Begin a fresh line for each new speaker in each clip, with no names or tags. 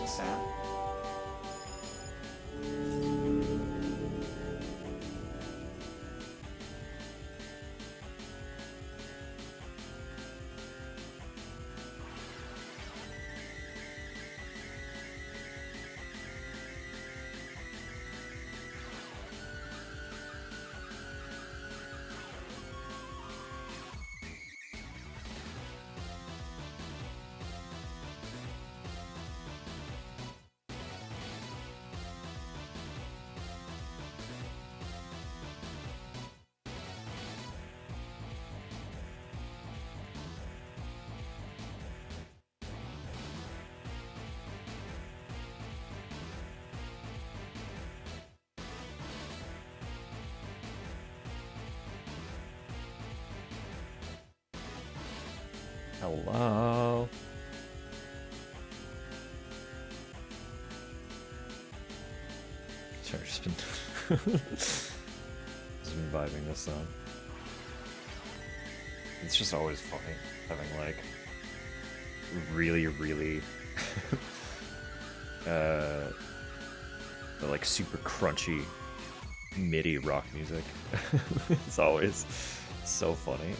morning, Sam.
Hello. Sorry, just been vibing this song. It's just always funny having like really like super crunchy MIDI rock music. It's always so funny.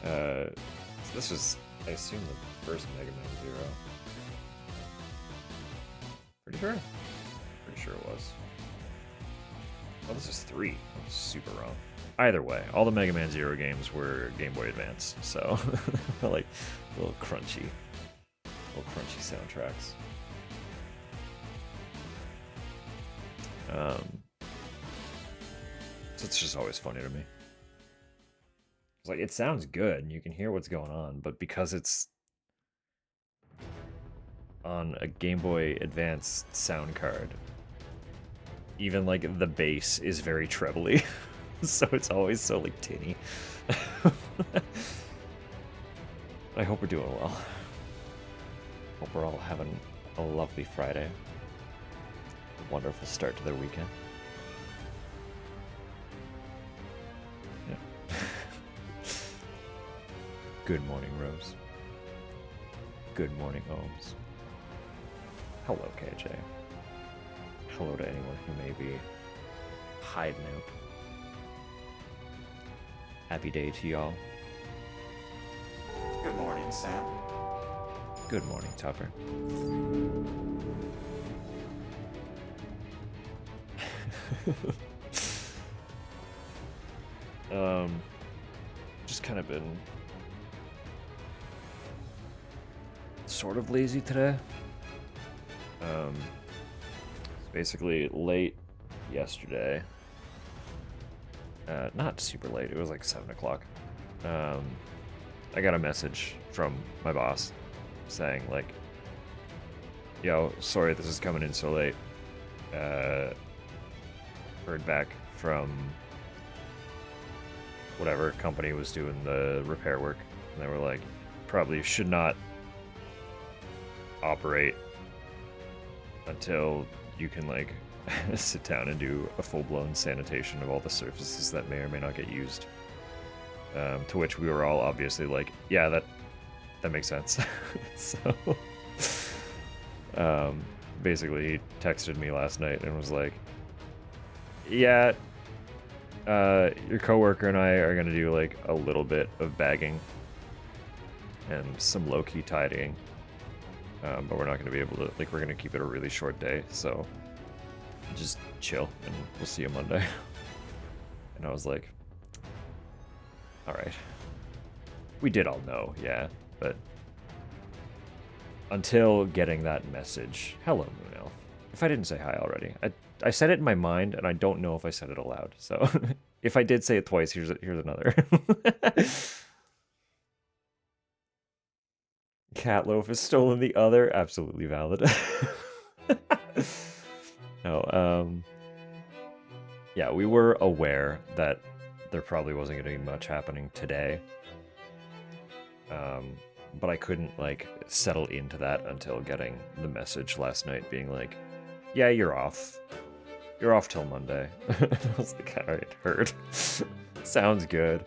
So this was, I assume, the first Mega Man Zero. Pretty sure it was. Oh, this is 3. I was super wrong. Either way, all the Mega Man Zero games were Game Boy Advance, so like little crunchy soundtracks. So it's just always funny to me. It's like, it sounds good and you can hear what's going on, but because it's on a Game Boy Advance sound card, even like the bass is very trebly. So it's always so like tinny. I hope we're doing well. Hope we're all having a lovely Friday. A wonderful start to their weekend. Yeah. Good morning, Rose. Good morning, Ohms. Hello, KJ. Hello to anyone who may be hiding out. Happy day to y'all.
Good morning, Sam.
Good morning, Tupper. Just kind of been sort of lazy today. Basically late yesterday. Not super late, it was like 7 o'clock. I got a message from my boss saying like, yo, sorry this is coming in so late. Heard back from whatever company was doing the repair work, and they were like, probably should not operate until you can like sit down and do a full-blown sanitation of all the surfaces that may or may not get used. To which we were all obviously like, yeah, that makes sense. So basically he texted me last night and was like, yeah, your coworker and I are gonna do like a little bit of bagging and some low-key tidying, but we're not gonna be able to, like, we're gonna keep it a really short day, so just chill and we'll see you Monday. And I was like, all right. We did all know, yeah, but until getting that message, hello Moon Elf. If I didn't say hi already, I said it in my mind, and I don't know if I said it aloud. So if I did say it twice, here's another. Cat loaf has stolen the other. Absolutely valid. No, yeah, we were aware that there probably wasn't going to be much happening today. But I couldn't, like, settle into that until getting the message last night being like, yeah, you're off. You're off till Monday. I was like, alright, heard. Sounds good.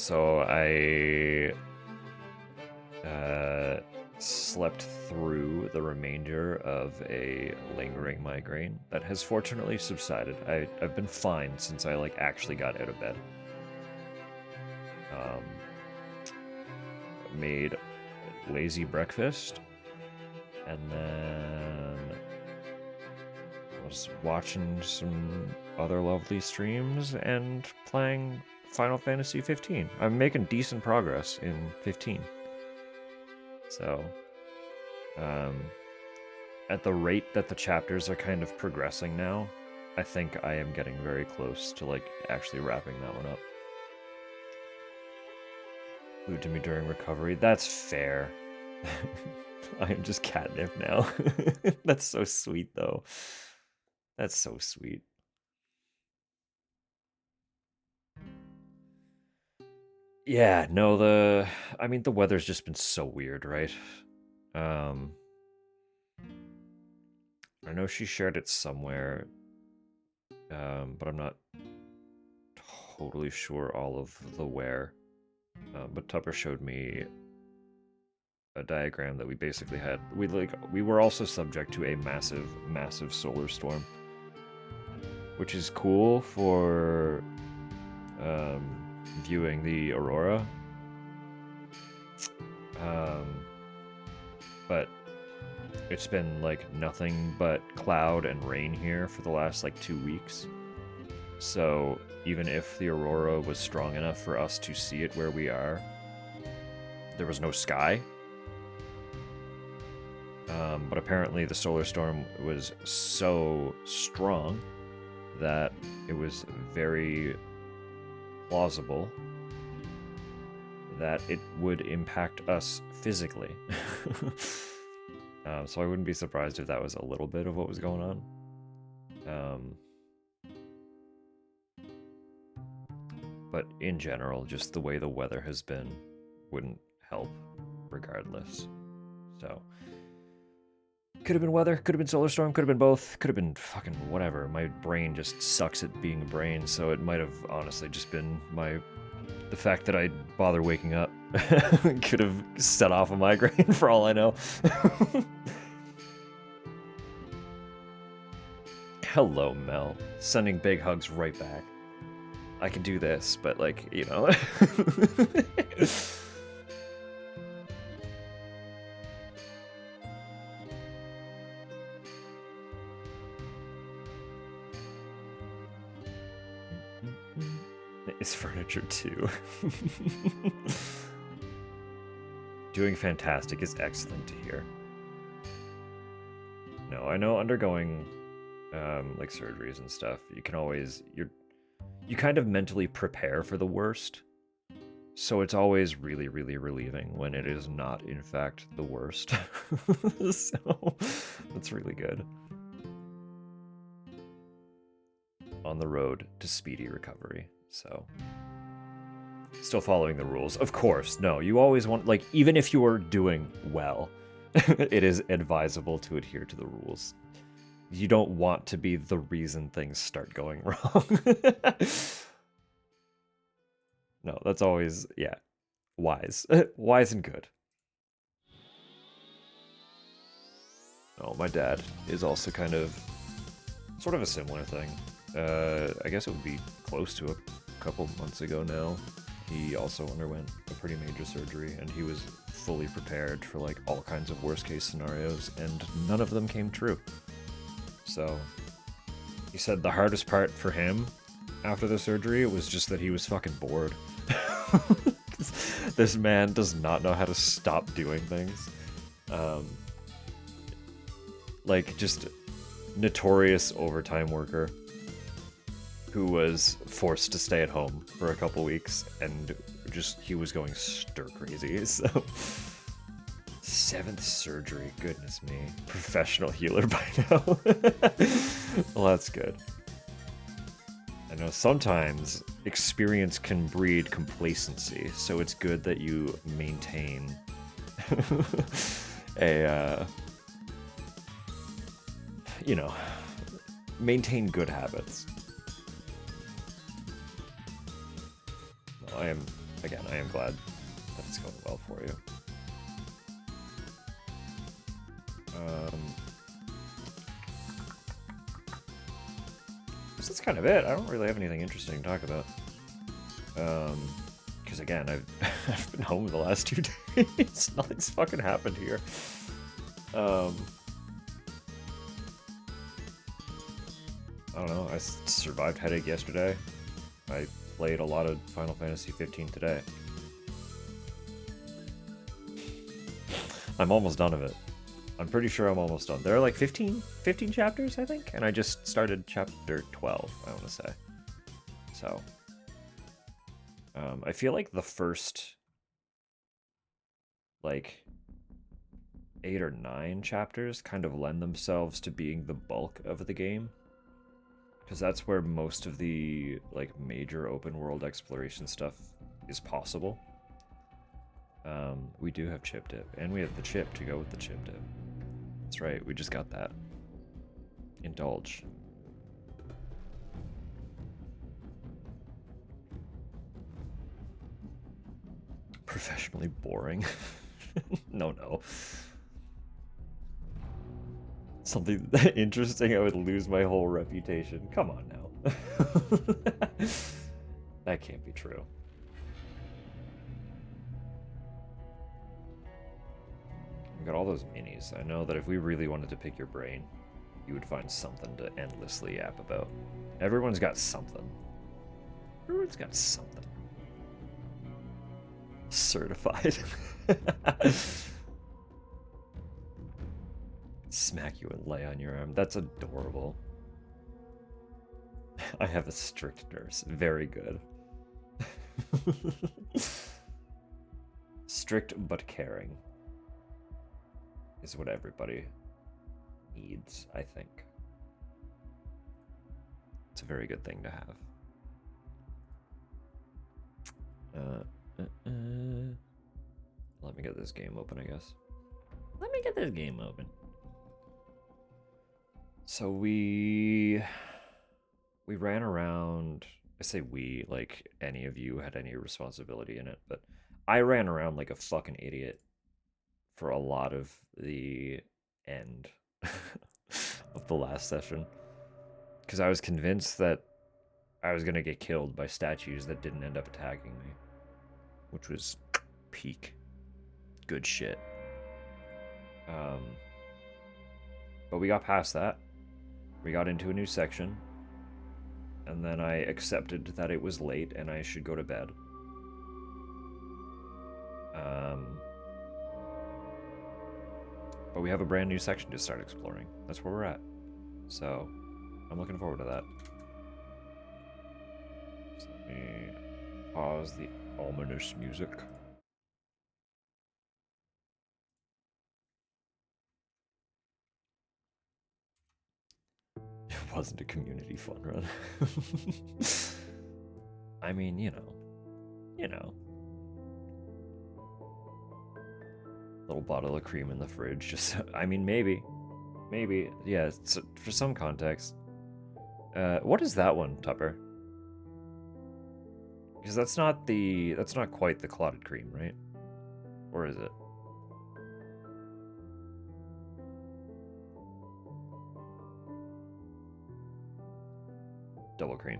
So I slept through the remainder of a lingering migraine that has fortunately subsided. I've been fine since I like actually got out of bed. Made lazy breakfast, and then was watching some other lovely streams and playing Final Fantasy 15. I'm making decent progress in 15. So, at the rate that the chapters are kind of progressing now, I think I am getting very close to like actually wrapping that one up. Food to me during recovery. That's fair. I am just catnip now. That's so sweet, though. That's so sweet. Yeah, no, I mean, the weather's just been so weird, right? I know she shared it somewhere, but I'm not totally sure all of the where. But Tupper showed me a diagram that we basically had. We were also subject to a massive solar storm, which is cool for viewing the aurora. But it's been like nothing but cloud and rain here for the last like 2 weeks. So even if the aurora was strong enough for us to see it where we are, there was no sky. But apparently the solar storm was so strong that it was very plausible that it would impact us physically. So I wouldn't be surprised if that was a little bit of what was going on. But in general, just the way the weather has been wouldn't help regardless. So could have been weather, could have been solar storm, could have been both, could have been fucking whatever. My brain just sucks at being a brain, so it might have honestly just been the fact that I'd bother waking up could have set off a migraine for all I know. Hello, Mel. Sending big hugs right back. I can do this, but like, you know. It's furniture too. Doing fantastic is excellent to hear. No, I know undergoing like surgeries and stuff, you can always you kind of mentally prepare for the worst. So it's always really, really relieving when it is not in fact the worst. So that's really good. On the road to speedy recovery. So, still following the rules. Of course, no, you always want, like, even if you are doing well, it is advisable to adhere to the rules. You don't want to be the reason things start going wrong. No, that's always, yeah, wise. Wise and good. Oh, my dad is also kind of, sort of a similar thing. I guess it would be close to a couple months ago now. He also underwent a pretty major surgery, and he was fully prepared for like all kinds of worst case scenarios, and none of them came true. So he said the hardest part for him after the surgery was just that he was fucking bored. This man does not know how to stop doing things. Like just notorious overtime worker who was forced to stay at home for a couple weeks, and just he was going stir crazy. So 7th surgery, goodness me. Professional healer by now. Well, that's good. I know sometimes experience can breed complacency, so it's good that you maintain you know, maintain good habits. again, I am glad that it's going well for you. So that's kind of it. I don't really have anything interesting to talk about. Because again, I've been home the last 2 days. Nothing's fucking happened here. I don't know. I survived headache yesterday. I played a lot of Final Fantasy 15 today. I'm almost done of it. I'm pretty sure I'm almost done. There are like 15 chapters, I think, and I just started chapter 12, I want to say. So, I feel like the first, like, 8 or 9 chapters kind of lend themselves to being the bulk of the game. Because that's where most of the, like, major open world exploration stuff is possible. We do have chip dip, and we have the chip to go with the chip dip. That's right, we just got that. Indulge. Professionally boring? No. Something interesting, I would lose my whole reputation. Come on now. That can't be true. We got all those minis. I know that if we really wanted to pick your brain, you would find something to endlessly yap about. Everyone's got something. Everyone's got something. Certified. Smack you and lay on your arm. That's adorable. I have a strict nurse. Very good. Strict but caring is what everybody needs, I think. It's a very good thing to have. Let me get this game open, I guess. Let me get this game open. So we ran around. I say we, like any of you had any responsibility in it, but I ran around like a fucking idiot for a lot of the end of the last session. Because I was convinced that I was going to get killed by statues that didn't end up attacking me. Which was peak. Good shit. But we got past that. We got into a new section. And then I accepted that it was late and I should go to bed. But we have a brand new section to start exploring. That's where we're at. So, I'm looking forward to that. So let me pause the ominous music. It wasn't a community fun run. I mean, you know. Little bottle of cream in the fridge. Just, I mean, maybe, yeah. For some context. What is that one, Tupper? Because that's not quite the clotted cream, right? Or is it? Double cream.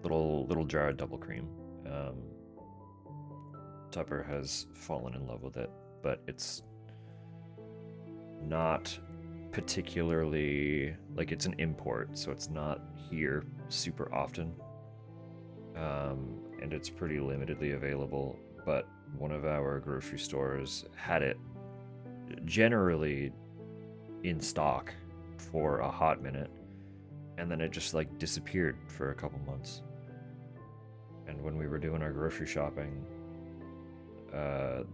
Little jar of double cream. Tupper has fallen in love with it, but it's not particularly, like, it's an import, so it's not here super often. And it's pretty limitedly available, but one of our grocery stores had it generally in stock for a hot minute, and then it just like disappeared for a couple months. And when we were doing our grocery shopping,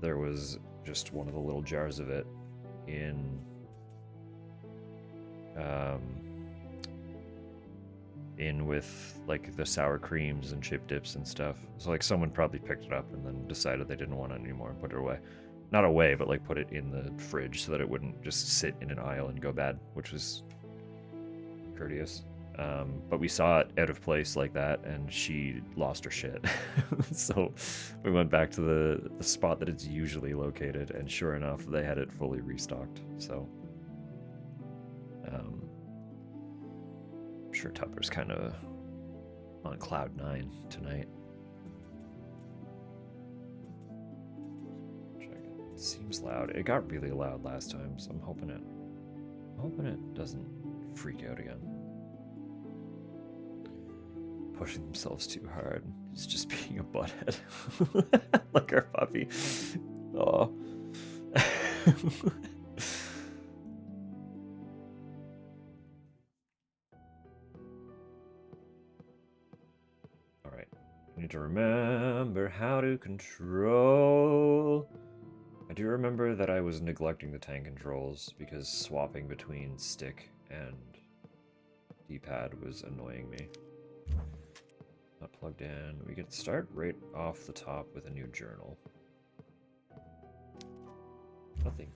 there was just one of the little jars of it in with like the sour creams and chip dips and stuff. So like someone probably picked it up and then decided they didn't want it anymore and put it away. Not away, but like put it in the fridge so that it wouldn't just sit in an aisle and go bad, which was courteous. But we saw it out of place like that, and she lost her shit. So we went back to the spot that it's usually located, and sure enough, they had it fully restocked. So I'm sure Tupper's kind of on cloud 9 tonight. Check. It seems loud. It got really loud last time, so I'm hoping it doesn't freak out again. Pushing themselves too hard. It's just being a butthead. Like our puppy. Oh. Alright. I need to remember how to control. I do remember that I was neglecting the tank controls because swapping between stick and D-pad was annoying me. Not plugged in. We could start right off the top with a new journal. Nothing.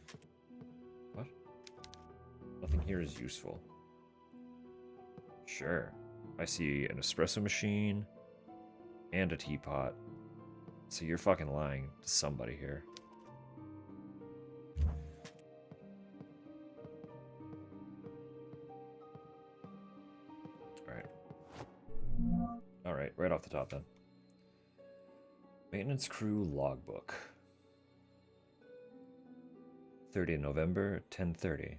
What? Nothing here is useful. Sure. I see an espresso machine and a teapot. So you're fucking lying to somebody here. Alright, right off the top then. Maintenance crew logbook. 30 November, 10:30.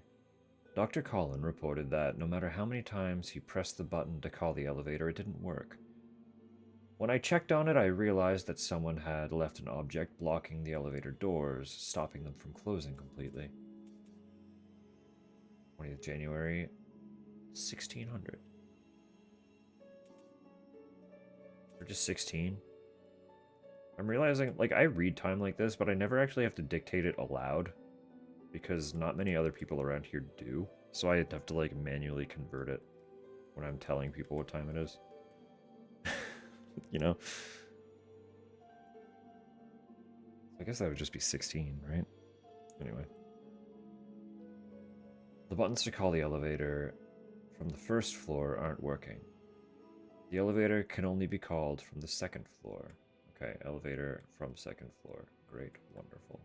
Dr. Collin reported that no matter how many times he pressed the button to call the elevator, it didn't work. When I checked on it, I realized that someone had left an object blocking the elevator doors, stopping them from closing completely. 20th January, 1600. Or just 16. I'm realizing, like, I read time like this, but I never actually have to dictate it aloud. Because not many other people around here do. So I have to, like, manually convert it when I'm telling people what time it is. You know? I guess that would just be 16, right? Anyway. The buttons to call the elevator from the first floor aren't working. The elevator can only be called from the second floor. Okay, elevator from second floor. Great, wonderful.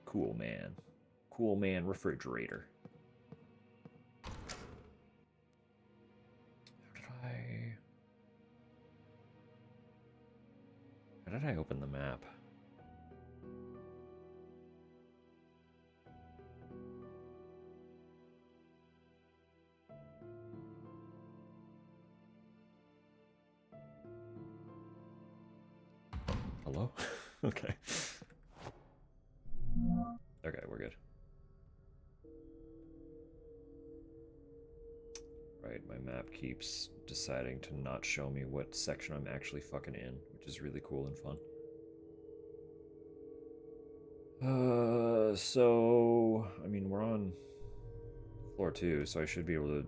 Cool man. Cool man refrigerator. How did I open the map? Hello? Okay. Okay, we're good. Right, my map keeps deciding to not show me what section I'm actually fucking in, which is really cool and fun. So, I mean, we're on floor 2, so I should be able to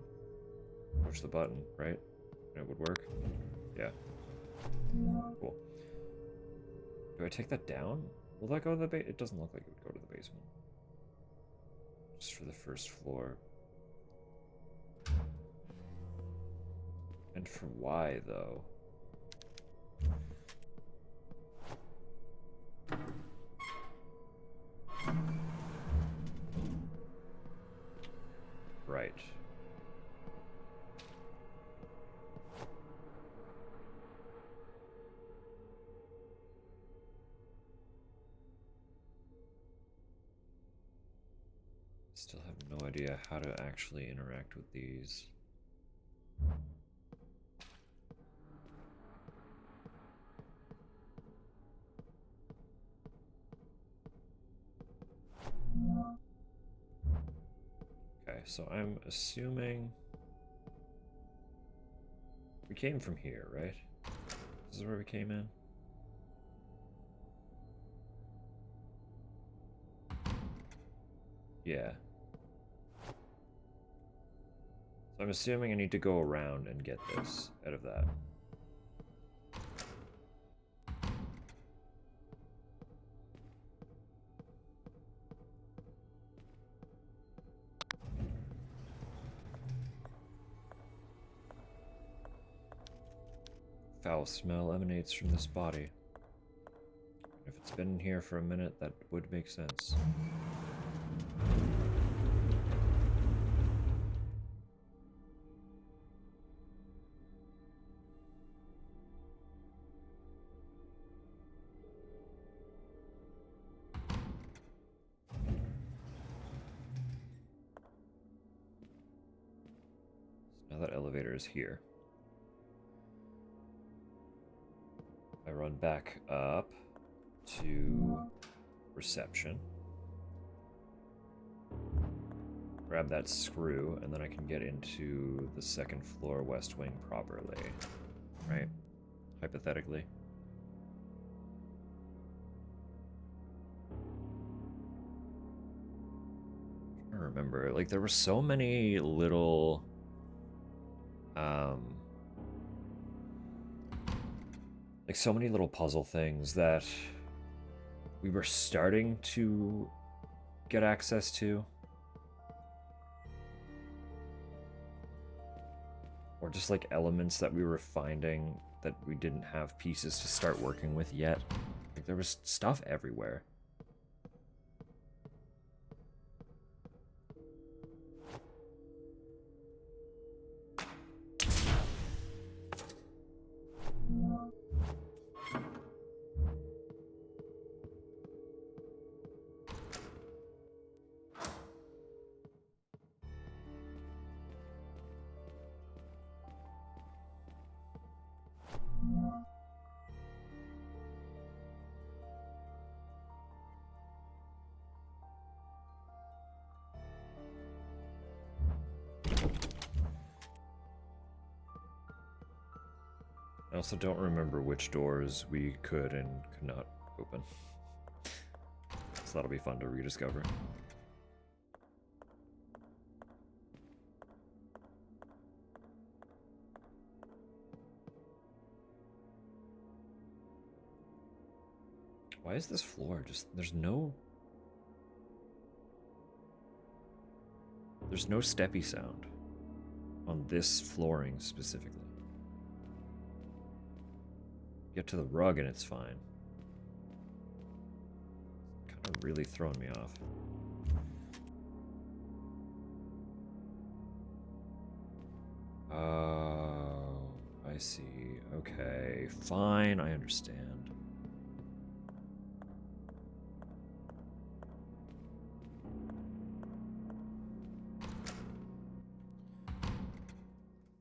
push the button, right? And it would work? Yeah. Cool. Do I take that down? Will that go to the base? It doesn't look like it would go to the basement. Just for the first floor. And for why, though? Right. Still have no idea how to actually interact with these. Okay, so I'm assuming we came from here, right? This is where we came in? Yeah. So I'm assuming I need to go around and get this out of that. Foul smell emanates from this body. If it's been in here for a minute, that would make sense. So now that elevator is here. I run back up to reception. Grab that screw, and then I can get into the second floor west wing properly. Right? Hypothetically. I remember, like, there were so many little like so many little puzzle things that we were starting to get access to, or just like elements that we were finding that we didn't have pieces to start working with yet. Like, there was stuff everywhere. I also don't remember which doors we could and could not open. So that'll be fun to rediscover. Why is this floor just... There's no steppy sound on this flooring specifically. Get to the rug and it's fine. Kind of really throwing me off. Oh, I see. Okay, fine, I understand.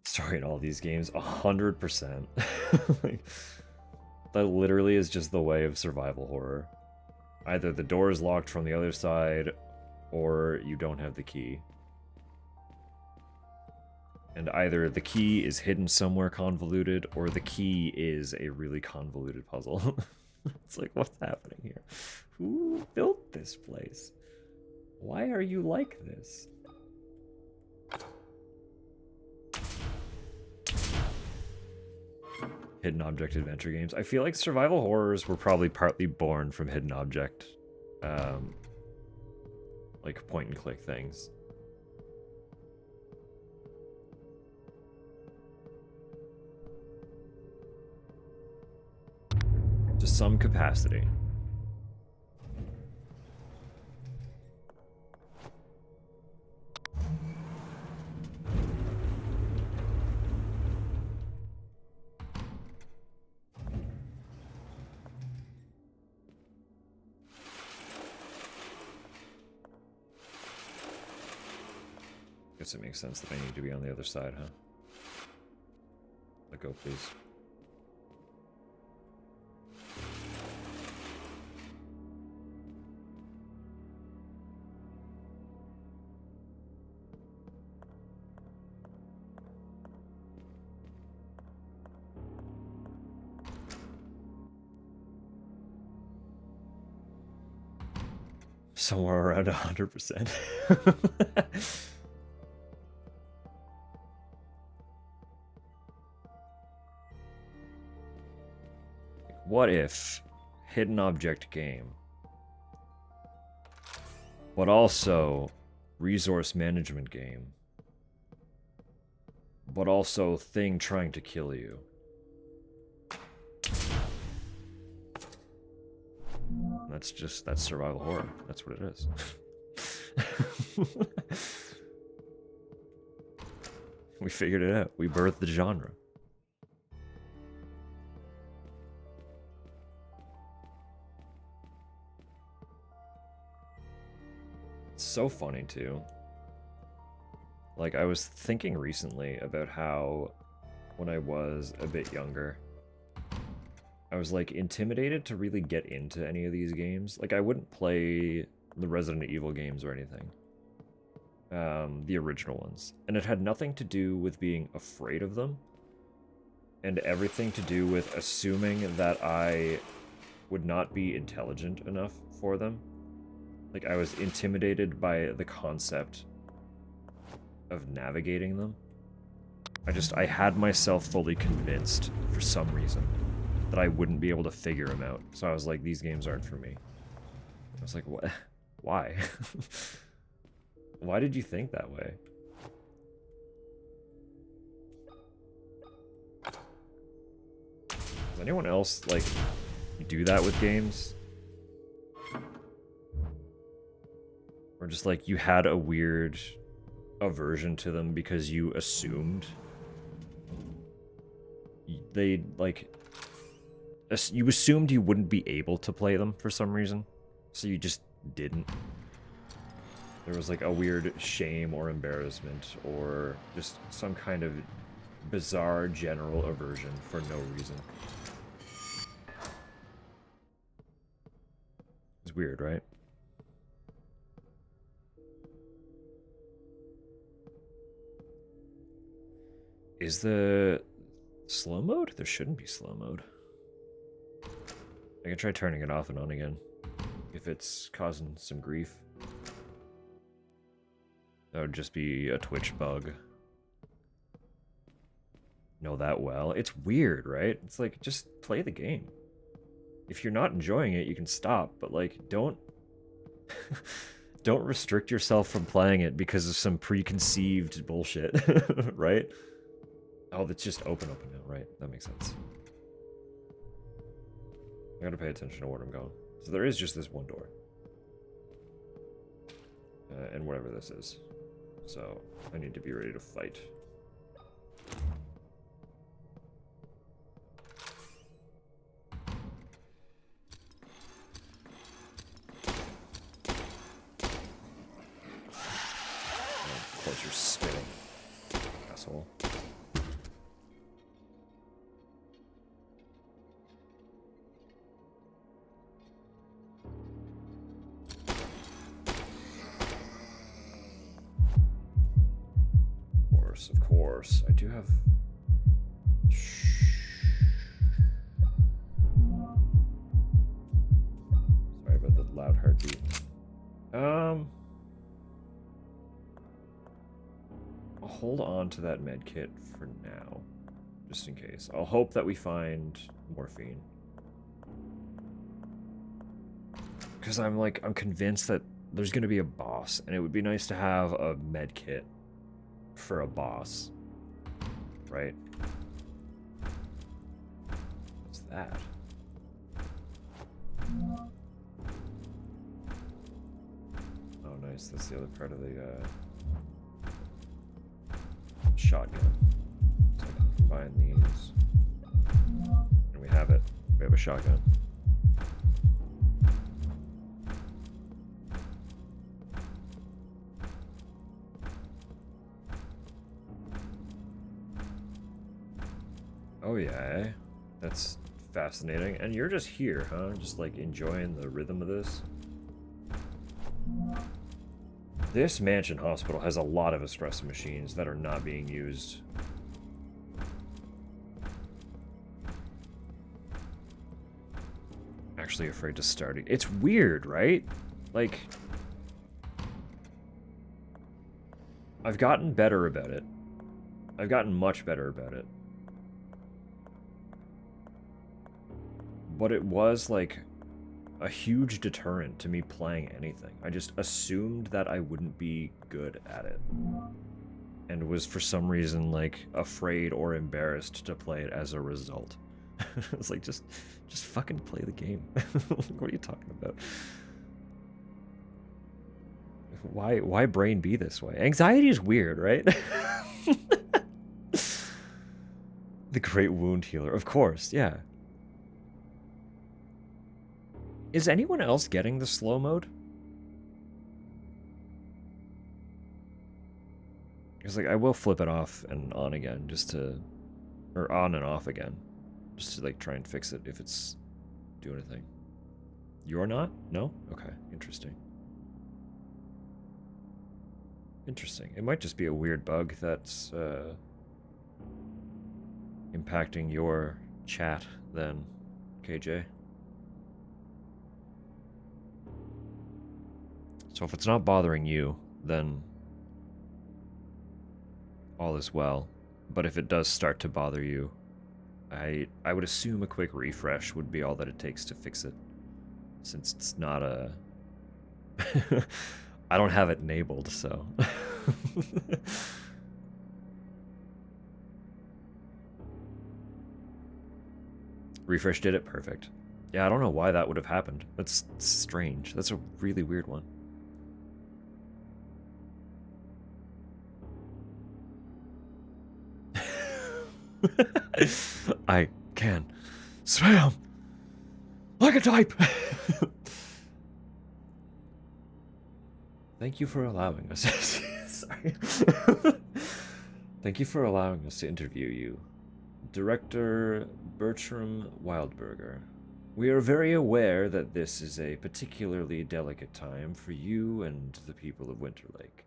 Story in all these games, 100%. Like, that literally is just the way of survival horror. Either the door is locked from the other side, or you don't have the key. And either the key is hidden somewhere convoluted, or the key is a really convoluted puzzle. It's like, what's happening here? Who built this place? Why are you like this? Hidden object adventure games. I feel like survival horrors were probably partly born from hidden object, like point and click things. To some capacity. Guess it makes sense that I need to be on the other side, huh? Let go, please. Somewhere around 100%. What if hidden object game, but also resource management game, but also thing trying to kill you? That's survival horror. That's what it is. We figured it out. We birthed the genre. It's so funny too. Like, I was thinking recently about how when I was a bit younger, I was like intimidated to really get into any of these games. Like, I wouldn't play the Resident Evil games or anything. The original ones. And it had nothing to do with being afraid of them, and everything to do with assuming that I would not be intelligent enough for them. Like, I was intimidated by the concept of navigating them. I had myself fully convinced, for some reason, that I wouldn't be able to figure them out. So I was like, these games aren't for me. I was like, what? Why? Why did you think that way? Does anyone else, like, do that with games? Or just, like, you had a weird aversion to them because you assumed they, like, you assumed you wouldn't be able to play them for some reason, so you just didn't. There was like a weird shame or embarrassment or just some kind of bizarre general aversion for no reason. It's weird, right? Is the slow mode? There shouldn't be slow mode. I can try turning it off and on again if it's causing some grief. That would just be a Twitch bug. Know that well. It's weird, right? It's like, just play the game. If you're not enjoying it, you can stop, but like, don't don't restrict yourself from playing it because of some preconceived bullshit, right? Oh, that's just open now, right? That makes sense. I gotta pay attention to where I'm going. So there is just this one door. And whatever this is. So, I need to be ready to fight. Of course you're spitting, asshole. Of course. I do have... Sorry about the loud heartbeat. I'll hold on to that med kit for now, just in case. I'll hope that we find morphine. Because I'm convinced that there's going to be a boss, and it would be nice to have a med kit for a boss, right? What's that? Oh, nice. That's the other part of the shotgun. So I can combine these, and we have it. We have a shotgun. Oh yeah, that's fascinating. And you're just here, huh? Just like enjoying the rhythm of this? This mansion hospital has a lot of espresso machines that are not being used. Actually afraid to start it. It's weird, right? Like, I've gotten better about it. I've gotten much better about it. But it was, like, a huge deterrent to me playing anything. I just assumed that I wouldn't be good at it. And was, for some reason, like, afraid or embarrassed to play it as a result. It's like, just fucking play the game. What are you talking about? Why brain be this way? Anxiety is weird, right? The Great Wound Healer, of course, yeah. Is anyone else getting the slow mode? Because, like, I will flip it off and on again, just to... Or on and off again. Just to, like, try and fix it if it's doing a thing. You're not? No? Okay, interesting. Interesting. It might just be a weird bug that's, impacting your chat, then, KJ. So if it's not bothering you, then all is well. But if it does start to bother you, I would assume a quick refresh would be all that it takes to fix it. Since it's not a... I don't have it enabled, so... Refresh did it? Perfect. Yeah, I don't know why that would have happened. That's strange. That's a really weird one. I can swim like a type. Thank you for allowing us. Sorry. Thank you for allowing us to interview you, Director Bertram Wildberger. We are very aware that this is a particularly delicate time for you and the people of Winter Lake.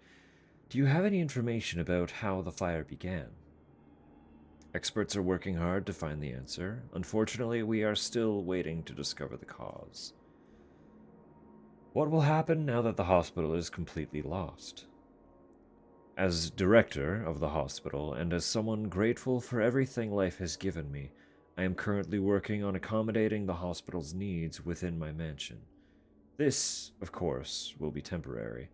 Do you have any information about how the fire began? Experts are working hard to find the answer. Unfortunately, we are still waiting to discover the cause. What will happen now that the hospital is completely lost? As director of the hospital, and as someone grateful for everything life has given me, I am currently working on accommodating the hospital's needs within my mansion. This, of course, will be temporary,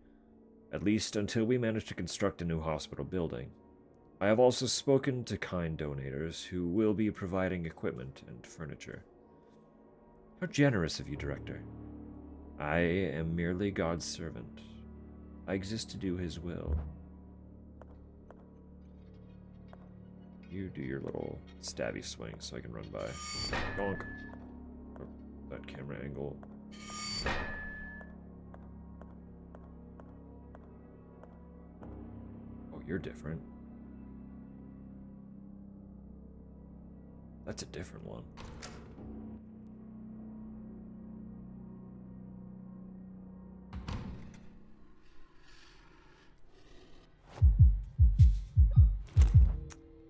at least until we manage to construct a new hospital building. I have also spoken to kind donators who will be providing equipment and furniture. How generous of you, Director. I am merely God's servant. I exist to do his will. You do your little stabby swing so I can run by. Bonk. Oh, that camera angle. Oh, you're different. That's a different one.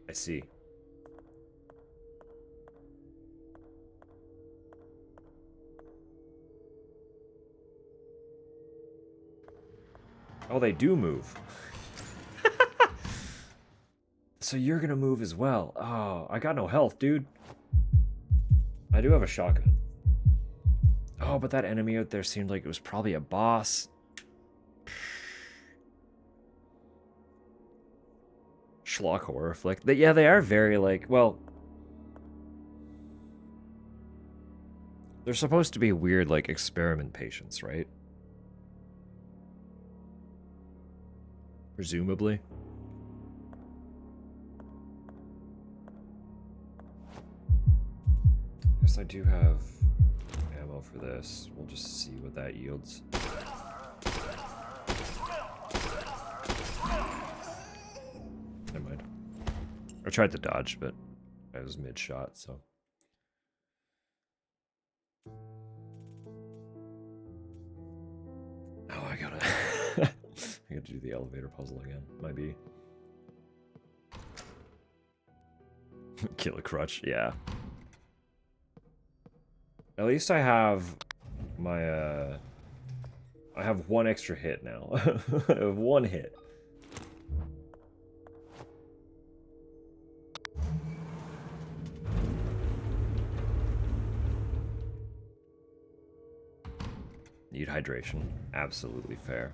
I see. Oh, they do move. So you're gonna move as well. Oh, I got no health, dude. I do have a shotgun. Oh, but that enemy out there seemed like it was probably a boss. Schlock horror flick. Yeah, they are very, like, well... They're supposed to be weird, like, experiment patients, right? Presumably. Yes, I do have ammo for this. We'll just see what that yields. Never mind. I tried to dodge, but I was mid-shot, so... Oh, I gotta... I gotta do the elevator puzzle again. Might be. Kill a crutch, yeah. At least I have my, I have one extra hit now. I have one hit. Need hydration. Absolutely fair.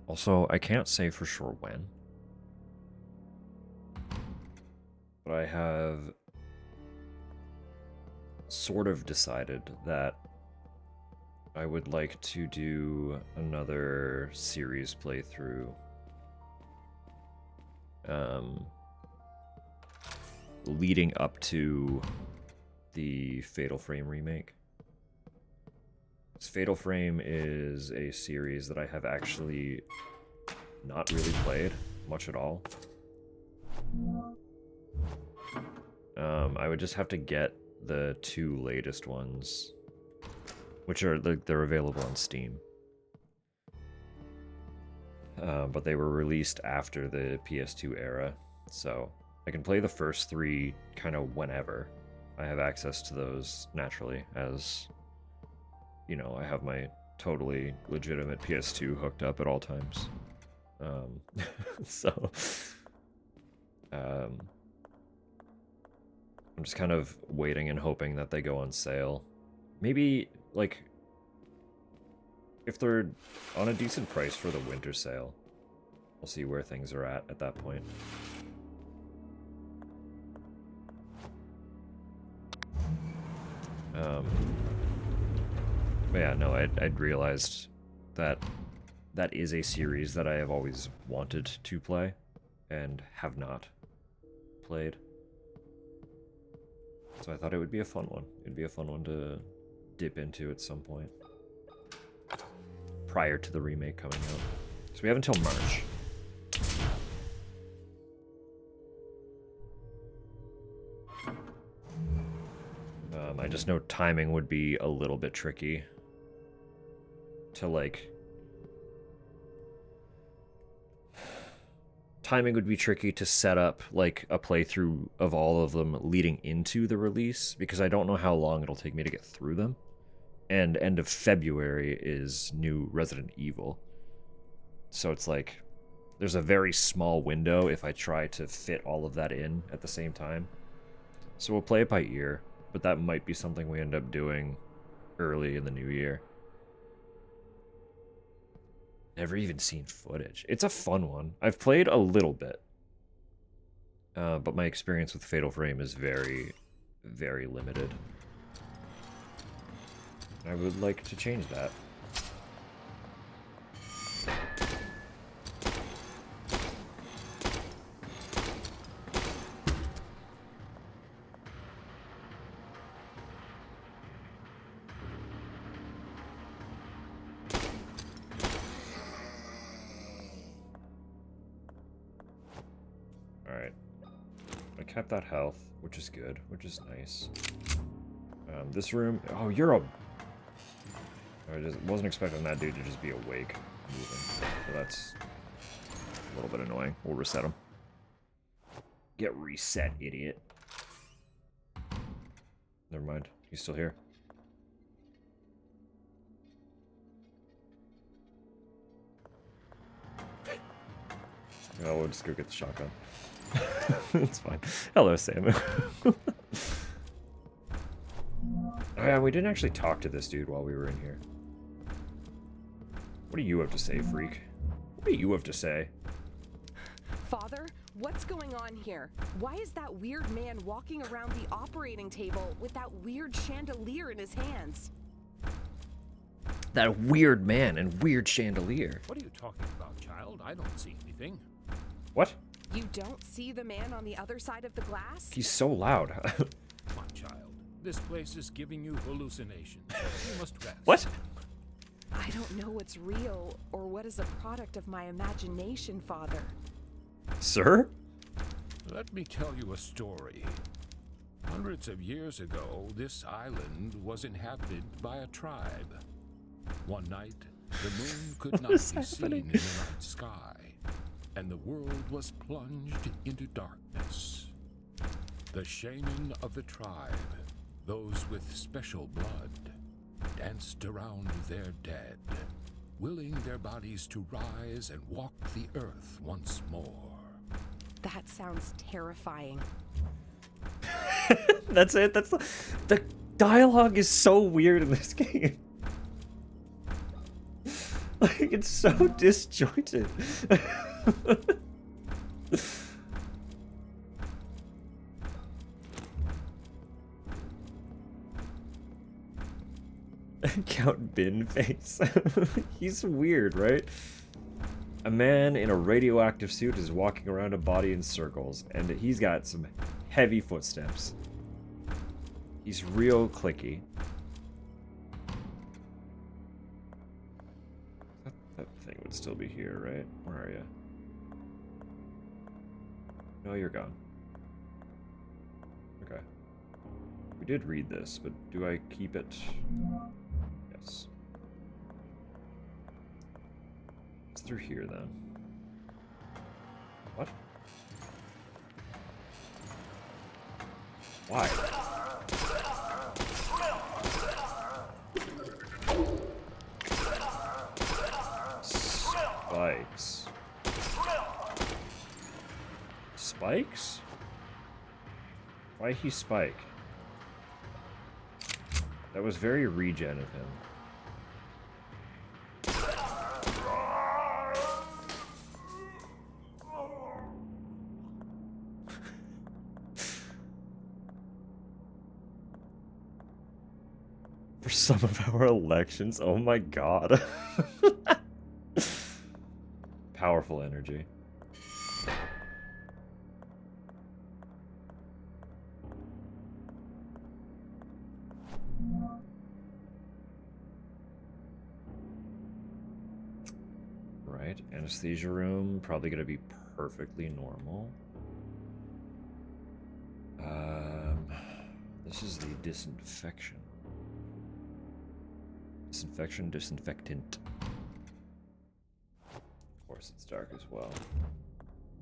Also, I can't say for sure when, but I have sort of decided that I would like to do another series playthrough. Leading up to the Fatal Frame remake. Fatal Frame is a series that I have actually not really played much at all. I would just have to get the 2 latest ones, which are they're available on Steam. But they were released after the PS2 era, so I can play the first 3 kind of whenever. I have access to those naturally, as you know, I have my totally legitimate PS2 hooked up at all times. So I'm just kind of waiting and hoping that they go on sale. Maybe, like, if they're on a decent price for the winter sale, we'll see where things are at that point. But yeah, no, I'd realized that that is a series that I have always wanted to play and have not played. So I thought it would be a fun one. It'd be a fun one to dip into at some point prior to the remake coming out. So we have until March. I just know timing would be a little bit tricky to, like... Timing would be tricky to set up, like, a playthrough of all of them leading into the release, because I don't know how long it'll take me to get through them. And end of February is new Resident Evil. So it's like, there's a very small window if I try to fit all of that in at the same time. So we'll play it by ear, but that might be something we end up doing early in the new year. Never even seen footage. It's a fun one. I've played a little bit. But my experience with Fatal Frame is very, very limited. I would like to change that. Alright. I kept that health, which is good, which is nice. This room... Oh, you're a... I just wasn't expecting that dude to just be awake moving. So that's a little bit annoying. We'll reset him. Get reset, idiot. Never mind. He's still here. Oh, we'll just go get the shotgun. It's fine. Hello, Sam. Oh yeah, we didn't actually talk to this dude while we were in here. What do you have to say, freak? What do you have to say?
Father, what's going on here? Why is that weird man walking around the operating table with that weird chandelier in his hands?
That weird man and weird chandelier.
What are you talking about, child? I don't see anything.
What?
You don't see the man on the other side of the glass?
He's so loud.
Come on, child. This place is giving you hallucinations. You must rest.
What?
I don't know what's real or what is a product of my imagination, Father.
Sir?
Let me tell you a story. Hundreds of years ago, this island was inhabited by a tribe. One night, the moon could not be seen in the night sky, and the world was plunged into darkness. The shaman of the tribe, those with special blood, danced around their dead, willing their bodies to rise and walk the earth once more.
That sounds terrifying.
That's it. That's the dialogue is so weird in this game. Like, it's so disjointed. Count Bin Face. He's weird, right? A man in a radioactive suit is walking around a body in circles, and he's got some heavy footsteps. He's real clicky. That thing would still be here, right? Where are you? No, you're gone. Okay. We did read this, but do I keep it? Yes. It's through here, then. What? Why? Spikes. Spikes? Why he spike? That was very regen of him. For some of our elections, oh my god. Powerful energy. Right, anesthesia room, probably gonna be perfectly normal. This is the disinfection. Disinfection, disinfectant. Of course it's dark as well.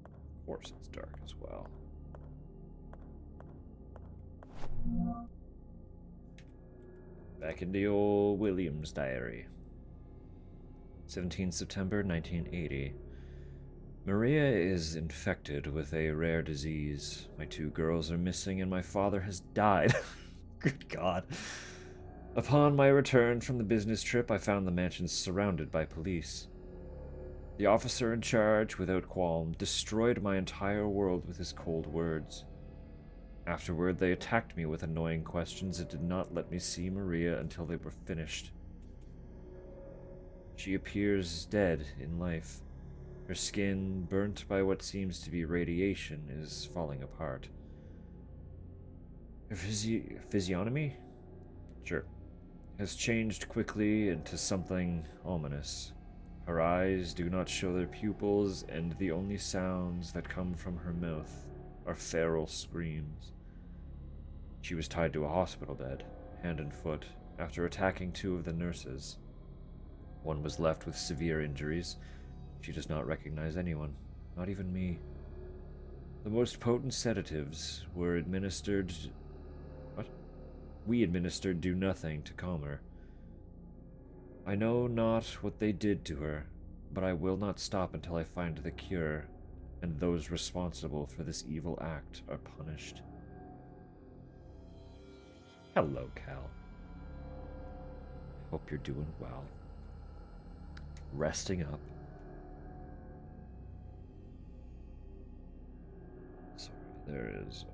Of course it's dark as well. Back in the old Williams diary. 17 September 1980. Maria is infected with a rare disease. My 2 girls are missing and my father has died. Good God. Upon my return from the business trip, I found the mansion surrounded by police. The officer in charge, without qualm, destroyed my entire world with his cold words. Afterward, they attacked me with annoying questions and did not let me see Maria until they were finished. She appears dead in life. Her skin, burnt by what seems to be radiation, is falling apart. Her physiognomy? Sure. Has changed quickly into something ominous. Her eyes do not show their pupils, and the only sounds that come from her mouth are feral screams. She was tied to a hospital bed, hand and foot, after attacking 2 of the nurses. One was left with severe injuries. She does not recognize anyone, not even me. The most potent sedatives were administered... What? We administered do nothing to calm her. I know not what they did to her, but I will not stop until I find the cure, and those responsible for this evil act are punished. Hello, Cal. Hope you're doing well. Resting up. Sorry, there is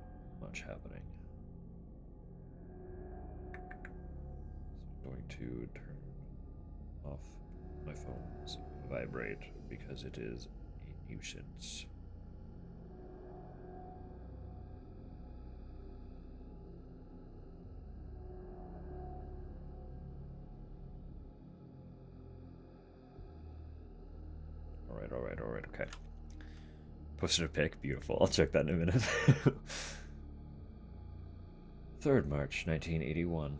much happening. So I'm going to turn off my phone's vibrate because it is a nuisance. Alright, okay. Posted a pic, beautiful. I'll check that in a minute. 3rd March, 1981.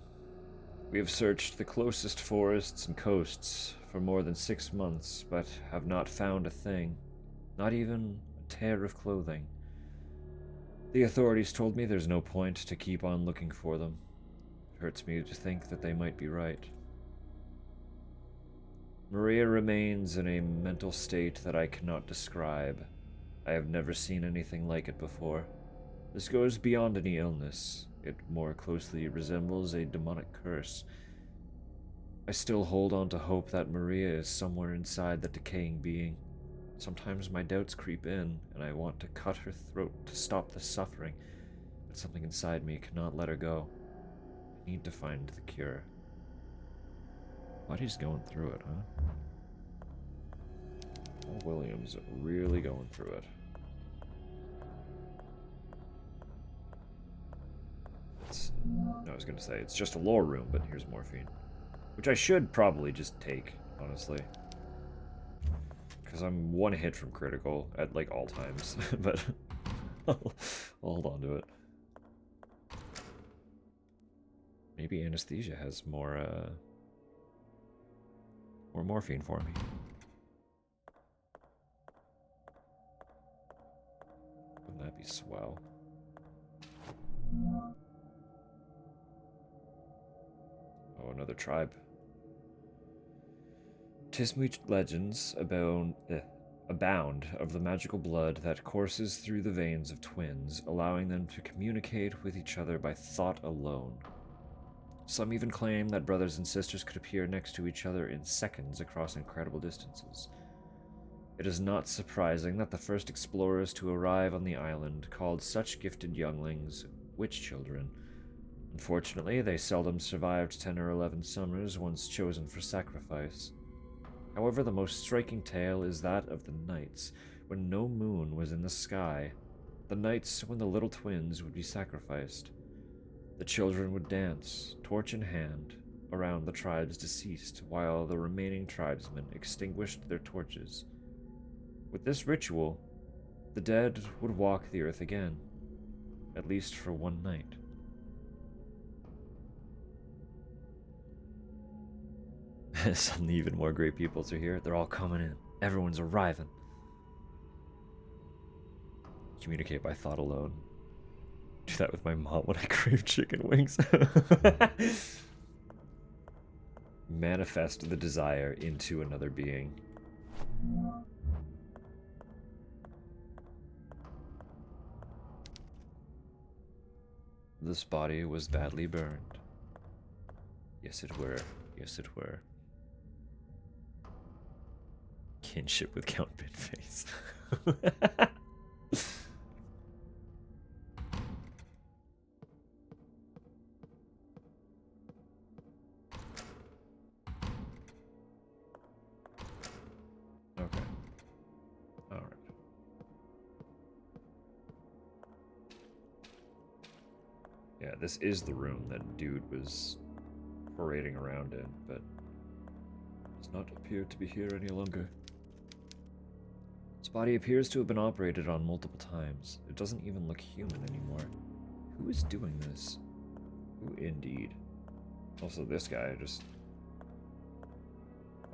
We have searched the closest forests and coasts for more than 6 months, but have not found a thing. Not even a tear of clothing. The authorities told me there's no point to keep on looking for them. It hurts me to think that they might be right. Maria remains in a mental state that I cannot describe. I have never seen anything like it before. This goes beyond any illness. It more closely resembles a demonic curse. I still hold on to hope that Maria is somewhere inside the decaying being. Sometimes my doubts creep in, and I want to cut her throat to stop the suffering, but something inside me cannot let her go. I need to find the cure. Buddy's going through it, huh? Paul Williams really going through it. I was gonna say, it's just a lore room, but here's morphine. Which I should probably just take, honestly. Because I'm one hit from critical at, like, all times. But I'll hold on to it. Maybe anesthesia has more morphine for me. Wouldn't that be swell? Oh, another tribe. Tismuch legends abound of the magical blood that courses through the veins of twins, allowing them to communicate with each other by thought alone. Some even claim that brothers and sisters could appear next to each other in seconds across incredible distances. It is not surprising that the first explorers to arrive on the island called such gifted younglings witch children. Unfortunately, they seldom survived 10 or 11 summers once chosen for sacrifice. However, the most striking tale is that of the nights when no moon was in the sky, the nights when the little twins would be sacrificed. The children would dance, torch in hand, around the tribe's deceased, while the remaining tribesmen extinguished their torches. With this ritual, the dead would walk the earth again, at least for one night. Suddenly even more great peoples are here. They're all coming in. Everyone's arriving. Communicate by thought alone. Do that with my mom when I crave chicken wings. Manifest the desire into another being. This body was badly burned. Yes, it were. Yes, it were. Kinship with Count Bitface. Okay. Alright. Yeah, this is the room that dude was parading around in, but does not appear to be here any longer. His body appears to have been operated on multiple times. It doesn't even look human anymore. Who is doing this? Who indeed? Also, this guy just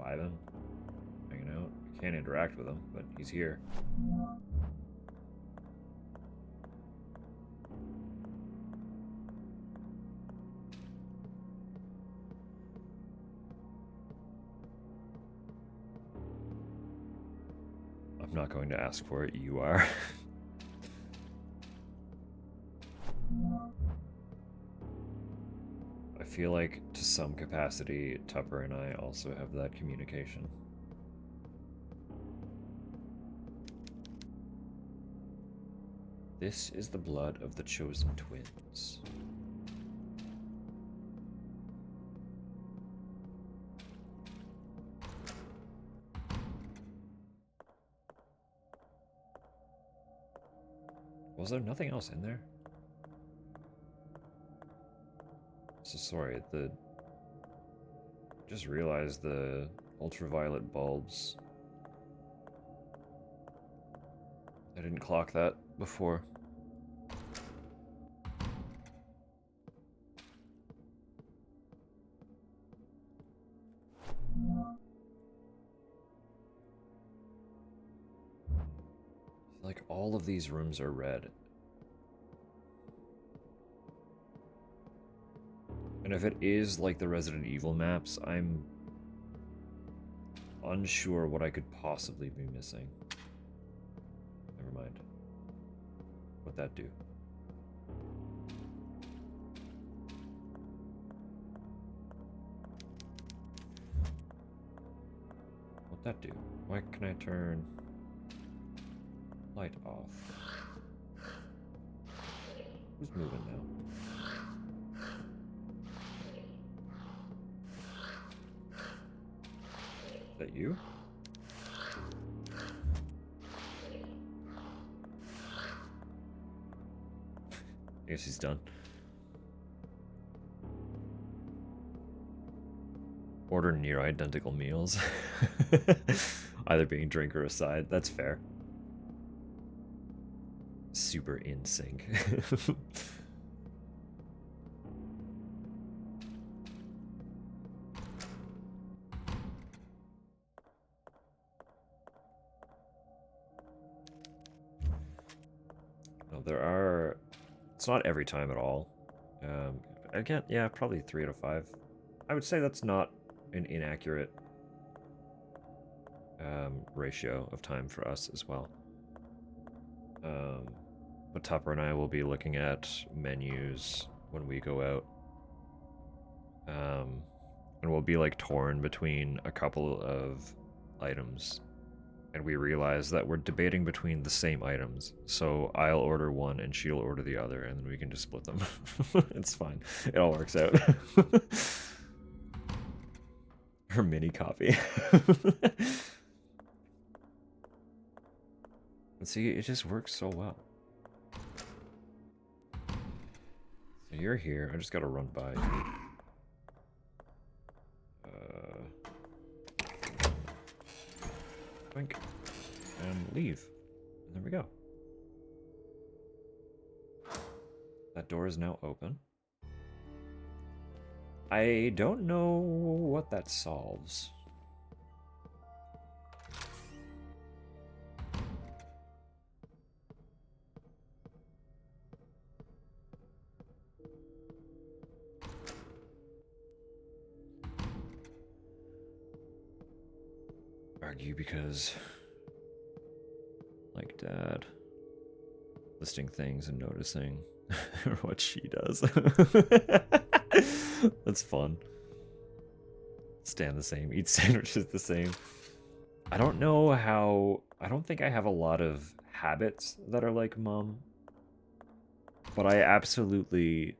vibing, hanging out. I can't interact with him, but he's here. I'm not going to ask for it, you are. I feel like, to some capacity, Tupper and I also have that communication. This is the blood of the chosen twins. Was there nothing else in there? So sorry, just realized the ultraviolet bulbs. I didn't clock that before. Like, all of these rooms are red. And if it is like the Resident Evil maps, I'm unsure what I could possibly be missing. Never mind. What'd that do? that do? Why can I turn light off? Who's moving now? Is that you? I guess he's done. Order near identical meals. Either being drink or a side. That's fair. Super in sync. No, there are... It's not every time at all. Again, yeah, probably 3 out of 5. I would say that's not an inaccurate ratio of time for us as well. But Tupper and I will be looking at menus when we go out. And we'll be like torn between a couple of items. And we realize that we're debating between the same items. So I'll order one and she'll order the other, and then we can just split them. It's fine. It all works out. Her mini copy. And see, it just works so well. So you're here. I just gotta run by. Blink. And leave. And there we go. That door is now open. I don't know what that solves. Argue because, like Dad, listing things and noticing what she does. That's fun. Stand the same, eat sandwiches the same. I don't know how... I don't think I have a lot of habits that are like Mom. But I absolutely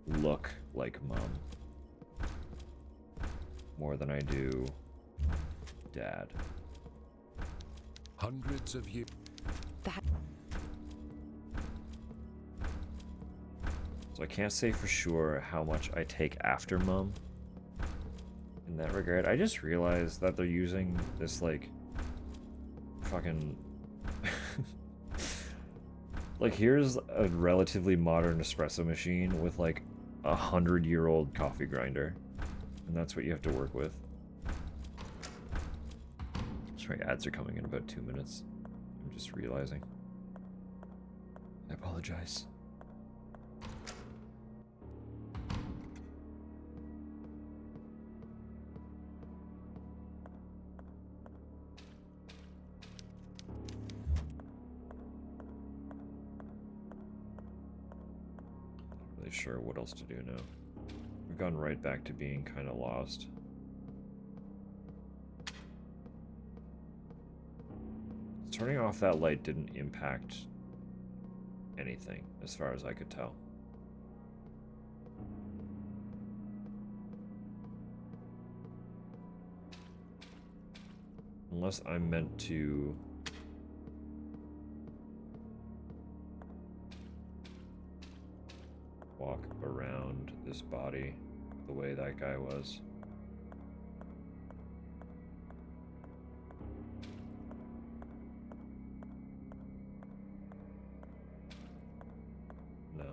look like Mom. More than I do Dad.
Hundreds of years.
So I can't say for sure how much I take after Mom in that regard. I just realized that they're using this, like, fucking... like, here's a relatively modern espresso machine with, like, 100-year-old coffee grinder. And that's what you have to work with. Sorry, ads are coming in about 2 minutes. I'm just realizing. I apologize. Not really sure what else to do now. We've gone right back to being kind of lost. Turning off that light didn't impact anything, as far as I could tell. Unless I'm meant to... walk around this body the way that guy was. No.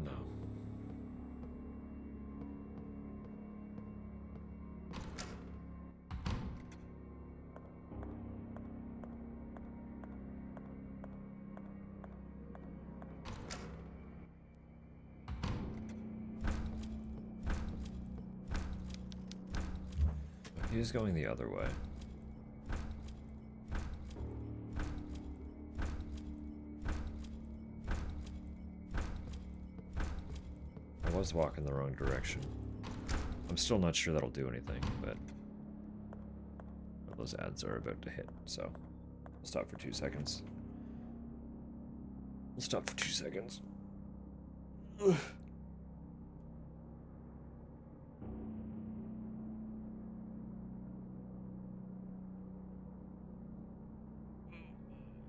No. He's going the other way. was walking the wrong direction. I'm still not sure that'll do anything, but those ads are about to hit, so I'll stop for 2 seconds. We'll stop for 2 seconds. Ugh.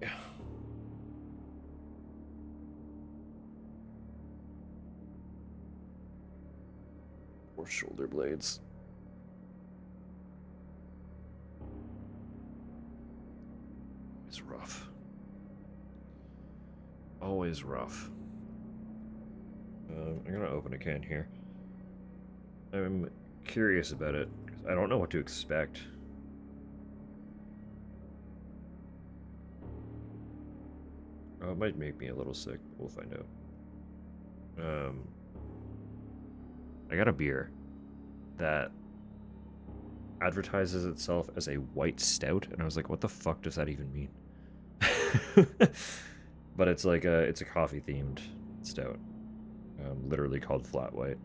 Yeah. Poor shoulder blades. It's rough. Always rough. I'm gonna open a can here. I'm curious about it, 'cause I don't know what to expect. Oh, it might make me a little sick. We'll find out. I got a beer that advertises itself as a white stout, and I was like, what the fuck does that even mean? But it's like it's a coffee themed stout, literally called flat white.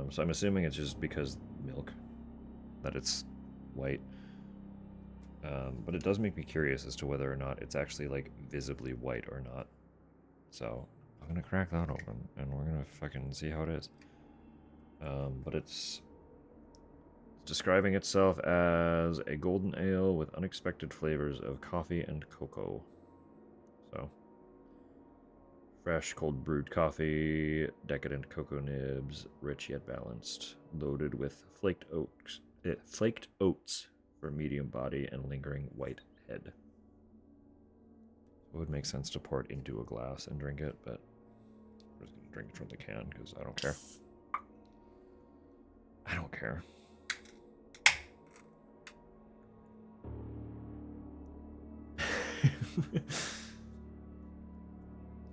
So I'm assuming it's just because milk that it's white. But it does make me curious as to whether or not it's actually like visibly white or not. So I'm gonna crack that open and we're gonna fucking see how it is. But it's describing itself as a golden ale with unexpected flavors of coffee and cocoa. So, fresh, cold brewed coffee, decadent cocoa nibs, rich yet balanced, loaded with flaked oats for medium body and lingering white head. It would make sense to pour it into a glass and drink it, but I'm just gonna drink it from the can because I don't care. I don't care.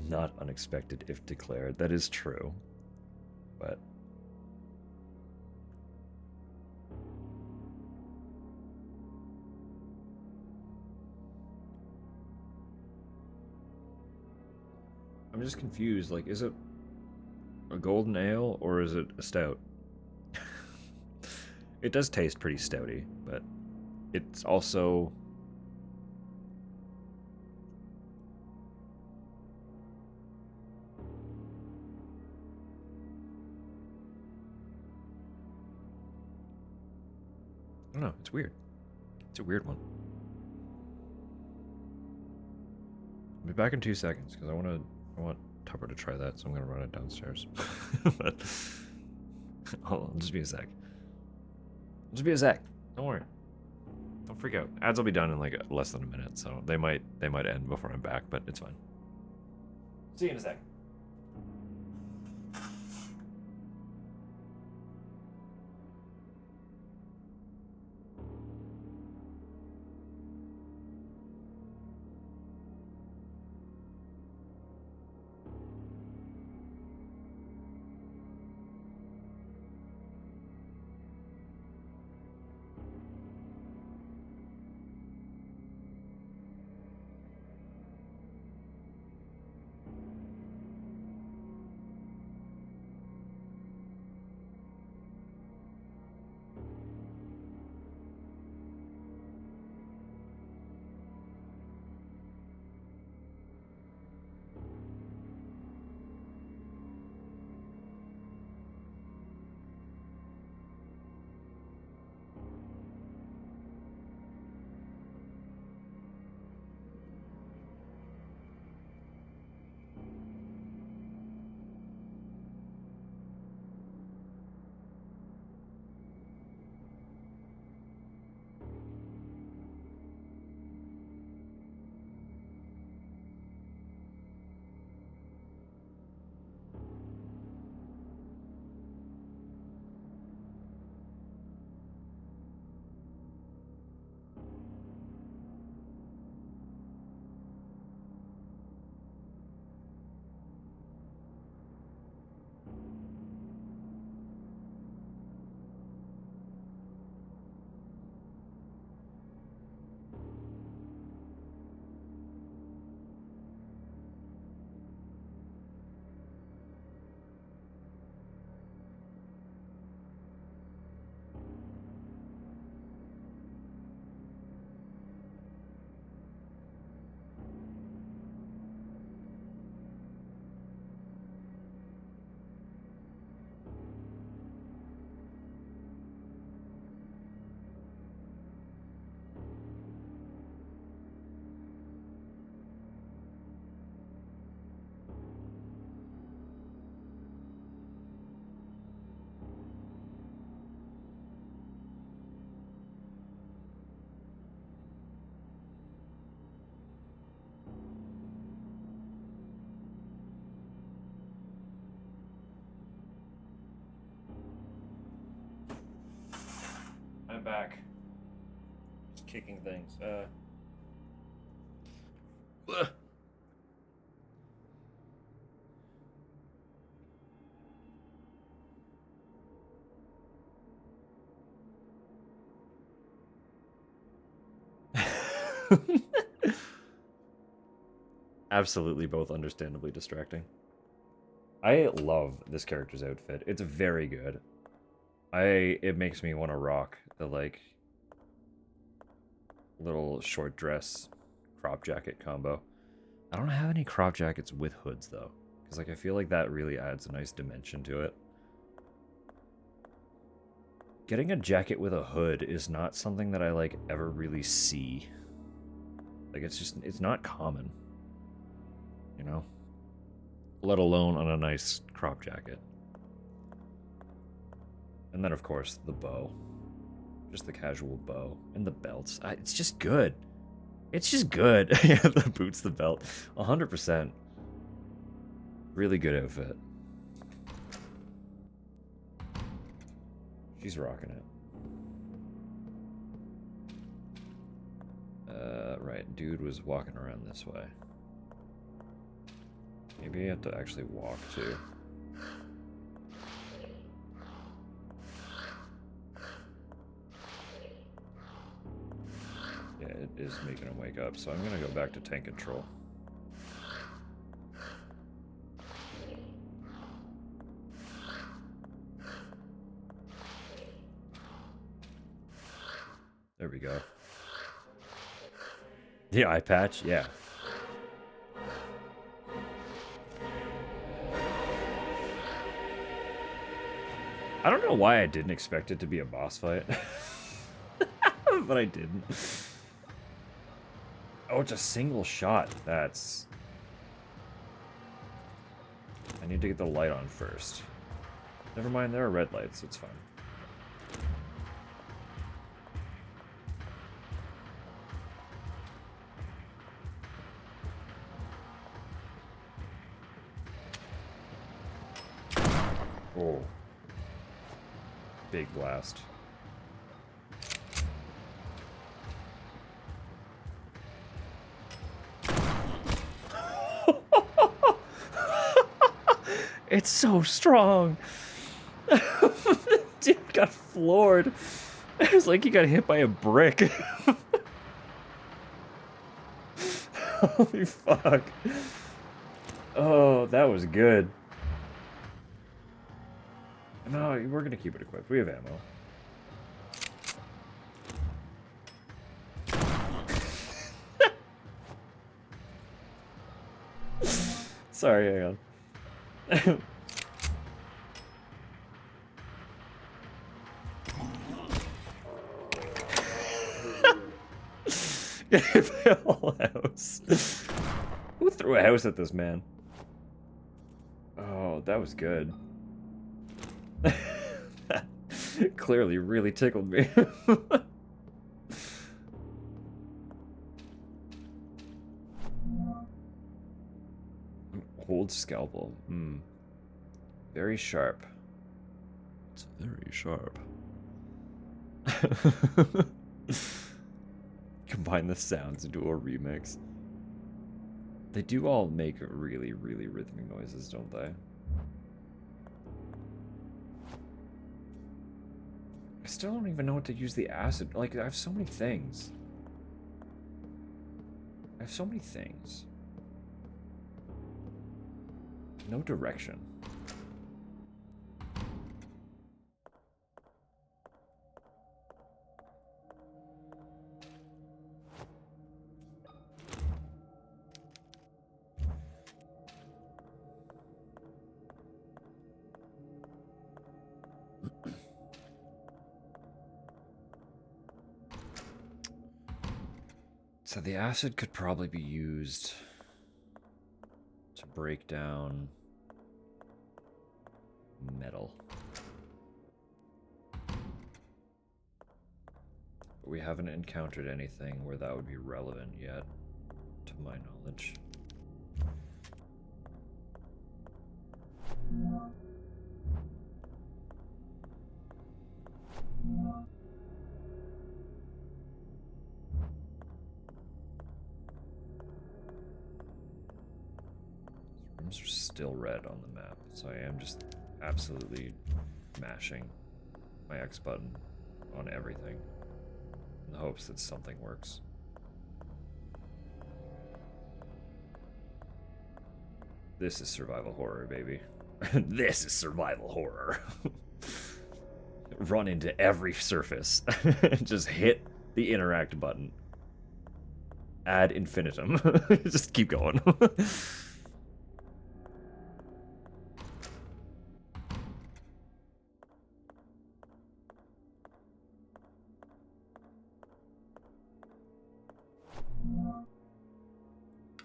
Not unexpected if declared. That is true. But I'm just confused. Like, is it a golden ale or is it a stout? It does taste pretty stouty, but it's also... I don't know, it's weird. It's a weird one. I'll be back in 2 seconds, because I want Tupper to try that, so I'm gonna run it downstairs. But I'll just be a sec. Just be a sec. Don't worry. Don't freak out. Ads will be done in like less than a minute, so they might end before I'm back, but it's fine. See you in a sec. back. Just kicking things. Absolutely both understandably distracting. I love this character's outfit. It's very good. It makes me want to rock the, like, little short dress crop jacket combo. I don't have any crop jackets with hoods, though. Because, like, I feel like that really adds a nice dimension to it. Getting a jacket with a hood is not something that I, like, ever really see. Like, it's not common. You know? Let alone on a nice crop jacket. And then, of course, the bow. Just the casual bow. And the belts. It's just good. It's just good. Yeah, the boots, the belt. 100%. Really good outfit. She's rocking it. Right. Dude was walking around this way. Maybe you have to actually walk, too. Yeah, it is making him wake up, so I'm gonna go back to tank control. There we go. The eye patch? Yeah. I don't know why I didn't expect it to be a boss fight. But I didn't. Oh, it's a single shot. That's... I need to get the light on first. Never mind, there are red lights. It's fine. Oh. Big blast. It's so strong. Dude got floored. It was like he got hit by a brick. Holy fuck. Oh, that was good. No, we're gonna keep it equipped. We have ammo. Sorry, hang on. Get hit by a whole house. Who threw a house at this man? Oh, that was good. That clearly really tickled me. Hold scalpel. Very sharp. It's very sharp. Combine the sounds into a remix. They do all make really, really rhythmic noises, don't they? I still don't even know what to use the acid. Like, I have so many things. I have so many things. No direction. So the acid could probably be used to break down metal. But we haven't encountered anything where that would be relevant yet, to my knowledge. items are still red on the map, so I am just absolutely mashing my X button on everything in the hopes that something works. This is survival horror, baby. This is survival horror. Run into every surface. Just hit the interact button. Ad infinitum. Just keep going.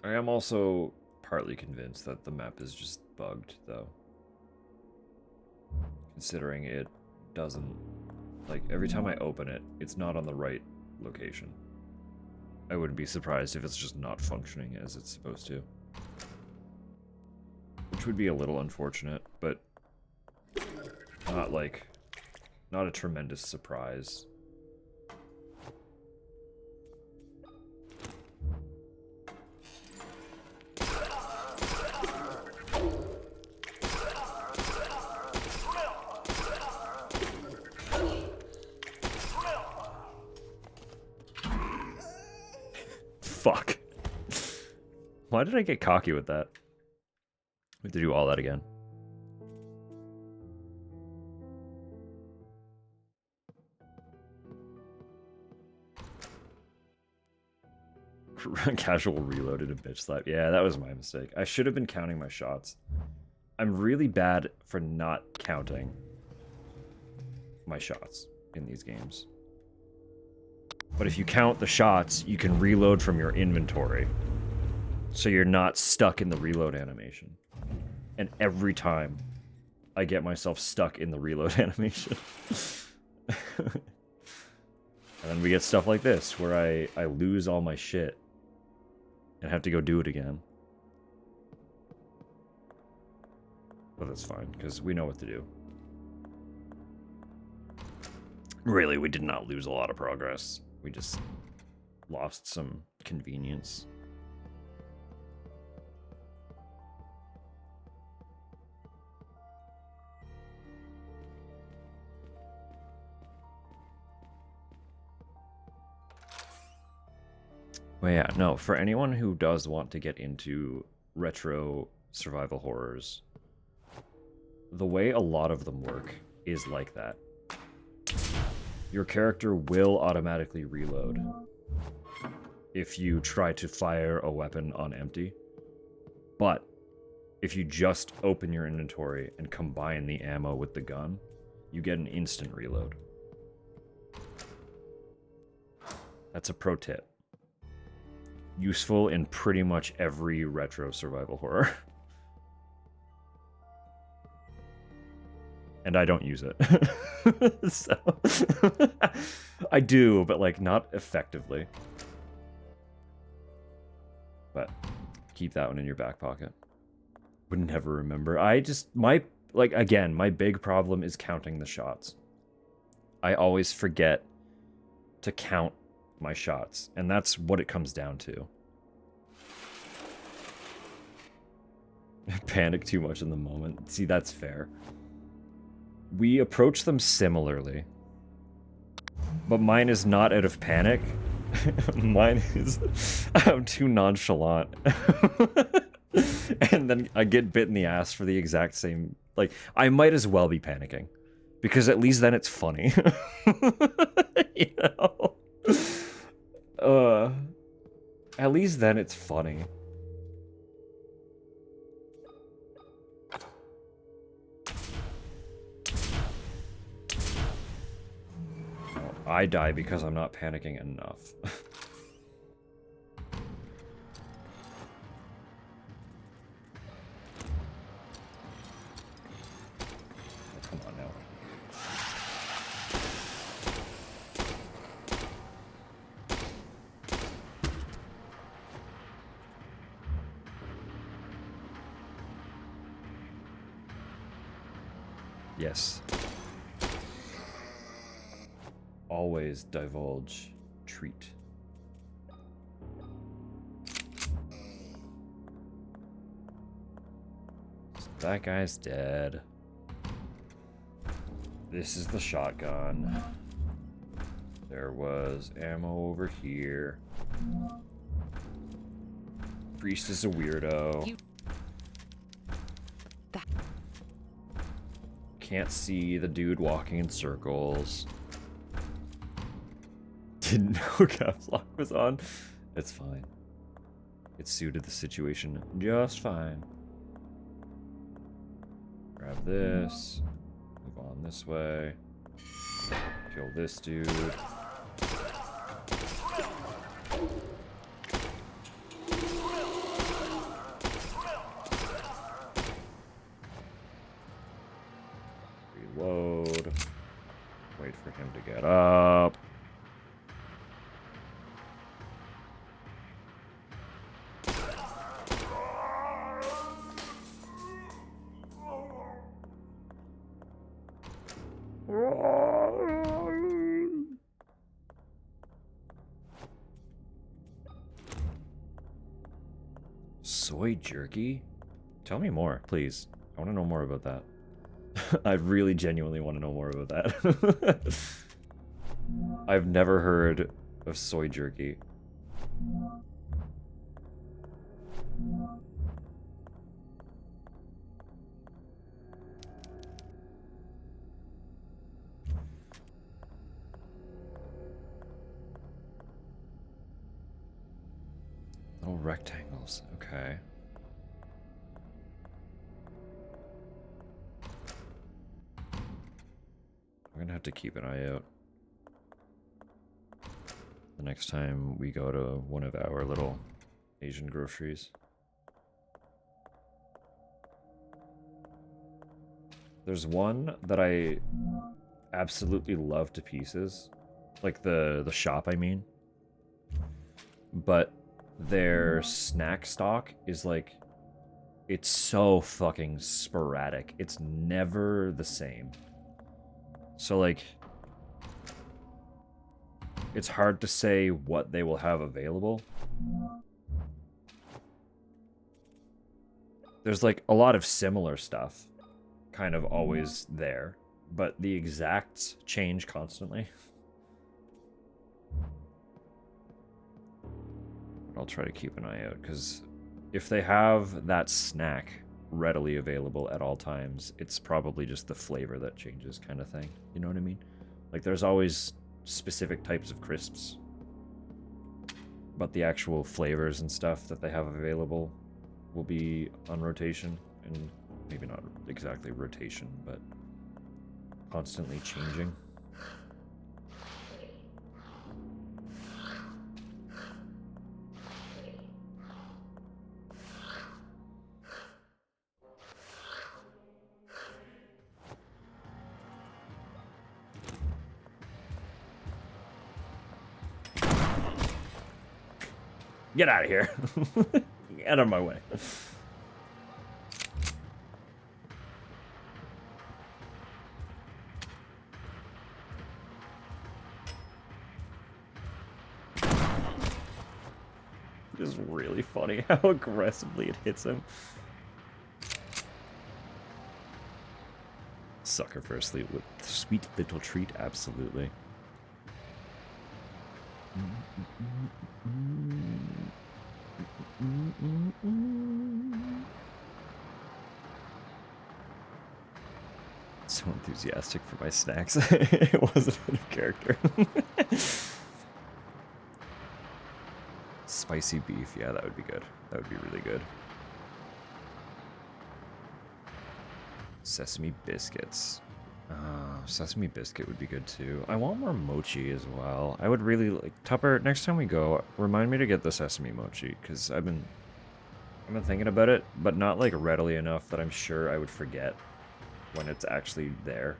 I am also partly convinced that the map is just bugged, though. Considering it doesn't... Like, every time I open it, it's not on the right location. I wouldn't be surprised if it's just not functioning as it's supposed to. Which would be a little unfortunate, but not, like, not a tremendous surprise. Fuck. Why did I get cocky with that? We have to do all that again. Casual reloaded a bitch slap. Yeah, that was my mistake. I should have been counting my shots. I'm really bad for not counting my shots in these games. But if you count the shots, you can reload from your inventory. So you're not stuck in the reload animation. And every time, I get myself stuck in the reload animation. And then we get stuff like this, where I lose all my shit. And have to go do it again. But that's fine, because we know what to do. Really, we did not lose a lot of progress. We just lost some convenience. Well, yeah, no, for anyone who does want to get into retro survival horrors, the way a lot of them work is like that. Your character will automatically reload if you try to fire a weapon on empty. But if you just open your inventory and combine the ammo with the gun, you get an instant reload. That's a pro tip. Useful in pretty much every retro survival horror. And I don't use it. So I do, but like not effectively. But keep that one in your back pocket. Would never remember. My big problem is counting the shots. I always forget to count my shots, and that's what it comes down to. Panic too much in the moment. See, that's fair. We approach them similarly, but mine is not out of panic. Mine is I'm too nonchalant. And then I get bit in the ass for the exact same, like, I might as well be panicking, because at least then it's funny. You know? At least then it's funny. I die because I'm not panicking enough. Oh, come on now. Yes. Always divulge treat. That guy's dead. This is the shotgun. There was ammo over here. Priest is a weirdo. Can't see the dude walking in circles. Didn't know caps lock was on. It's fine. It suited the situation just fine. Grab this. Move on this way. Kill this dude. Reload. Wait for him to get up. Soy jerky? Tell me more, please. I want to know more about that. I really genuinely want to know more about that. I've never heard of soy jerky. Little rectangles, okay. I'm gonna have to keep an eye out the next time we go to one of our little Asian groceries. There's one that I absolutely love to pieces. Like the shop, I mean. But their snack stock is like, it's so fucking sporadic. It's never the same. So like, it's hard to say what they will have available. There's like a lot of similar stuff kind of always there, but the exacts change constantly. I'll try to keep an eye out, because if they have that snack readily available at all times, it's probably just the flavor that changes kind of thing. You know what I mean? Like, there's always specific types of crisps, but the actual flavors and stuff that they have available will be on rotation, and maybe not exactly rotation, but constantly changing. Get out of here. Get out of my way. It is really funny how aggressively it hits him. Sucker for a sweet little treat, absolutely. So enthusiastic for my snacks. It wasn't in a character. Spicy beef, yeah, that would be good. That would be really good. Sesame biscuits. Sesame biscuit would be good too. I want more mochi as well. I would really like, Tupper, next time we go, remind me to get the sesame mochi, because I've been thinking about it, but not like readily enough that I'm sure I would forget when it's actually there.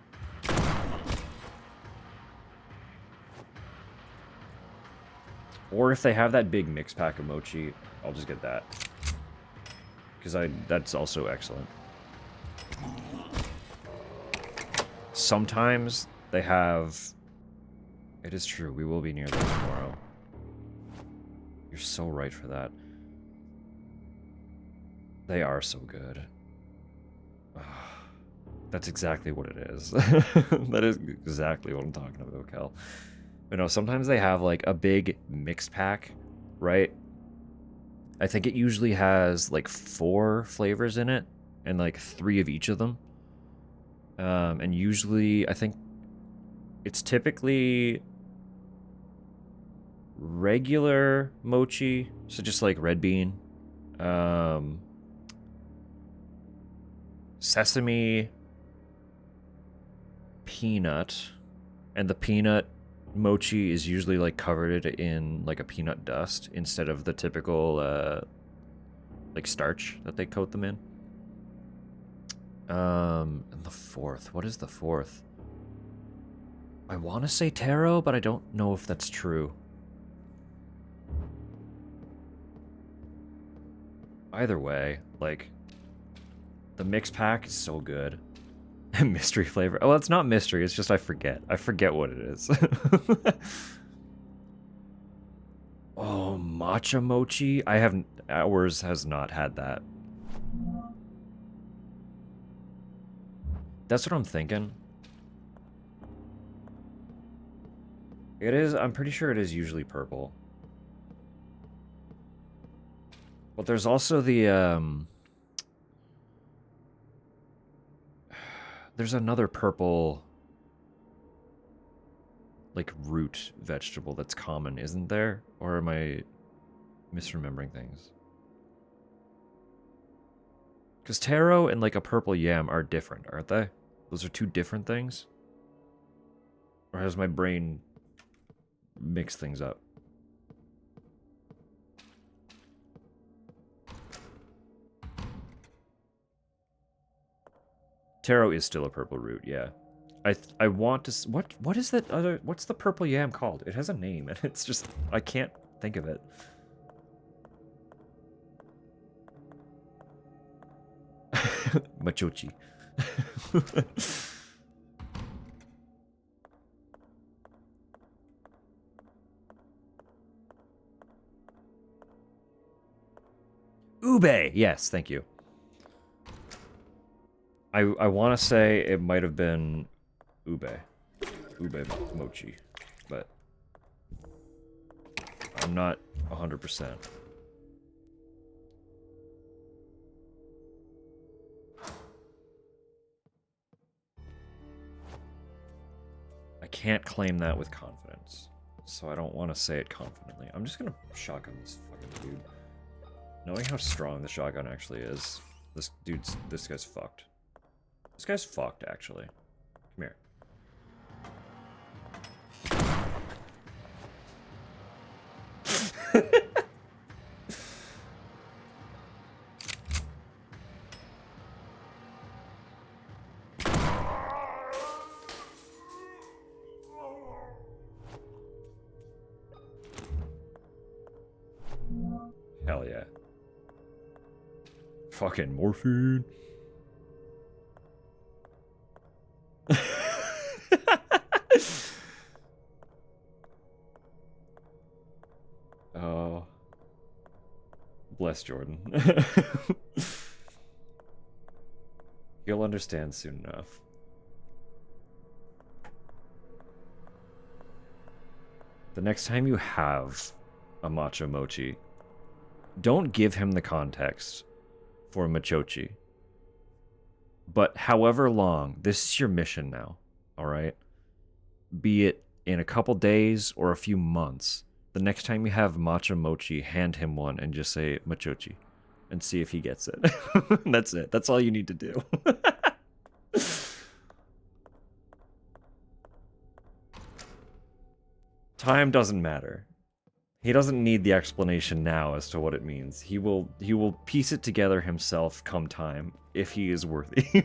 Or if they have that big mix pack of mochi, I'll just get that, because that's also excellent. Sometimes they have... It is true, we will be near there tomorrow. You're so right for that. They are so good. That's exactly what it is. That is exactly what I'm talking about, Kel. You know, sometimes they have like a big mixed pack, right? I think it usually has like 4 flavors in it, and like 3 of each of them. And usually, I think it's typically regular mochi, so just like red bean, sesame, peanut, and the peanut mochi is usually like covered in like a peanut dust instead of the typical like starch that they coat them in. And the 4th, what is the 4th? I want to say taro, but I don't know if that's true. Either way, like, the mix pack is so good. Mystery flavor. Oh, it's not mystery, it's just I forget. I forget what it is. Oh, matcha mochi? I haven't... Ours has not had that. That's what I'm thinking. It is... I'm pretty sure it is usually purple. But there's also the, there's another purple, like, root vegetable that's common, isn't there? Or am I misremembering things? Because taro and, like, a purple yam are different, aren't they? Those are 2 different things? Or has my brain mixed things up? Taro is still a purple root, yeah. I want to... What is that other... What's the purple yam called? It has a name, and it's just... I can't think of it. Machochi. Ube! Yes, thank you. I want to say it might have been ube. Ube mochi. But I'm not 100%. I can't claim that with confidence, so I don't want to say it confidently. I'm just gonna shotgun this fucking dude. Knowing how strong the shotgun actually is, this guy's fucked. This guy's fucked, actually. Come here. Hell yeah. Fucking morphine. Oh. Bless Jordan. He'll understand soon enough. The next time you have a matcha mochi, don't give him the context for machochi. But however long, this is your mission now, alright? Be it in a couple days or a few months, the next time you have matcha mochi, hand him one and just say machochi and see if he gets it. That's it. That's all you need to do. Time doesn't matter. He doesn't need the explanation now as to what it means. He will piece it together himself come time, if he is worthy.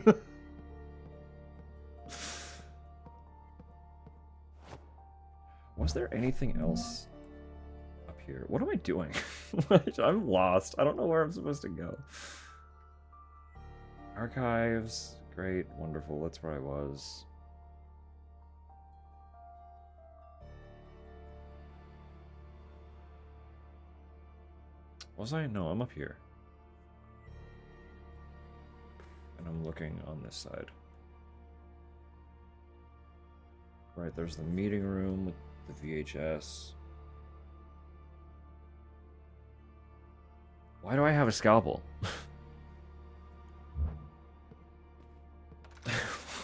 Was there anything else up here? What am I doing? I'm lost. I don't know where I'm supposed to go. Archives. Great. Wonderful. That's where I was. Was I? No, I'm up here. And I'm looking on this side. Right, there's the meeting room with the VHS. Why do I have a scalpel?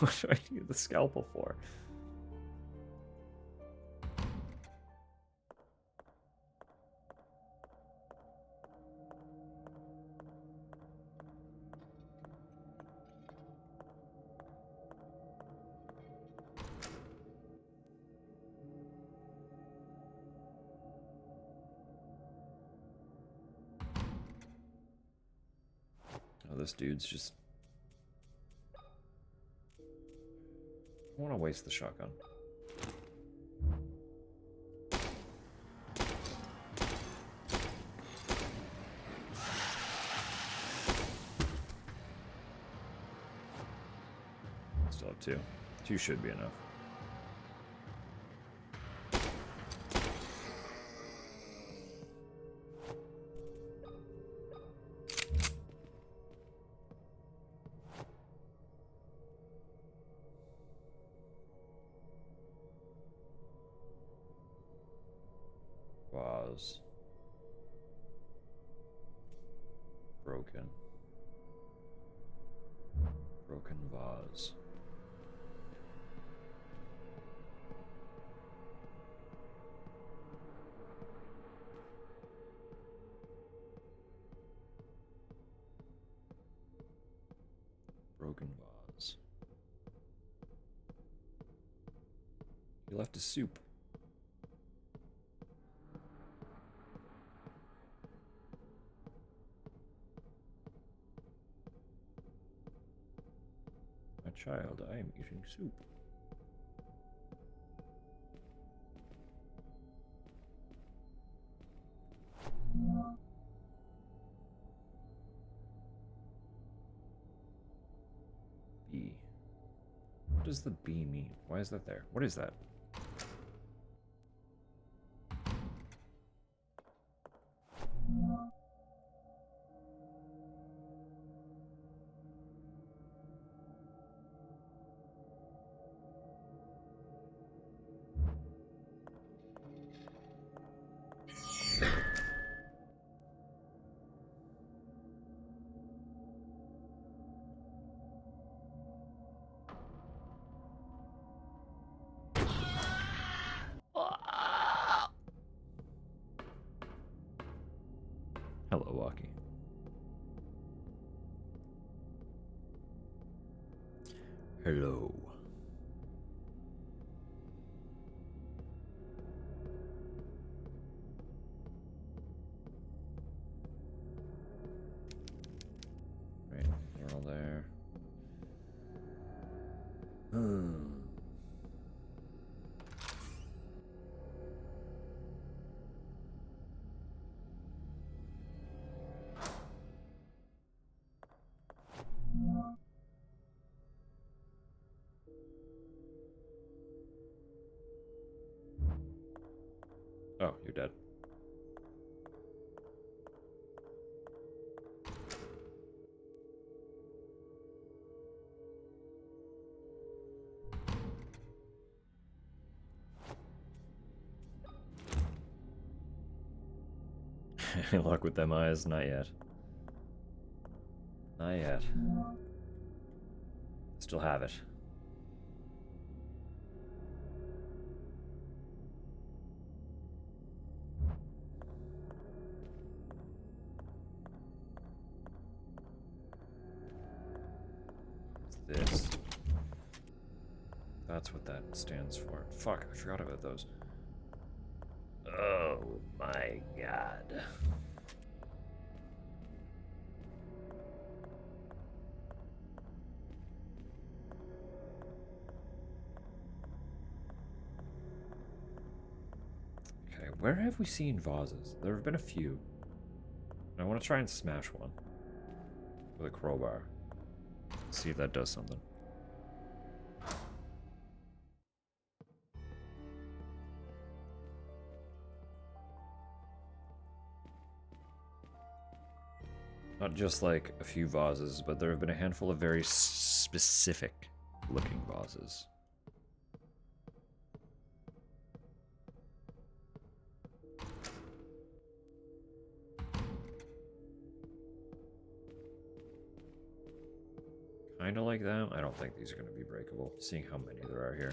What do I need the scalpel for? Oh, this dude's just... I don't want to waste the shotgun. Still have two. Two should be enough. Vase. Broken. Broken vase. Broken vase. He left his soup. My child, I am eating soup. B. What does the B mean? Why is that there? What is that? Hello, Walkie. Hello. Right, they're all there. Oh, you're dead. Any luck with them eyes? Not yet. Not yet. Still have it. What's this? That's what that stands for. Fuck, I forgot about those. Oh my god. Okay, where have we seen vases? There have been a few. I want to try and smash one with a crowbar. See if that does something. Not just like a few vases, but there have been a handful of very specific looking vases. Kinda like them. I don't think these are going to be breakable, seeing how many there are here.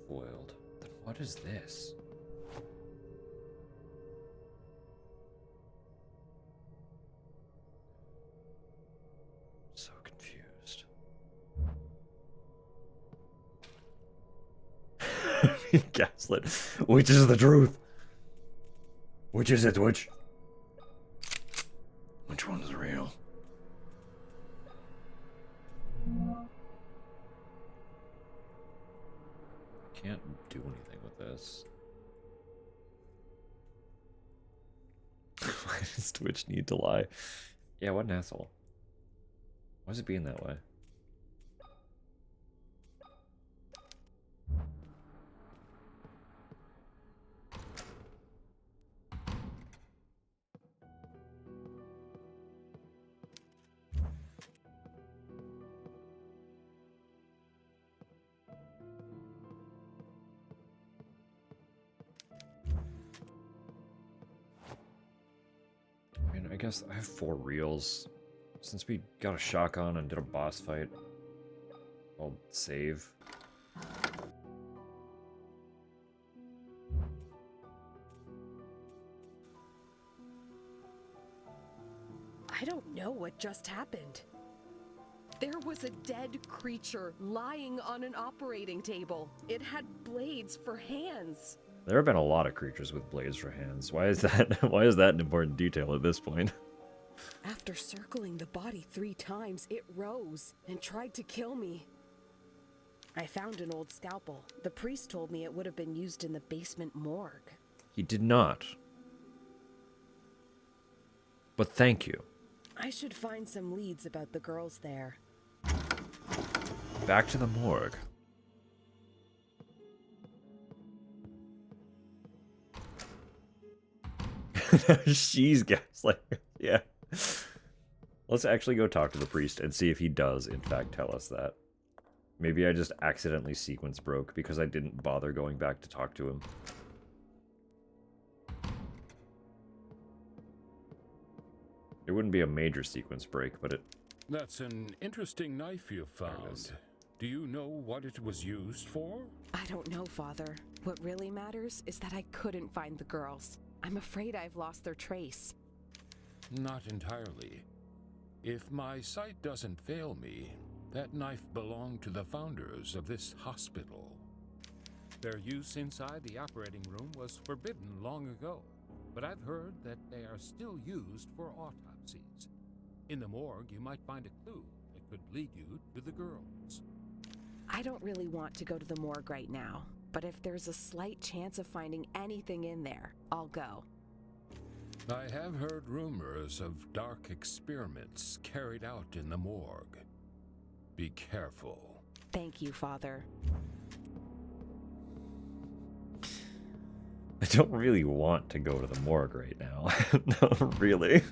Foiled. Then what is this? So confused. Gaslit. Which is the truth? Which is it, which? Which one is real? Can't do anything with this. Why does Twitch need to lie? Yeah, what an asshole. Why is it being that way? I guess I have 4 reels. Since we got a shotgun and did a boss fight, I'll save.
I don't know what just happened. There was a dead creature lying on an operating table. It had blades for hands.
There have been a lot of creatures with blades for hands. Why is that? Why is that an important detail at this point?
After circling the body 3 times, it rose and tried to kill me. I found an old scalpel. The priest told me it would have been used in the basement morgue.
He did not. But thank you.
I should find some leads about the girls there.
Back to the morgue. She's gaslighting. Yeah. Let's actually go talk to the priest and see if he does, in fact, tell us that. Maybe I just accidentally sequence broke because I didn't bother going back to talk to him. It wouldn't be a major sequence break, but it...
That's an interesting knife you found. Do you know what it was used for?
I don't know, Father. What really matters is that I couldn't find the girls. I'm afraid I've lost their trace.
Not entirely. If my sight doesn't fail me, that knife belonged to the founders of this hospital. Their use inside the operating room was forbidden long ago, but I've heard that they are still used for autopsies. In the morgue, you might find a clue that could lead you to the girls.
I don't really want to go to the morgue right now, but if there's a slight chance of finding anything in there, I'll go.
I have heard rumors of dark experiments carried out in the morgue. Be careful.
Thank you, Father.
I don't really want to go to the morgue right now. No, really.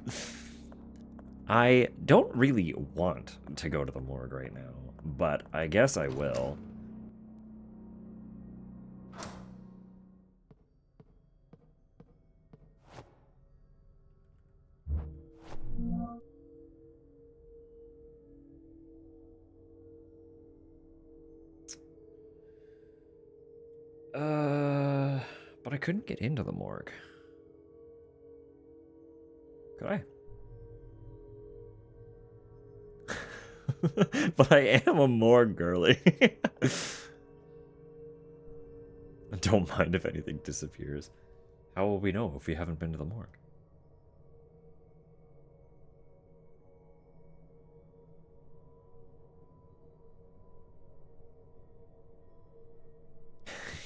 I don't really want to go to the morgue right now, but I guess I will. But I couldn't get into the morgue. Could I? But I am a morgue girly. Don't mind if anything disappears. How will we know if we haven't been to the morgue?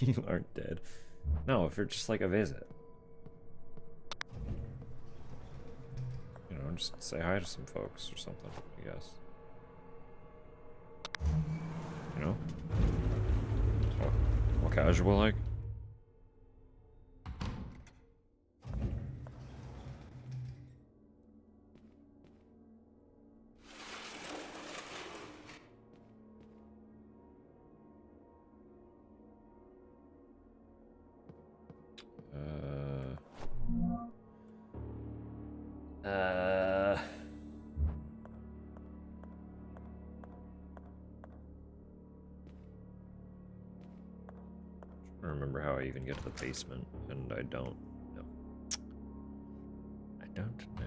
You aren't dead. No, if you're just like a visit. You know, just say hi to some folks or something, I guess. you know? So, more casual, like. I don't remember how I even get to the basement, and I don't know. I don't know.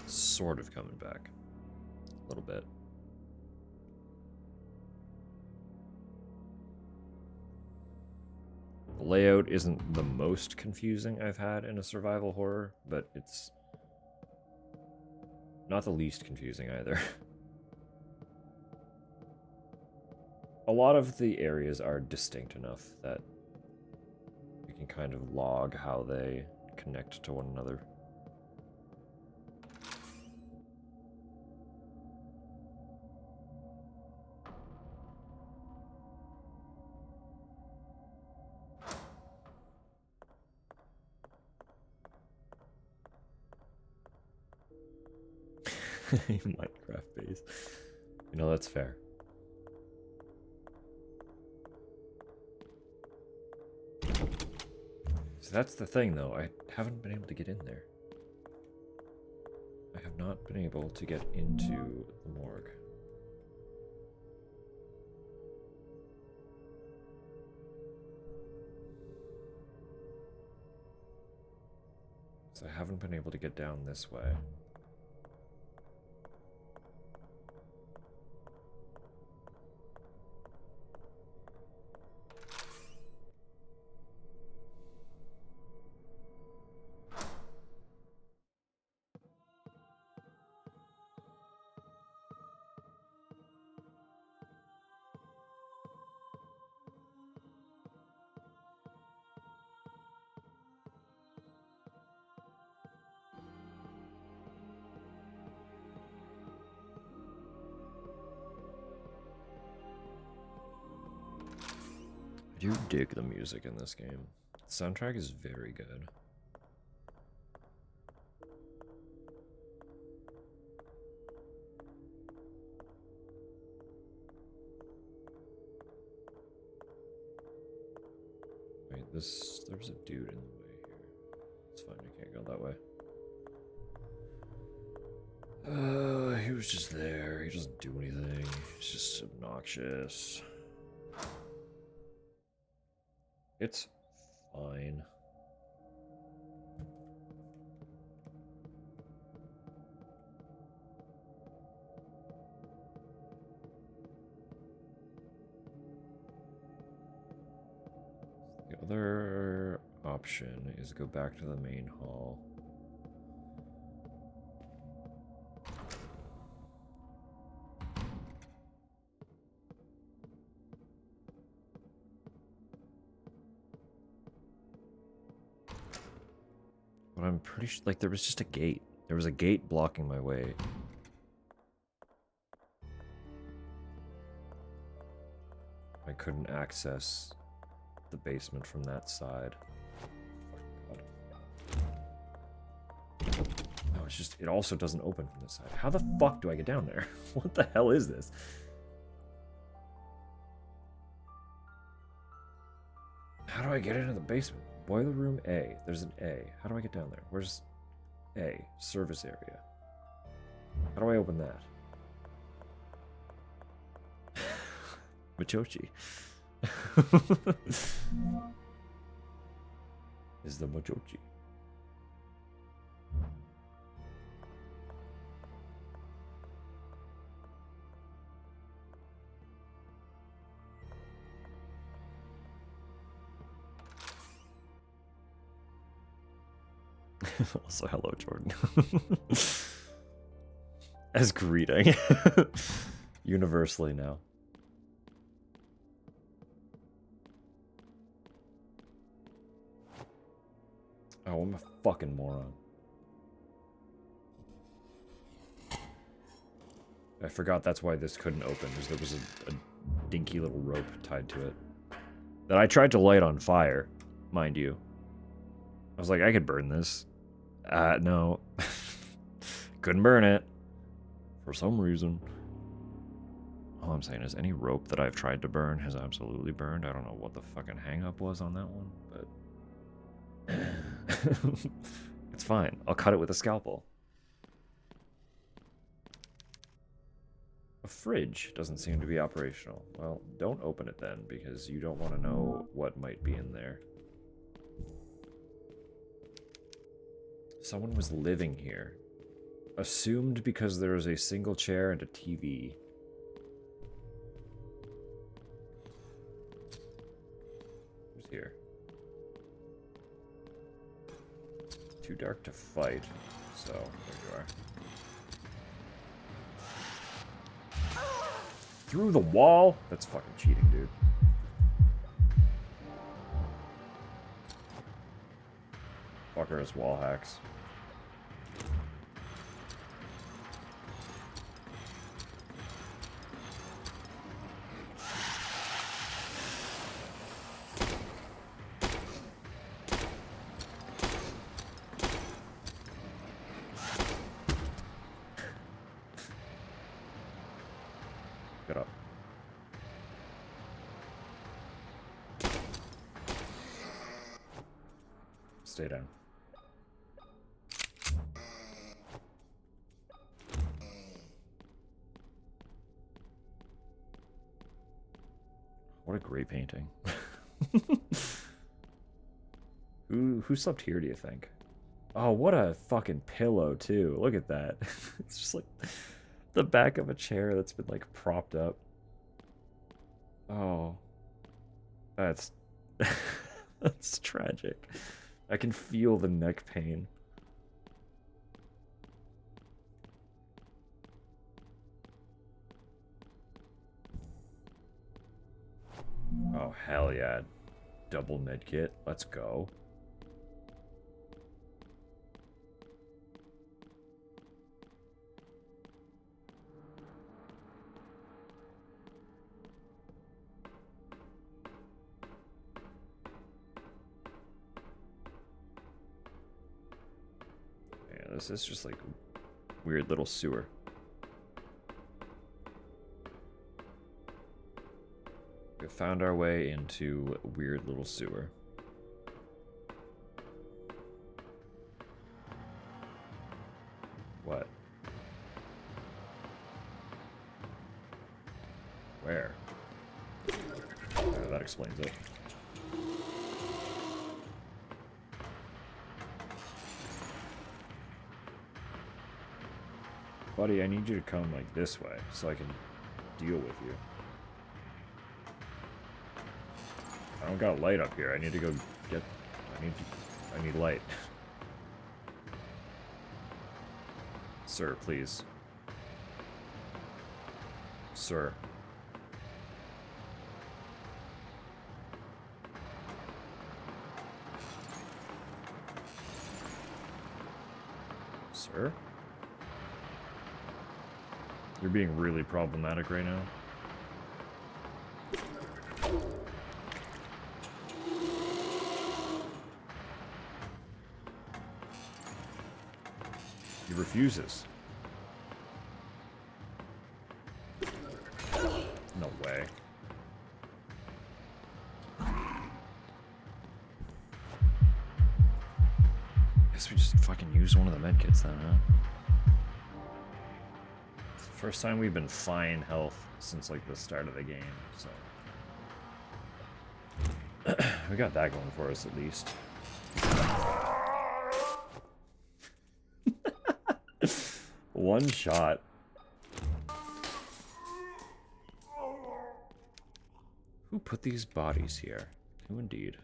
Sort of coming back. A little bit. The layout isn't the most confusing I've had in a survival horror, but it's not the least confusing either. A lot of the areas are distinct enough that you can kind of log how they connect to one another. Minecraft base. You know, that's fair. So that's the thing, though. I haven't been able to get in there. I have not been able to get into the morgue. So I haven't been able to get down this way. I do dig the music in this game. The soundtrack is very good. Wait, there's a dude in the way here. It's fine, I can't go that way. He was just there. He doesn't do anything. He's just obnoxious. It's fine. The other option is go back to the main hall. But I'm pretty sure, like, there was just a gate. There was a gate blocking my way. I couldn't access the basement from that side. God. No, it's just, it also doesn't open from this side. How the fuck do I get down there? What the hell is this? How do I get into the basement? Boiler room A. There's an A. How do I get down there? Where's A? Service area. How do I open that? Machochi. Is the Machochi. Also, hello, Jordan. As greeting. Universally now. Oh, I'm a fucking moron. I forgot that's why this couldn't open, because there was a dinky little rope tied to it. That I tried to light on fire, mind you. I was like, I could burn this. No. Couldn't burn it. For some reason. All I'm saying is any rope that I've tried to burn has absolutely burned. I don't know what the fucking hang-up was on that one, but... It's fine. I'll cut it with a scalpel. A fridge doesn't seem to be operational. Well, don't open it then, because you don't want to know what might be in there. Someone was living here. Assumed because there was a single chair and a TV. Who's here? Too dark to fight, so there you are. Through the wall? That's fucking cheating, dude. Fucker has wall hacks. Get up. Stay down. What a great painting. Who slept here, do you think? Oh, what a fucking pillow, too. Look at that. It's just like the back of a chair that's been, like, propped up. Oh. That's... that's tragic. I can feel the neck pain. Oh, hell yeah. Double medkit. Let's go. Yeah, this is just like a weird little sewer. We found our way into a weird little sewer. What? Where? Oh, that explains it. Buddy, I need you to come like this way so I can deal with you. I don't got light up here. I need to go get... I need light. Sir, please. Sir. Sir? You're being really problematic right now. He refuses. No way. Guess we just fucking used one of the medkits then, huh? It's the first time we've been fine health since like the start of the game, so. We got that going for us at least. One shot. Who put these bodies here? Who indeed?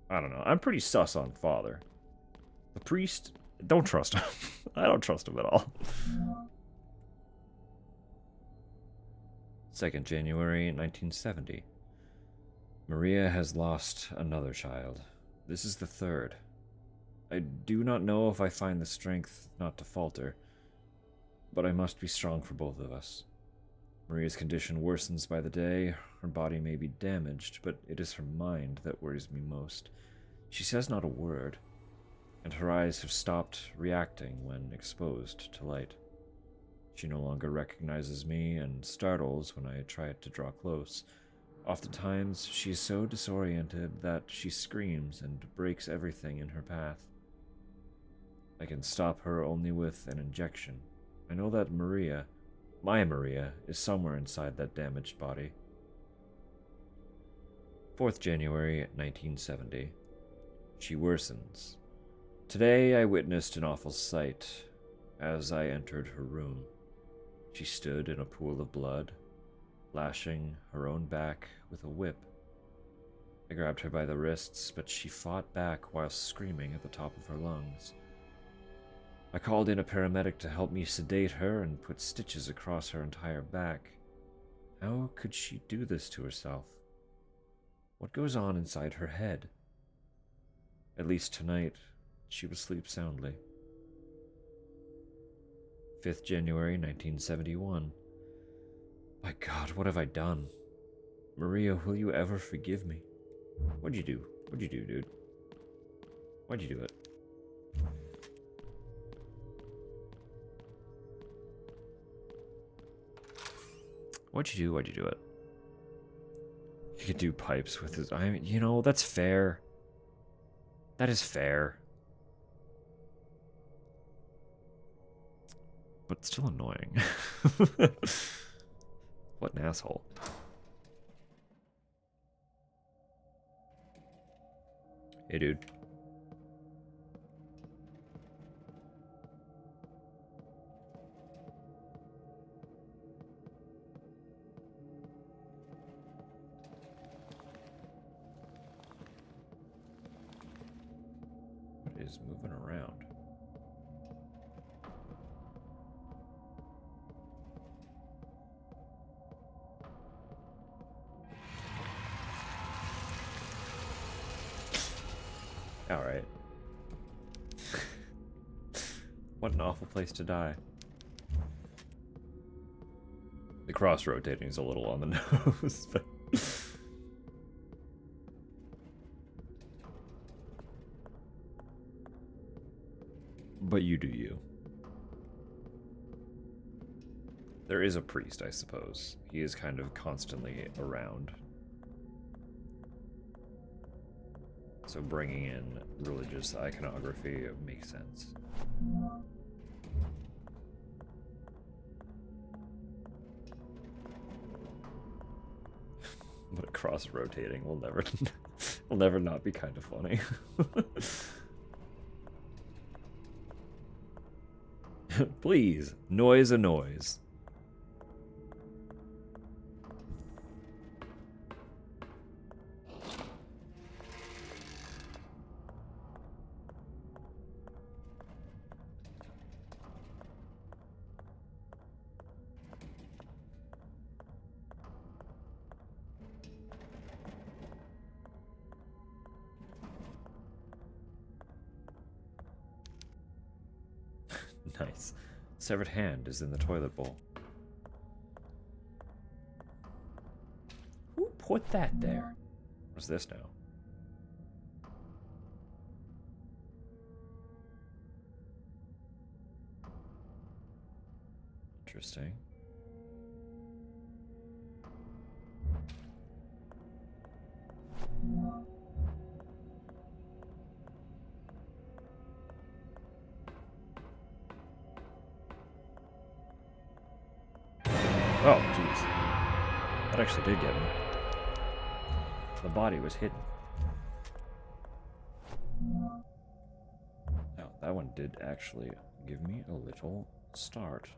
I don't know. I'm pretty sus on Father. The priest, don't trust him. I don't trust him at all. 2nd January 1970. Maria has lost another child. This is the 3rd. I do not know if I find the strength not to falter, but I must be strong for both of us. Maria's condition worsens by the day. Her body may be damaged, but it is her mind that worries me most. She says not a word, and her eyes have stopped reacting when exposed to light. She no longer recognizes me and startles when I try to draw close. Oftentimes, she is so disoriented that she screams and breaks everything in her path. I can stop her only with an injection. I know that Maria, my Maria, is somewhere inside that damaged body. 4th January 1970. She worsens. Today I witnessed an awful sight as I entered her room. She stood in a pool of blood, lashing her own back with a whip. I grabbed her by the wrists, but she fought back while screaming at the top of her lungs. I called in a paramedic to help me sedate her and put stitches across her entire back. How could she do this to herself? What goes on inside her head? At least tonight, she will sleep soundly. 5th January 1971. My God, what have I done? Maria, will you ever forgive me? What'd you do? What'd you do, dude? Why'd you do it? What'd you do? Why'd you do it? He could do pipes with his... I mean, you know, that's fair. That is fair. But still annoying. What an asshole. Hey, dude. What is moving around? Alright. What an awful place to die. The cross rotating is a little on the nose, but... But you do you. There is a priest, I suppose. He is kind of constantly around. So bringing in religious iconography makes sense. But a cross rotating will never not be kind of funny. Please, noise a noise. Nice. Severed hand is in the toilet bowl. Who put that there? What's this now? Interesting. Oh, jeez. That actually did get me. The body was hidden. Now, that one did actually give me a little start.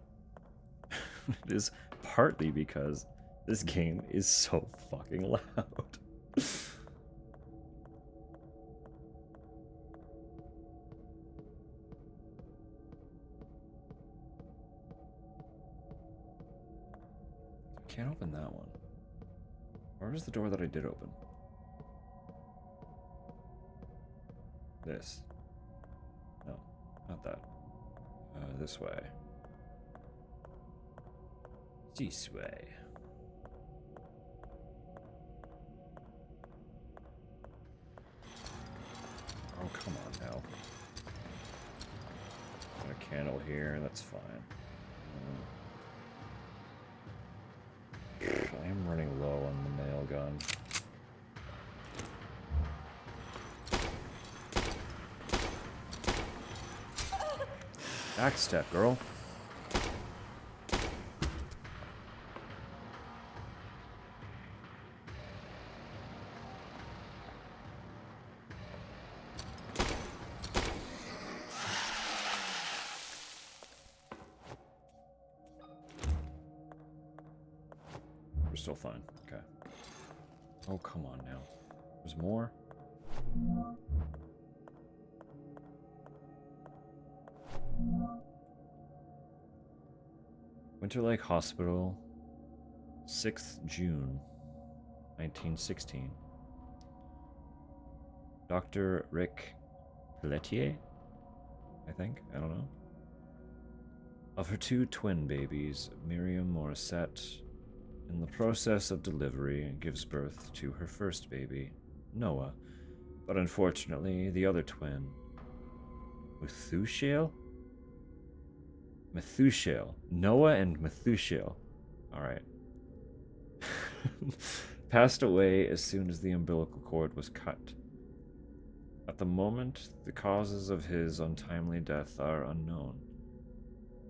It is partly because this game is so fucking loud. Can't open that one. Where was the door that I did open? This. No, not that. This way. This way. Oh, come on now. Got a candle here, that's fine. I am running low on the nail gun. Backstep, girl. We're still fine. Okay. Oh, come on now. There's more? Winter Lake Hospital, 6th June, 1916. Dr. Rick Pelletier, I think? I don't know. Of her 2 twin babies, Miriam Morissette, in the process of delivery, gives birth to her first baby, Noah. But unfortunately, the other twin, Methuselah? Noah and Methuselah. Alright. Passed away as soon as the umbilical cord was cut. At the moment, the causes of his untimely death are unknown.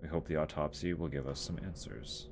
We hope the autopsy will give us some answers.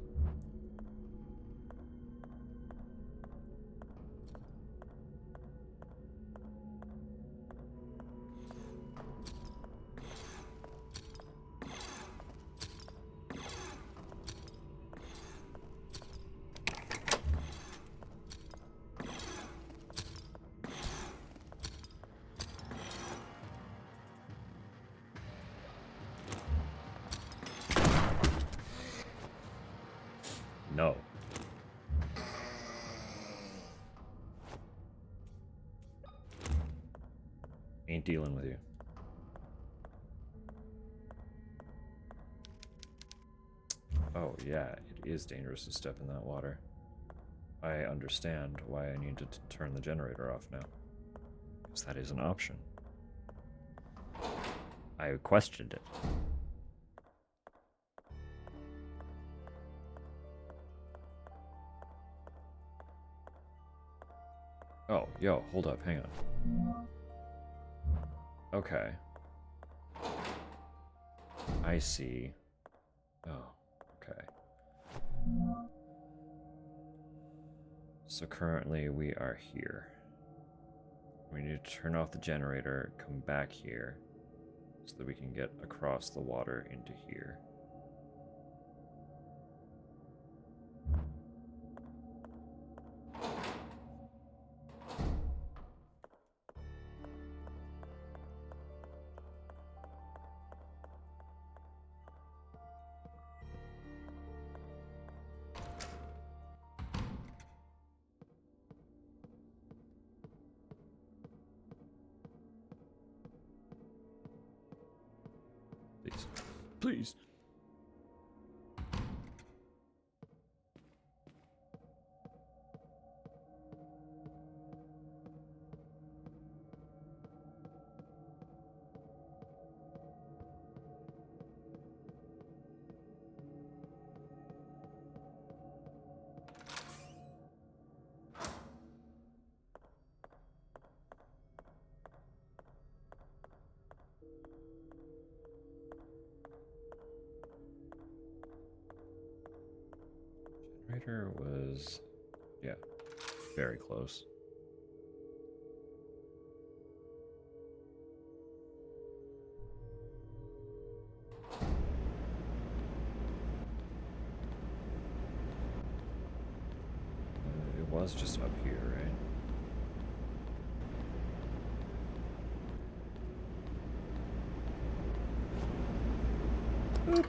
No. Ain't dealing with you. Oh yeah, it is dangerous to step in that water. I understand why I need to turn the generator off now. Because that is an option. I questioned it. Oh, yo, hold up, hang on. Okay. I see. Oh, okay. So currently we are here. We need to turn off the generator, come back here, so that we can get across the water into here. Please. Please. Generator was, yeah, very close. It was just up here, right? Boop.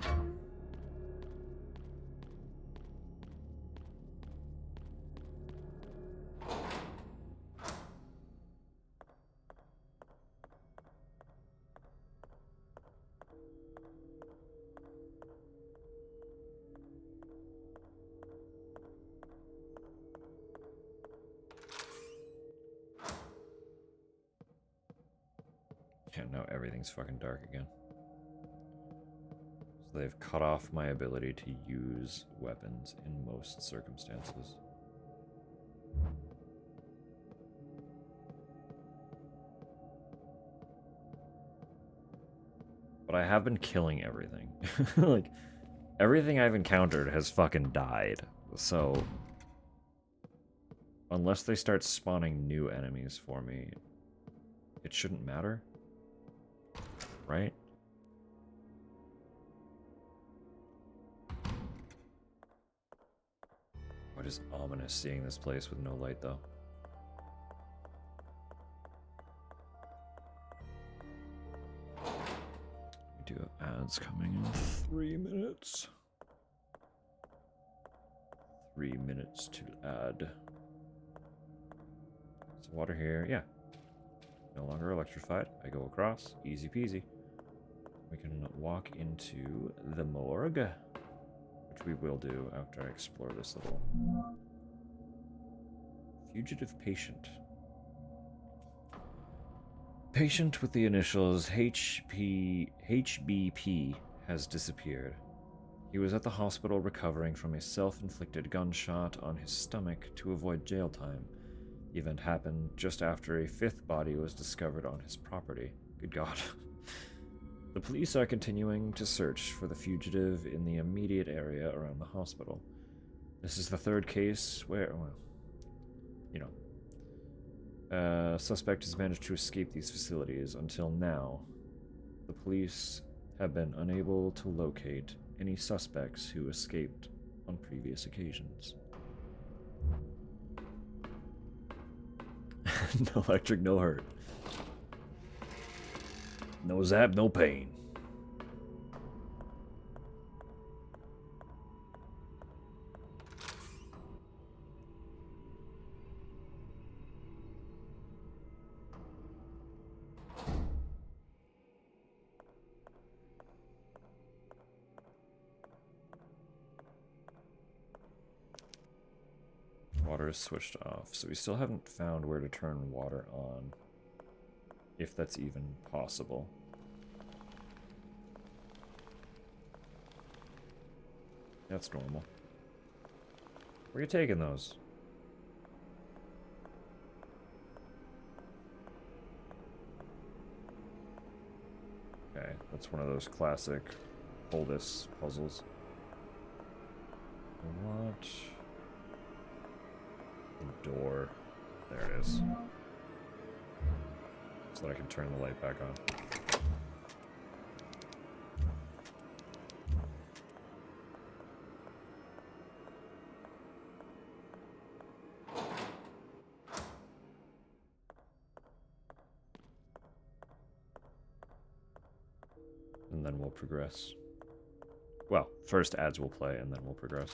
And now everything's fucking dark again. So they've cut off my ability to use weapons in most circumstances. But I have been killing everything. Like, everything I've encountered has fucking died. So, unless they start spawning new enemies for me, it shouldn't matter. Right? What is ominous seeing this place with no light, though? We do have ads coming in 3 minutes. 3 minutes to add. Is water here? Yeah. No longer electrified. I go across. Easy peasy. We can walk into the morgue, which we will do after I explore this little fugitive patient. Patient with the initials HBP has disappeared. He was at the hospital recovering from a self-inflicted gunshot on his stomach to avoid jail time. The event happened just after a 5th body was discovered on his property. Good God. The police are continuing to search for the fugitive in the immediate area around the hospital. This is the 3rd case where, well, you know, suspect has managed to escape these facilities. Until now, the police have been unable to locate any suspects who escaped on previous occasions. No electric, no hurt. No zap, no pain. Water is switched off, so we still haven't found where to turn water on. If that's even possible. That's normal. Where are you taking those? Okay, that's one of those classic pull this puzzles. What? The door. There it is. So that I can turn the light back on. And then we'll progress. Well, first ads will play and then we'll progress.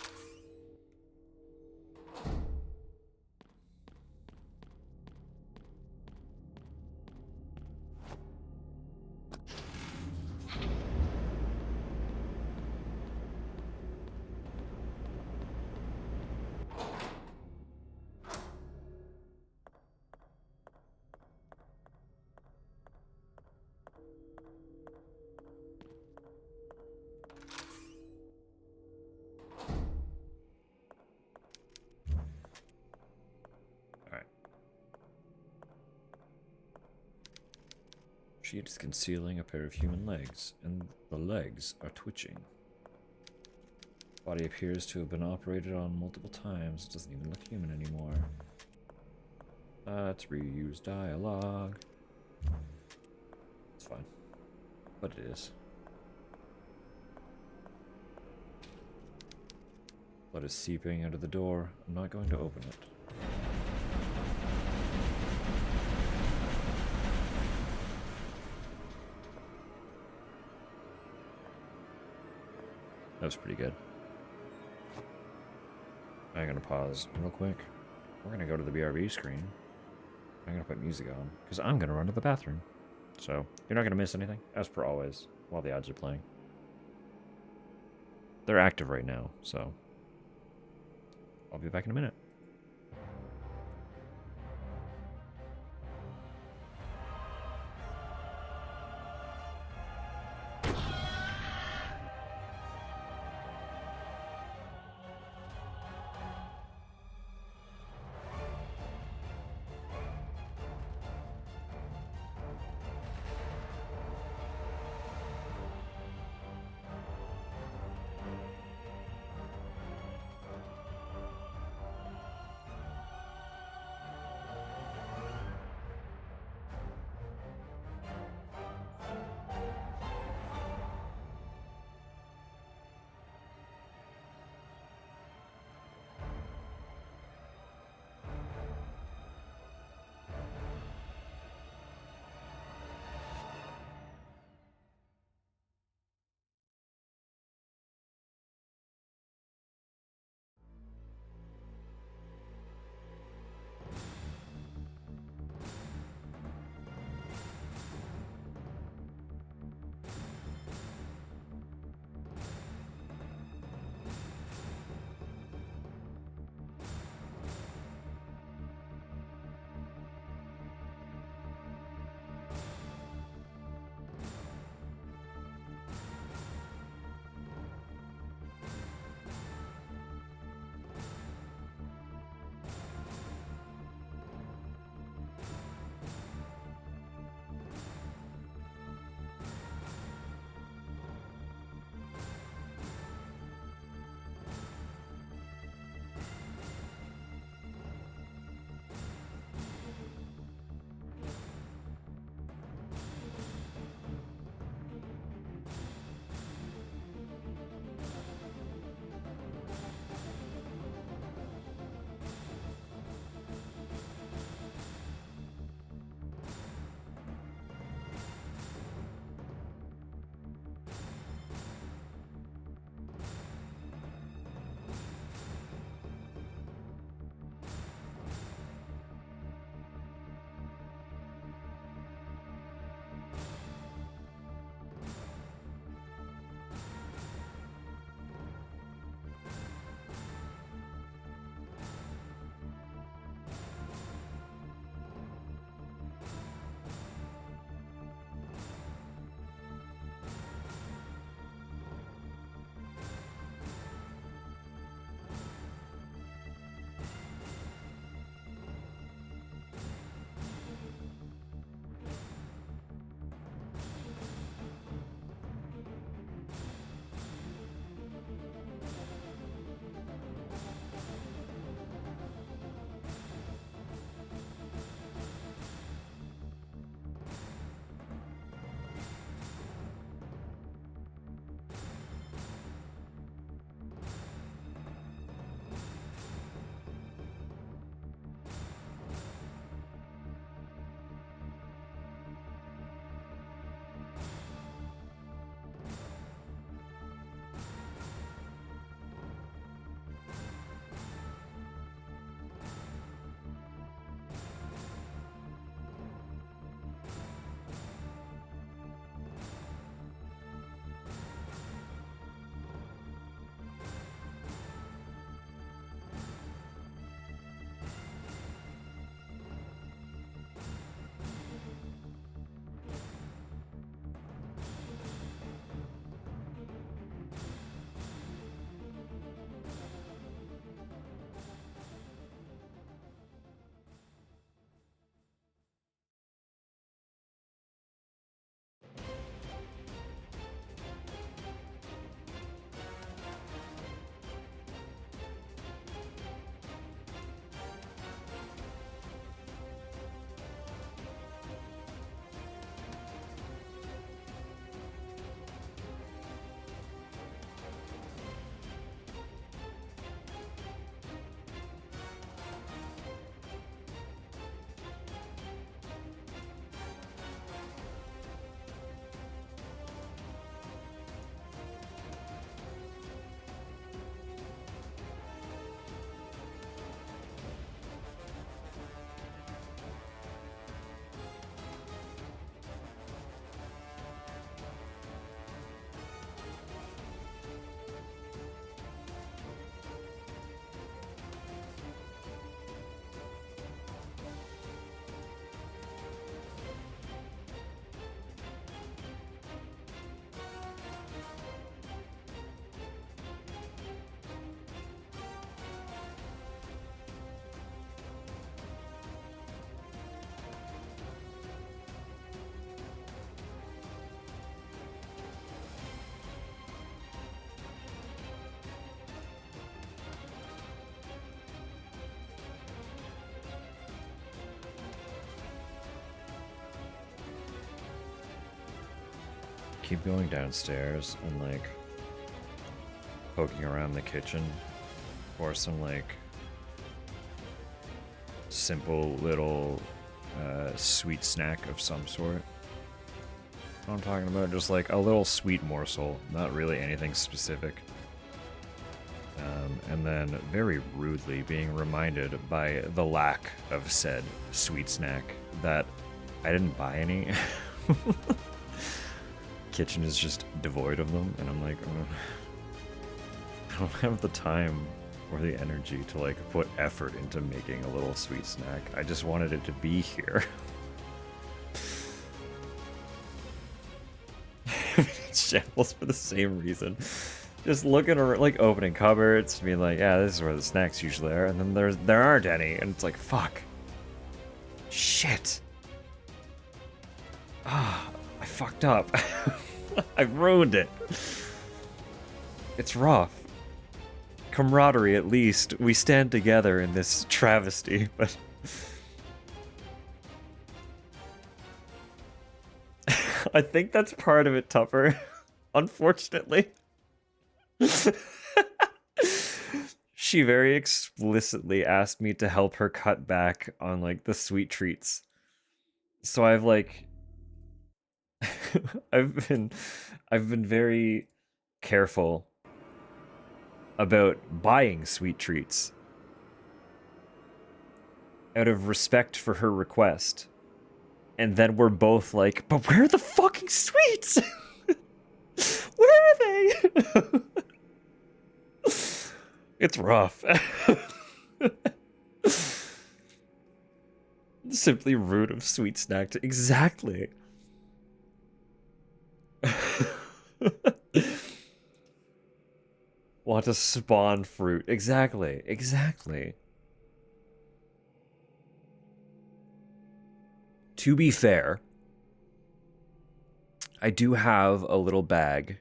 She is concealing a pair of human legs, and the legs are twitching. Body appears to have been operated on multiple times. It doesn't even look human anymore. It's reused dialogue. It's fine. But it is. Blood is seeping out of the door. I'm not going to open it. That was pretty good. I'm gonna pause real quick. We're gonna go to the BRB screen. I'm gonna put music on, because I'm gonna run to the bathroom. So, you're not gonna miss anything, as per always, while the ads are playing. They're active right now, so I'll be back in a minute. keep going downstairs and like poking around the kitchen for some like simple little sweet snack of some sort. What I'm talking about, just like a little sweet morsel, not really anything specific. And then very rudely being reminded by the lack of said sweet snack that I didn't buy any. Kitchen is just devoid of them, and I'm like, I don't have the time or the energy to like put effort into making a little sweet snack. I just wanted it to be here. It's shambles for the same reason. Just looking around, like opening cupboards, being like, yeah, this is where the snacks usually are, and then there aren't any, and it's like, fuck. Shit. Ah, I fucked up. I've ruined it. It's rough. Camaraderie, at least. We stand together in this travesty, but... I think that's part of it, Tupper. Unfortunately. She very explicitly asked me to help her cut back on, like, the sweet treats. So I've, like... I've been very careful about buying sweet treats out of respect for her request. And then we're both like, but where are the fucking sweets? Where are they? It's rough. Simply rude of sweet snack to... Exactly. Want to spawn fruit. Exactly. Exactly. To be fair, I do have a little bag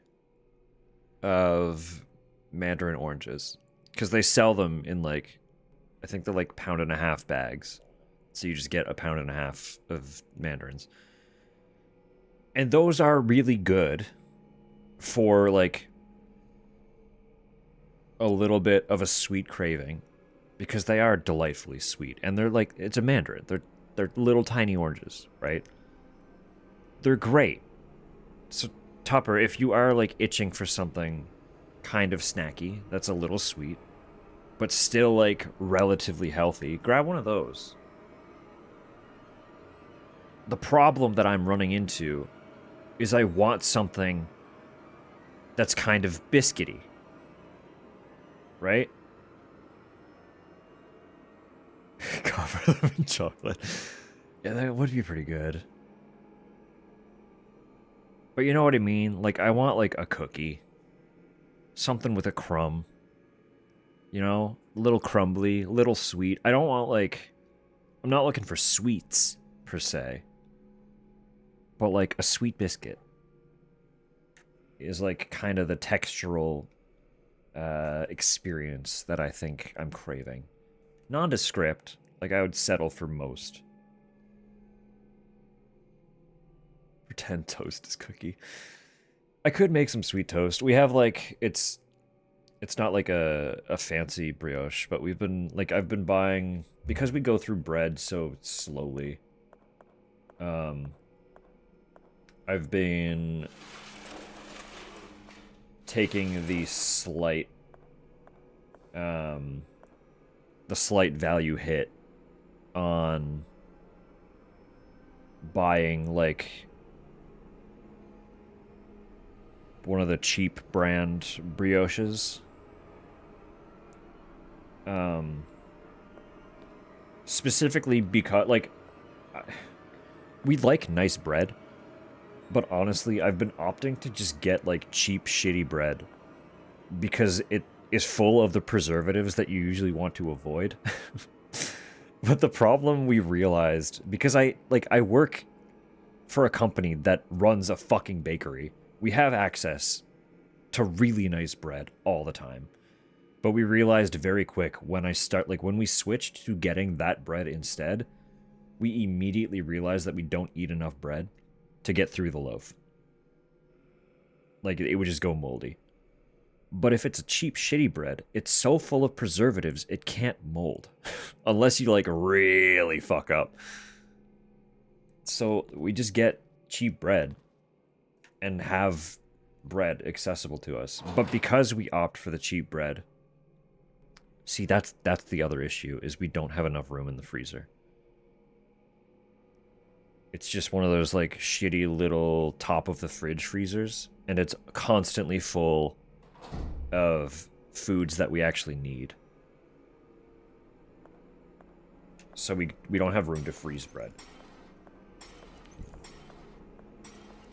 of mandarin oranges. Because they sell them in, like, I think they're like 1.5-pound bags. So you just get 1.5 pounds of mandarins. And those are really good for, like, a little bit of a sweet craving. Because they are delightfully sweet. And they're like, it's a mandarin. They're little tiny oranges, right? They're great. So, Tupper, if you are, like, itching for something kind of snacky, that's a little sweet, but still, like, relatively healthy, grab one of those. The problem that I'm running into is I want something that's kind of biscuity. Right? Cover them in chocolate. Yeah, that would be pretty good. But you know what I mean? Like, I want, like, a cookie. Something with a crumb. You know? A little crumbly, a little sweet. I don't want, like... I'm not looking for sweets, per se. But, like, a sweet biscuit is, like, kind of the textural experience that I think I'm craving. Nondescript. Like, I would settle for most. Pretend toast is cookie. I could make some sweet toast. We have, like, it's not like a fancy brioche, but we've been, like, I've been buying, because we go through bread so slowly, I've been taking the slight value hit on buying, like, one of the cheap brand brioches. Specifically because, like, we like nice bread, but honestly, I've been opting to just get, like, cheap, shitty bread because it is full of the preservatives that you usually want to avoid. But the problem we realized, because I work for a company that runs a fucking bakery. We have access to really nice bread all the time. But we realized very quick when when we switched to getting that bread instead, we immediately realized that we don't eat enough bread to get through the loaf. Like, it would just go moldy. But if it's a cheap, shitty bread, it's so full of preservatives, it can't mold. Unless you, like, really fuck up. So we just get cheap bread and have bread accessible to us. But because we opt for the cheap bread, see, that's the other issue, is we don't have enough room in the freezer. It's just one of those, like, shitty little top-of-the-fridge freezers, and it's constantly full of foods that we actually need. So we don't have room to freeze bread.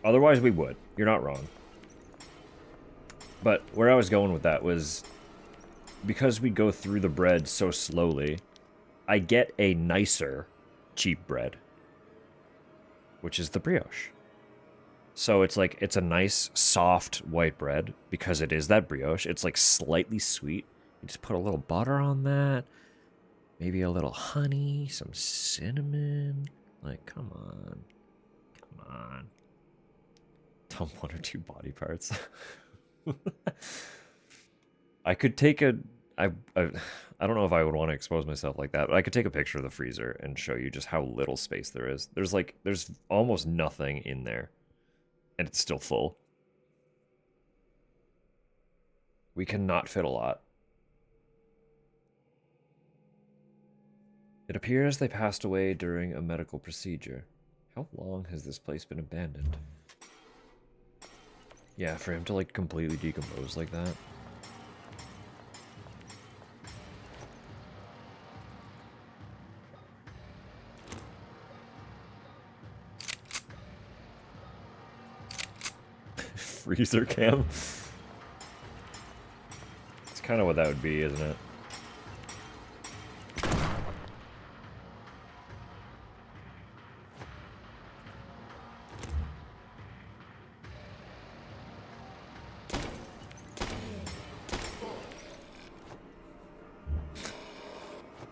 Otherwise, we would. You're not wrong. But where I was going with that was, because we go through the bread so slowly, I get a nicer cheap bread, which is the brioche. So it's like, it's a nice, soft white bread, because it is that brioche. It's like slightly sweet. You just put a little butter on that, maybe a little honey, some cinnamon. Like, come on. Come on. Dump 1 or 2 body parts. I could take a... I don't know if I would want to expose myself like that, but I could take a picture of the freezer and show you just how little space there is. There's almost nothing in there, and it's still full. We cannot fit a lot. It appears they passed away during a medical procedure. How long has this place been abandoned? Yeah, for him to, like, completely decompose like that. Freezer cam? It's kind of what that would be, isn't it?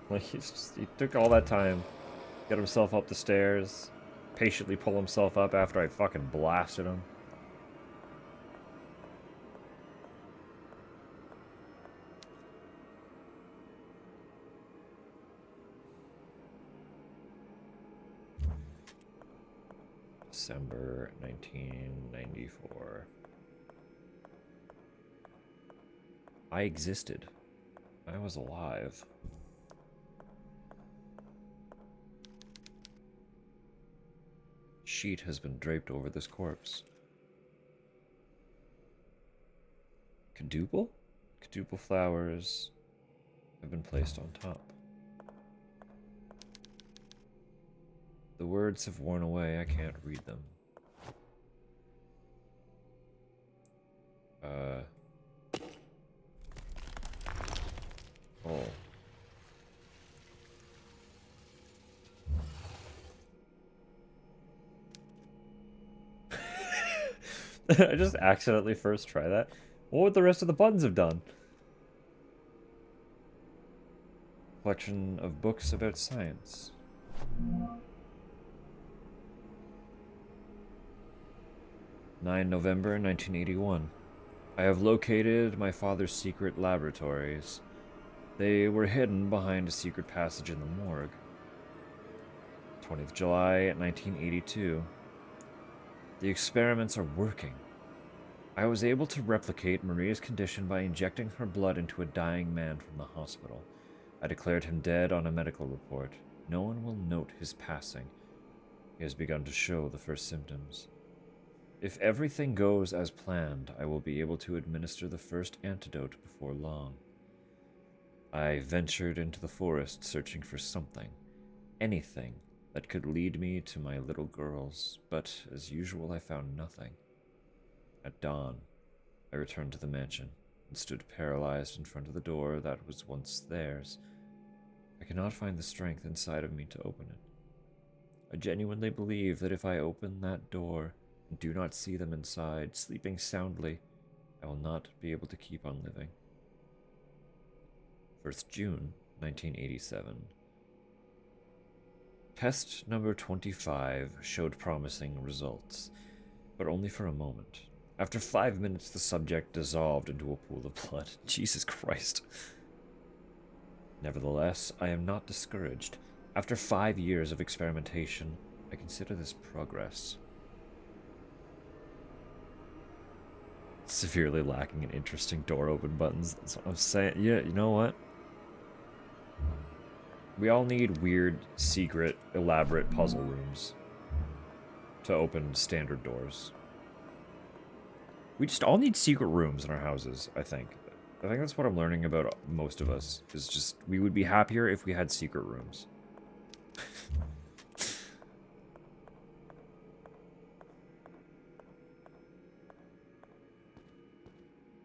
Like, he took all that time, get himself up the stairs, patiently pull himself up after I fucking blasted him. December 1994. I existed. I was alive. Sheet has been draped over this corpse. Quadruple? Quadruple flowers have been placed on top. The words have worn away, I can't read them. Oh. I just accidentally first try that. What would the rest of the buttons have done? Collection of books about science. November 1981. I have located my father's secret laboratories. They were hidden behind a secret passage in the morgue. 20th July 1982. The experiments are working. I was able to replicate Maria's condition by injecting her blood into a dying man from the hospital. I declared him dead on a medical report. No one will note his passing. He has begun to show the first symptoms. If everything goes as planned, I will be able to administer the first antidote before long. I ventured into the forest searching for something, anything, that could lead me to my little girls, but as usual I found nothing. At dawn, I returned to the mansion and stood paralyzed in front of the door that was once theirs. I cannot find the strength inside of me to open it. I genuinely believe that if I open that door and do not see them inside, sleeping soundly, I will not be able to keep on living. 1st June, 1987. Test number 25 showed promising results, but only for a moment. After 5 minutes, the subject dissolved into a pool of blood. Jesus Christ. Nevertheless, I am not discouraged. After 5 years of experimentation, I consider this progress. Severely lacking in interesting door open buttons. That's what I'm saying. Yeah, you know what? We all need weird, secret, elaborate puzzle rooms to open standard doors. We just all need secret rooms in our houses, I think. I think that's what I'm learning about most of us, is just we would be happier if we had secret rooms.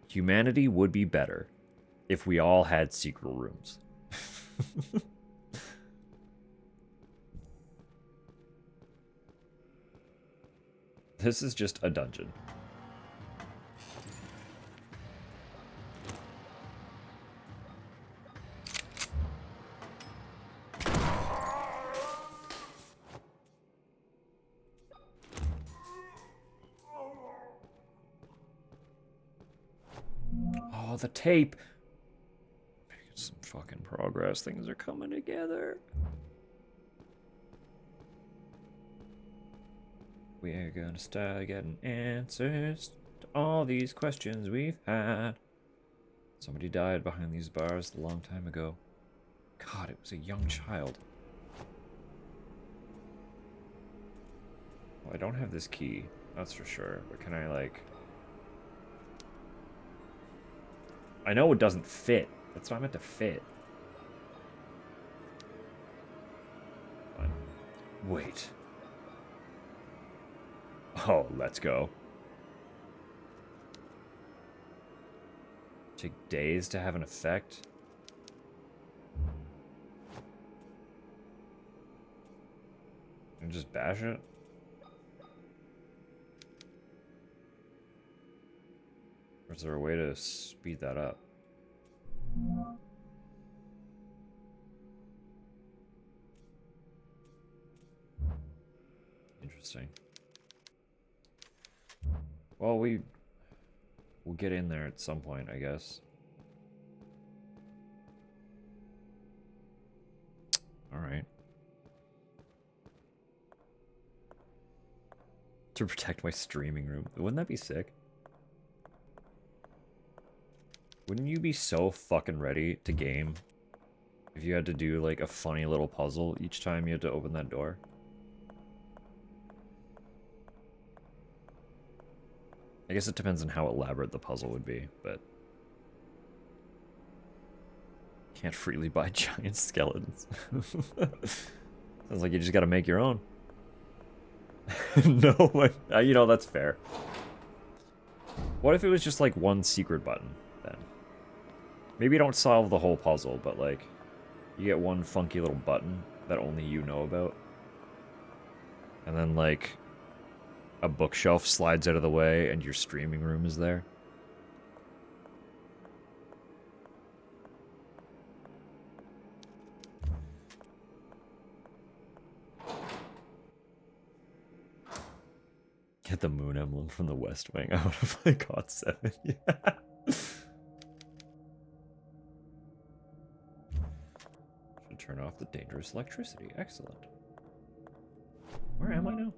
Humanity would be better if we all had secret rooms. This is just a dungeon. Oh, the tape. Making some fucking progress. Things are coming together. We are gonna start getting answers to all these questions we've had. Somebody died behind these bars a long time ago. God, it was a young child. Well, I don't have this key, that's for sure. But can I, like... I know it doesn't fit. That's not meant to fit. But... Wait. Oh, let's go. Take days to have an effect? And just bash it? Or is there a way to speed that up? Interesting. Well, we'll get in there at some point, I guess. Alright. To protect my streaming room. Wouldn't that be sick? Wouldn't you be so fucking ready to game if you had to do, like, a funny little puzzle each time you had to open that door? I guess it depends on how elaborate the puzzle would be, but... Can't freely buy giant skeletons. Sounds like you just gotta make your own. No, you know, that's fair. What if it was just, like, one secret button, then? Maybe you don't solve the whole puzzle, but, like, you get one funky little button that only you know about. And then, like... a bookshelf slides out of the way and your streaming room is there. Get the moon emblem from the West Wing. I want to play God 7. Yeah. Should turn off the dangerous electricity. Excellent. Where am I now?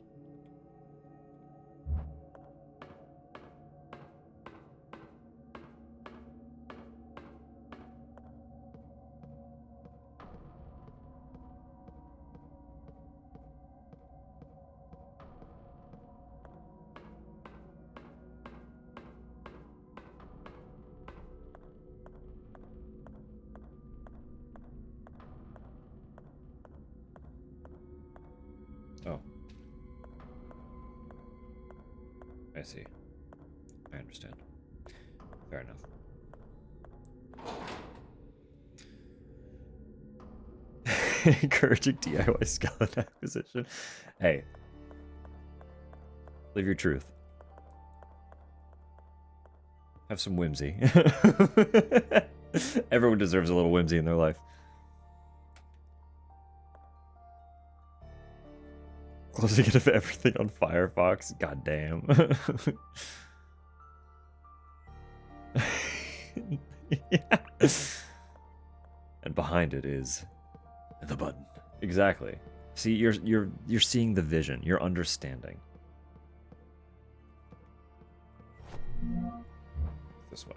Oh. I see. I understand. Fair enough. Encouraging DIY skeleton acquisition. Hey. Live your truth. Have some whimsy. Everyone deserves a little whimsy in their life. Closing it of everything on Firefox. God damn. Yeah. And behind it is the button. Exactly. See, you're seeing the vision. You're understanding. This way.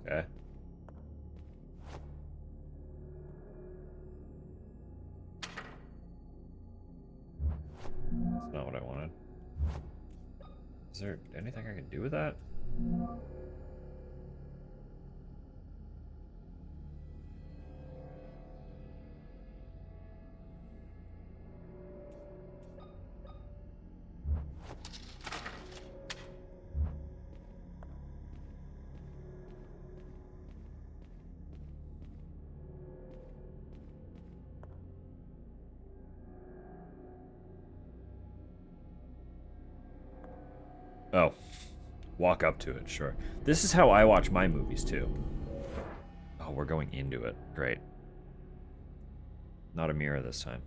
Okay. That's not what I wanted. Is there anything I can do with that? Oh. Walk up to it, sure. This is how I watch my movies, too. Oh, we're going into it. Great. Not a mirror this time.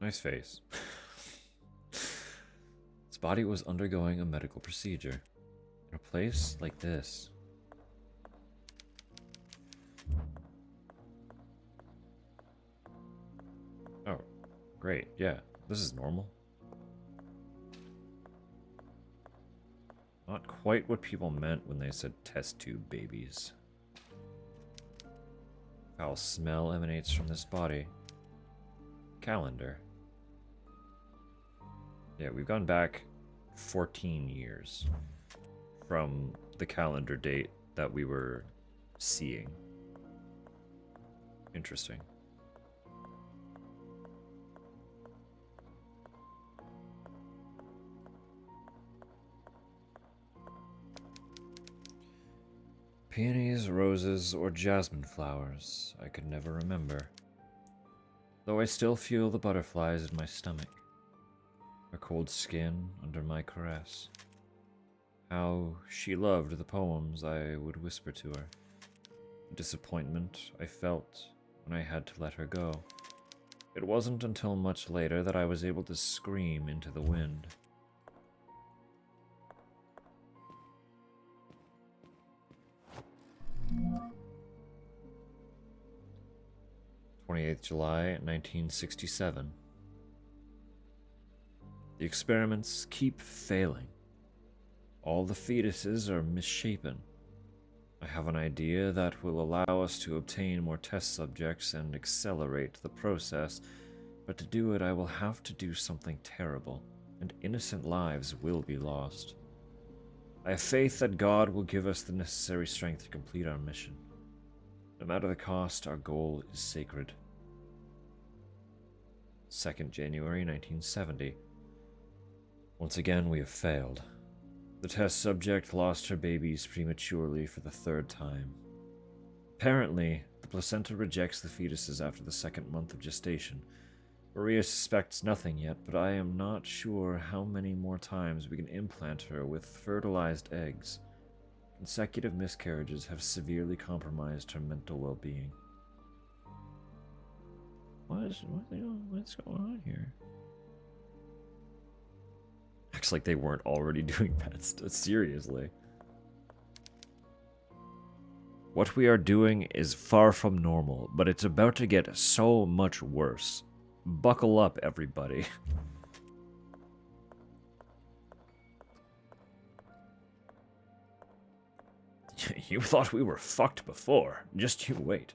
Nice face. His body was undergoing a medical procedure. In a place like this. Oh, great. Yeah, this is normal. Not quite what people meant when they said test tube babies. Foul smell emanates from this body. Calendar. Yeah, we've gone back 14 years from the calendar date that we were seeing. Interesting. Peonies, roses, or jasmine flowers, I could never remember. Though I still feel the butterflies in my stomach. Her cold skin under my caress. How she loved the poems I would whisper to her. The disappointment I felt when I had to let her go. It wasn't until much later that I was able to scream into the wind. July 1967. The experiments keep failing. All the fetuses are misshapen. I have an idea that will allow us to obtain more test subjects and accelerate the process, but to do it I will have to do something terrible, and innocent lives will be lost. I have faith that God will give us the necessary strength to complete our mission. No matter the cost, our goal is sacred. 2nd January 1970. Once again, we have failed. The test subject lost her babies prematurely for the 3rd time. Apparently, the placenta rejects the fetuses after the 2nd month of gestation. Maria suspects nothing yet, but I am not sure how many more times we can implant her with fertilized eggs. Consecutive miscarriages have severely compromised her mental well-being. What's going on here? Acts like they weren't already doing pets. Seriously. What we are doing is far from normal, but it's about to get so much worse. Buckle up, everybody. You thought we were fucked before. Just you wait.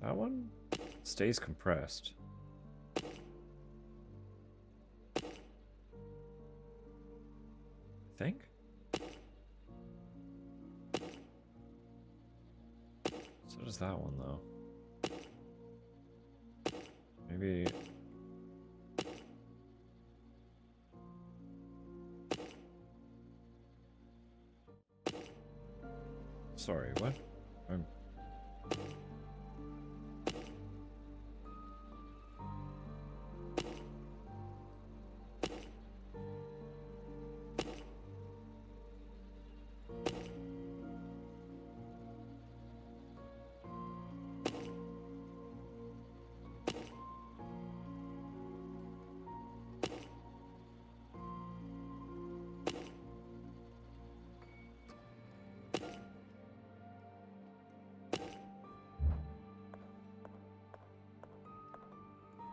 That one stays compressed. I think? So does that one, though. Maybe... Sorry, what? I'm...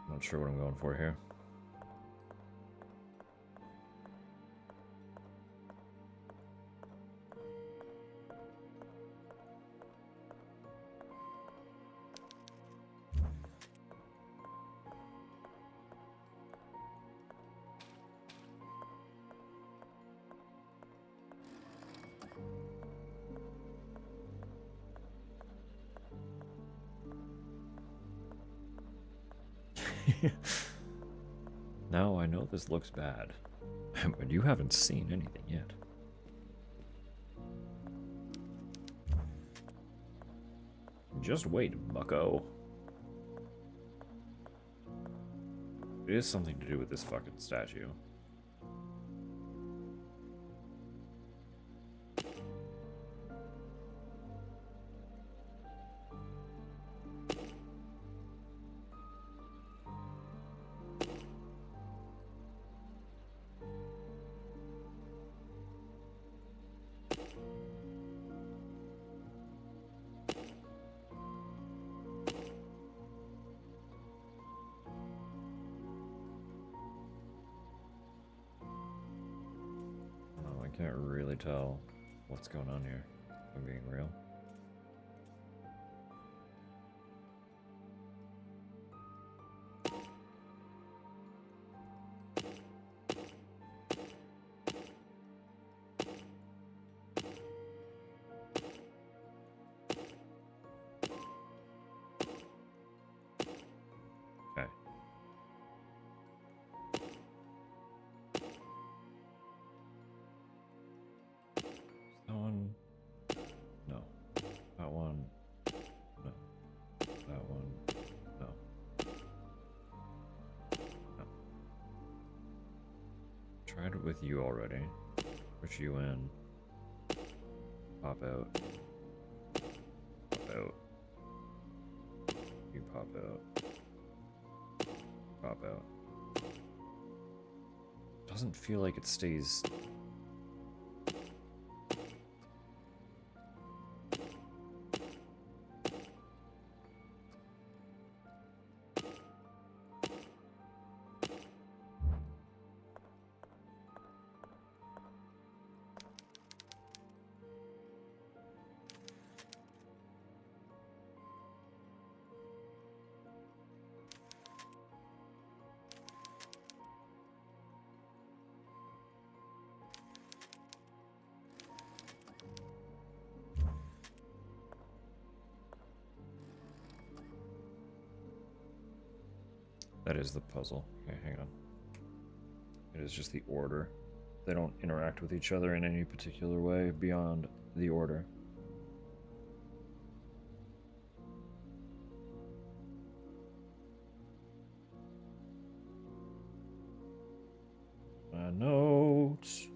Not sure what I'm going for here. Now I know this looks bad, but you haven't seen anything yet. Just wait, bucko. It is something to do with this fucking statue. I can't really tell what's going on here, if I'm being real. Okay. That one, no. That one, no. That one, no. No. Tried it with you already. Push you in. Pop out. Pop out. You pop out. Pop out. Doesn't feel like it stays. That is the puzzle. Okay, hang on. It is just the order. They don't interact with each other in any particular way beyond the order. My notes.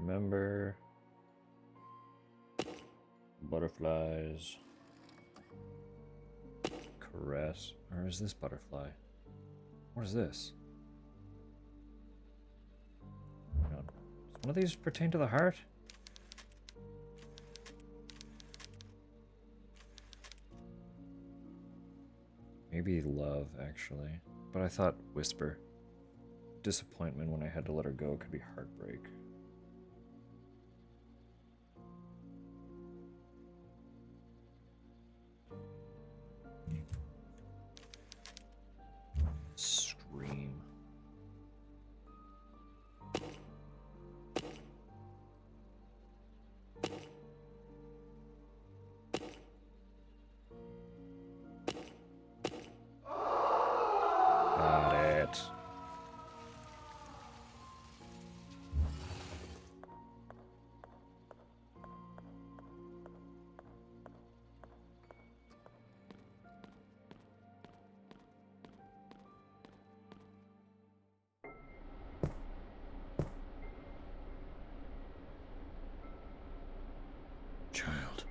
Remember. Butterflies. Caress. Or is this butterfly? What is this? Hang on. Does one of these pertain to the heart? Maybe love, actually. But I thought whisper. Disappointment when I had to let her go could be heartbreak. Scream. Got it. Child.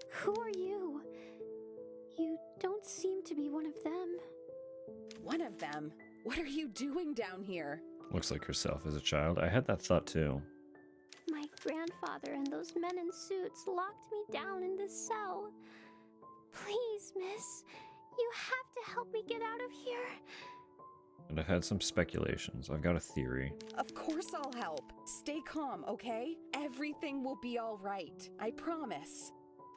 Who are you? You don't seem to be one of them.
One of them? What are you doing down here?
Looks like herself as a child. I had that thought too.
My grandfather and those men in suits locked me down in this cell. Please, miss, you have to help me get out of here.
And I've had some speculations. I've got a theory.
Of course I'll help. Stay calm, okay? Everything will be all right. I promise.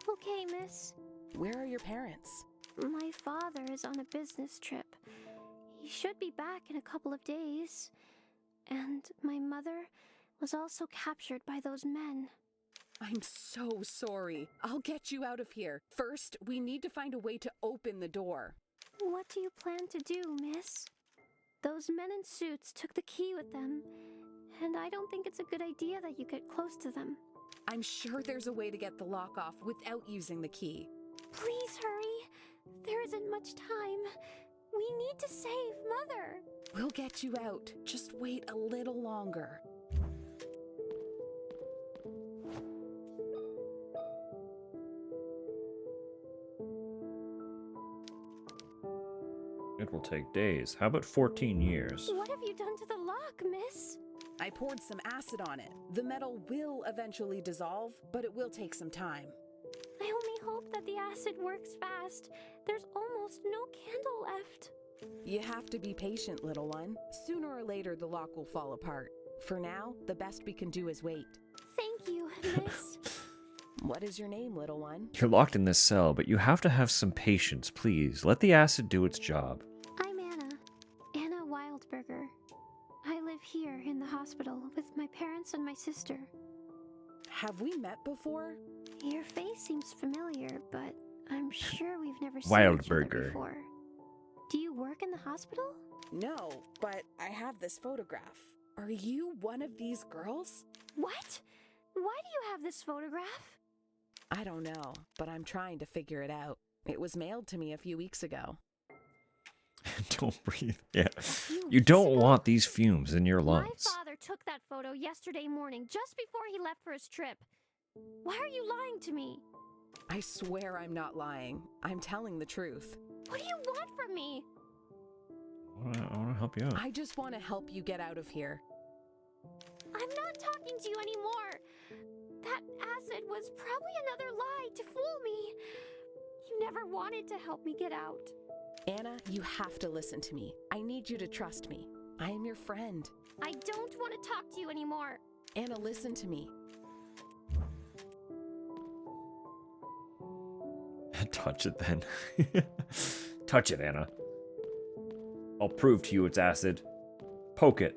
Okay, miss.
Where are your parents?
My father is on a business trip. He should be back in a couple of days. And my mother was also captured by those men.
I'm so sorry. I'll get you out of here. First, we need to find a way to open the door.
What do you plan to do, miss? Those men in suits took the key with them, and I don't think it's a good idea that you get close to them.
I'm sure there's a way to get the lock off without using the key.
Please hurry. There isn't much time. We need to save Mother.
We'll get you out. Just wait a little longer.
It will take days. How about 14 years?
What have you done to the lock, miss?
I poured some acid on it. The metal will eventually dissolve, but it will take some time.
I only hope that the acid works fast. There's almost no candle left.
You have to be patient, little one. Sooner or later, the lock will fall apart. For now, the best we can do is wait.
Thank you, miss.
What is your name, little one?
You're locked in this cell, but you have to have some patience, please. Let the acid do its job.
I'm Anna Wildberger. I live here in the hospital with my parents and my sister.
Have we met before?
Your face seems familiar, but I'm sure we've never seen each other
Wildberger.
before. Do you work in the hospital?
No, but I have this photograph. Are you one of these girls?
What? Why do you have this photograph?
I don't know, but I'm trying to figure it out. It was mailed to me a few weeks ago.
Don't breathe. Yeah.
few
You
weeks
don't
ago?
want these fumes in your lungs.
My father took that photo yesterday morning, just before he left for his trip. Why are you lying to me?
I swear I'm not lying. I'm telling the truth.
What do you want from me?
I want to help you out.
I just want to help you get out of here.
I'm not talking to you anymore. That acid was probably another lie to fool me. You never wanted to help me get out.
Anna, you have to listen to me. I need you to trust me. I am your friend.
I don't want to talk to you anymore.
Anna, listen to me.
Touch it then. Touch it, Anna. I'll prove to you it's acid. Poke it.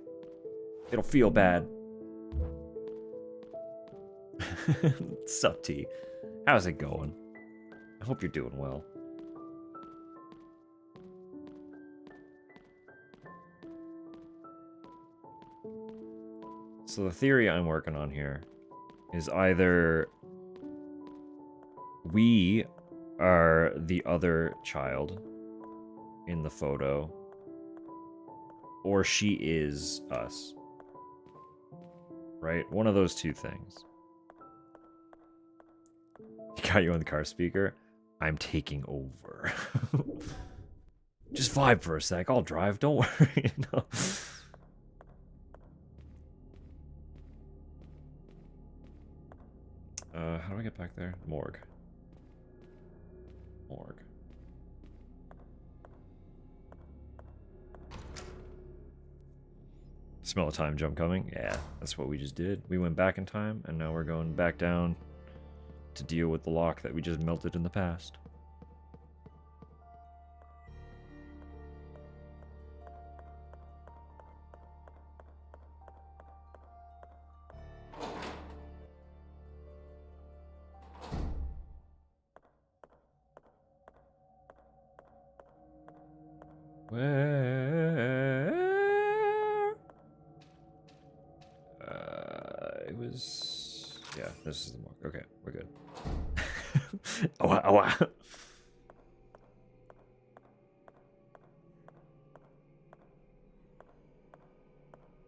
It'll feel bad. Sup, T? How's it going? I hope you're doing well. So the theory I'm working on here is either we are the other child in the photo, or she is us. Right? One of those two things. Got you on the car speaker? I'm taking over. Just vibe for a sec. I'll drive. Don't worry. No. How do I get back there? Morgue. Morgue. Smell a time jump coming? Yeah, that's what we just did. We went back in time, and now we're going back down to deal with the lock that we just melted in the past. Where? It was... Yeah, this is the mark. Okay, we're good. Oh.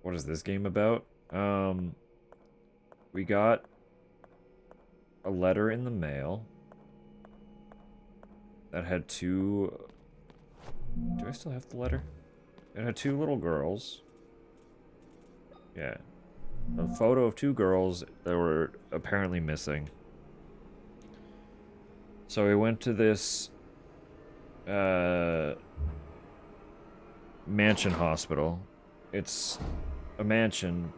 What is this game about? We got a letter in the mail that had two... Do I still have the letter? It had two little girls. Yeah. A photo of two girls that were apparently missing. So we went to this mansion hospital. It's a mansion,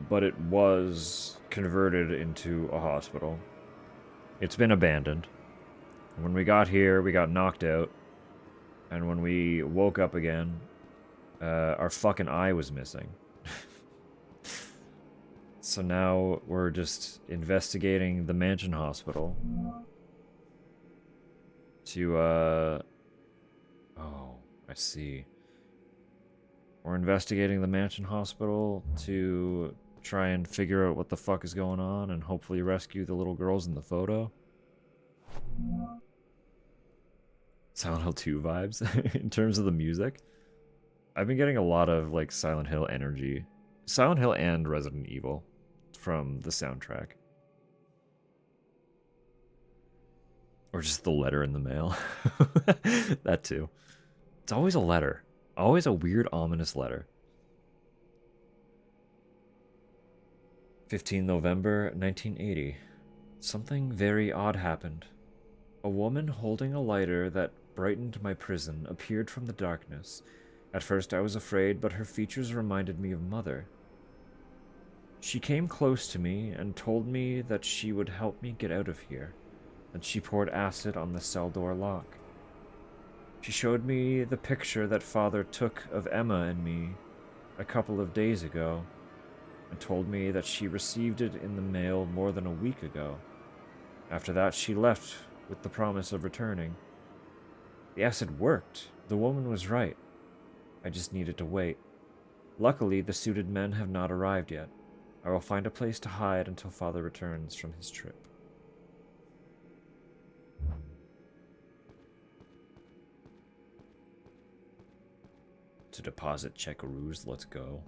but it was converted into a hospital. It's been abandoned. When we got here, we got knocked out. And when we woke up again, our fucking eye was missing. So now we're just investigating the mansion hospital to, oh, I see. We're investigating the mansion hospital to try and figure out what the fuck is going on and hopefully rescue the little girls in the photo. Silent Hill 2 vibes in terms of the music. I've been getting a lot of like Silent Hill energy. Silent Hill and Resident Evil from the soundtrack. Or just the letter in the mail. That too. It's always a letter. Always a weird, ominous letter. 15 November 1980. Something very odd happened. A woman holding a lighter that brightened my prison appeared from the darkness. At first I was afraid, but her features reminded me of Mother. She came close to me and told me that she would help me get out of here, and she poured acid on the cell door lock. She showed me the picture that Father took of Emma and me a couple of days ago, and told me that she received it in the mail more than a week ago. After that, she left with the promise of returning. The acid worked. The woman was right. I just needed to wait. Luckily, the suited men have not arrived yet. I will find a place to hide until Father returns from his trip. To deposit checkaroos, let's go.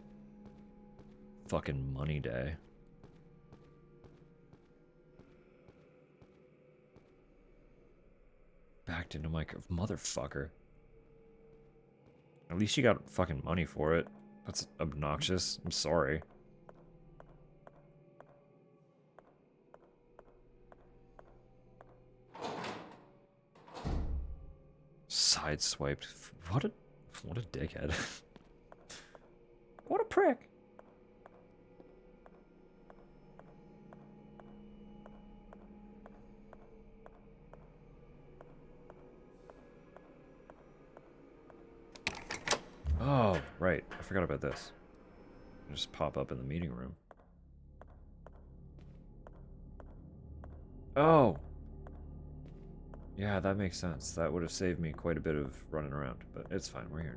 Fucking money day. Backed into my motherfucker. At least you got fucking money for it. That's obnoxious. I'm sorry. Sideswiped. What a dickhead. What a prick. right. I forgot about this. Just pop up in the meeting room. Oh! Yeah, that makes sense. That would have saved me quite a bit of running around, but it's fine. We're here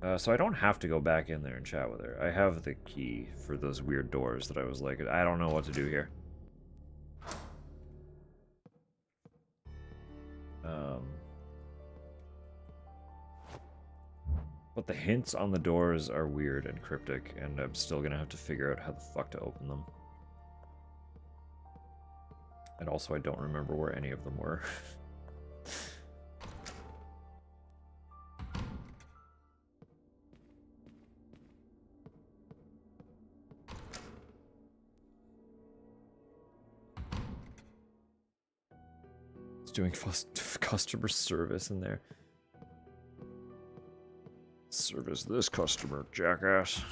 now. So I don't have to go back in there and chat with her. I have the key for those weird doors that I was like, I don't know what to do here. But the hints on the doors are weird and cryptic, and I'm still gonna have to figure out how the fuck to open them. And also, I don't remember where any of them were. It's doing customer service in there. Service this customer, jackass.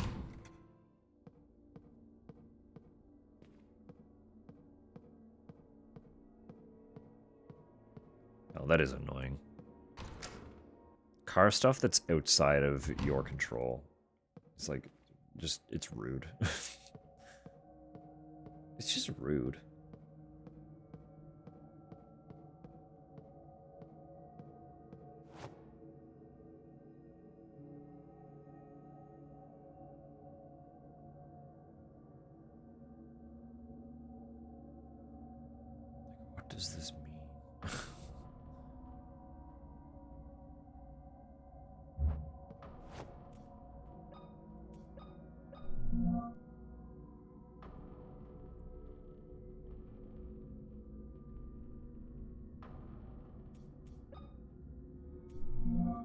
Oh, that is annoying. Car stuff that's outside of your control. It's like, just, it's rude. It's just rude. What does this mean?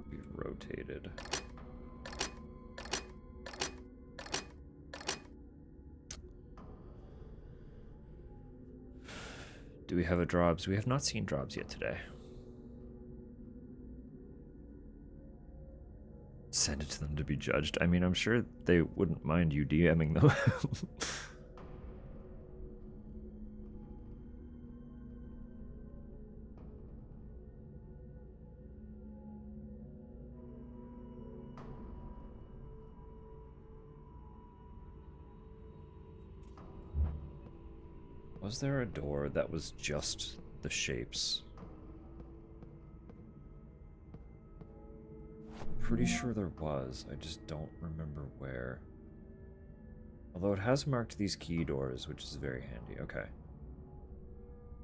Be rotated. Do we have a Drobs? We have not seen Drobs yet today. Send it to them to be judged. I mean, I'm sure they wouldn't mind you DMing them. Was there a door that was just the shapes? Pretty sure there was. I just don't remember where. Although it has marked these key doors, which is very handy. Okay.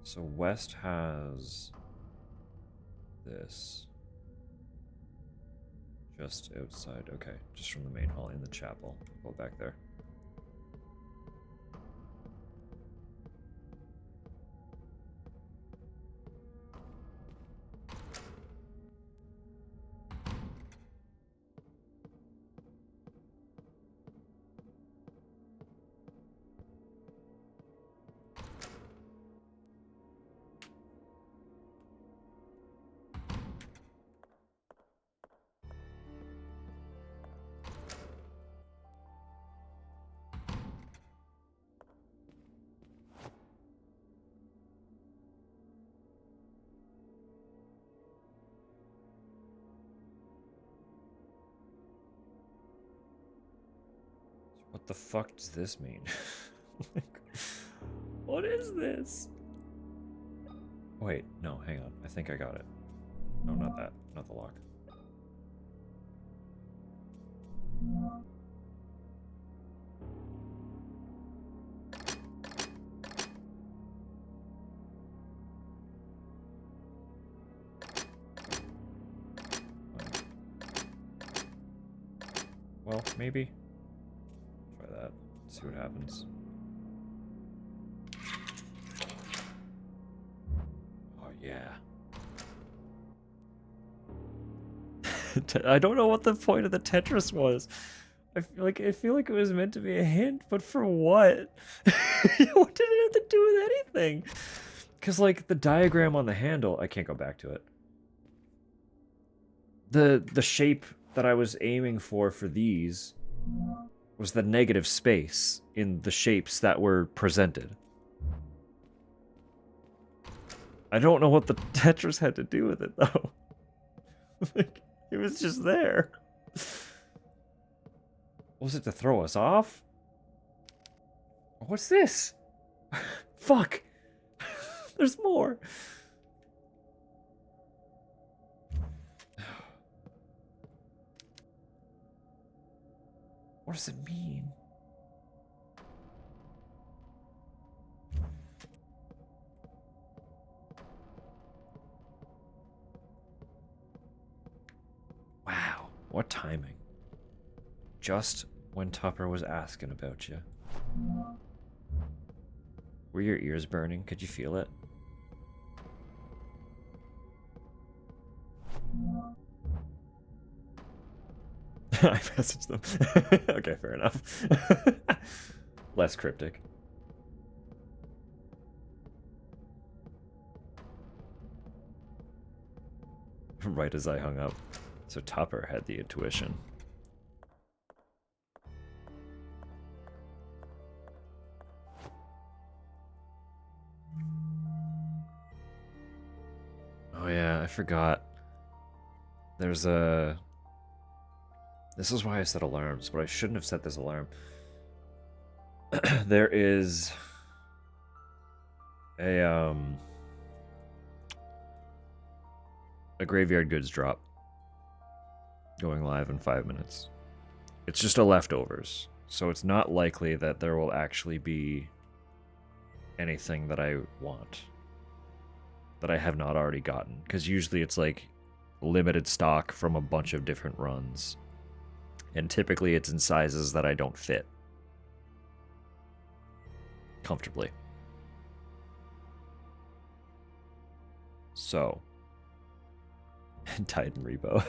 So West has this. Just outside. Okay, just from the main hall in the chapel. Go back there. What the fuck does this mean? What is this? Wait, no, hang on. I think I got it. No, not that. Not the lock. Well, maybe. Try that. See what happens. Oh, yeah. I don't know what the point of the Tetris was. I feel like it was meant to be a hint, but for what? What did it have to do with anything? Because, like, the diagram on the handle... I can't go back to it. The shape that I was aiming for these was the negative space in the shapes that were presented. I don't know what the Tetris had to do with it, though. Like, it was just there. Was it to throw us off? What's this? Fuck! There's more! What does it mean? Wow, what timing. Just when Tupper was asking about you. Were your ears burning? Could you feel it? I messaged them. Okay, fair enough. Less cryptic. Right as I hung up. So Tupper had the intuition. Oh yeah, I forgot. There's a... This is why I set alarms, but I shouldn't have set this alarm. There is a graveyard goods drop going live in 5 minutes. It's just a leftovers, so it's not likely that there will actually be anything that I want that I have not already gotten, because usually it's like limited stock from a bunch of different runs, and typically it's in sizes that I don't fit comfortably. So Titan Rebo.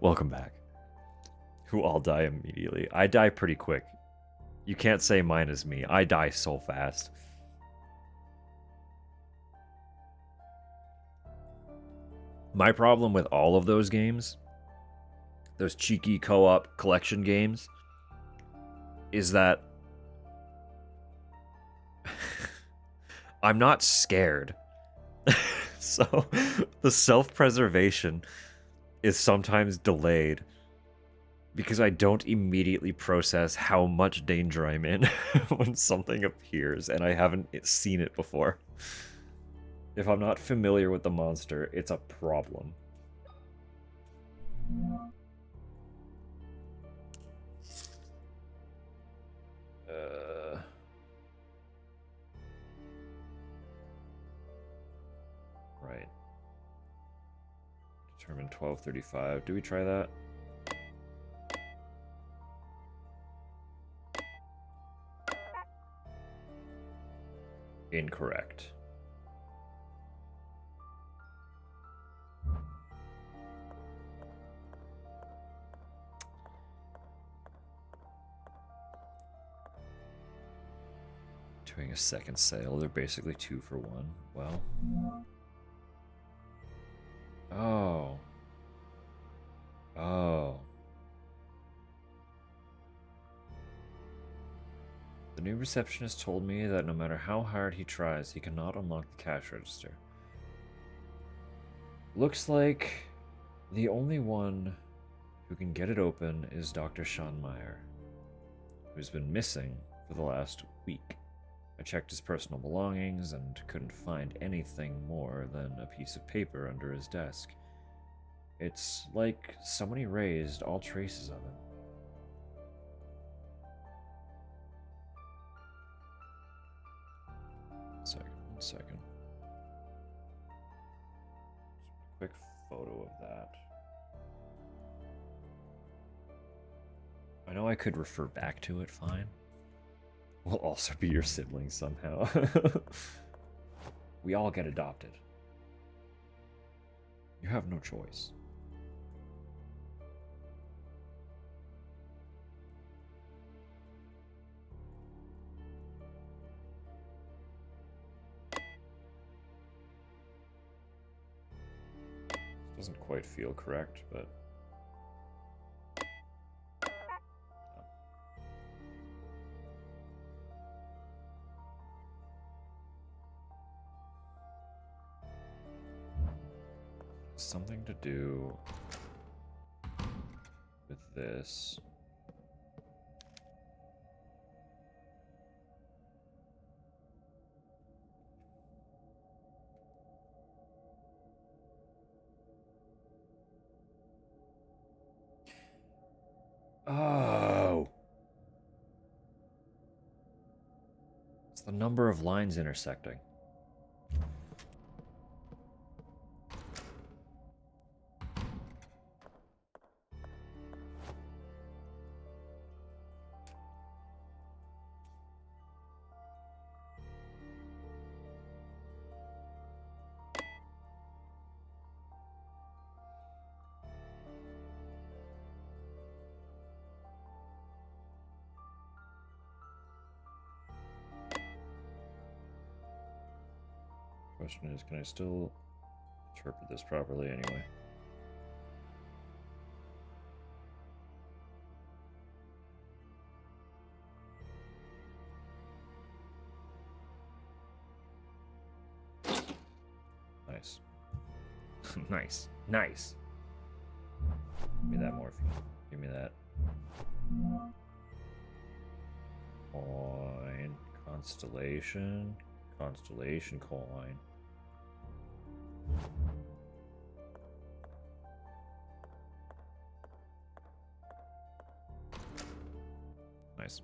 Welcome back. Who all die immediately. I die pretty quick. You can't say mine is me. I die so fast. My problem with all of those games, those cheeky co-op collection games, is that I'm not scared. So the self-preservation is sometimes delayed because I don't immediately process how much danger I'm in when something appears and I haven't seen it before. If I'm not familiar with the monster, it's a problem. Right. Determine 1235. Do we try that? Incorrect. Doing a second sale. They're basically 2 for 1. Well. Oh. Oh. The new receptionist told me that no matter how hard he tries, he cannot unlock the cash register. Looks like the only one who can get it open is Dr. Sean Meyer, who's been missing for the last week. I checked his personal belongings and couldn't find anything more than a piece of paper under his desk. It's like someone erased all traces of him. One second. Just a quick photo of that. I know I could refer back to it fine. We'll also be your siblings somehow. We all get adopted. You have no choice. Doesn't quite feel correct, but... Something to do this. Oh. It's the number of lines intersecting. Question is, can I still interpret this properly anyway? Nice. Nice. Nice. Give me that morphine. Give me that. Coin. Constellation. Constellation coin. Nice.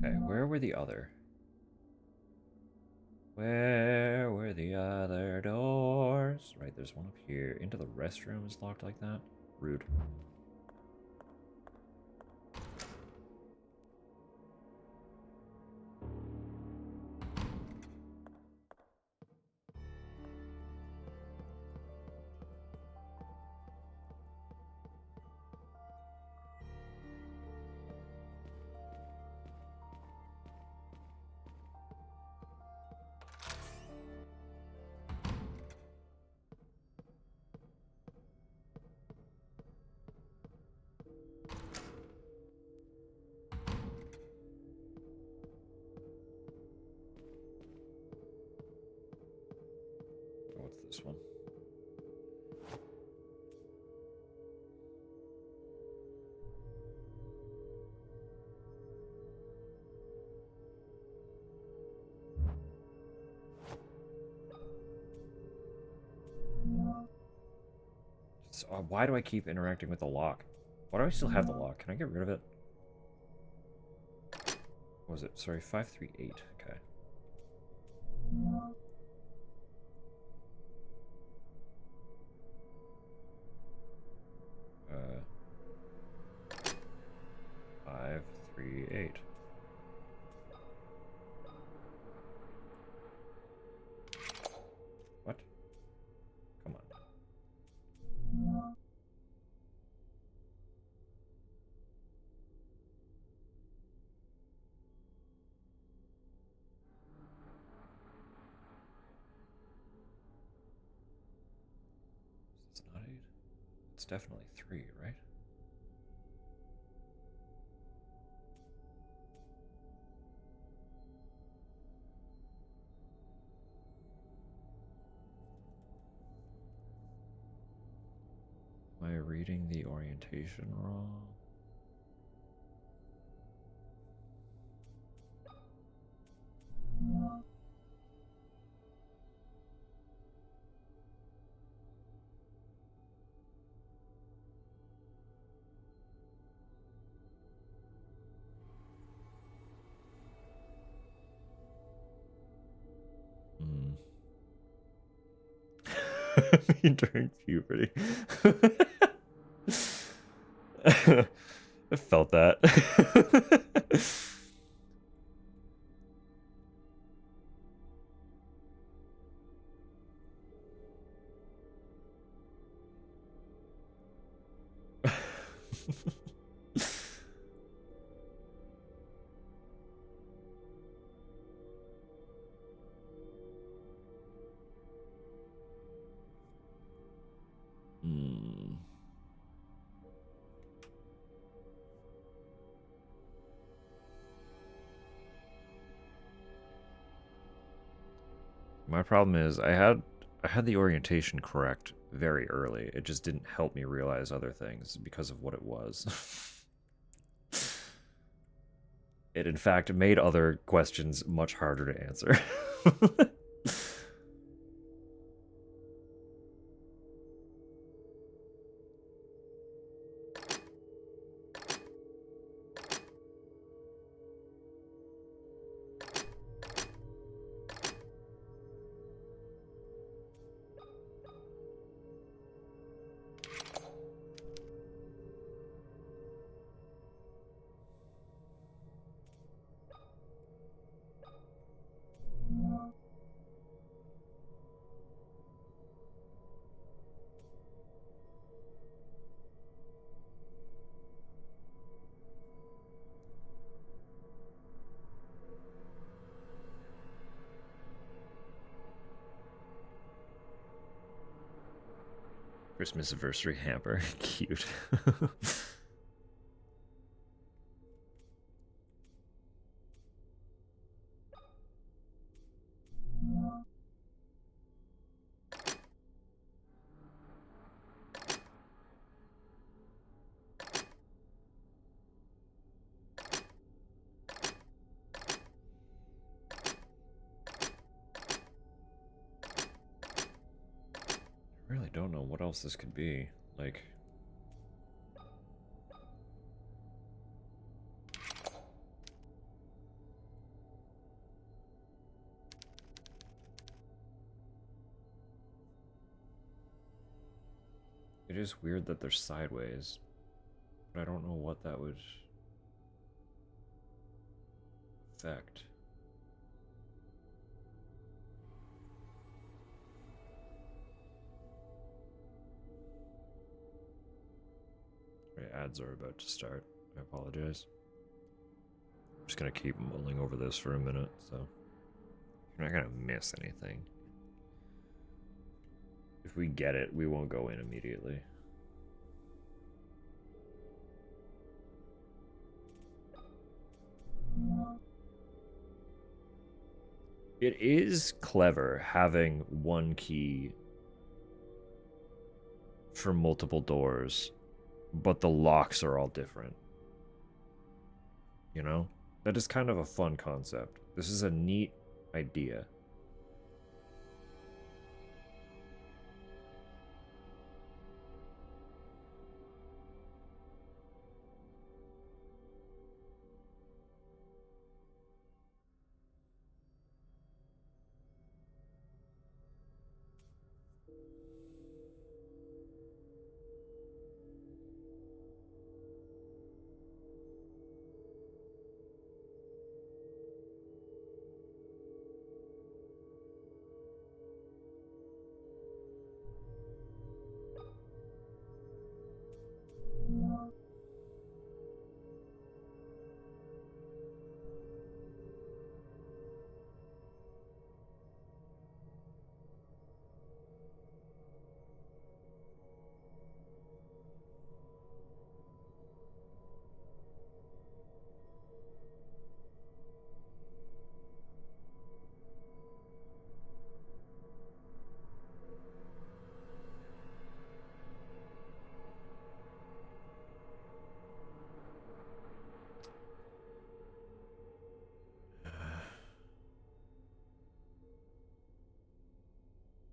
Okay, where were the other? Where were the other doors? Right, there's one up here. Into the restroom is locked like that? Rude. What's this one? Why do I keep interacting with the lock? Why do I still have the lock? Can I get rid of it? What was it? Sorry, 538. Okay. Uh, 538. What? Come on. It's not 8. It's definitely 3, right? Am I reading the orientation wrong? Me during puberty. I felt that. Hmm. My problem is I had the orientation correct very early. It just didn't help me realize other things because of what it was. It in fact made other questions much harder to answer. Christmas anniversary hamper. Cute. I really don't know what else this could be. Like, it is weird that they're sideways, but I don't know what that would affect. Right, ads are about to start. I apologize. I'm just gonna keep mulling over this for a minute, so you're not gonna miss anything. If we get it, we won't go in immediately. It is clever having one key for multiple doors, but the locks are all different. You know? That is kind of a fun concept. This is a neat idea.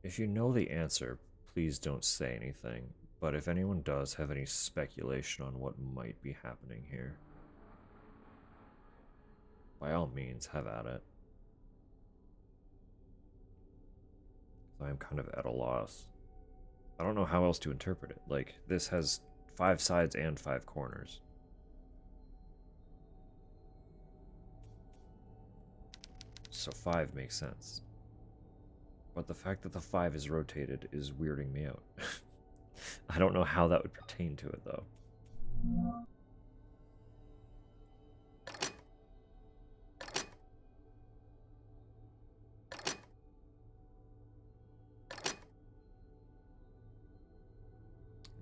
If you know the answer, please don't say anything. But if anyone does have any speculation on what might be happening here, by all means, have at it. I'm kind of at a loss. I don't know how else to interpret it. Like, this has 5 sides and 5 corners. So 5 makes sense. But the fact that the 5 is rotated is weirding me out. I don't know how that would pertain to it, though.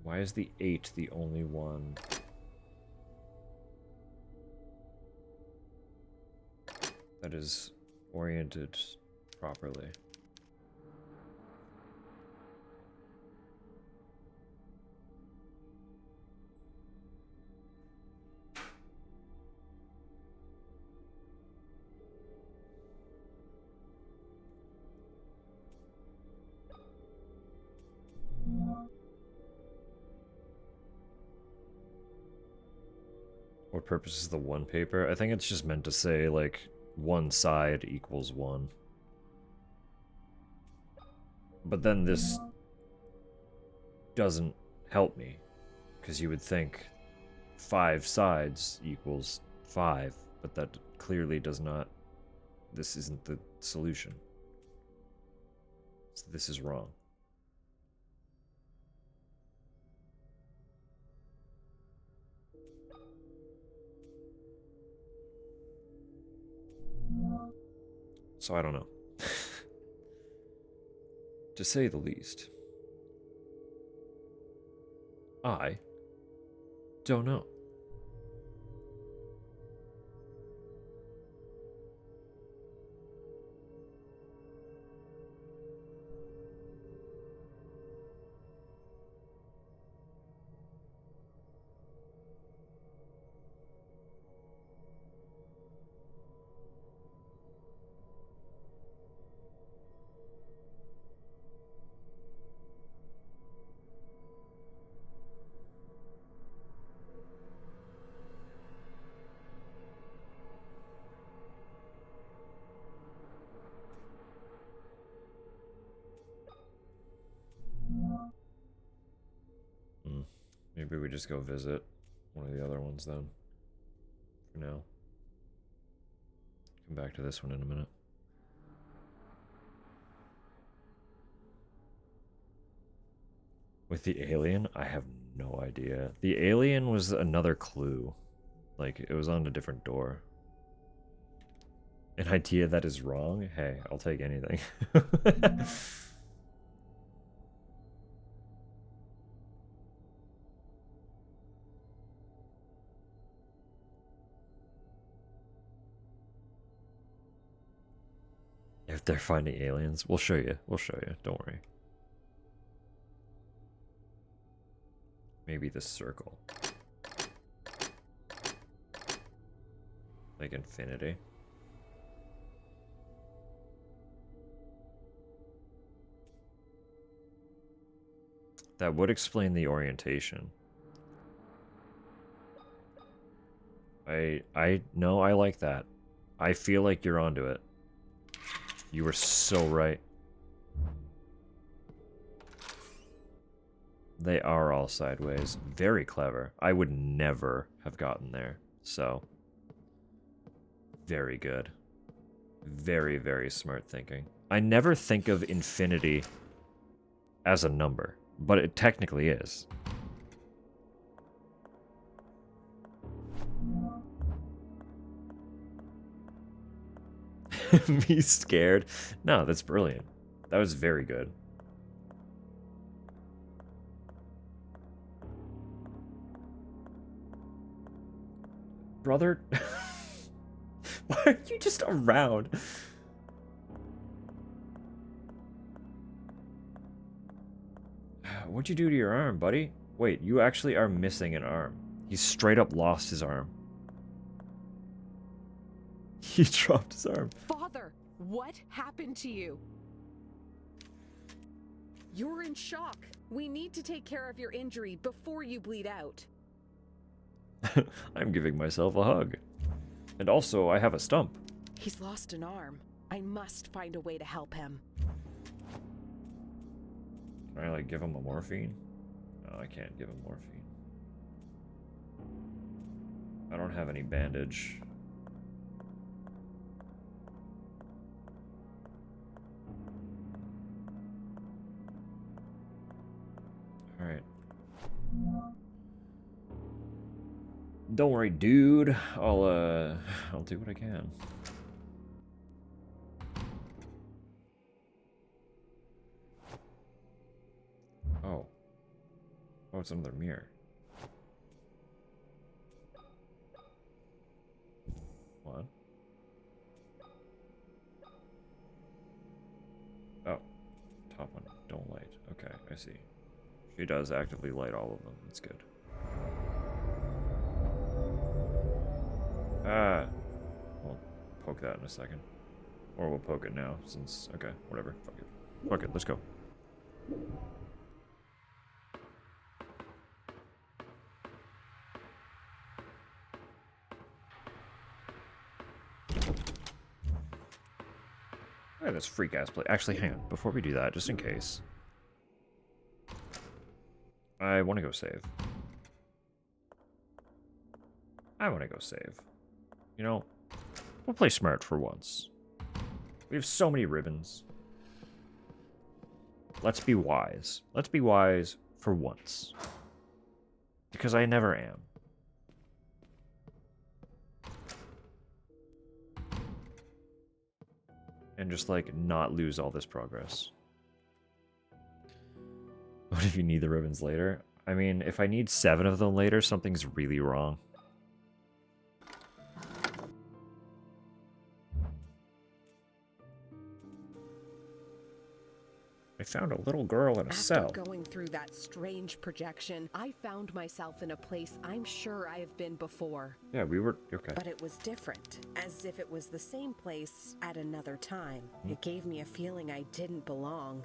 Why is the 8 the only one that is oriented properly? What purpose is the one paper? I think it's just meant to say, like, one side equals one. But then this doesn't help me, because you would think 5 sides equals 5, but that clearly does not. This isn't the solution. So this is wrong. So I don't know. To say the least. I don't know. Maybe we just go visit one of the other ones then. For now. Come back to this one in a minute. With the alien, I have no idea. The alien was another clue. Like, it was on a different door. An idea that is wrong? Hey, I'll take anything. If they're finding aliens, we'll show you. We'll show you. Don't worry. Maybe the circle. Like infinity. That would explain the orientation. No, I like that. I feel like you're onto it. You were so right. They are all sideways. Very clever. I would never have gotten there. So, very good. Very, very smart thinking. I never think of infinity as a number, but it technically is. Me scared? No, that's brilliant. That was very good. Brother? Why are you just around? What'd you do to your arm, buddy? Wait, you actually are missing an arm. He straight up lost his arm. He dropped his arm.
Father, what happened to you? You're in shock. We need to take care of your injury before you bleed out.
I'm giving myself a hug. And also, I have a stump.
He's lost an arm. I must find a way to help him.
Can I, like, give him a morphine? No, I can't give him morphine. I don't have any bandage. Alright. Don't worry, dude. I'll do what I can. Oh. Oh, it's another mirror. What? Oh. Top one. Don't light. Okay, I see. She does actively light all of them. That's good. Ah. We'll poke that in a second. Or we'll poke it now, since... Okay, whatever. Fuck it. Fuck it, let's go. Look at this freak ass place. Actually, hang on. Before we do that, just in case, I want to go save. I want to go save. You know, we'll play smart for once. We have so many ribbons. Let's be wise. Let's be wise for once. Because I never am. And just, like, not lose all this progress. What if you need the ribbons later? I mean, if I need 7 of them later, something's really wrong. I found a little girl in a cell.
After going through that strange projection, I found myself in a place I'm sure I have been before.
Yeah, we were... Okay.
But it was different, as if it was the same place at another time. It gave me a feeling I didn't belong.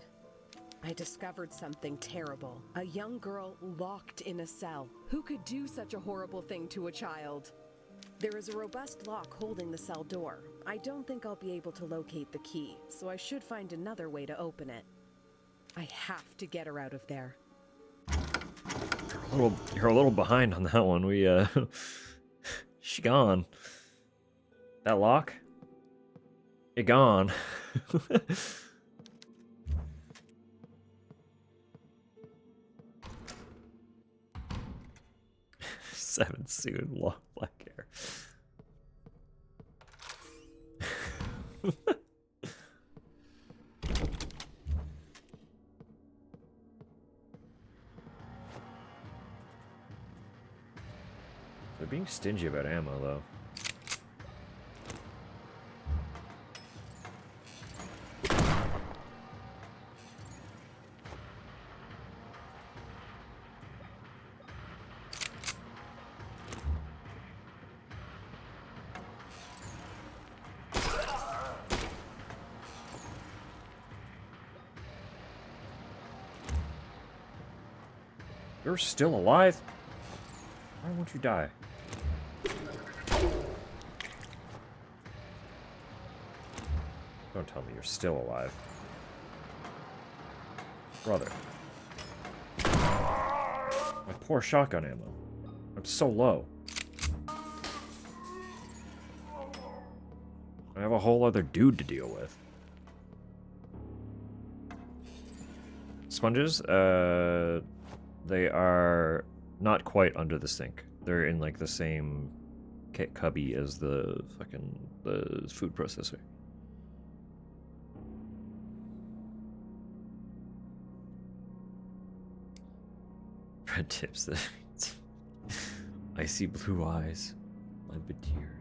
I discovered something terrible. A young girl locked in a cell. Who could do such a horrible thing to a child? There is a robust lock holding the cell door. I don't think I'll be able to locate the key, so I should find another way to open it. I have to get her out of there.
You're a little behind on that one. She gone. That lock? It gone. 7 soon, long black hair. They're being stingy about ammo, though. You're still alive? Why won't you die? Don't tell me you're still alive. Brother. My poor shotgun ammo. I'm so low. I have a whole other dude to deal with. Sponges? They are not quite under the sink. They're in like the same cubby as the food processor. Red tips. Icy blue eyes. Limpid tears.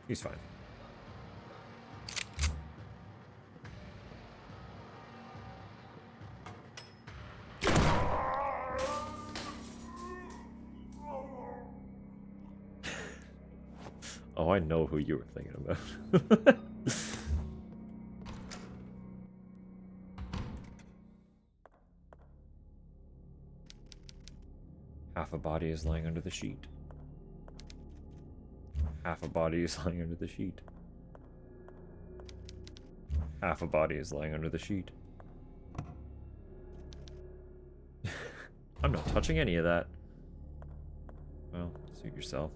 He's fine. Oh, I know who you were thinking about. Half a body is lying under the sheet. Half a body is lying under the sheet. Half a body is lying under the sheet. I'm not touching any of that. Well, suit yourself.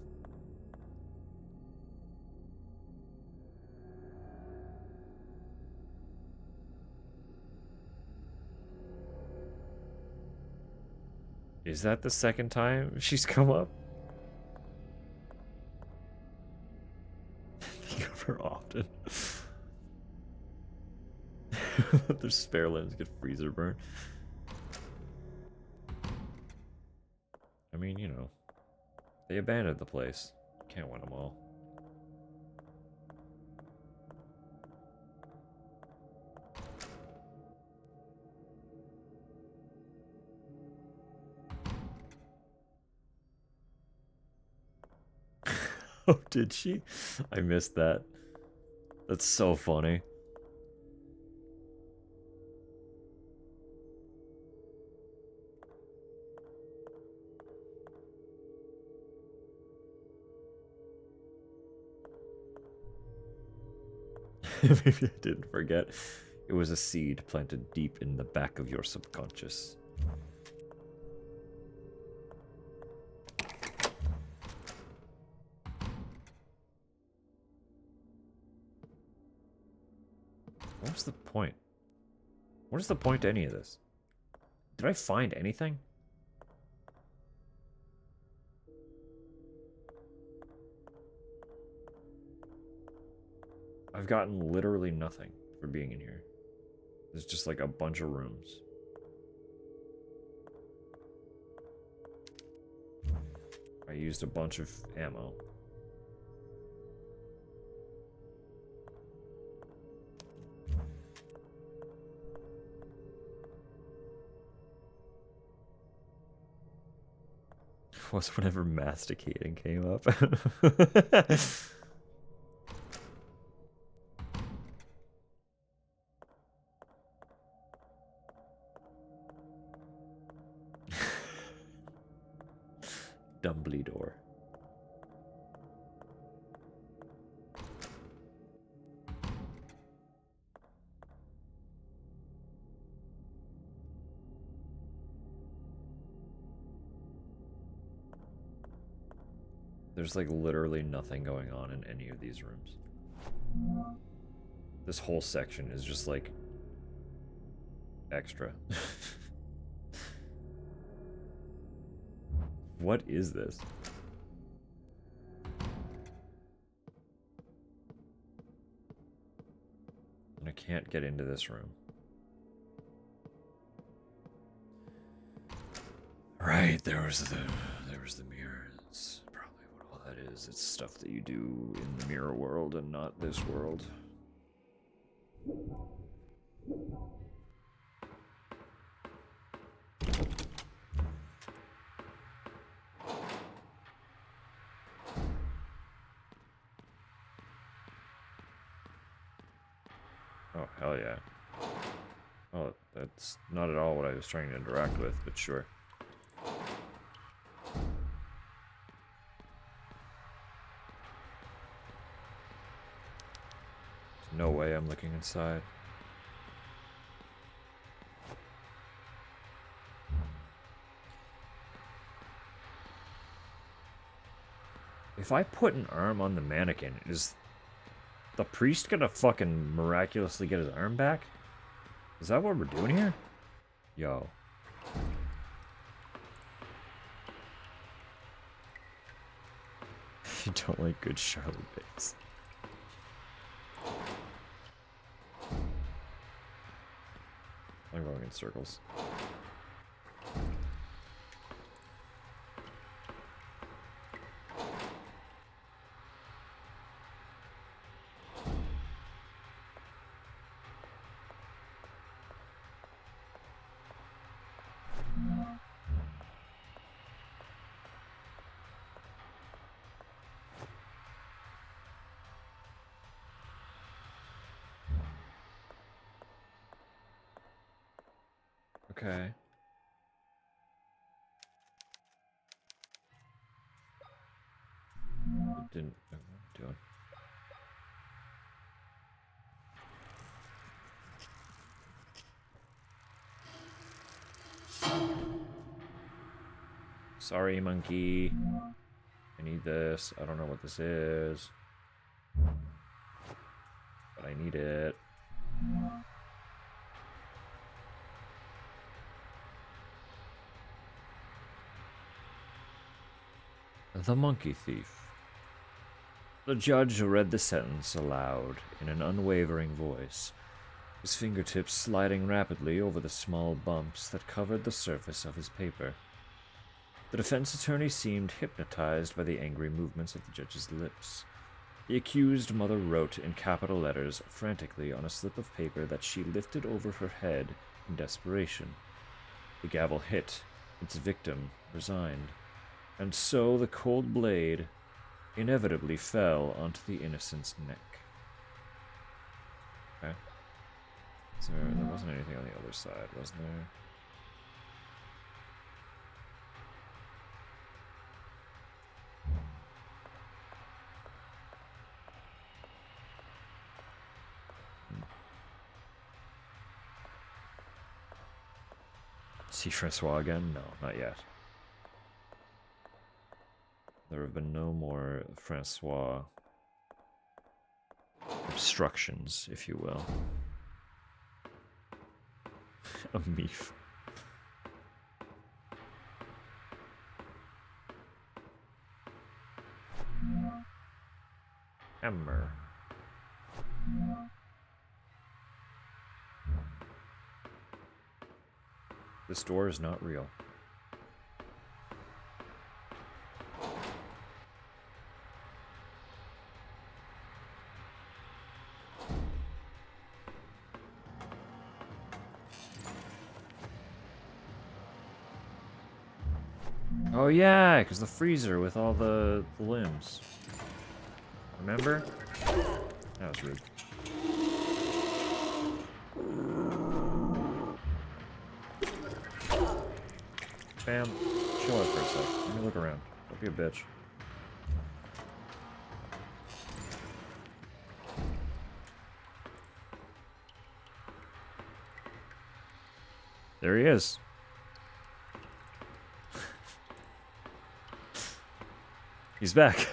Is that the second time she's come up? Think of her often. Their spare limbs get freezer burn. I mean, you know, they abandoned the place. Can't win them all. Oh, did she? I missed that. That's so funny. Maybe I didn't forget. It was a seed planted deep in the back of your subconscious. What was the point? What is the point to any of this? Did I find anything? I've gotten literally nothing for being in here. There's just like a bunch of rooms. I used a bunch of ammo. Was whenever masticating came up. Dumbledore. There's like literally nothing going on in any of these rooms. This whole section is just like extra. What is this? And I can't get into this room. Right, there was the mirror. It's probably what all that is. It's stuff that you do in the mirror world and not this world. Oh, hell yeah. Oh, that's not at all what I was trying to interact with, but sure. There's no way I'm looking inside. If I put an arm on the mannequin, is the priest gonna fucking miraculously get his arm back? Is that what we're doing here? Yo. You don't like good Charlotte Bates. I'm going in circles. Okay. It didn't. What am I doing? Sorry, monkey. I need this. I don't know what this is. But I need it. The Monkey Thief. The judge read the sentence aloud in an unwavering voice, his fingertips sliding rapidly over the small bumps that covered the surface of his paper. The defense attorney seemed hypnotized by the angry movements of the judge's lips. The accused mother wrote in capital letters frantically on a slip of paper that she lifted over her head in desperation. The gavel hit, its victim resigned, and so the cold blade inevitably fell onto the innocent's neck. Okay. So there wasn't anything on the other side, wasn't there? see Francois again? No, not yet. There have been no more Francois obstructions, if you will. A meef. Hammer. This door is not real. Oh yeah, because the freezer with all the limbs. Remember? That was rude. Bam. Chill out for a sec. Let me look around. Don't be a bitch. There he is. He's back.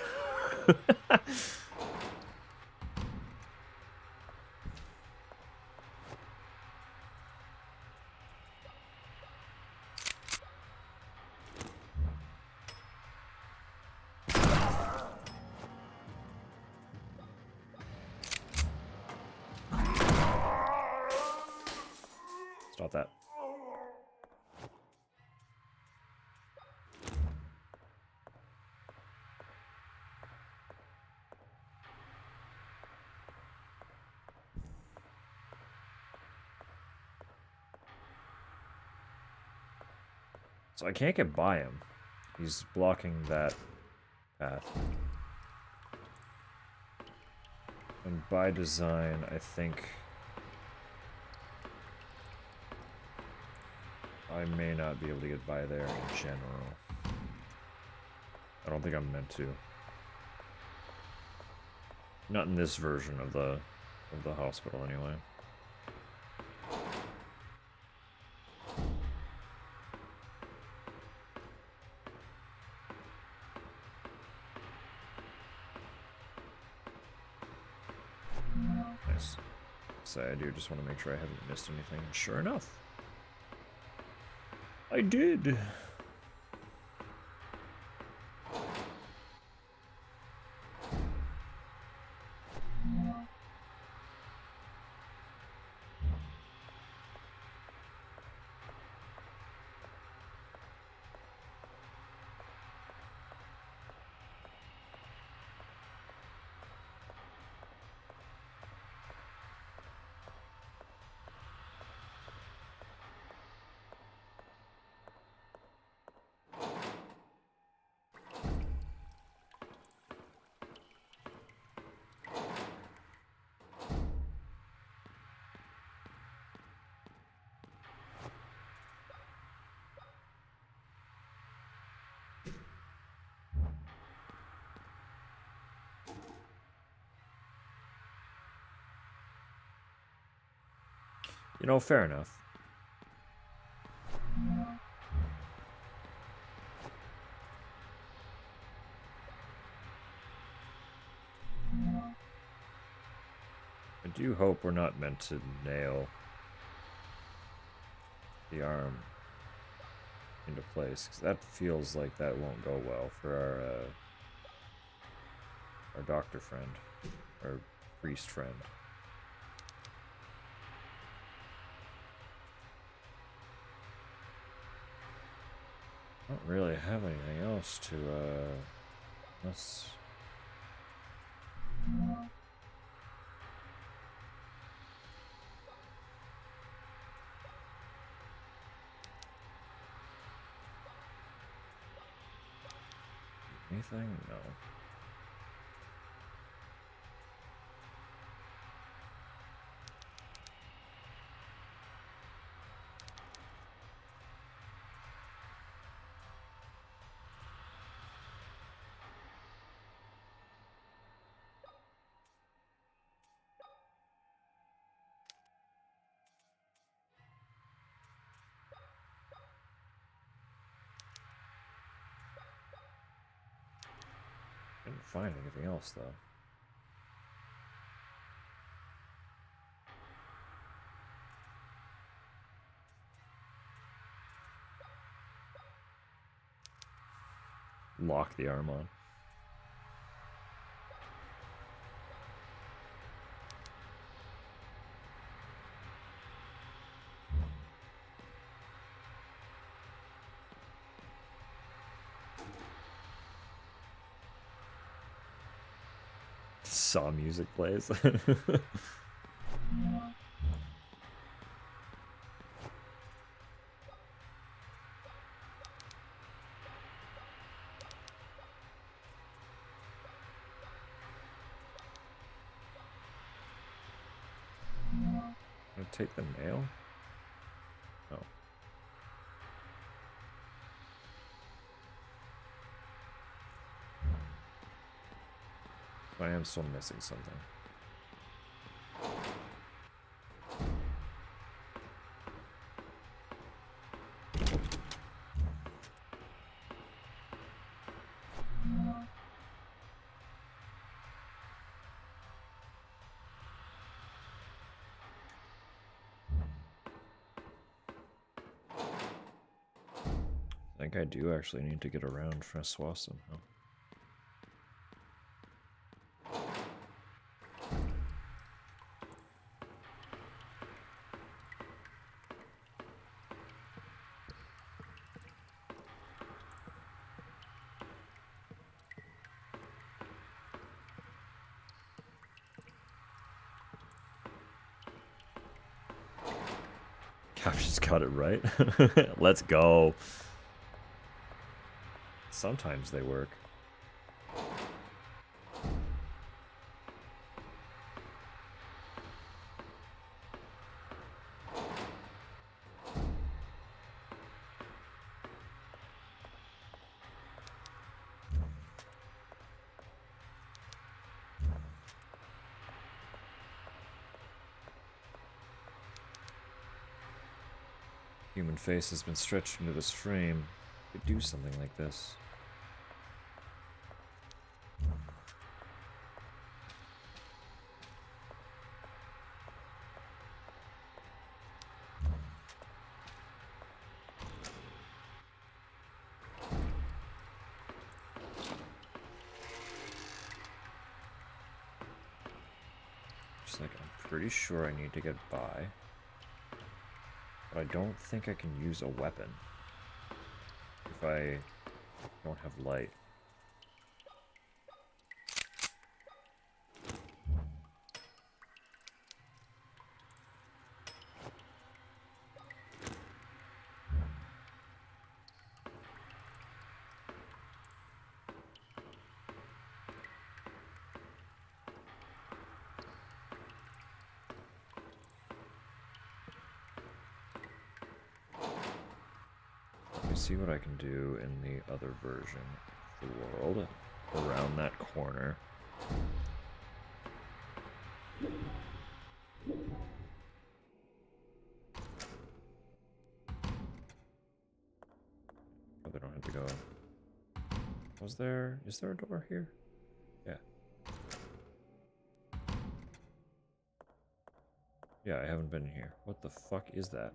Stop that. So I can't get by him. He's blocking that path. And by design, I think I may not be able to get by there in general. I don't think I'm meant to. Not in this version of the hospital, anyway. Nice. So I do just want to make sure I haven't missed anything. Sure enough, I did. You know, fair enough. I do hope we're not meant to nail the arm into place, because that feels like that won't go well for our doctor friend, our priest friend. I don't really have anything else to, let's... Anything? No. find anything else, though. Lock the arm on. Saw music plays. Take the nail? Oh. I am still missing something. I think I do actually need to get around Francois somehow. Captions got it right. Let's go. Sometimes they work. Human face has been stretched into this frame. Could do something like this. Just like, I'm pretty sure I need to get by. But I don't think I can use a weapon if I don't have light. See what I can do in the other version of the world around that corner. Probably don't have to go. Is there a door here? Yeah. Yeah, I haven't been here. What the fuck is that?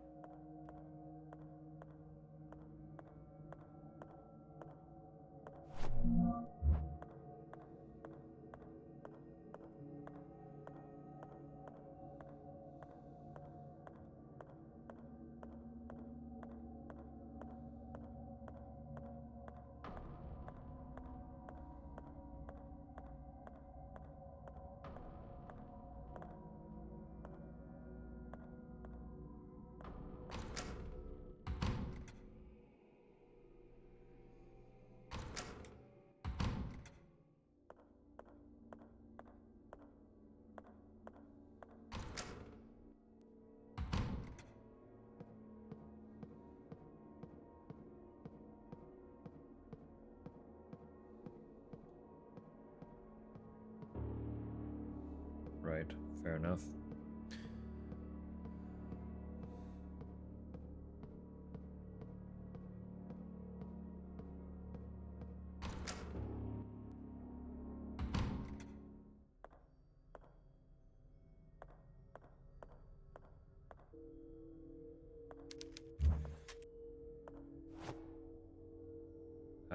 Right, fair enough.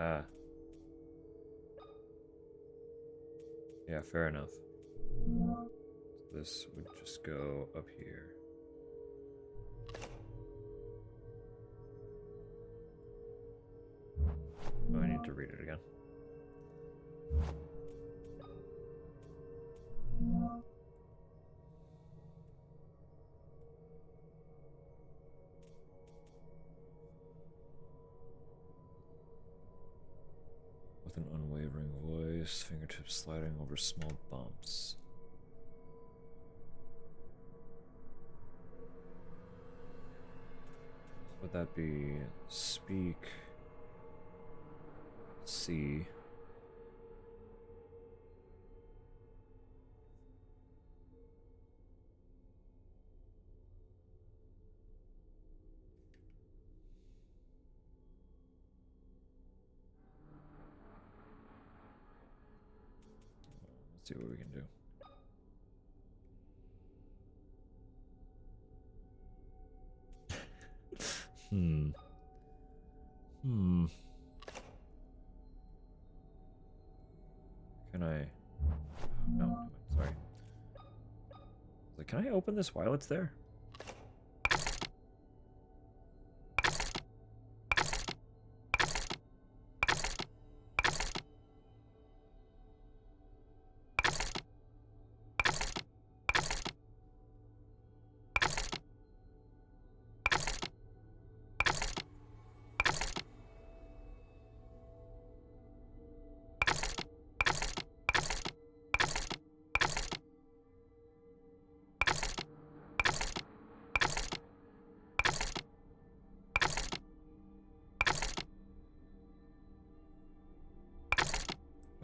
Ah. Yeah, fair enough. So this would just go up here. Oh, I need to read it again. With an unwavering voice, fingertips sliding over small bumps. Would that be speak, see? Let's see what we can do. Can I? No, sorry. Like, can I open this while it's there?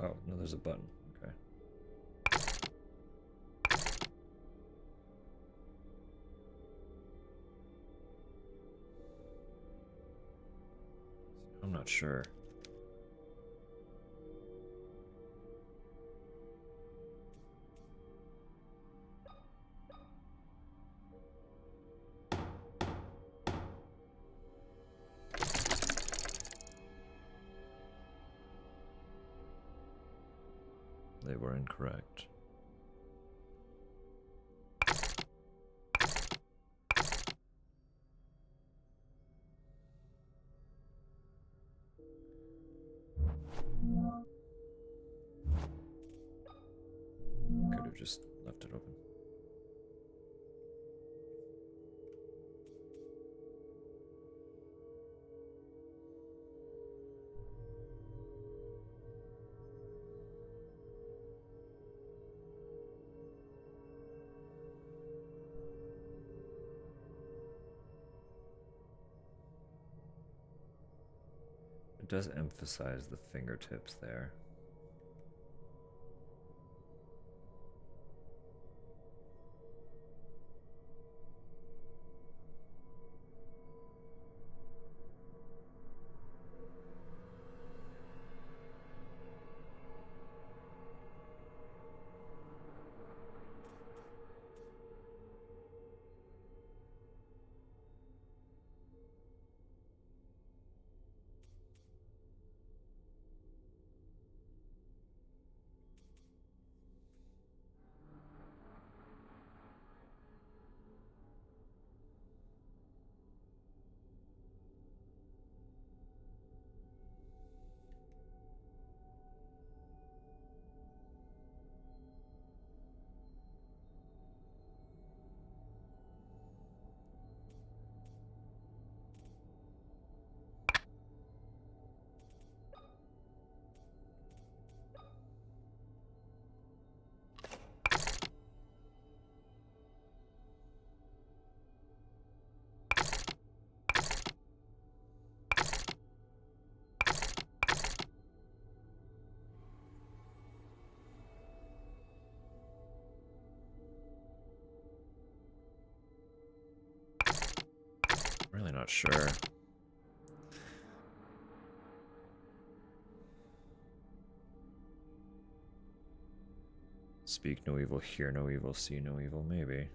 Oh, no, there's a button. Okay. I'm not sure. They were incorrect. Could have just left it open. It does emphasize the fingertips there. Really not sure. Speak no evil, hear no evil, see no evil, maybe.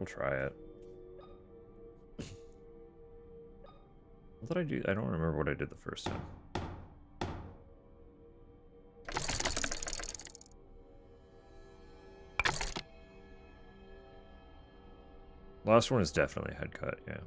try it. What did I do? I don't remember what I did the first time. Last one is definitely a head cut, yeah.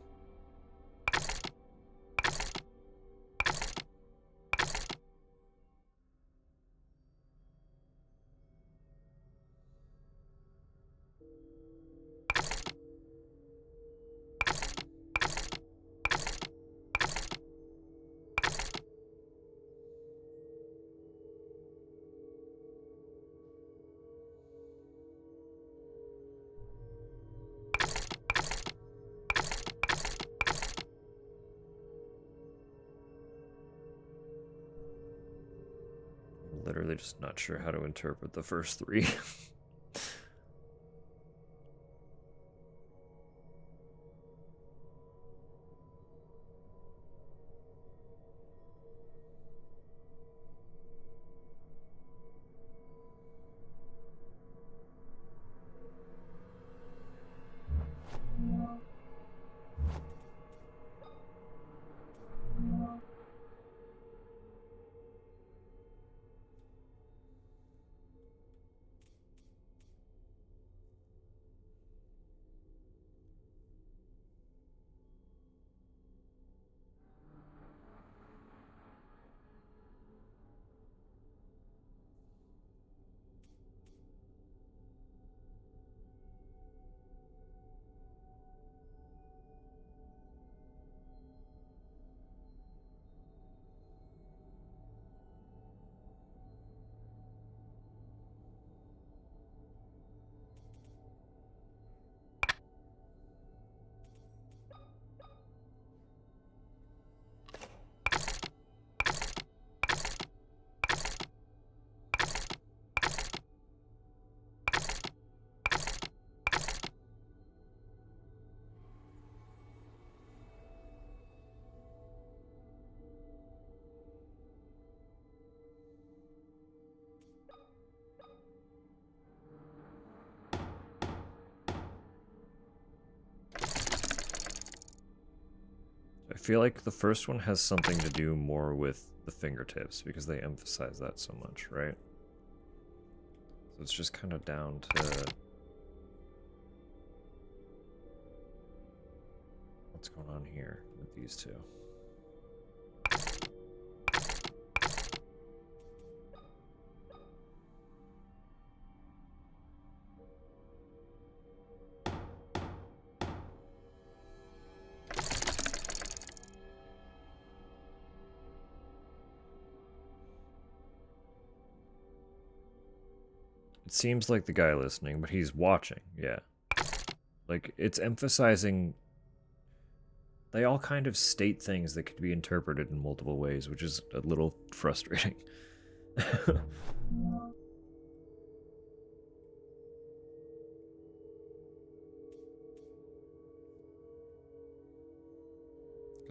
Literally just not sure how to interpret the first three. I feel like the first one has something to do more with the fingertips because they emphasize that so much, right? So it's just kind of down to what's going on here with these two. It seems like the guy listening, but he's watching, yeah. Like, it's emphasizing... They all kind of state things that could be interpreted in multiple ways, which is a little frustrating. Because,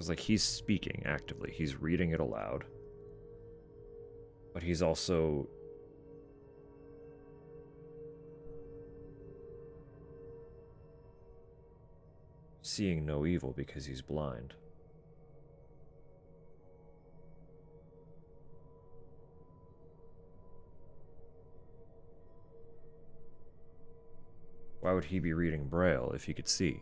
like, he's speaking actively. He's reading it aloud. But he's also... seeing no evil because he's blind. Why would he be reading Braille if he could see?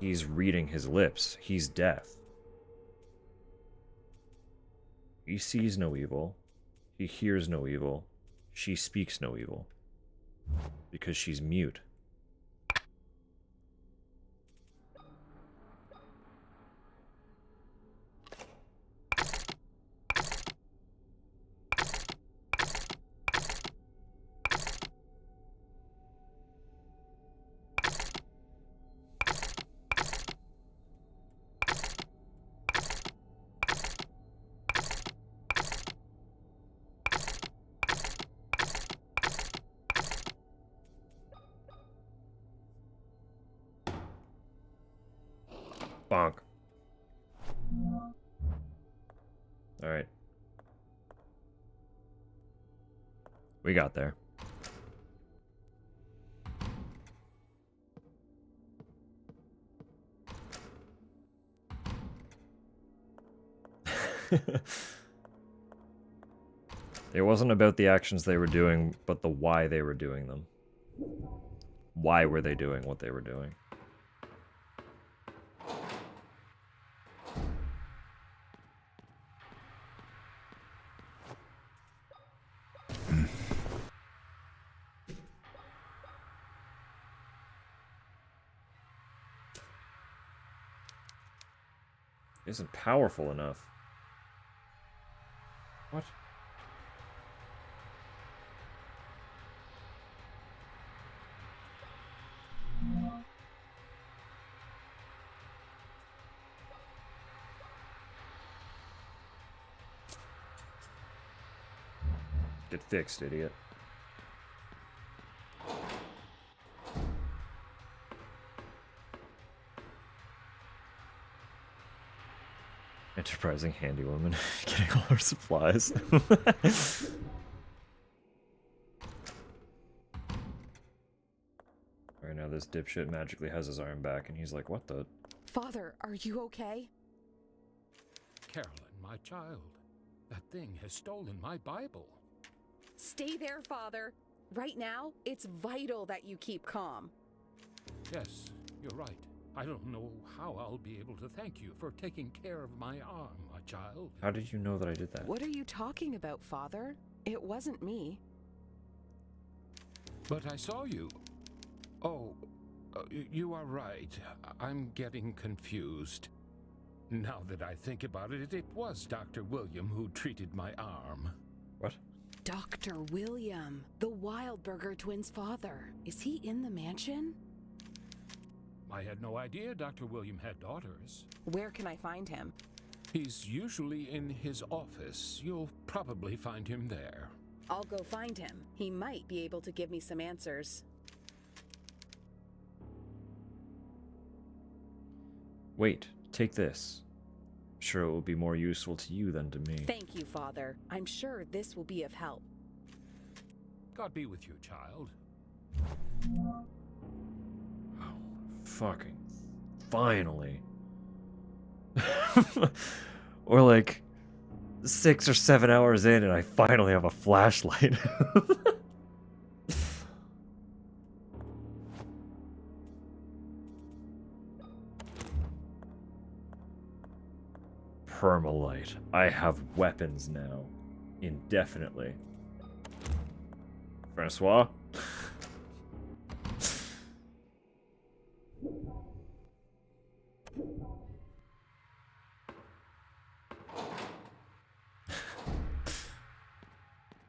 He's reading his lips. He's deaf. He sees no evil. He hears no evil. She speaks no evil. Because she's mute. Bonk. Alright. We got there. It wasn't about the actions they were doing, but the why they were doing them. Why were they doing what they were doing? Isn't powerful enough. What? Get fixed, idiot. Enterprising handy woman getting all her supplies. Alright, now this dipshit magically has his arm back, and he's like, what the?
Father, are you okay?
Carolyn, my child, that thing has stolen my Bible.
Stay there, Father. Right now, it's vital that you keep calm.
Yes, you're right. I don't know how I'll be able to thank you for taking care of my arm, my child.
How did you know that I did that?
What are you talking about, Father? It wasn't me.
But I saw you. Oh, you are right. I'm getting confused. Now that I think about it, it was Dr. William who treated my arm.
What?
Dr. William, the Wildberger twins' father. Is he in the mansion?
I had no idea Dr. William had daughters.
Where can I find him?
He's usually in his office. You'll probably find him there.
I'll go find him. He might be able to give me some answers.
Wait, take this. I'm sure it will be more useful to you than to me.
Thank you, Father. I'm sure this will be of help.
God be with you, child.
Fucking finally. Or like 6 or 7 hours in and I finally have a flashlight. Permalite. I have weapons now. Indefinitely. Francois?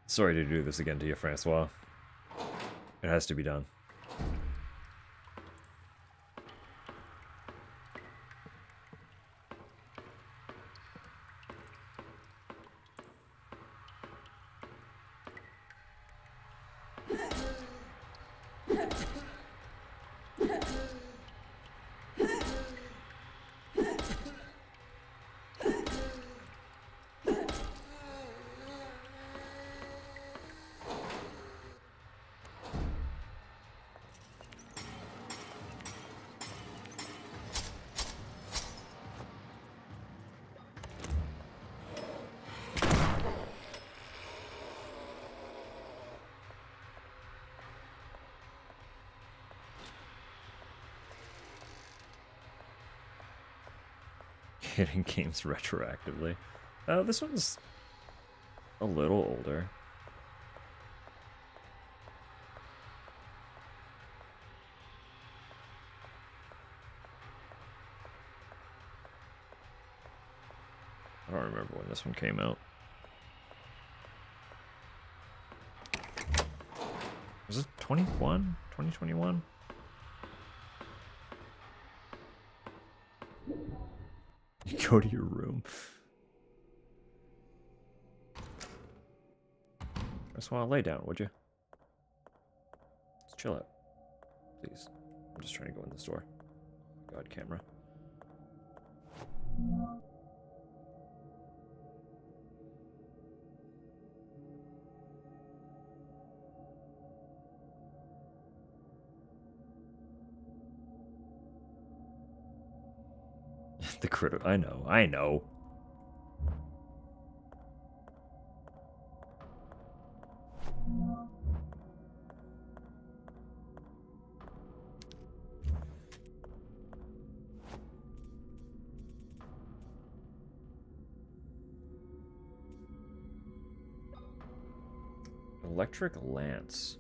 Sorry to do this again to you, Francois. It has to be done. Hitting games retroactively. This one's a little older. I don't remember when this one came out. Was it 21? 2021? You go to your room. I just want to lay down, would you? Let's chill out. Please. I'm just trying to go in this door. God, camera. The critical. I know. I know. Electric lance.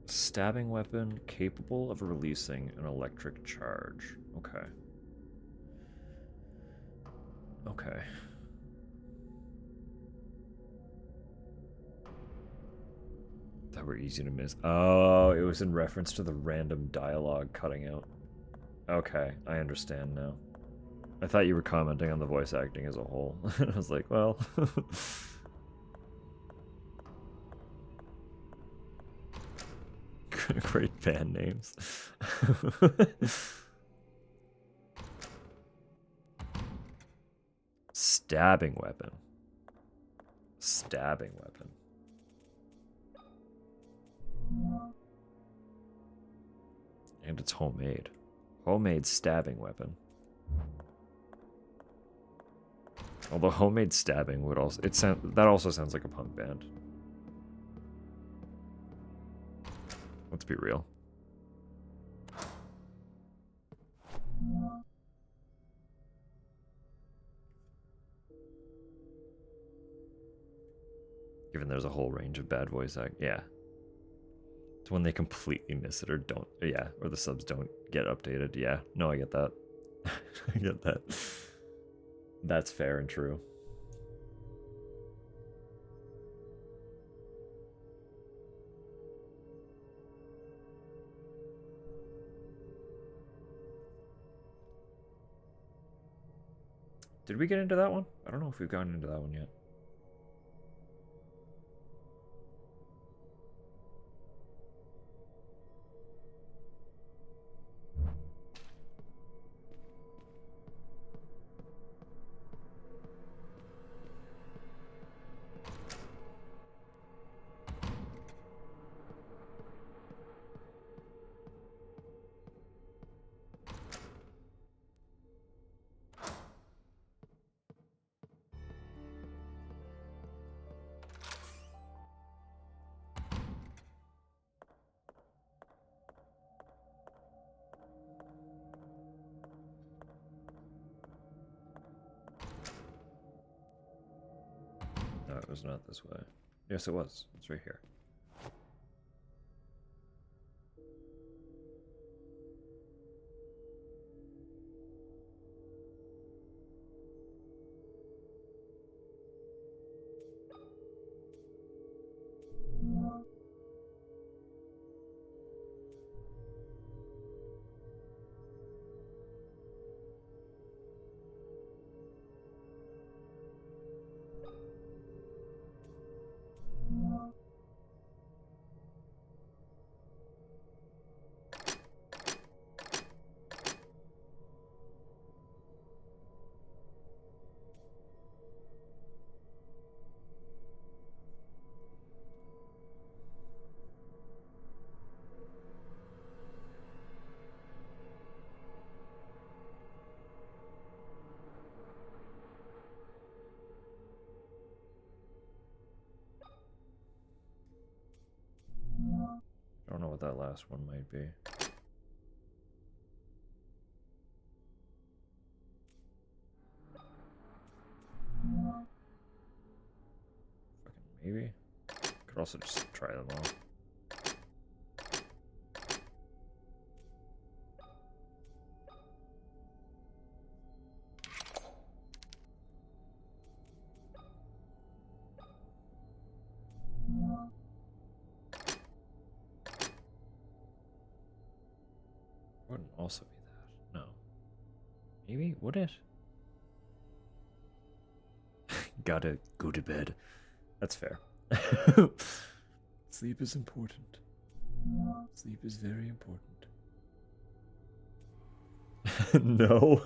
Stabbing weapon capable of releasing an electric charge. Okay. Okay. That were easy to miss. Oh, it was in reference to the random dialogue cutting out. Okay, I understand now. I thought you were commenting on the voice acting as a whole. I was like, well... Great band names. Stabbing weapon. Stabbing weapon. And it's homemade. Homemade stabbing weapon. Although homemade stabbing would also that also sounds like a punk band. Let's be real. Given there's a whole range of bad voice act, yeah. It's when they completely miss it or don't, yeah, or the subs don't get updated. Yeah, no, I get that. I get that. That's fair and true. Did we get into that one? I don't know if we've gotten into that one yet. No, it was not this way. Yes, it was. It's right here. I don't know what that last one might be. Fucking maybe. Could also just try them all. Wouldn't also be that. No. Maybe? Would it? Gotta go to bed. That's fair. Sleep is important. Sleep is very important. No.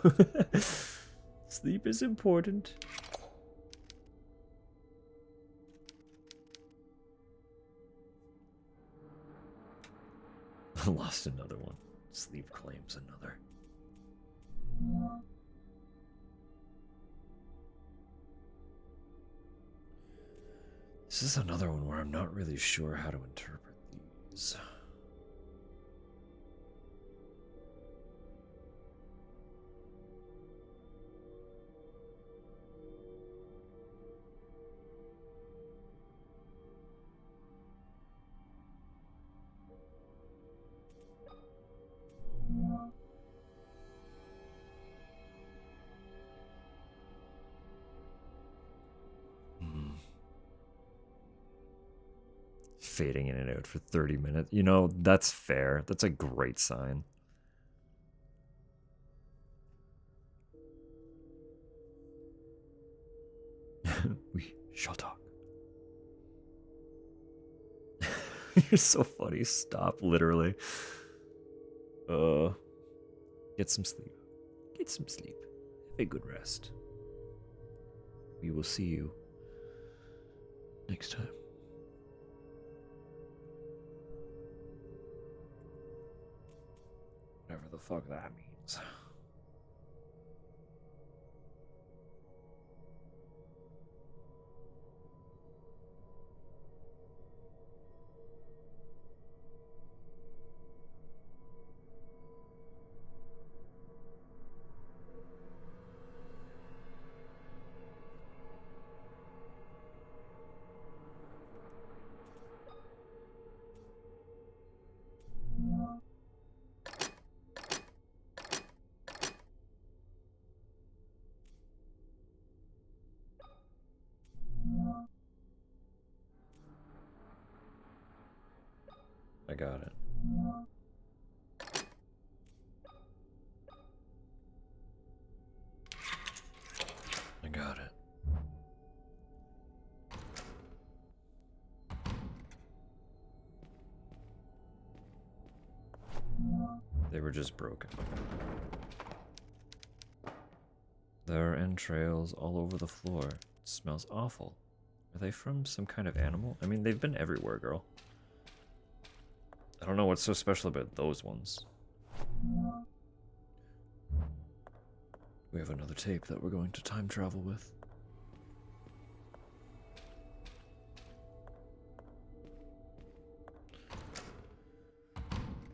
Sleep is important. Lost another one. Sleep claims another. This is another one where I'm not really sure how to interpret these. Fading in and out for 30 minutes. You know, that's fair. That's a great sign. We shall talk. You're so funny. Stop, literally. Get some sleep. Get some sleep. Have a good rest. We will see you next time. Whatever the fuck that means. I got it. I got it. They were just broken. There are entrails all over the floor. It smells awful. Are they from some kind of animal? I mean, they've been everywhere, girl. I don't know what's so special about those ones. We have another tape that we're going to time travel with.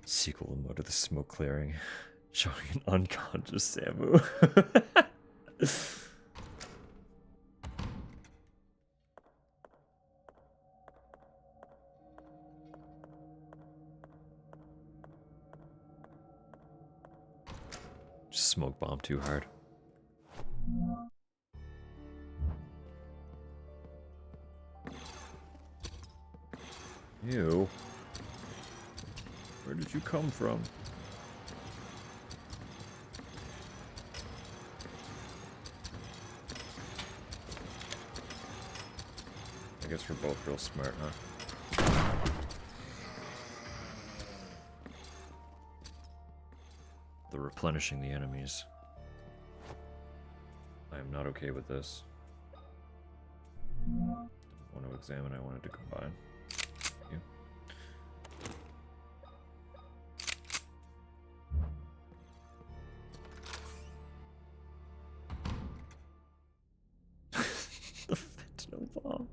Sequel mode of the smoke clearing, showing an unconscious Samu. Just smoke bomb too hard. Ew. Where did you come from? I guess we're both real smart, huh? They're replenishing the enemies. I am not okay with this. Didn't want to examine, I wanted to combine. Thank you. The fentanyl bomb.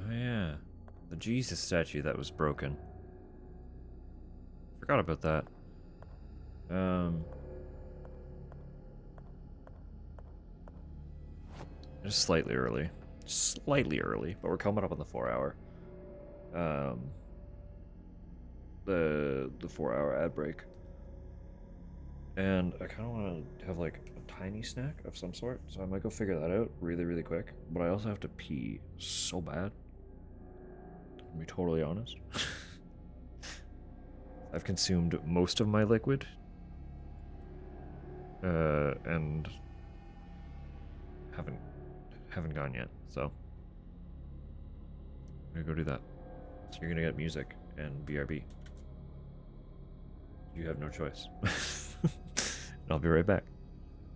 Oh yeah, the Jesus statue that was broken. Forgot about that. Just slightly early. Slightly early, but we're coming up on the 4 hour. The 4 hour ad break. And I kind of want to have like a tiny snack of some sort, so I might go figure that out really, really quick. But I also have to pee so bad. To be totally honest. I've consumed most of my liquid. And haven't gone yet, so I'm gonna go do that. So you're gonna get music and BRB. You have no choice. And I'll be right back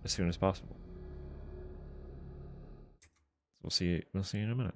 as soon as possible. We'll see you in a minute.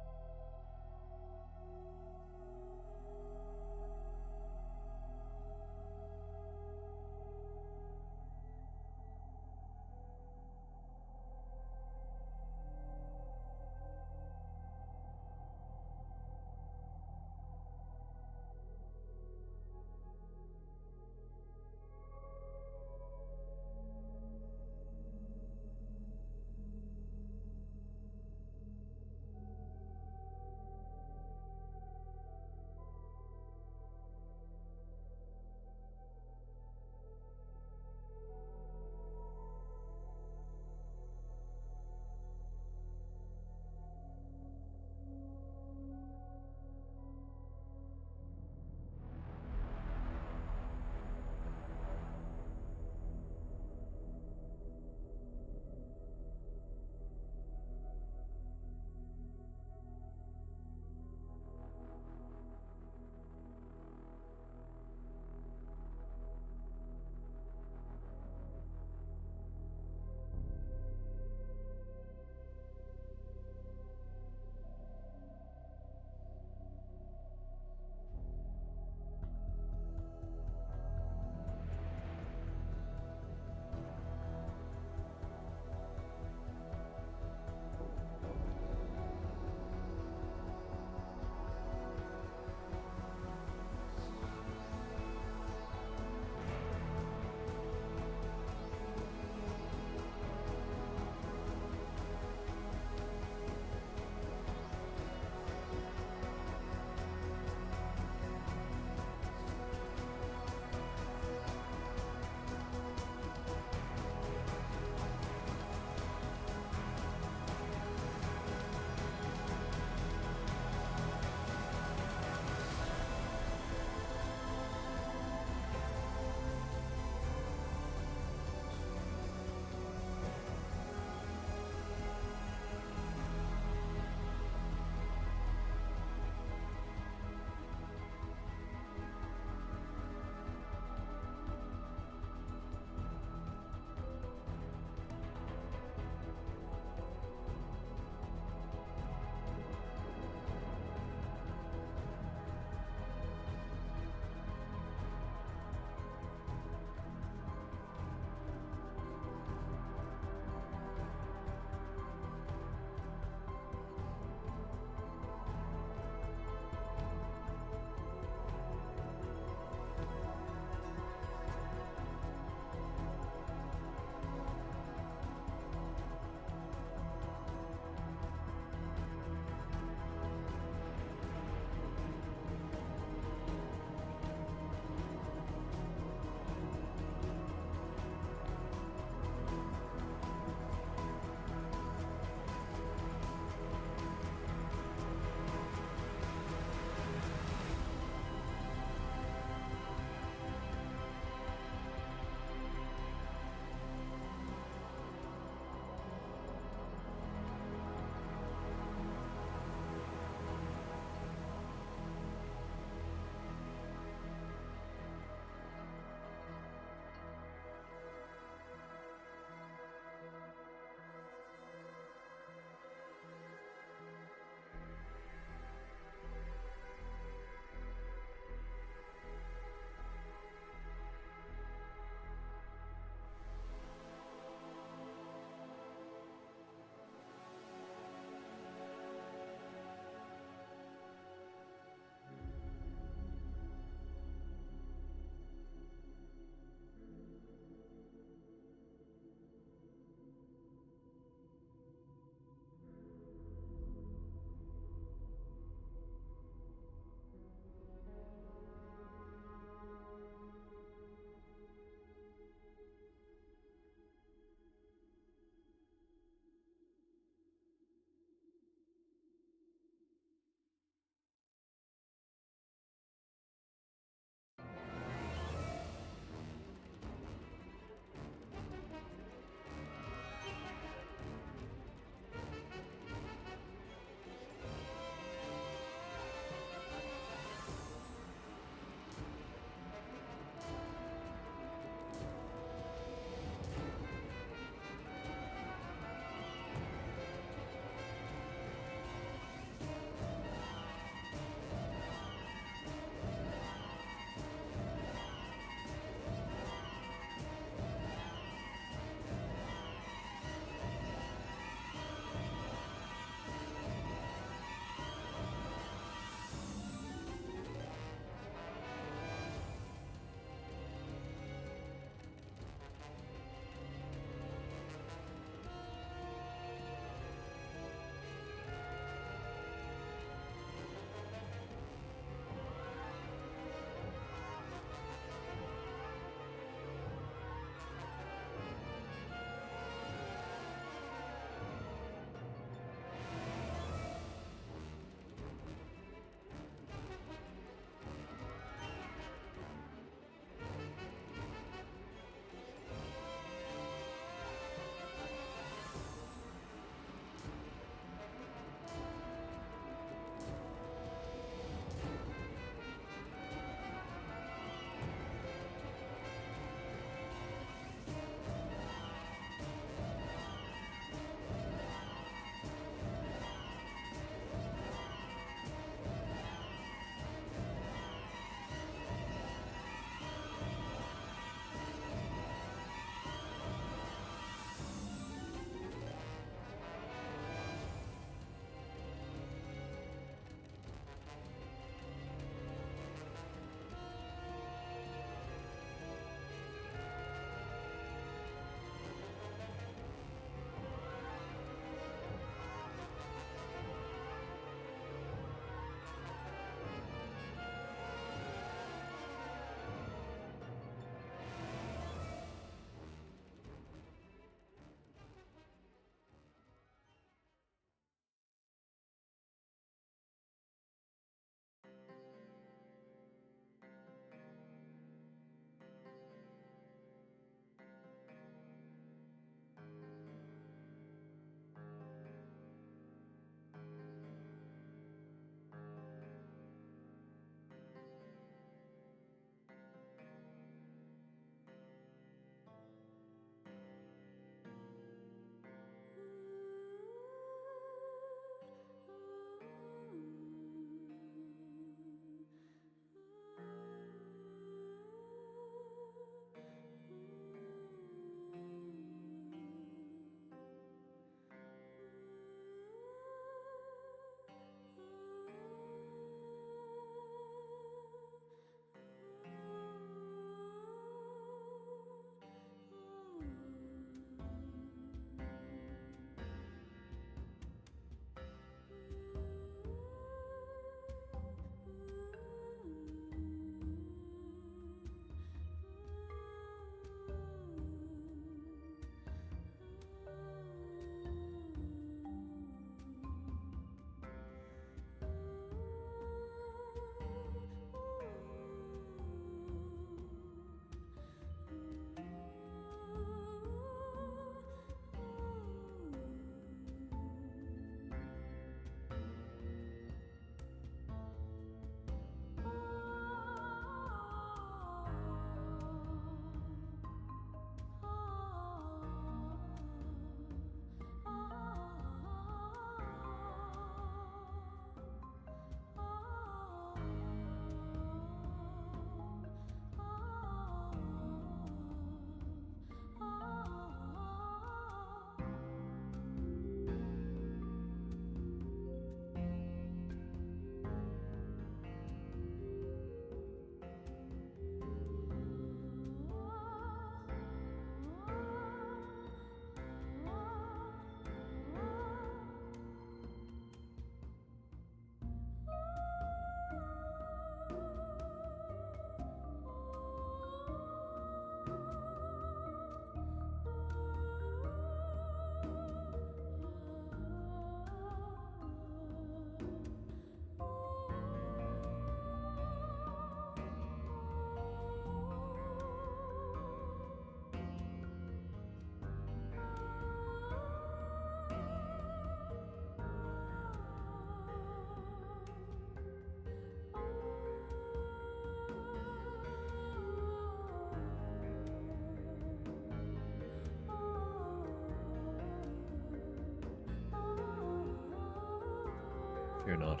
Fear not.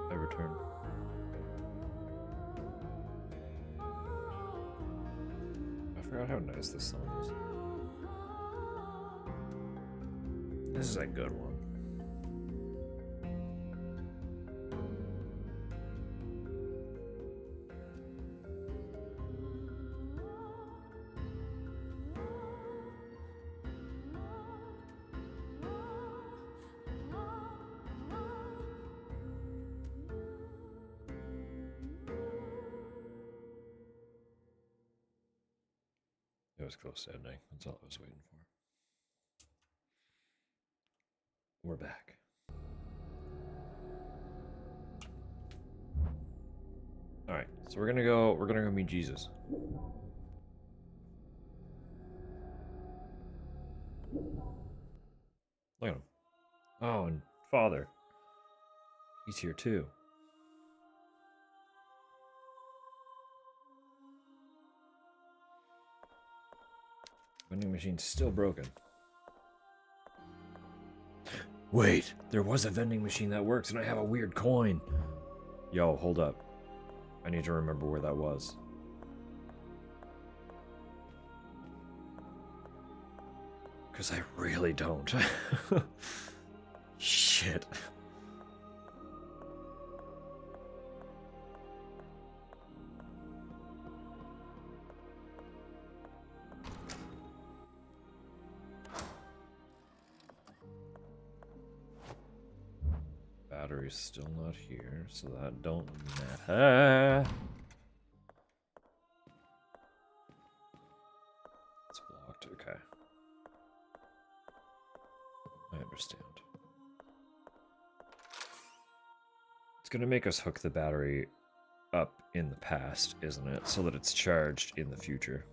I return. I forgot how nice this song is. This is a good one. It was close to ending. That's all I was waiting for. We're back. Alright, so we're gonna go meet Jesus. Look at him. Oh, and Father. He's here too. Vending machine's still broken. Wait, there was a vending machine that works and I have a weird coin. Yo, hold up. I need to remember where that was. Because I really don't. Shit. Battery's still not here, so that don't matter. It's blocked, okay. I understand. It's gonna make us hook the battery up in the past, isn't it? So that it's charged in the future.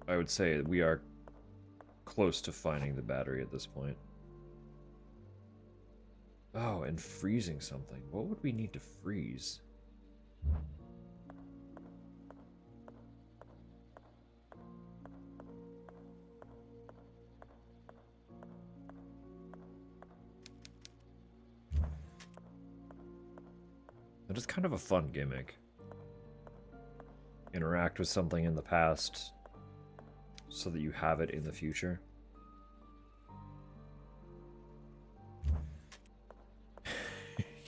I would say we are close to finding the battery at this point. Oh, and freezing something. What would we need to freeze? That is kind of a fun gimmick. Interact with something in the past so that you have it in the future.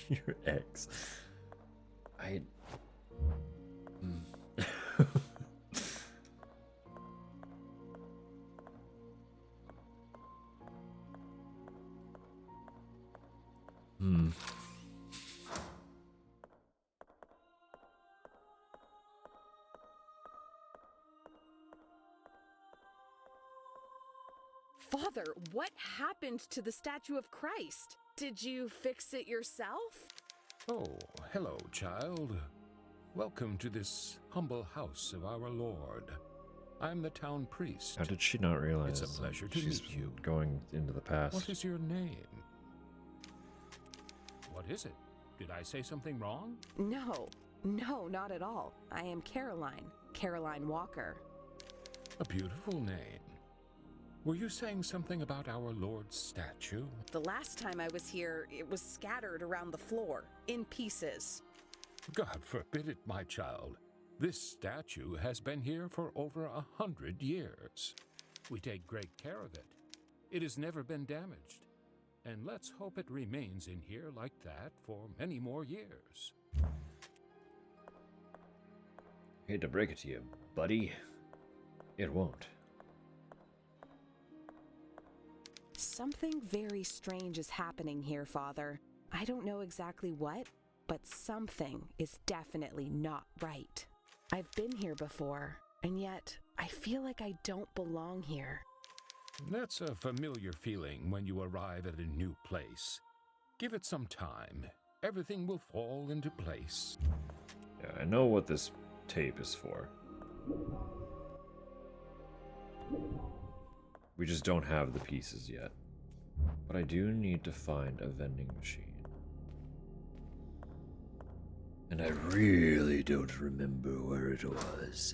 Your ex. I...
Father, what happened to the statue of Christ? Did you fix it yourself?
Oh, hello, child. Welcome to this humble house of our Lord. I'm the town priest.
How did she not realize
It's a pleasure to
she's
meet you.
going into the past?
What is your name? What is it? Did I say something wrong?
No, not at all. I am Caroline Walker.
A beautiful name. Were you saying something about our Lord's statue?
The last time I was here, it was scattered around the floor, in pieces.
God forbid it, my child. This statue has been here for over 100 years. We take great care of it. It has never been damaged. And let's hope it remains in here like that for many more years.
Hate to break it to you, buddy. It won't.
Something very strange is happening here, Father. I don't know exactly what, but something is definitely not right. I've been here before, and yet I feel like I don't belong here.
That's a familiar feeling when you arrive at a new place. Give it some time. Everything will fall into place.
Yeah, I know what this tape is for. We just don't have the pieces yet. But I do need to find a vending machine. And I really don't remember where it was.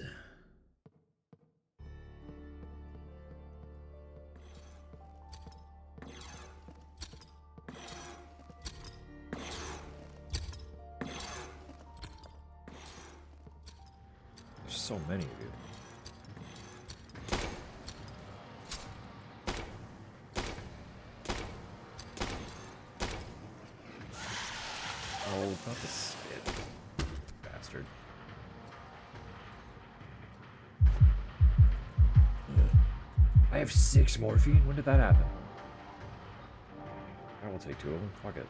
so many of you. Oh, not the spit. Bastard. I have 6 morphine? When did that happen? I will take 2 of them. Fuck it.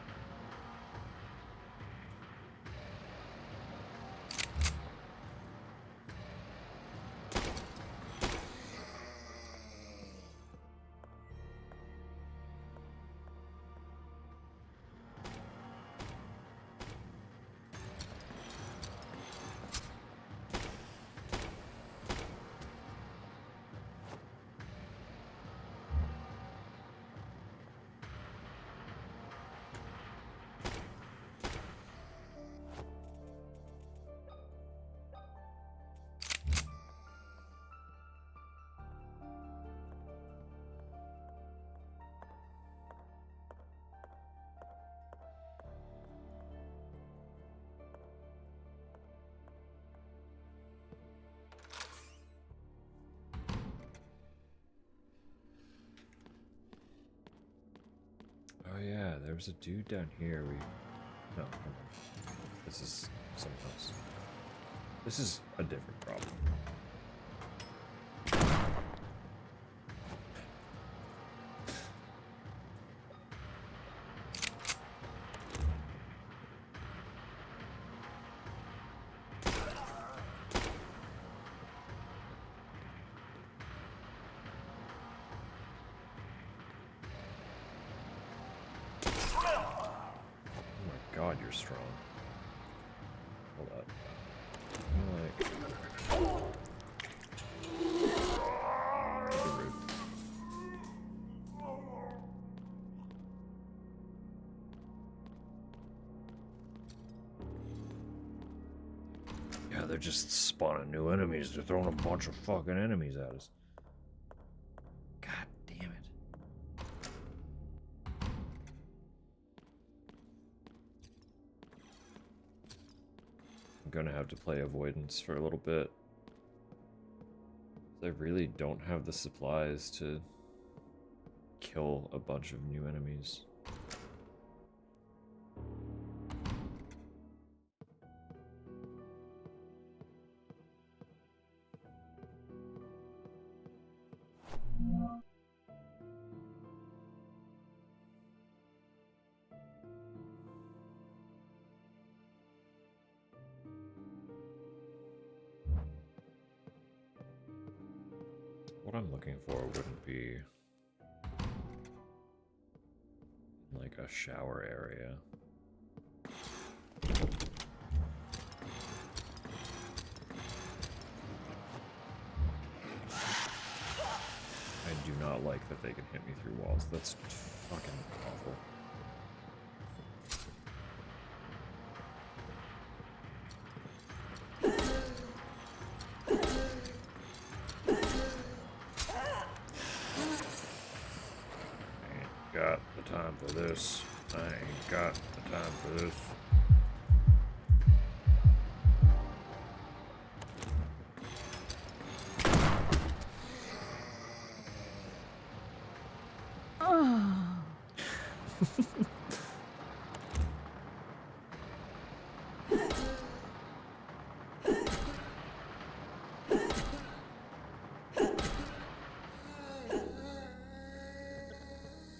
Oh yeah, there was a dude down here. No, hold on. This is something else. This is a different problem. God, you're strong. Hold up. Rude. Yeah, they're just spawning new enemies. They're throwing a bunch of fucking enemies at us. God damn it. I'm gonna have to play avoidance for a little bit. I really don't have the supplies to kill a bunch of new enemies. What I'm looking for wouldn't be like a shower area. I do not like that they can hit me through walls. That's fucking awful. Got the time for this. I ain't got the time for this.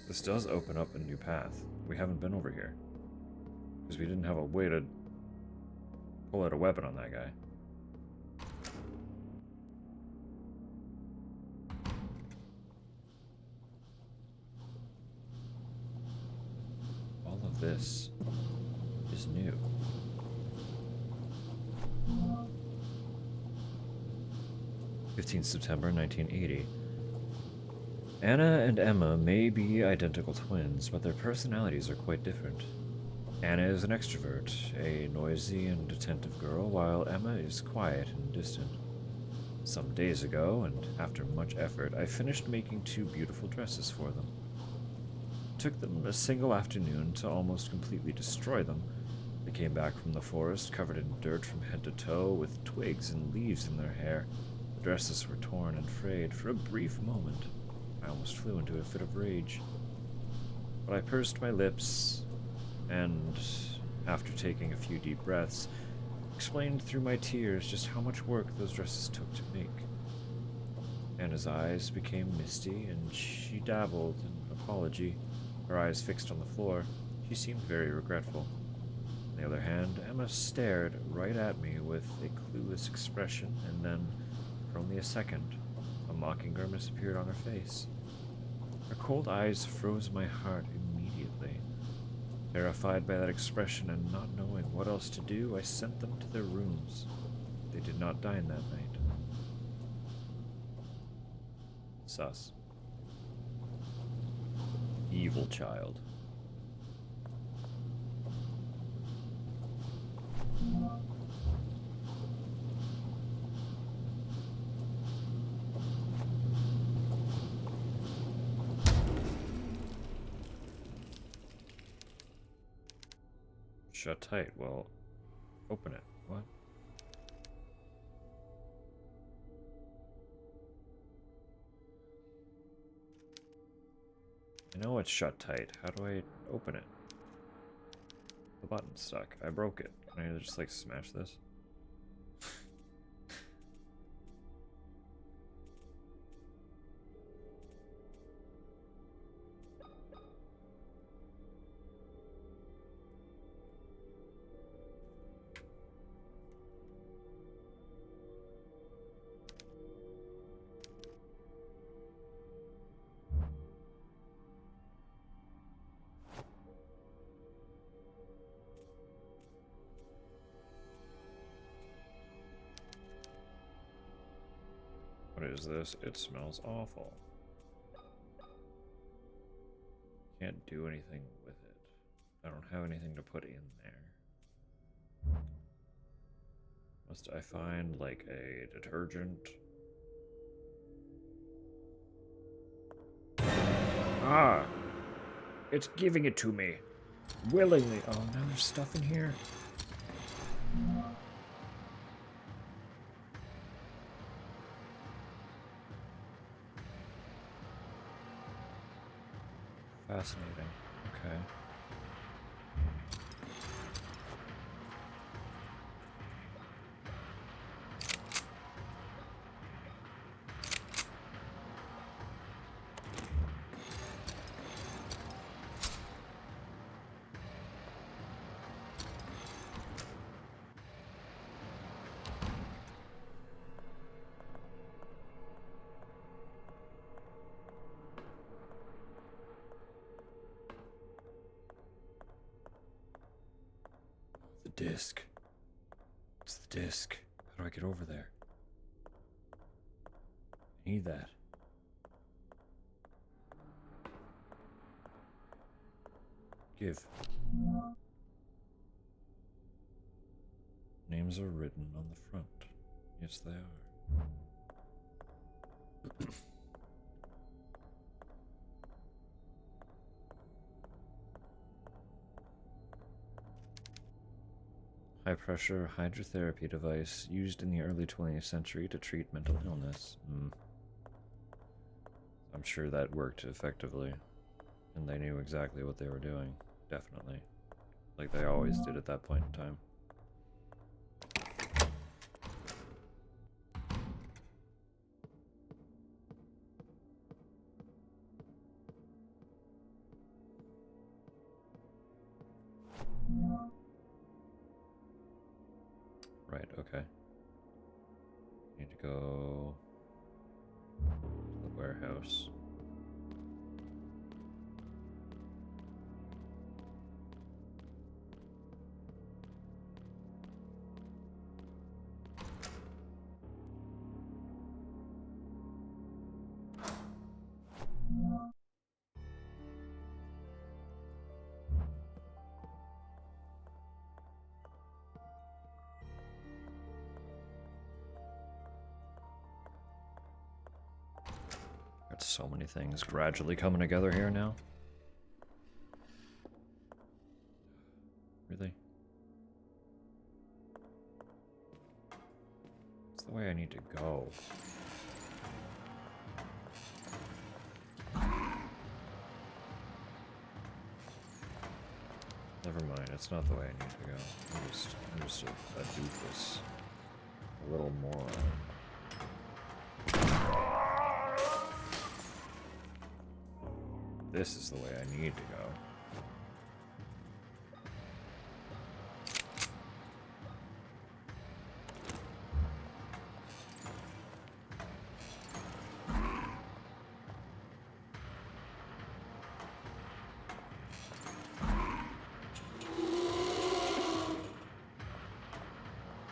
This does open up a new path. We haven't been over here. Because we didn't have a way to pull out a weapon on that guy. All of this is new. September 1980. Anna and Emma may be identical twins, but their personalities are quite different. Anna is an extrovert, a noisy and attentive girl, while Emma is quiet and distant. Some days ago, and after much effort, I finished making 2 beautiful dresses for them. It took them a single afternoon to almost completely destroy them. They came back from the forest, covered in dirt from head to toe, with twigs and leaves in their hair. The dresses were torn and frayed. For a brief moment, I almost flew into a fit of rage. But I pursed my lips, and, after taking a few deep breaths, explained through my tears just how much work those dresses took to make. Anna's eyes became misty, and she dabbled in apology, her eyes fixed on the floor. She seemed very regretful. On the other hand, Emma stared right at me with a clueless expression, and then, for only a second, a mocking grimace appeared on her face. Her cold eyes froze my heart immediately. Terrified by that expression and not knowing what else to do, I sent them to their rooms. They did not dine that night. Sus. Evil child. Shut tight. Well, open it. What? I know it's shut tight. How do I open it? The button's stuck. I broke it. Can I just, like, smash this? What is this? It smells awful. Can't do anything with it. I don't have anything to put in there. Must I find, like, a detergent? Ah! It's giving it to me. Willingly. Oh, now there's stuff in here. Fascinating. Okay. The disc. It's the disc. How do I get over there? I need that. Give. Names are written on the front. Yes, they are. High-pressure hydrotherapy device used in the early 20th century to treat mental illness. I'm sure that worked effectively. And they knew exactly what they were doing. Definitely. Like they always did at that point in time. Right, okay. Need to go to the warehouse. Got so many things gradually coming together here now. Really? It's the way I need to go. Never mind, it's not the way I need to go. I'm just a doofus. A little moron. This is the way I need to go.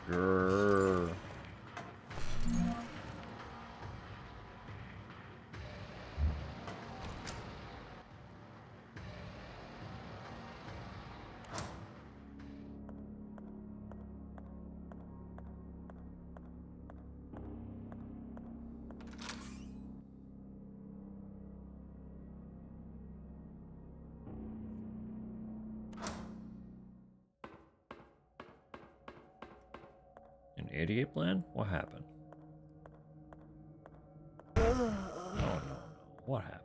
Grrr. An 88 plan? What happened? No. What happened?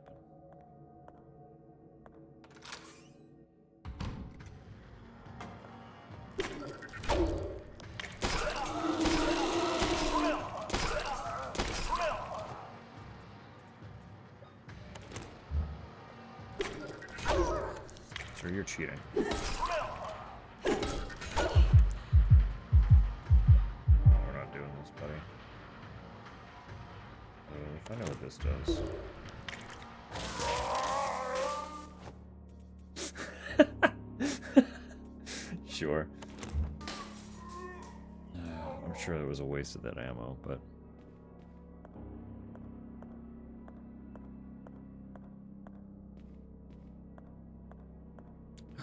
Sure, you're cheating. Buddy. Find out what this does. Sure. I'm sure it was a waste of that ammo, but...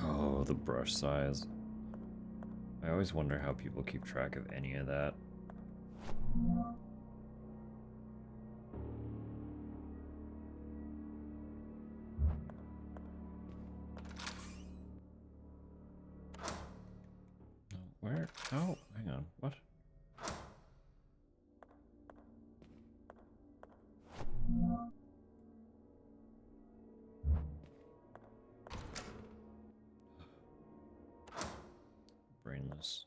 Oh, the brush size. I always wonder how people keep track of any of that. Where? Oh, hang on. What? Brainless.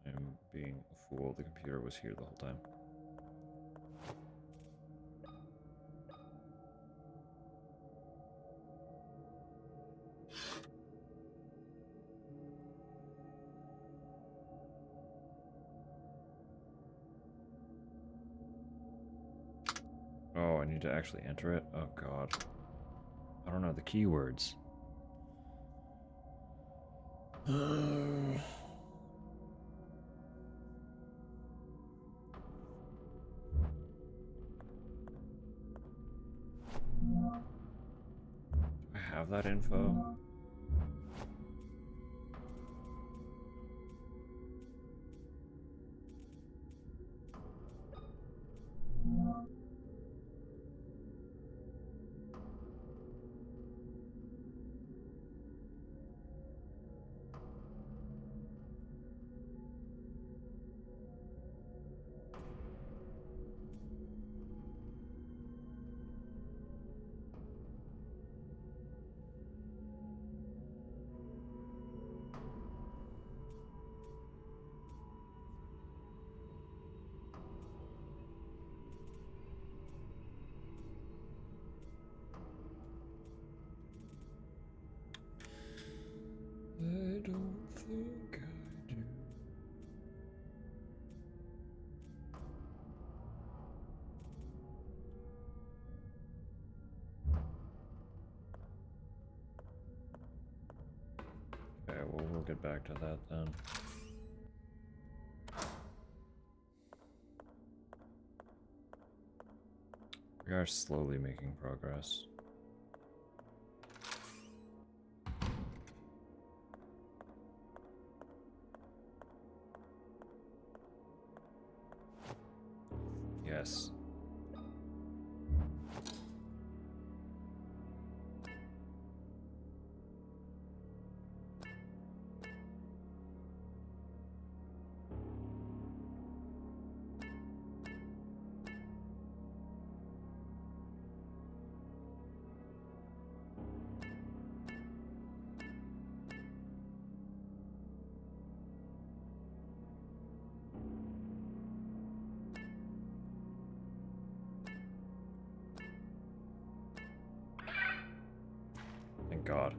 I am being a fool. The computer was here the whole time. Oh, I need to actually enter it? Oh god. I don't know the keywords. Do I have that info? I don't think I do. Okay, well, we'll get back to that then. We are slowly making progress. Yes. God.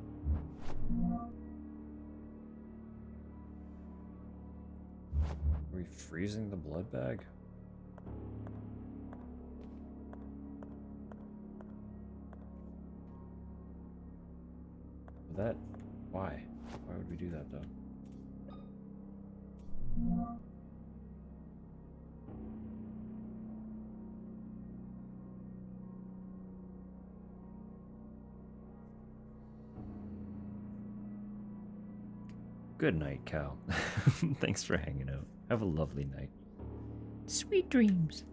Are we freezing the blood bag? That... Why? Why would we do that, though? Good night, Cal. Thanks for hanging out. Have a lovely night. Sweet dreams.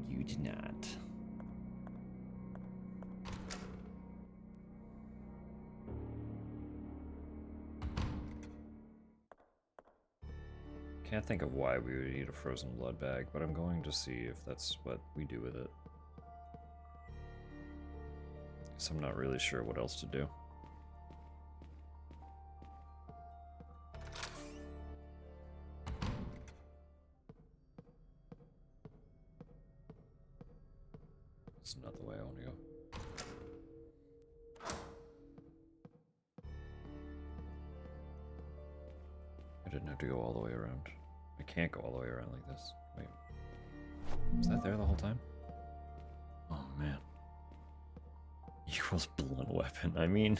You did not. Can't think of why we would eat a frozen blood bag, but I'm going to see if that's what we do with it. So I'm not really sure what else to do. It's not the way I want to go. I didn't have to go all the way around. I can't go all the way around like this. Wait. Was that there the whole time? Oh, man. Equals blunt weapon. I mean...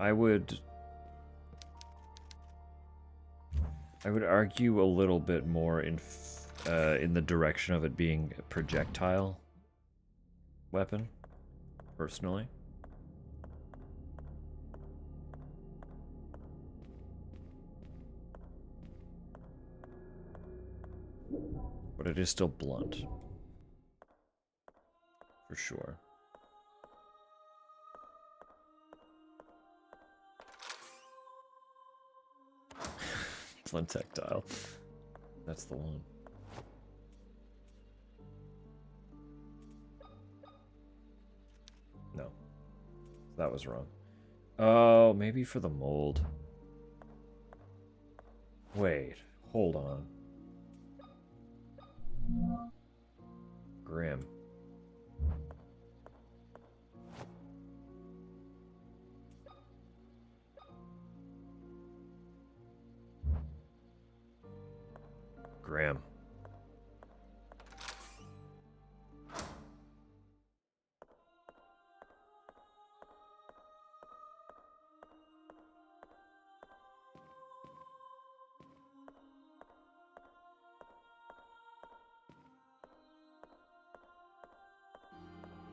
I would argue a little bit more in the direction of it being a projectile weapon, personally. But it is still blunt. For sure. Blunt tactile. That's the one. No. That was wrong. Oh, maybe for the mold. Wait, hold on. Grim. Graham.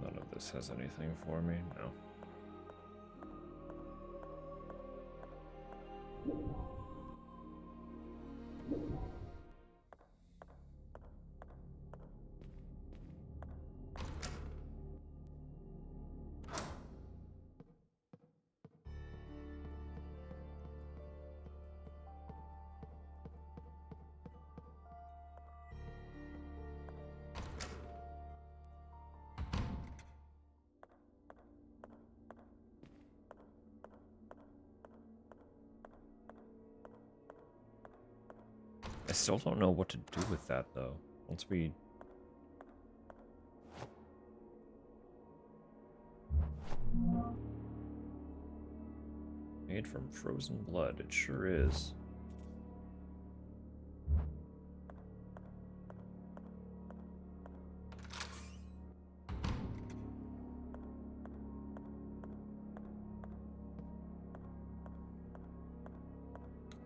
None of this has anything for me, no. I still don't know what to do with that, though. Once we... Made from frozen blood, it sure is.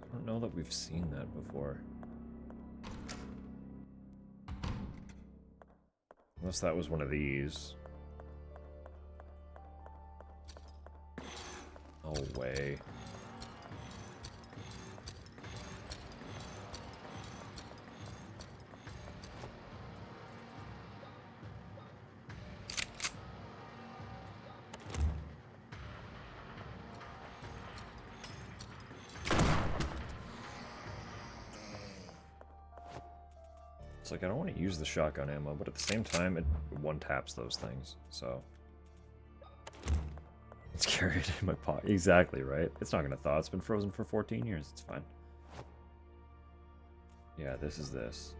I don't know that we've seen that before. Unless that was one of these. No way. It's like, I don't want to use the shotgun ammo, but at the same time, it one-taps those things, so... Let's carry it in my pocket. Exactly, right? It's not going to thaw. It's been frozen for 14 years. It's fine. Yeah, this is this.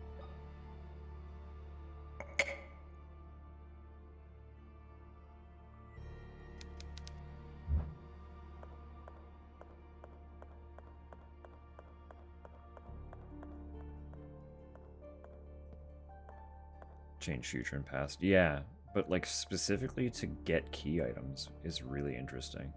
Change future and past. Yeah, but like specifically to get key items is really interesting.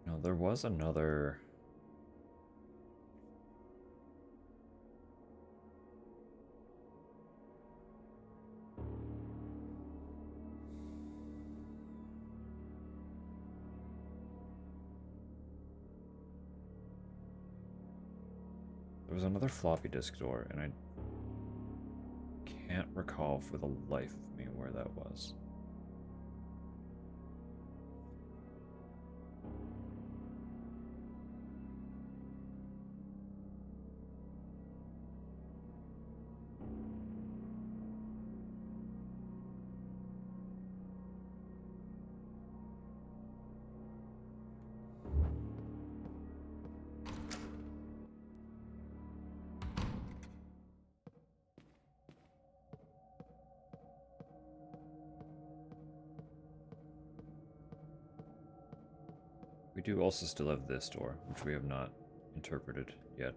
No, there was another... There was another floppy disk door, and I can't recall for the life of me where that was. We do also still have this door, which we have not interpreted yet.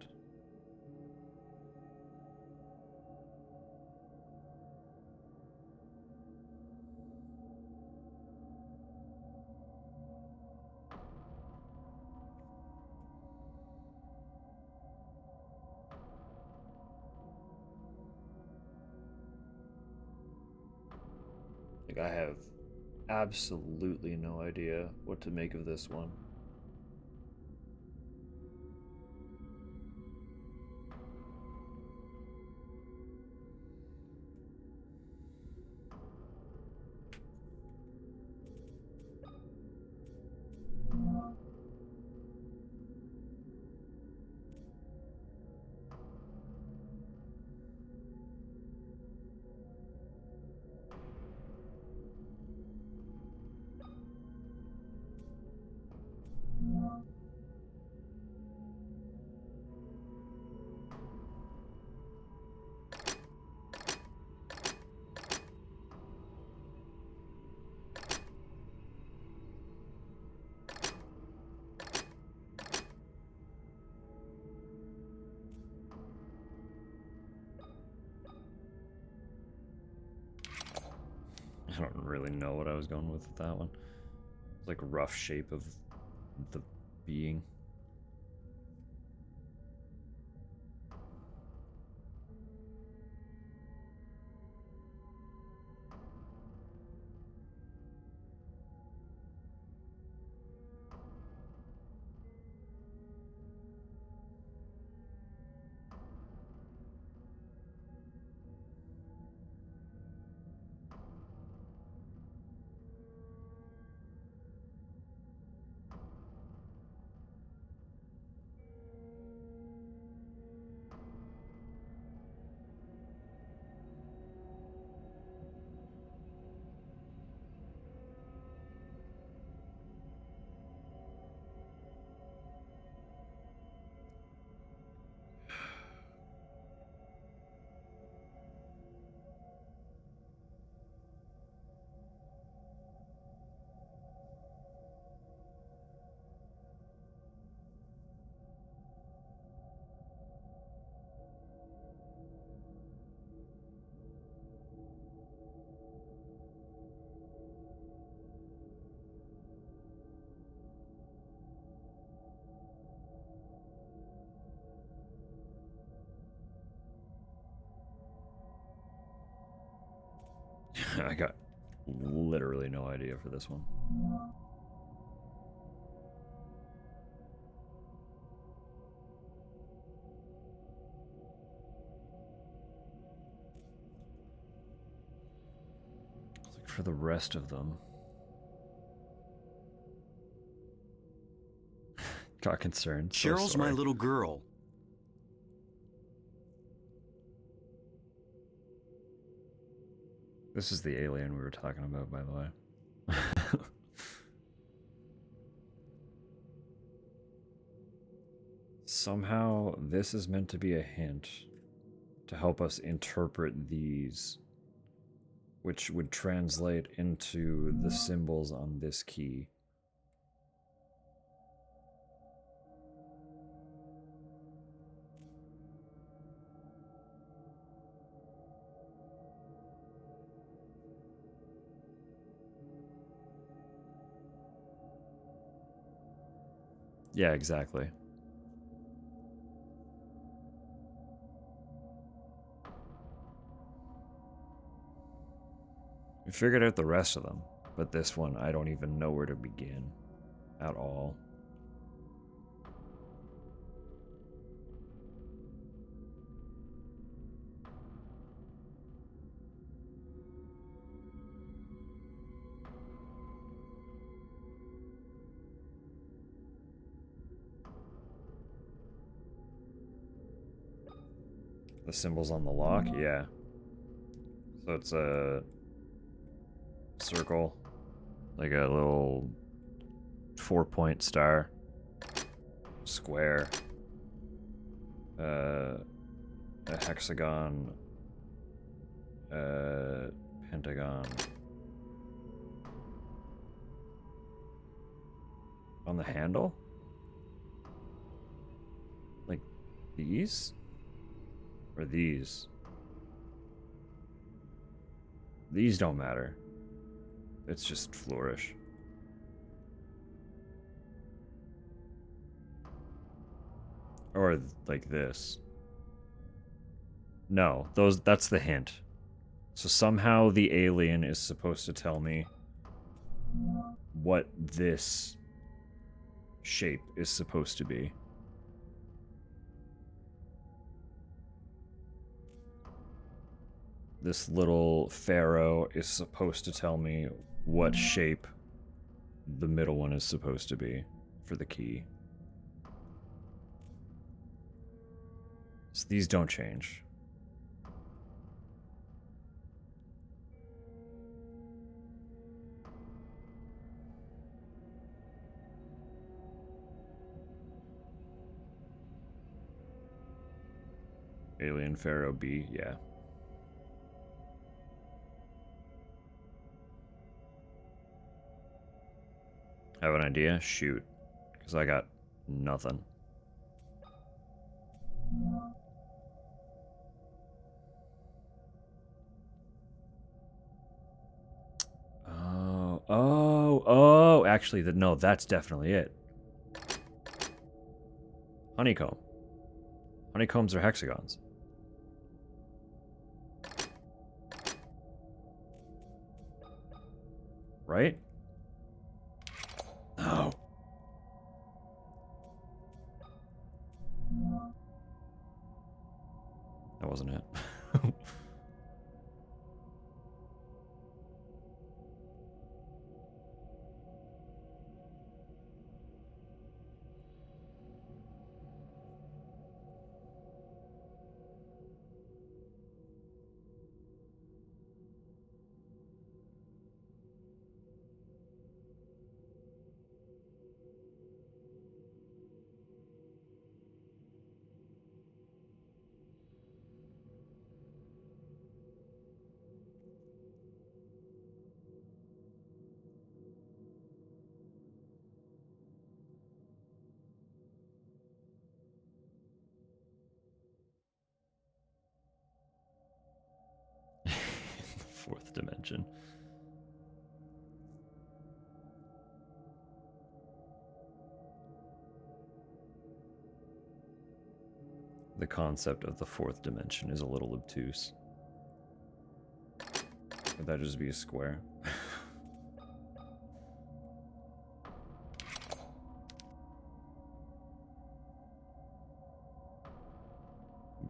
Like, I have absolutely no idea what to make of this one. I don't really know what I was going with that one. It's like a rough shape of the being. I got literally no idea for this one. for the rest of them. Got concerned. So
Cheryl's my
sorry.
little girl.
This is the alien we were talking about, by the way. Somehow, this is meant to be a hint to help us interpret these, which would translate into the symbols on this key. Yeah, exactly. We figured out the rest of them, but this one, I don't even know where to begin at all. The symbols on the lock, yeah. So it's a circle, like a little 4-point star, square, a hexagon, pentagon. On the handle? Like these? Or these? These don't matter. It's just flourish. Or like this. No, that's the hint. So somehow the alien is supposed to tell me what this shape is supposed to be. This little pharaoh is supposed to tell me what shape the middle one is supposed to be for the key. So these don't change. Alien Pharaoh B, yeah. Have an idea? Shoot. Because I got nothing. Oh, actually, no, that's definitely it. Honeycomb. Honeycombs are hexagons. Right? No. That wasn't it. Fourth dimension. The concept of the fourth dimension is a little obtuse. Would that just be a square?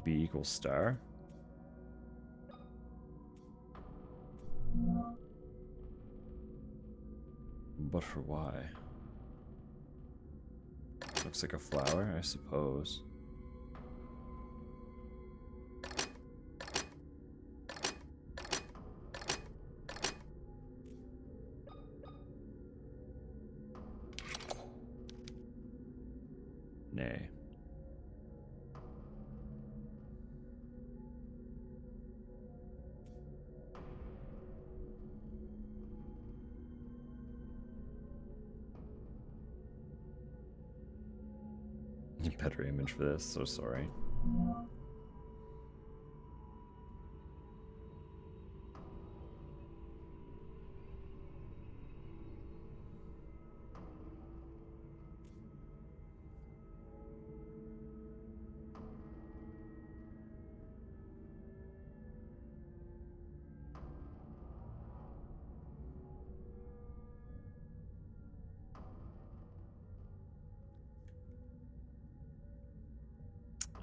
B equals star? But for why? Looks like a flower, I suppose. Nay. Better image for this, so sorry.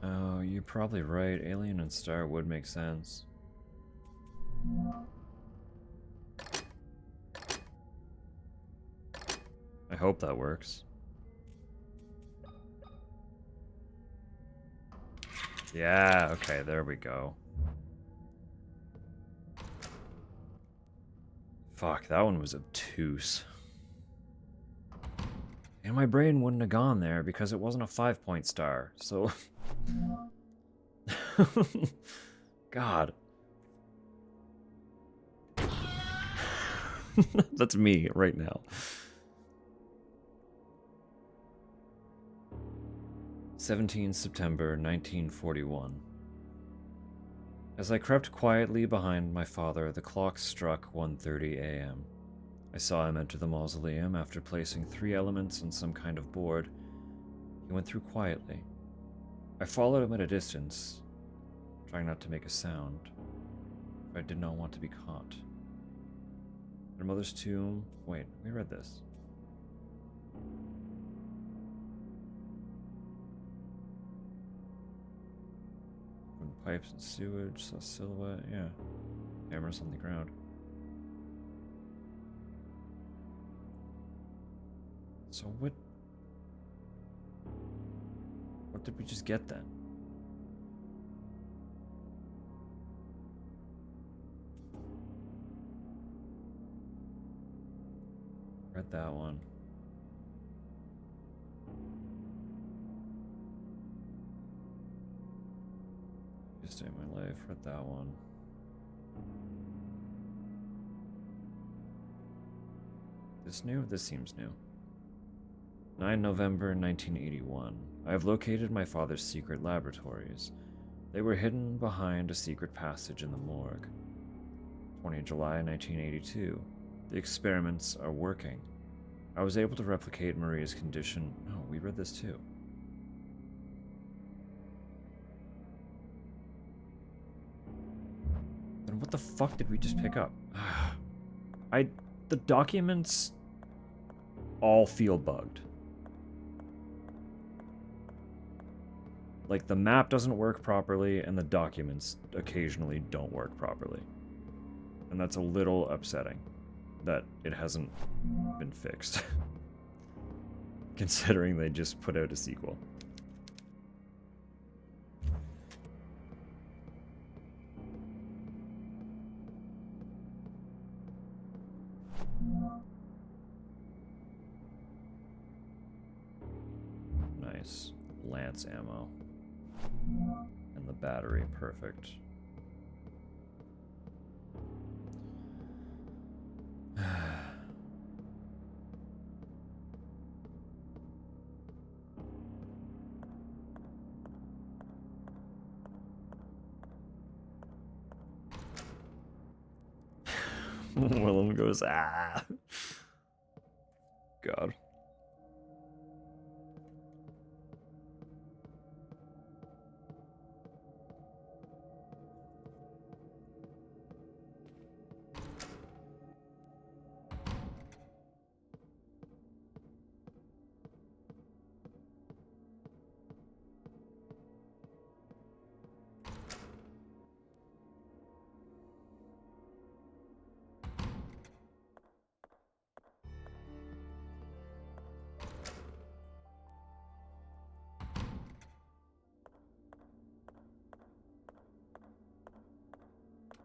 Oh, you're probably right. Alien and Star would make sense. I hope that works. Yeah, okay, there we go. Fuck, that one was obtuse. And my brain wouldn't have gone there because it wasn't a 5-point star, so... God. That's me right now. 17 September 1941. As I crept quietly behind my father, the clock struck 1:30 a.m. I saw him enter the mausoleum after placing 3 elements on some kind of board. He went through quietly. I followed him at a distance, trying not to make a sound, but I did not want to be caught. Their mother's tomb... Wait, we read this. Wooden pipes and sewage, saw silhouette, yeah. Hammers on the ground. So what did we just get then? Read that one. Just in my life, read that one. This new? This seems new. 9 November 1981. I have located my father's secret laboratories. They were hidden behind a secret passage in the morgue. 20 July 1982. The experiments are working. I was able to replicate Maria's condition. Oh, we read this too. Then what the fuck did we just pick up? The documents all feel bugged. Like, the map doesn't work properly, and the documents occasionally don't work properly. And that's a little upsetting, that it hasn't been fixed. Considering they just put out a sequel. Nice. Lance ammo. And the battery, perfect. Willem goes, ah. God.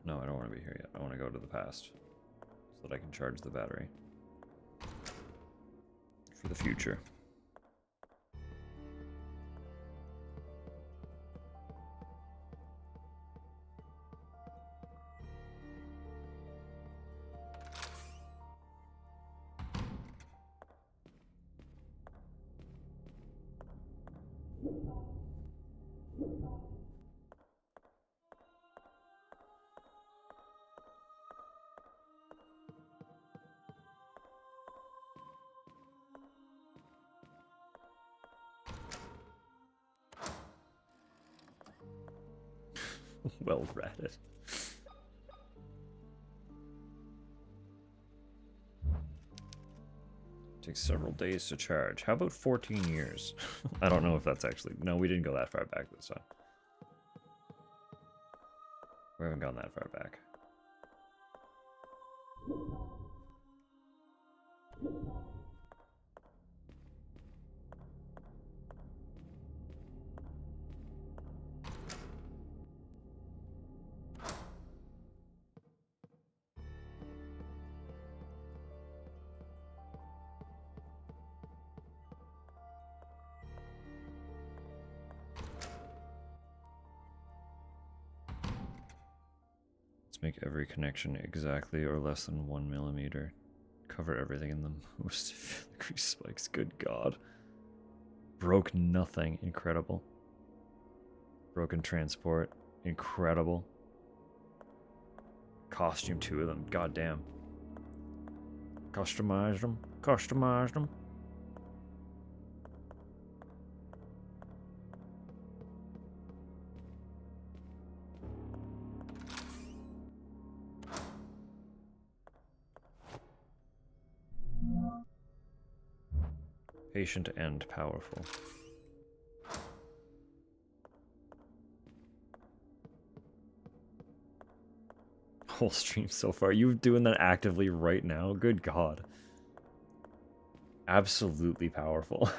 No, I don't want to be here yet. I want to go to the past so that I can charge the battery for the future. Well ratted. Takes several days to charge. How about 14 years? I don't know if that's actually... No, we didn't go that far back this time. We haven't gone that far back. Make every connection exactly or less than 1 millimeter. Cover everything in the most grease spikes. Good God. Broke nothing. Incredible. Broken transport. Incredible. Costume 2 of them. God damn. Customized them. Customized them. Patient and powerful. Whole stream so far. You're doing that actively right now? Good God. Absolutely powerful.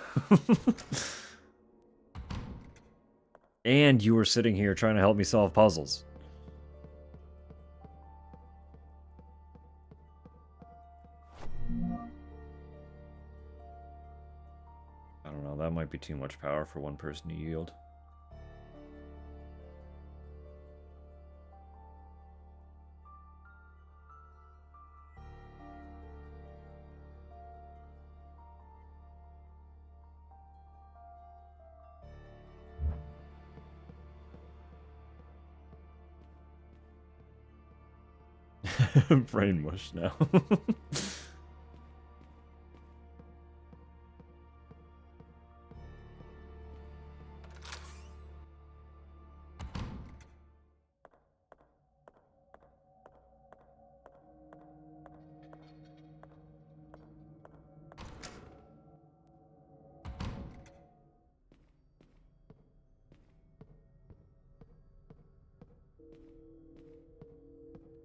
And you were sitting here trying to help me solve puzzles. I don't know, that might be too much power for one person to yield. Brain mush now.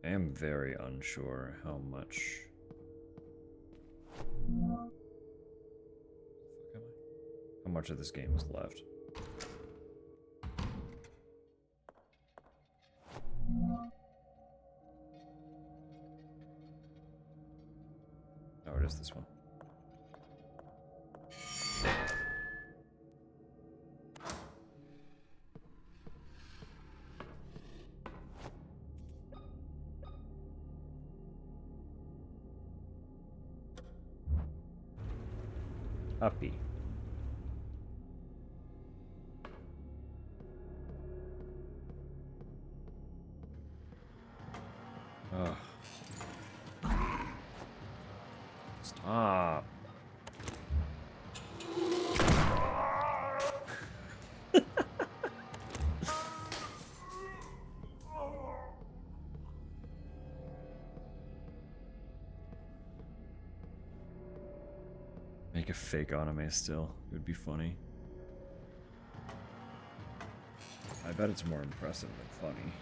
I am very unsure how much... How much of this game is left. Oh, it is this one. Uppy. Ugh. Stop. Make a fake anime still. It would be funny. I bet it's more impressive than funny.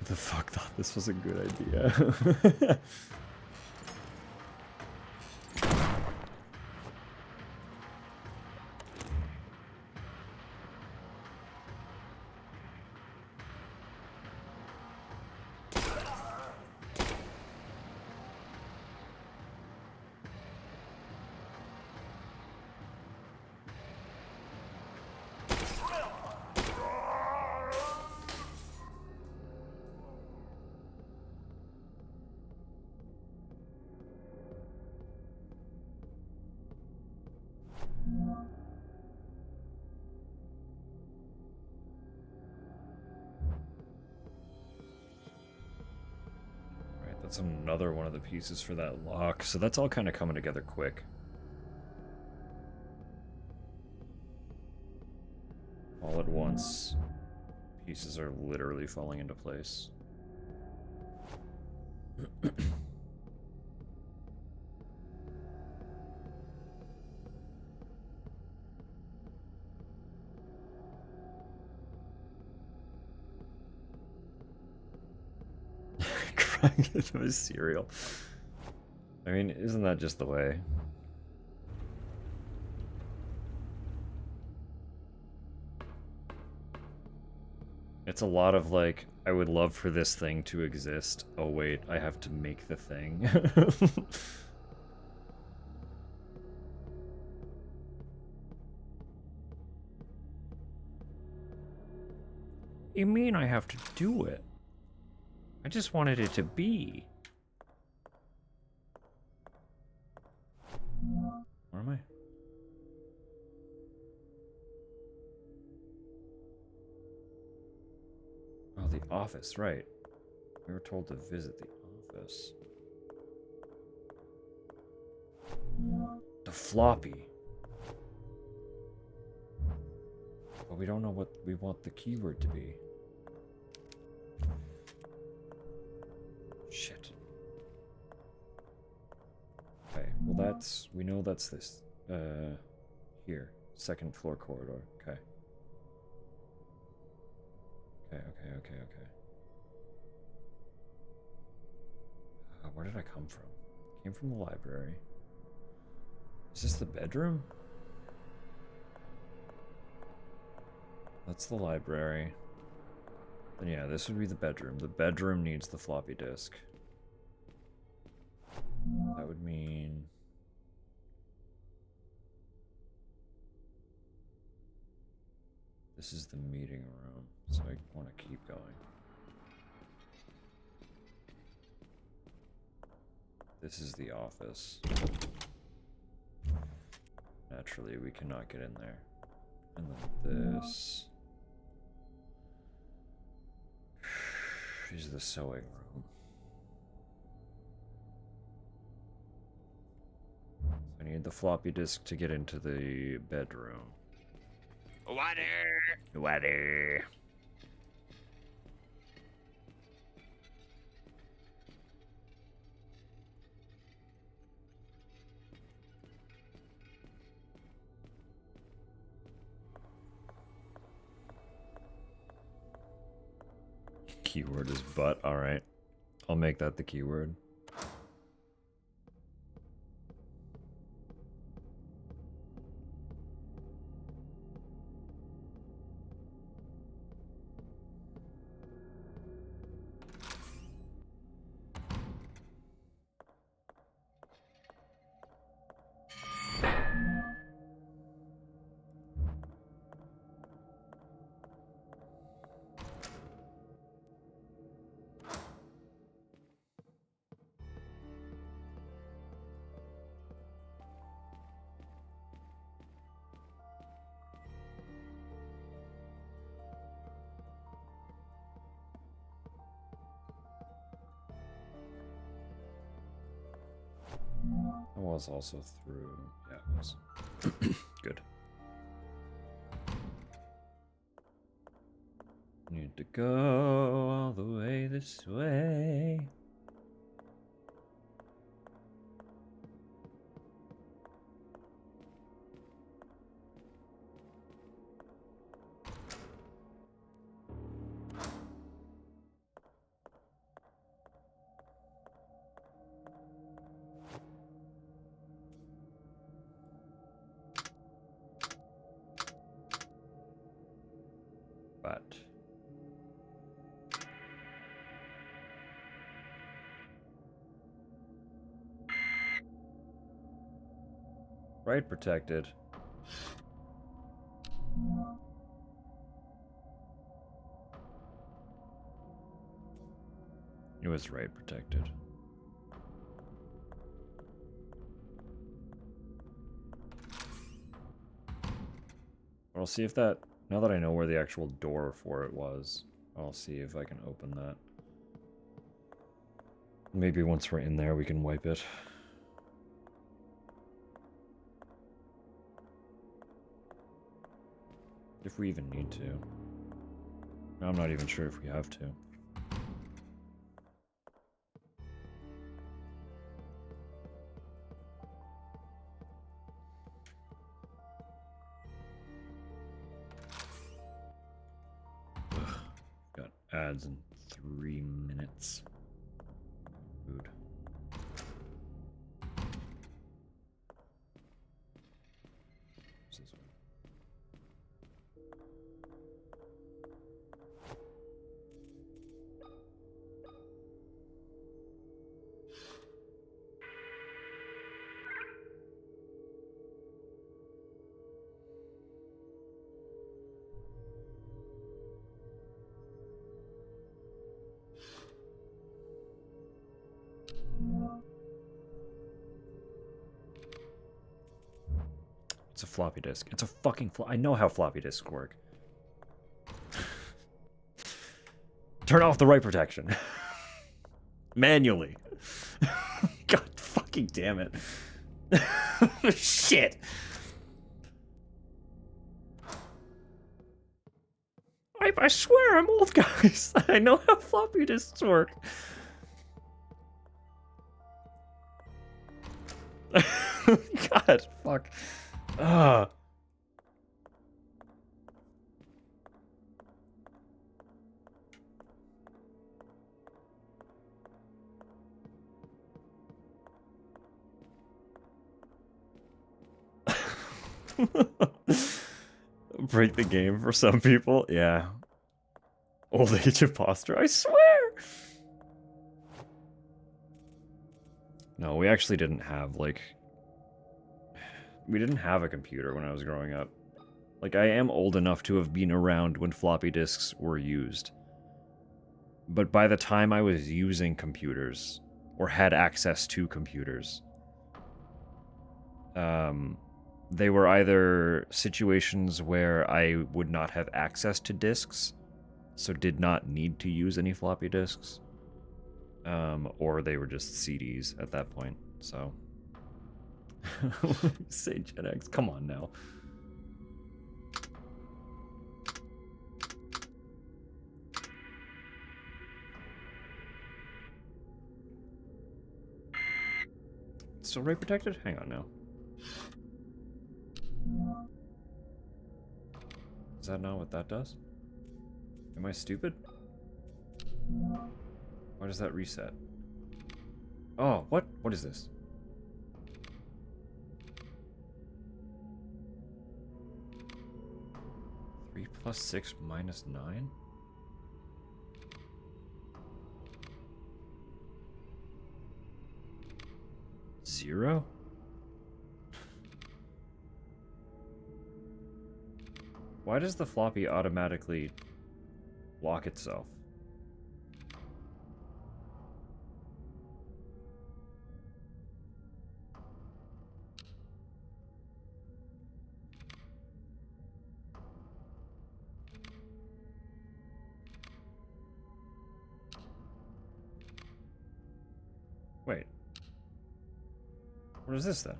The fuck thought this was a good idea. That's another one of the pieces for that lock. So that's all kind of coming together quick. All at once. Pieces are literally falling into place. Crying into his cereal. I mean, isn't that just the way? It's a lot of like, I would love for this thing to exist. Oh wait, I have to make the thing. You mean I have to do it? I just wanted it to be. Where am I? Oh, the office, right. We were told to visit the office. The floppy. But we don't know what we want the keyword to be. Shit. Okay, well that's, we know that's this, here. Second floor corridor, okay. Okay. Where did I come from? Came from the library. Is this the bedroom? That's the library. Then yeah, this would be the bedroom. The bedroom needs the floppy disk. That would mean... This is the meeting room, so I want to keep going. This is the office. Naturally, we cannot get in there. And then this is the sewing room. I need the floppy disk to get into the bedroom. Water! Keyword is butt. Alright. I'll make that the keyword. It was also through... Yeah, it was. Good. Need to go all the way this way. But right protected. It was right protected. I'll see if that, now that I know where the actual door for it was, I'll see if I can open that. Maybe once we're in there, we can wipe it. If we even need to. I'm not even sure if we have to. Ugh, got ads in 3 minutes. Food. What's this one? It's a floppy disk. It's a fucking I know how floppy disks work. Turn off the write protection. Manually. God fucking damn it. Shit. I swear I'm old, guys. I know how floppy disks work. God, fuck. Ugh. Break the game for some people? Yeah. Old age imposter, I swear! No, we actually didn't have, like... We didn't have a computer when I was growing up. Like, I am old enough to have been around when floppy disks were used. But by the time I was using computers, or had access to computers, they were either situations where I would not have access to disks, so did not need to use any floppy disks, or they were just CDs at that point, so... Say Gen X, come on now. Still ray protected? Hang on now. Is that not what that does? Am I stupid? Why does that reset? Oh, what? What is this? +6 minus 9? Zero? Why does the floppy automatically lock itself? Wait. What is this then?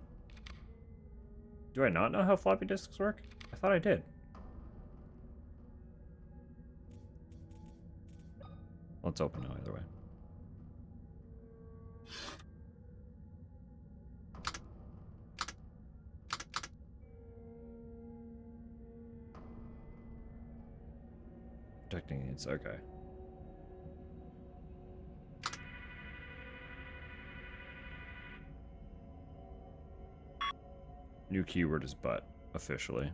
Do I not know how floppy disks work? I thought I did. Let's open now either way. Protecting needs, okay. New keyword is butt, officially.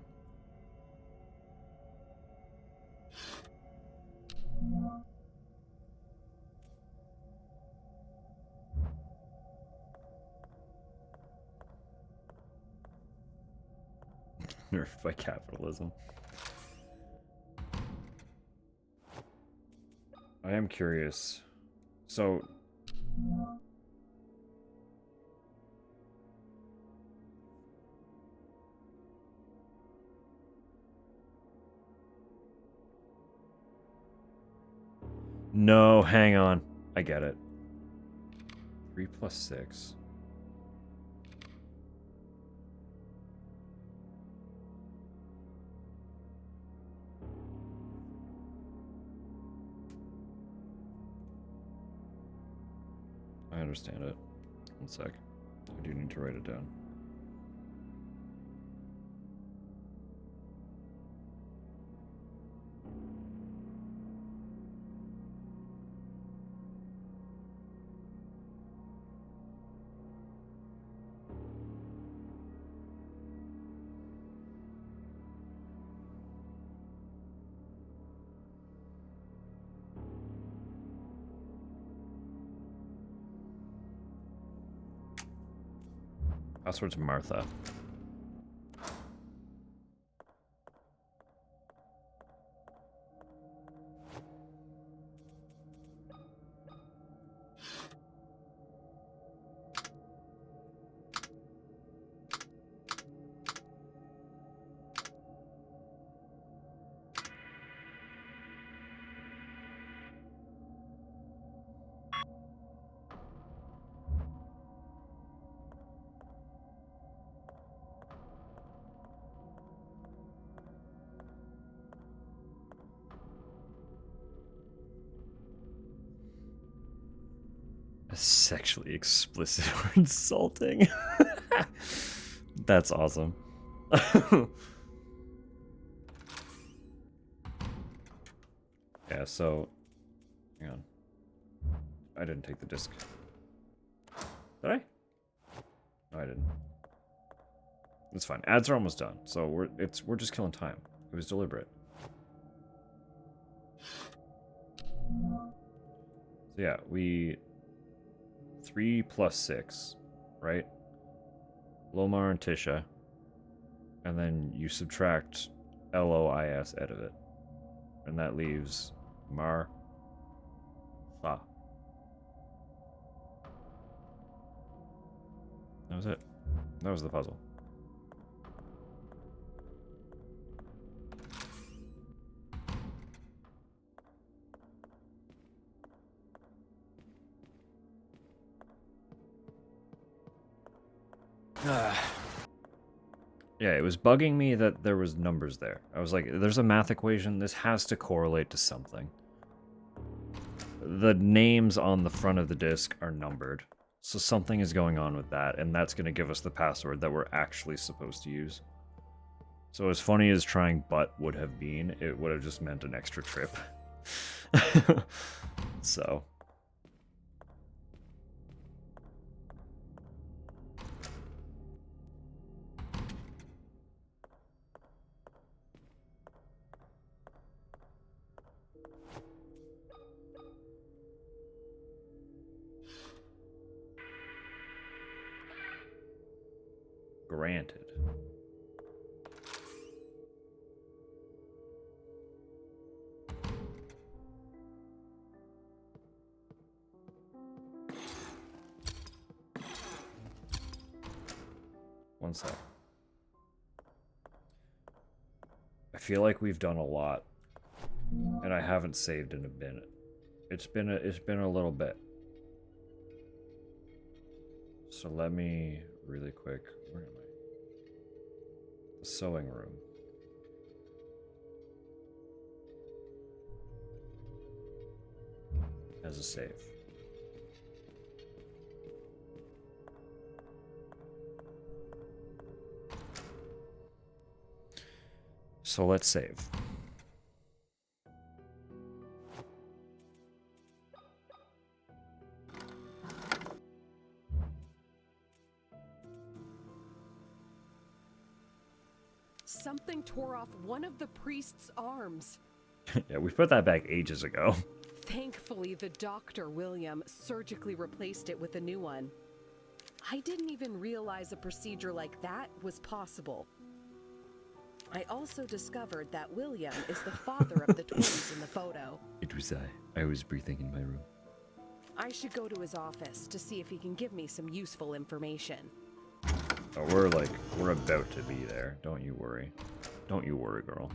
Nerfed by capitalism. I am curious. So... No, hang on. I get it. 3 plus 6. I understand it. One sec. I do need to write it down. Password's Martha. Sexually explicit or insulting. That's awesome. Yeah, so hang on. I didn't take the disc. Did I? No, I didn't. It's fine. Ads are almost done, so we're just killing time. It was deliberate. So yeah, we 3 plus 6, right? Lomar and Tisha. And then you subtract Lois out of it. And that leaves Mar Tha. That was it. That was the puzzle. Yeah, it was bugging me that there was numbers there. I was like, there's a math equation. This has to correlate to something. The names on the front of the disk are numbered. So something is going on with that, and that's going to give us the password that we're actually supposed to use. So as funny as trying but would have been, it would have just meant an extra trip. So... Granted. One sec. I feel like we've done a lot, and I haven't saved in a minute. It's been a little bit. So let me really quick. Where am I? The sewing room. As a save. So let's save.
Something tore off one of the priest's arms.
Yeah, we put that back ages ago.
Thankfully, the doctor, William, surgically replaced it with a new one. I didn't even realize a procedure like that was possible. I also discovered that William is the father of the twins in the photo.
It was I was breathing in my room.
I should go to his office to see if he can give me some useful information.
Oh, we're about to be there. Don't you worry. Don't you worry, girl.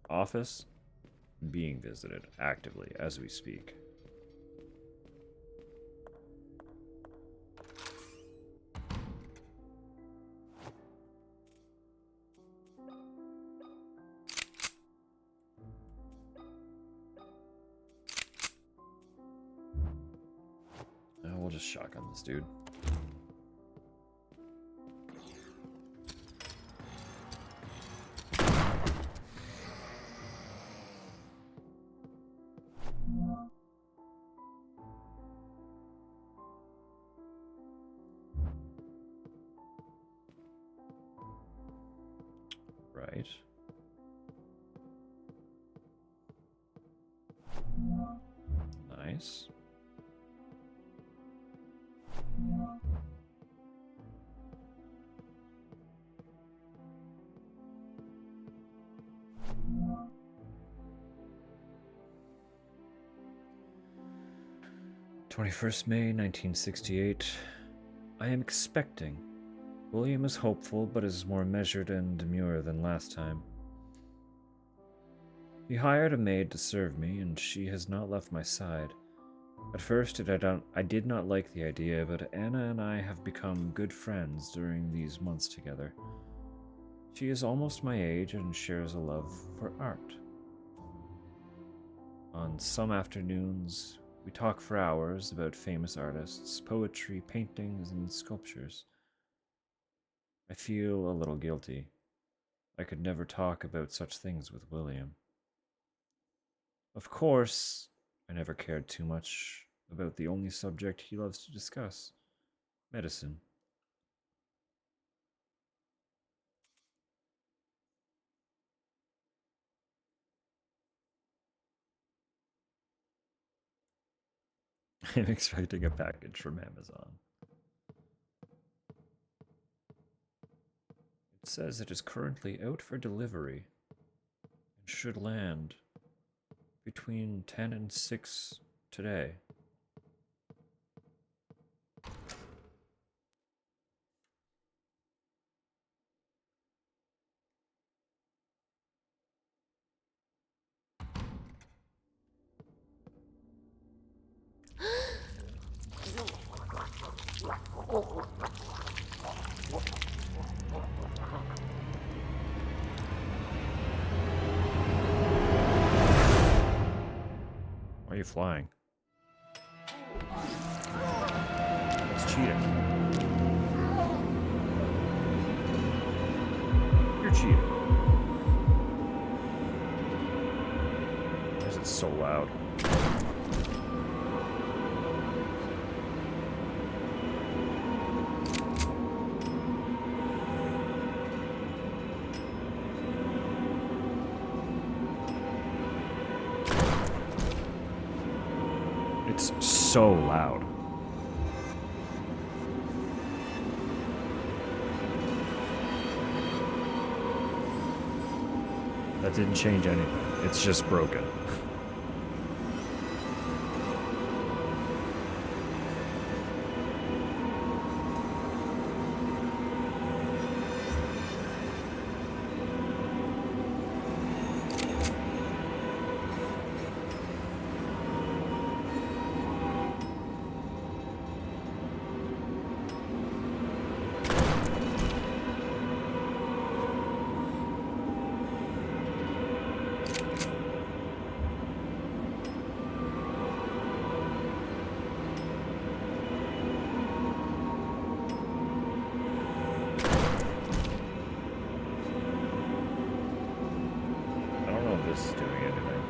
Office being visited actively as we speak. we'll just shotgun this dude. Right. Nice. May 1968. I am expecting. William is hopeful, but is more measured and demure than last time. He hired a maid to serve me, and she has not left my side. At first, I did not like the idea, but Anna and I have become good friends during these months together. She is almost my age and shares a love for art. On some afternoons, we talk for hours about famous artists, poetry, paintings, and sculptures. I feel a little guilty. I could never talk about such things with William. Of course, I never cared too much about the only subject he loves to discuss, medicine. I'm expecting a package from Amazon. It says it is currently out for delivery and should land between 10 and 6 today. Why are you flying? It's cheating. You're cheating. Why is it so loud? It's so loud. That didn't change anything. It's just broken. This is doing anything.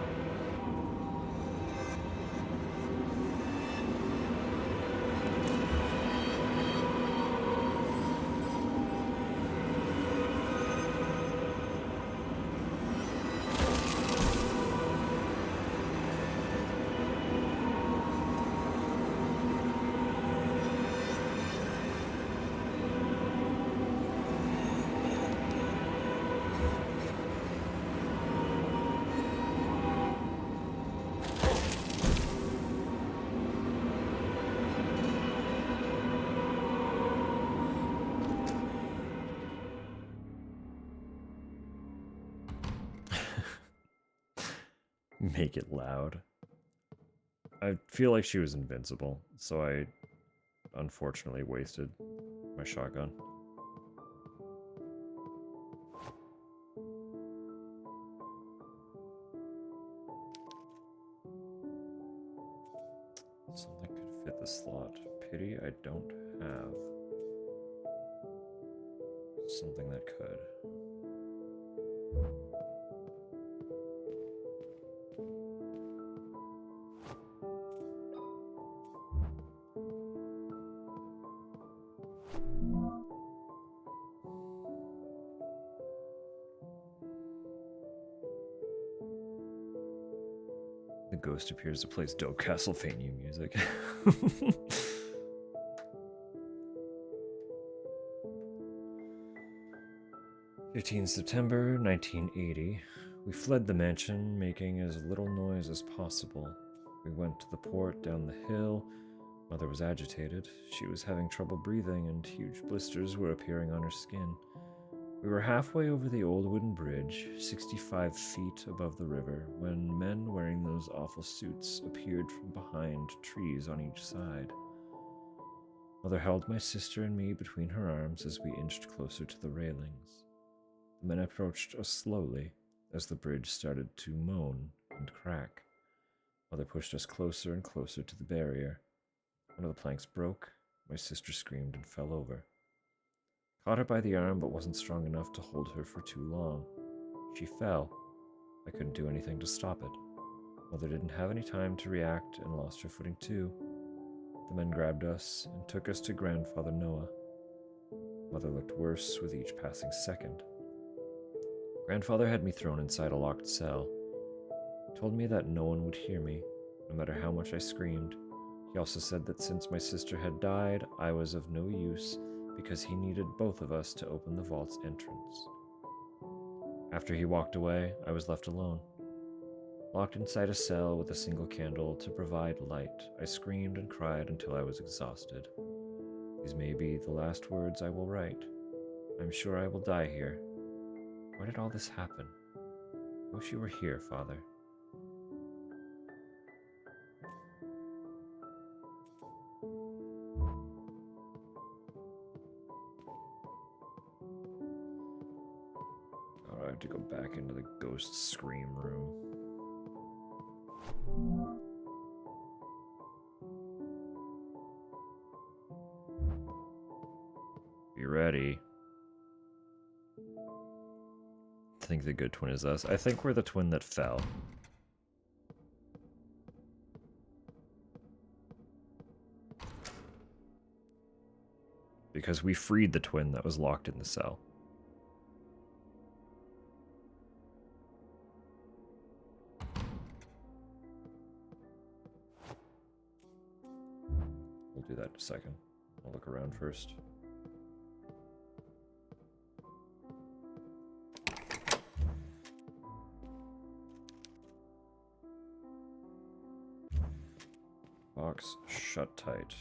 Make it loud. I feel like she was invincible, so I unfortunately wasted my shotgun. Something could fit the slot. pity I don't have. Something that could. The ghost appears to play dope Castlevania music. 15 September 1980. We fled the mansion, making as little noise as possible. We went to the port down the hill. Mother was agitated. She was having trouble breathing, and huge blisters were appearing on her skin. We were halfway over the old wooden bridge, 65 feet above the river, when men wearing those awful suits appeared from behind trees on each side. Mother held my sister and me between her arms as we inched closer to the railings. The men approached us slowly as the bridge started to moan and crack. Mother pushed us closer and closer to the barrier. One of the planks broke. My sister screamed and fell over. Caught her by the arm, but wasn't strong enough to hold her for too long. She fell. I couldn't do anything to stop it. Mother didn't have any time to react and lost her footing too. The men grabbed us and took us to Grandfather Noah. Mother looked worse with each passing second. Grandfather had me thrown inside a locked cell. He told me that no one would hear me, no matter how much I screamed. He also said that since my sister had died, I was of no use because he needed both of us to open the vault's entrance. After he walked away, I was left alone. Locked inside a cell with a single candle to provide light, I screamed and cried until I was exhausted. These may be the last words I will write. I'm sure I will die here. Why did all this happen? I wish you were here, Father. Oh, I have to go back into the ghost scream room. Be ready. I think the good twin is us. I think we're the twin that fell. Because we freed the twin that was locked in the cell. We'll do that in a second. I'll look around first. Box shut tight.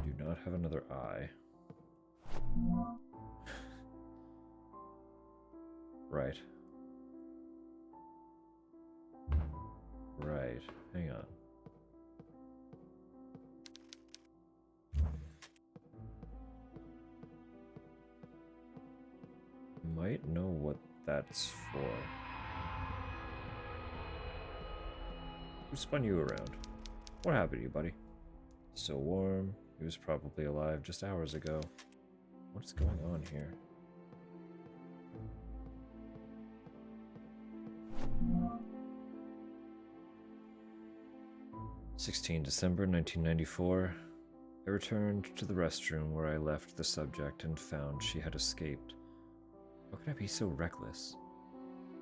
Do not have another eye. Right. Right. Hang on. Might know what that's for. Who spun you around? What happened to you, buddy? So warm. He was probably alive just hours ago. What's going on here? (16 December 1994). I returned to the restroom where I left the subject and found she had escaped. How could I be so reckless?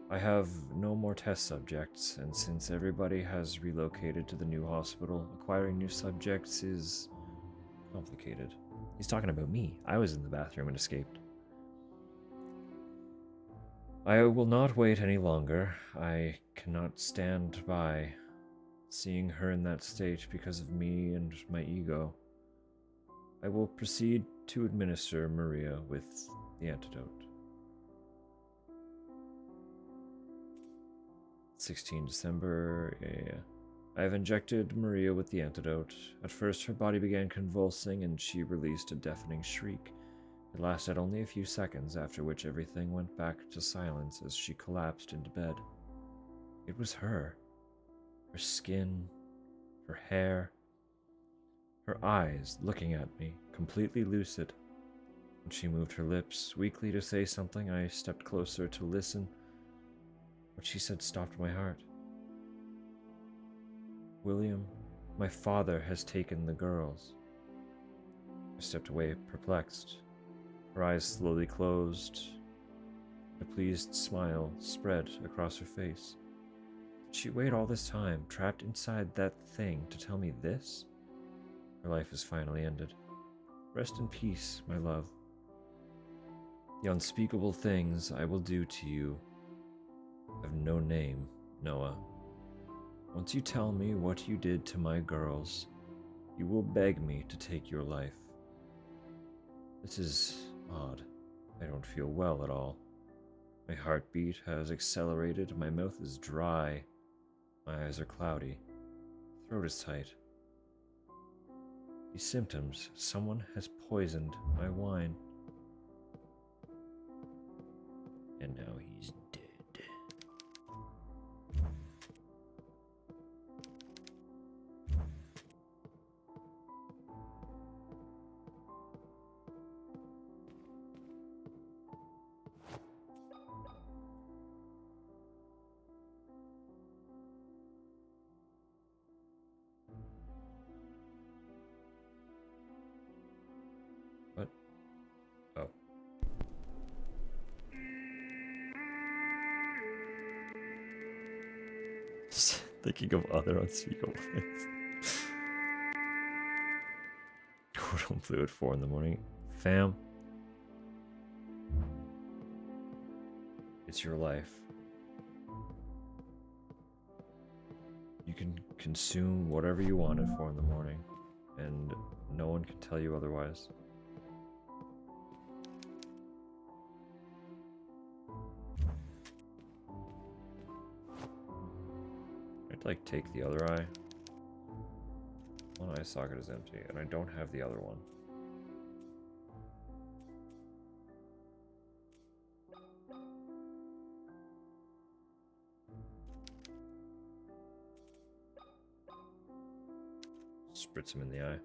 I have no more test subjects, and since everybody has relocated to the new hospital, acquiring new subjects is complicated. He's talking about me. I was in the bathroom and escaped. I will not wait any longer. I cannot stand by seeing her in that state because of me and my ego. I will proceed to administer Maria with the antidote. 16 December, yeah. I have injected Maria with the antidote. At first, her body began convulsing and she released a deafening shriek. It lasted only a few seconds, after which everything went back to silence as she collapsed into bed. It was her. Her skin, her hair, her eyes looking at me, completely lucid. When she moved her lips weakly to say something, I stepped closer to listen. What she said stopped my heart. William, my father has taken the girls. I stepped away, perplexed. Her eyes slowly closed. A pleased smile spread across her face. Did she wait all this time, trapped inside that thing, to tell me this? Her life is finally ended. Rest in peace, my love. The unspeakable things I will do to you have no name, Noah. Once you tell me what you did to my girls, you will beg me to take your life. This is odd. I don't feel well at all. My heartbeat has accelerated, my mouth is dry, my eyes are cloudy, throat is tight. These symptoms, someone has poisoned my wine. And now he's dead. What? Oh. Thinking of other unspeakable things. Cordon bleu at 4 in the morning. Fam. It's your life. You can consume whatever you want at 4 in the morning, and no one can tell you otherwise. I'd like take the other eye. One eye socket is empty, and I don't have the other one. Spritz him in the eye.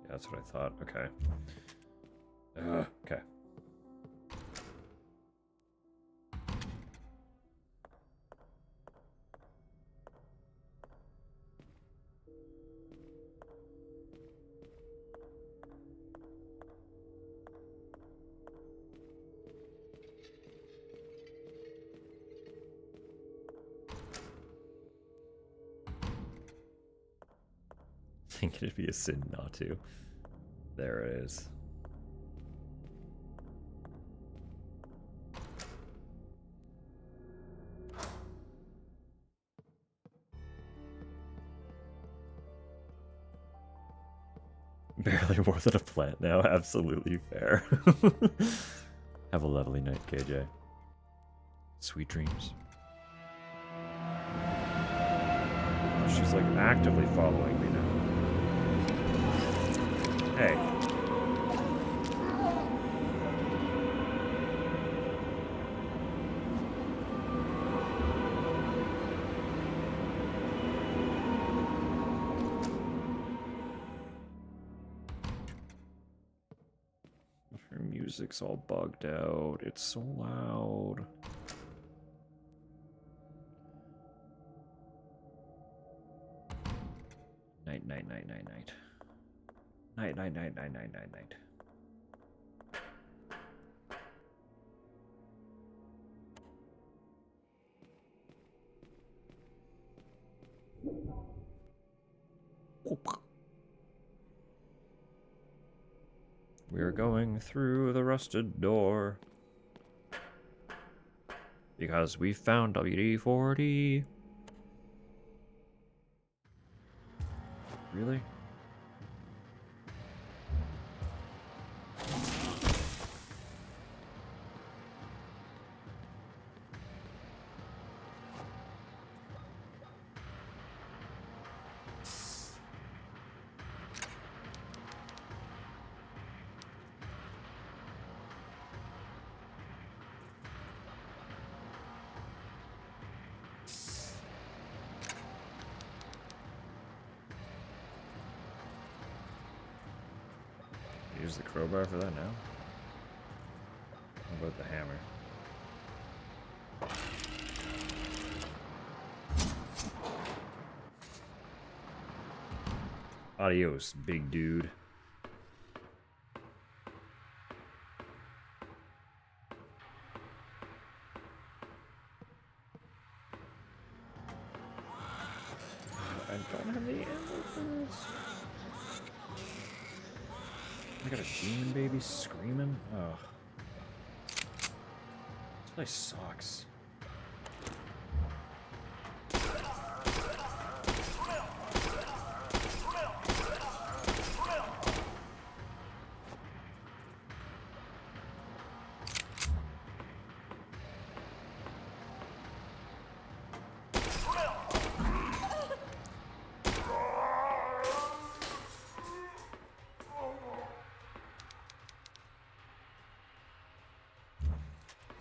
Yeah, that's what I thought. Okay. Okay. Think it'd be a sin not to. There it is. Barely more than a plant now. Absolutely fair. Have a lovely night, KJ. Sweet dreams. She's like actively following me now. Hey. Her music's all bugged out. It's so loud. Night, night, night, night, night. Night, night, night, night, night, night, night. We're going through the rusted door because we found WD-40. Really? Use the crowbar for that now? How about the hammer? Adios, big dude. I don't have the ammo for this. I got a demon baby screaming. Oh, this place sucks.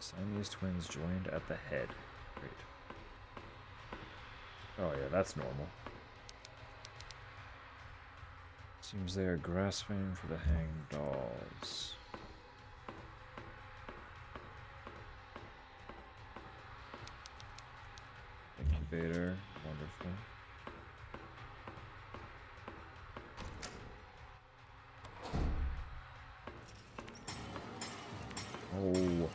Siamese twins joined at the head. Great. Oh yeah, that's normal. Seems they are grasping for the hanged dolls. Incubator, wonderful. Oh.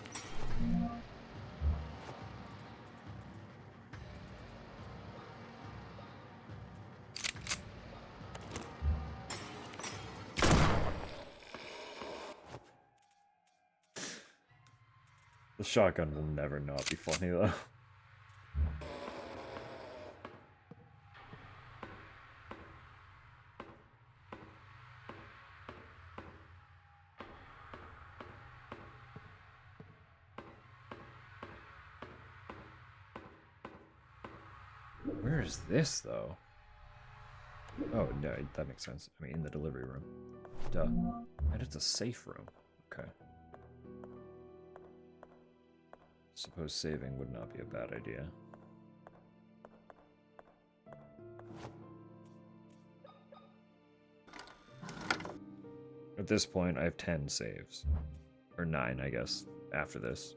The shotgun will never not be funny though. Where is this though? Oh, no, that makes sense. I mean, in the delivery room. Duh. And it's a safe room. Okay. Suppose saving would not be a bad idea. At this point, I have 10 saves. Or 9, I guess, after this.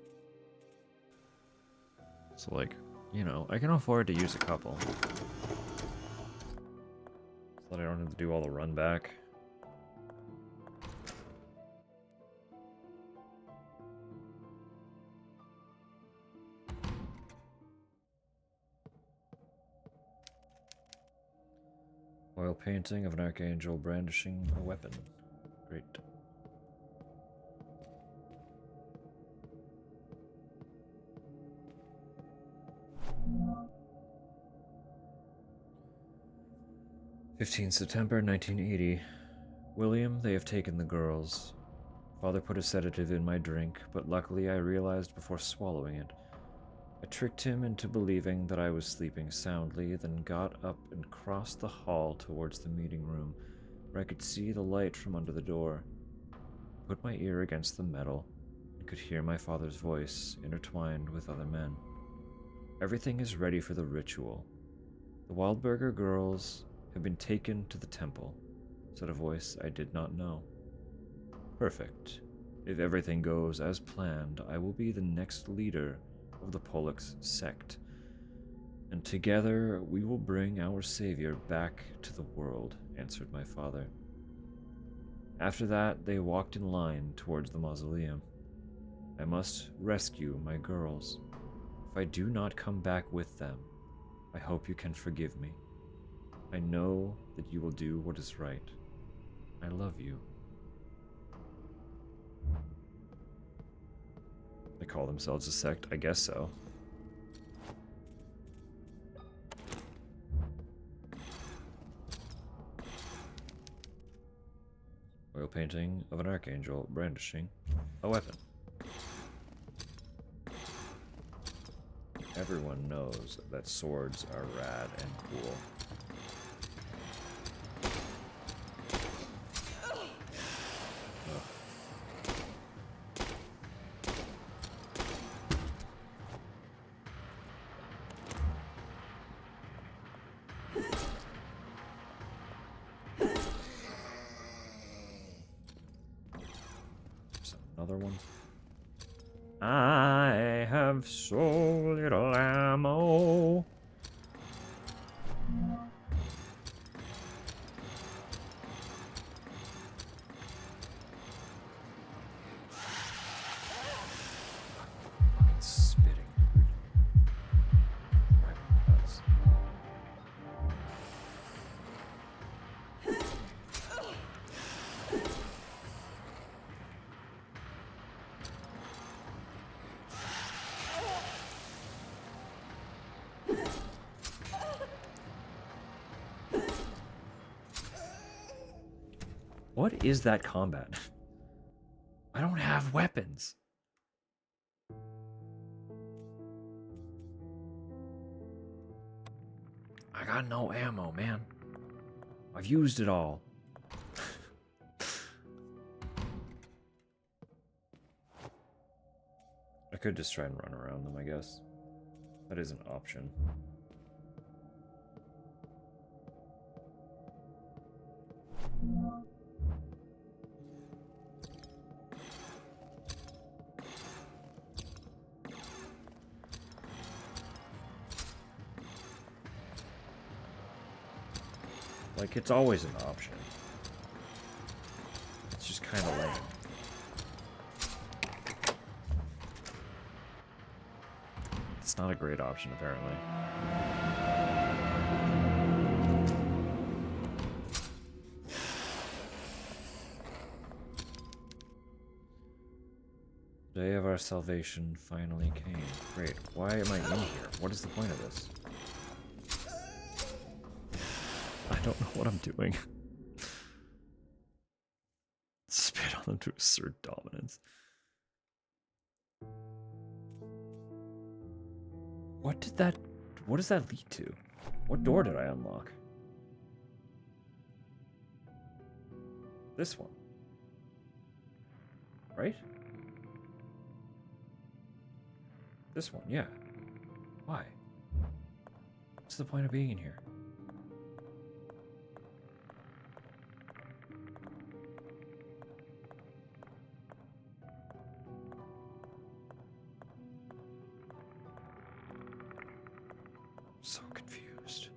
So, like, you know, I can afford to use a couple. So that I don't have to do all the run back. Oil painting of an archangel brandishing a weapon. Great. September 1980. William, they have taken the girls. Father put a sedative in my drink, but luckily I realized before swallowing it. I tricked him into believing that I was sleeping soundly, then got up and crossed the hall towards the meeting room, where I could see the light from under the door. Put my ear against the metal and could hear my father's voice intertwined with other men. Everything is ready for the ritual. The Wildberger girls have been taken to the temple, said a voice I did not know. Perfect. If everything goes as planned, I will be the next leader of the Pollux sect, and together we will bring our savior back to the world, answered my father. After that, they walked in line towards the mausoleum. I must rescue my girls. If I do not come back with them, I hope you can forgive me. I know that you will do what is right. I love you. They call themselves a sect? I guess so. Oil painting of an archangel brandishing a weapon. Everyone knows that swords are rad and cool. Another one. I have so little ammo. Fucking spitting. Right in the nuts. What is that combat? I don't have weapons. I got no ammo, man. I've used it all. I could just try and run around them, I guess. That is an option. Like, it's always an option. It's just kind of lame. It's not a great option, apparently. Day of our salvation finally came. Great. Why am I in here? What is the point of this? I don't know what I'm doing. Spit on them to assert dominance. What does that lead to? What door did I unlock? This one. Right? This one, yeah. Why? What's the point of being in here? So confused.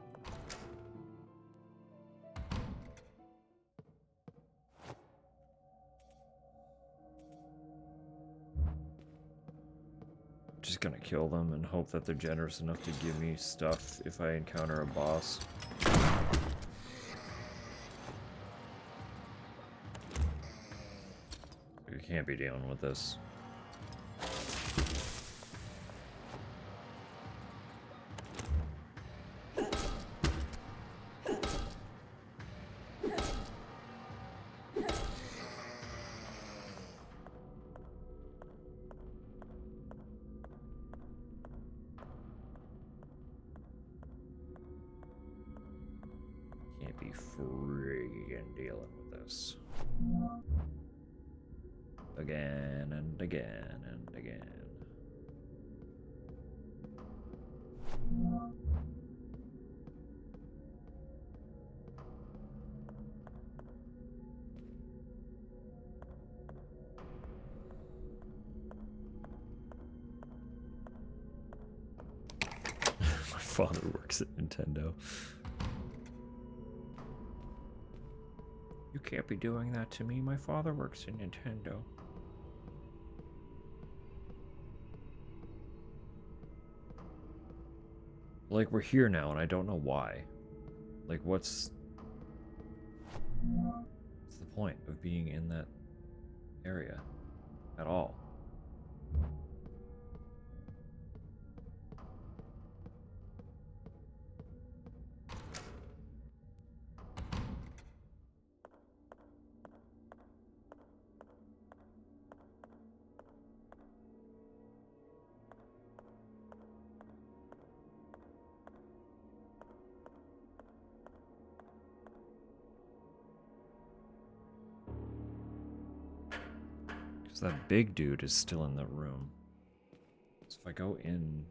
Just gonna kill them and hope that they're generous enough to give me stuff if I encounter a boss. We can't be dealing with this. Can't be friggin' dealing with this. Again and again and again. My father works at Nintendo. You can't be doing that to me. My father works in Nintendo. Like, we're here now, and I don't know why. Like, what's the point of being in that area at all? That big dude is still in the room. So if I go in...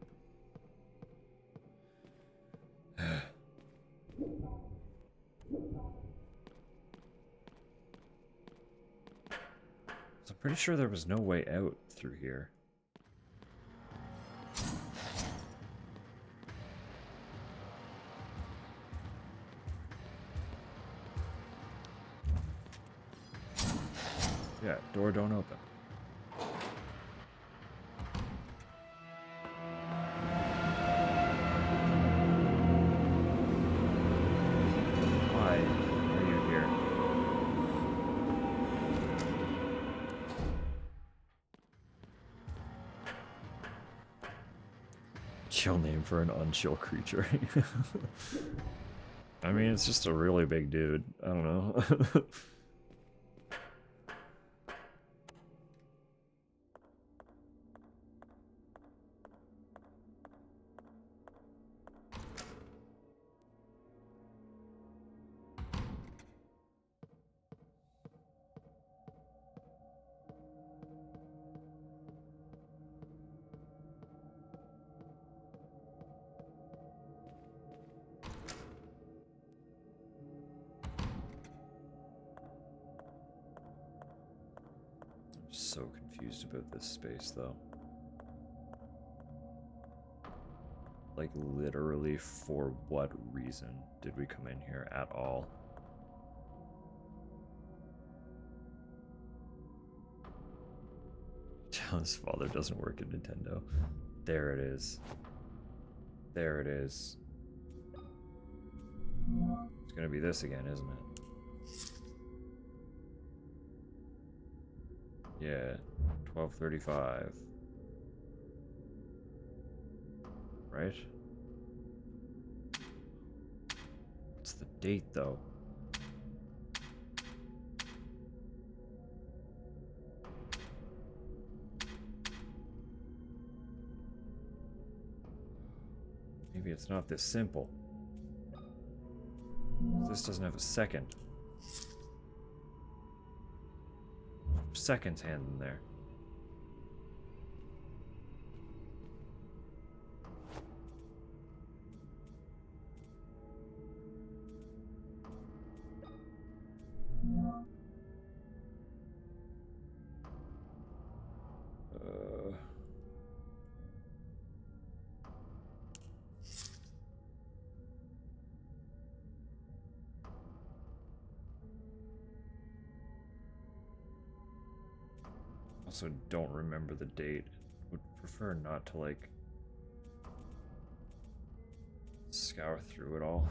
So I'm Pretty sure there was no way out through here. Yeah, door don't open. Why are you here? Chill name for an unchill creature. I mean, it's just a really big dude. I don't know. I'm so confused about this space, though. Like, literally, for what reason did we come in here at all? John's father doesn't work at Nintendo. There it is. There it is. It's gonna be this again, isn't it? Yeah, 12:35. Right? What's the date, though? Maybe it's not this simple. This doesn't have a second. Seconds hand in there. Also don't remember the date. Would prefer not to, like, scour through it all.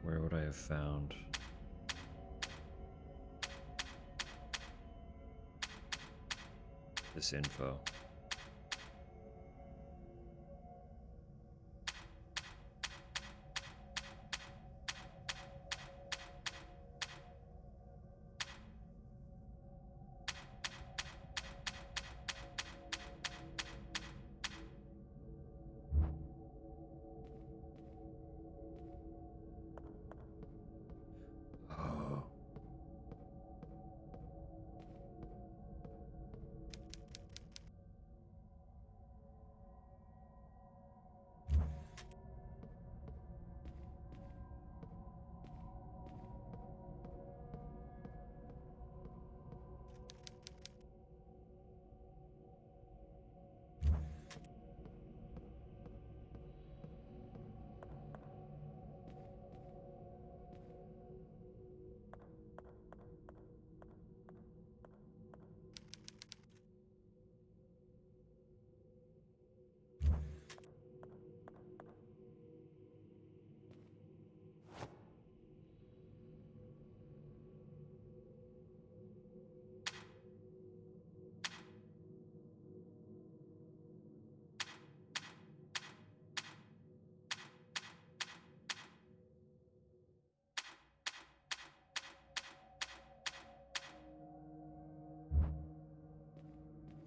Where would I have found this info? Oh.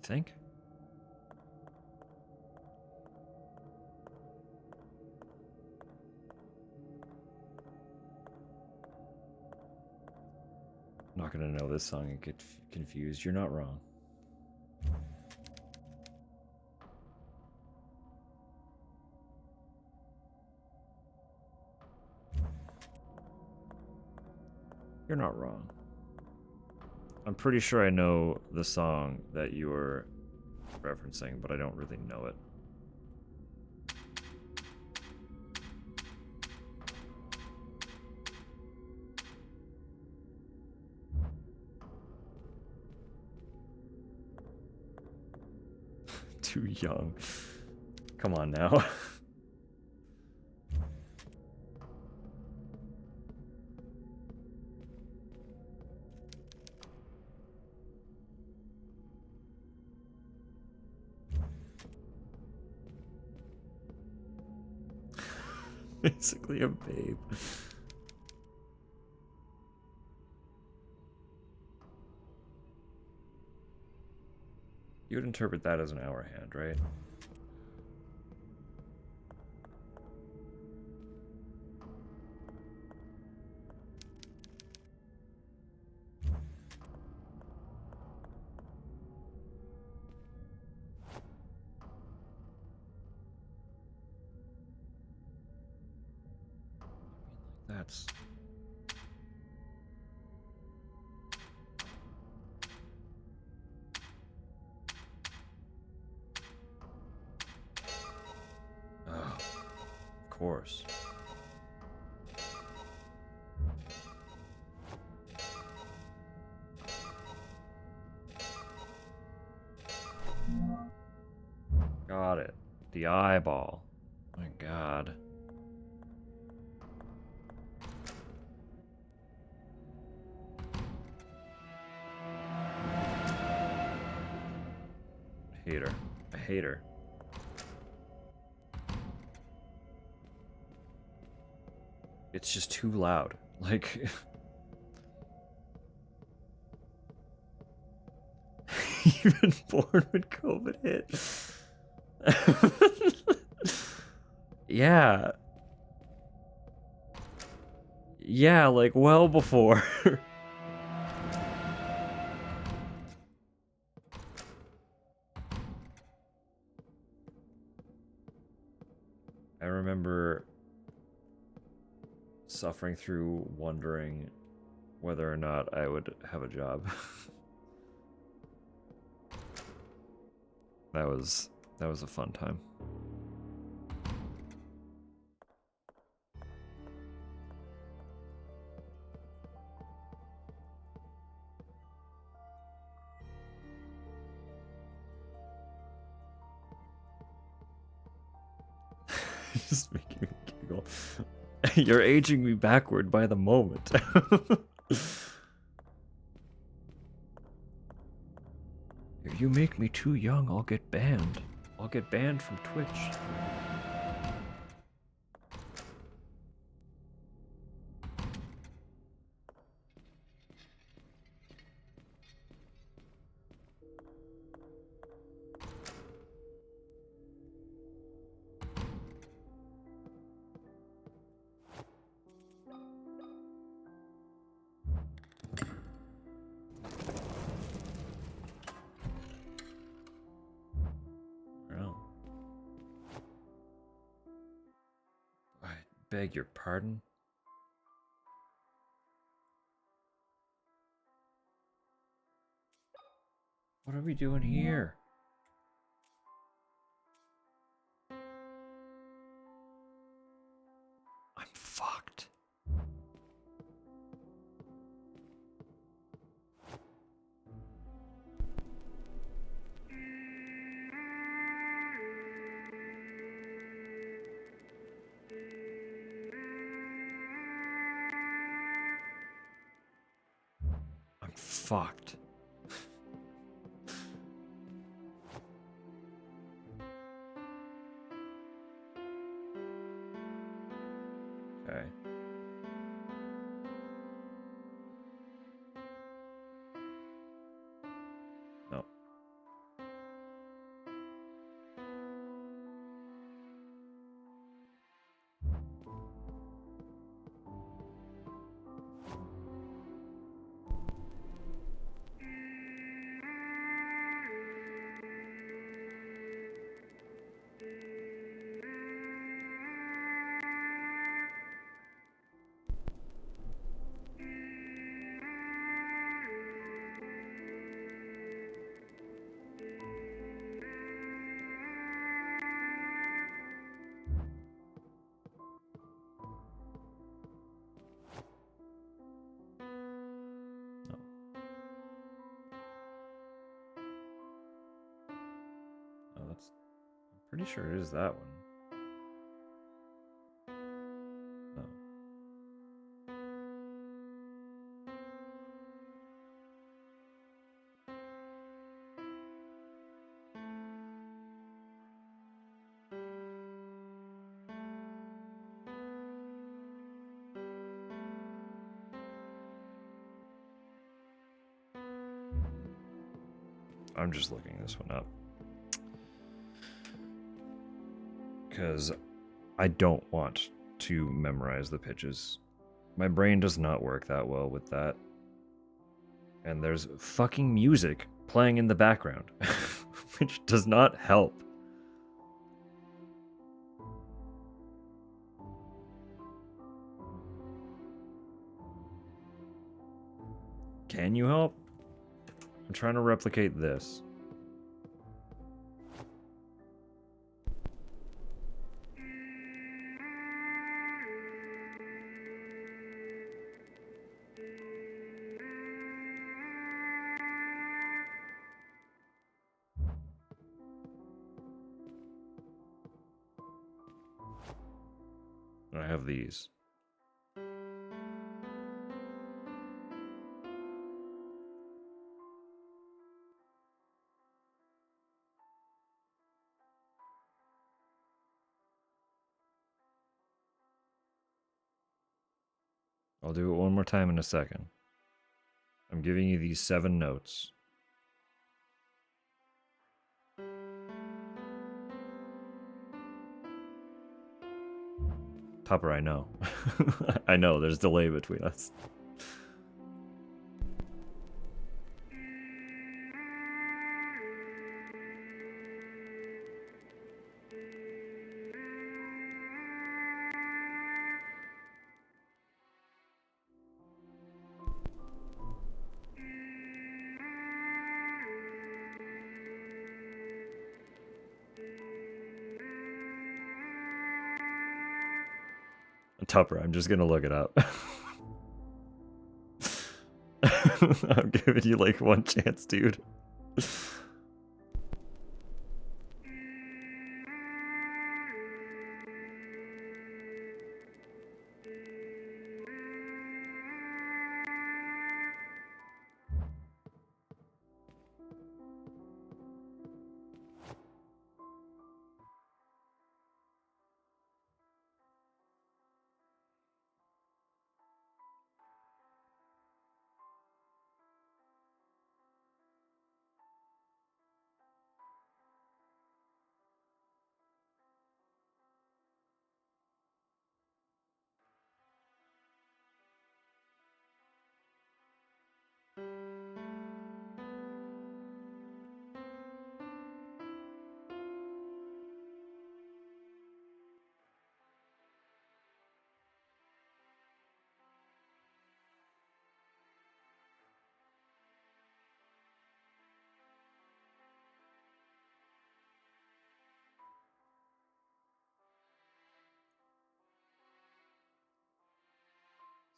Think? gonna know this song and get confused. You're not wrong. You're not wrong. I'm pretty sure I know the song that you were referencing, but I don't really know it. Too young. Come on now. Basically a babe. You would interpret that as an hour hand, right? That's... Oh, of course. Got it. The eyeball. My God. I hate her. I hate her. It's just too loud. Like... Even born when COVID hit. Yeah. Yeah, like well before. I remember suffering through wondering whether or not I would have a job. That was a fun time. Just making me giggle. You're aging me backward by the moment. If you make me too young, I'll get banned. I'll get banned from Twitch. Well, I beg your pardon? What are we doing here? I'm fucked. I'm fucked. Okay. No. Pretty sure it is that one. No. I'm just looking this one up. Because I don't want to memorize the pitches. My brain does not work that well with that. And there's fucking music playing in the background, which does not help. Can you help? I'm trying to replicate this. I have these. I'll do it one more time in a second. I'm giving you these 7 notes. Topper, I know. I know, there's delay between us. Tupper, I'm just gonna look it up. I'm giving you like one chance, dude.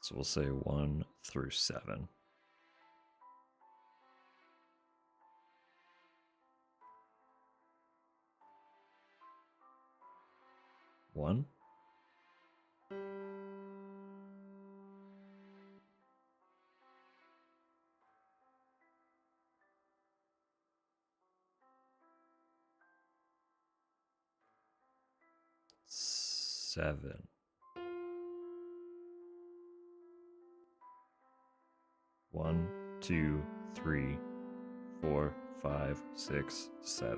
So we'll say 1 through 7. One. Seven. 1, 2, 3, 4, 5, 6, 7.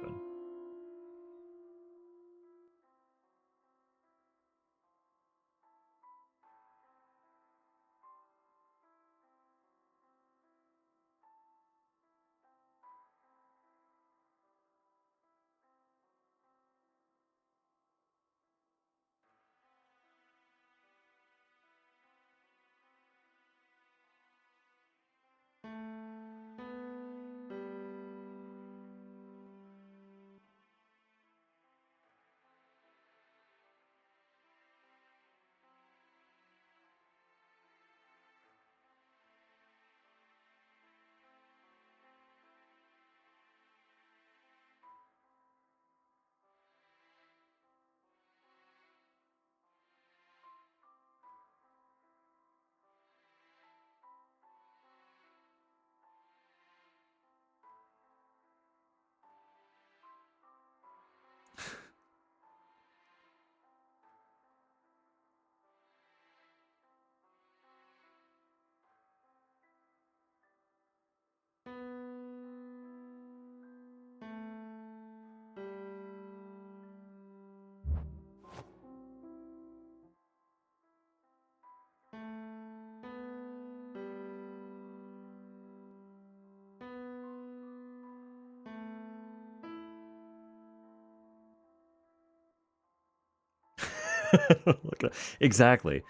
Exactly.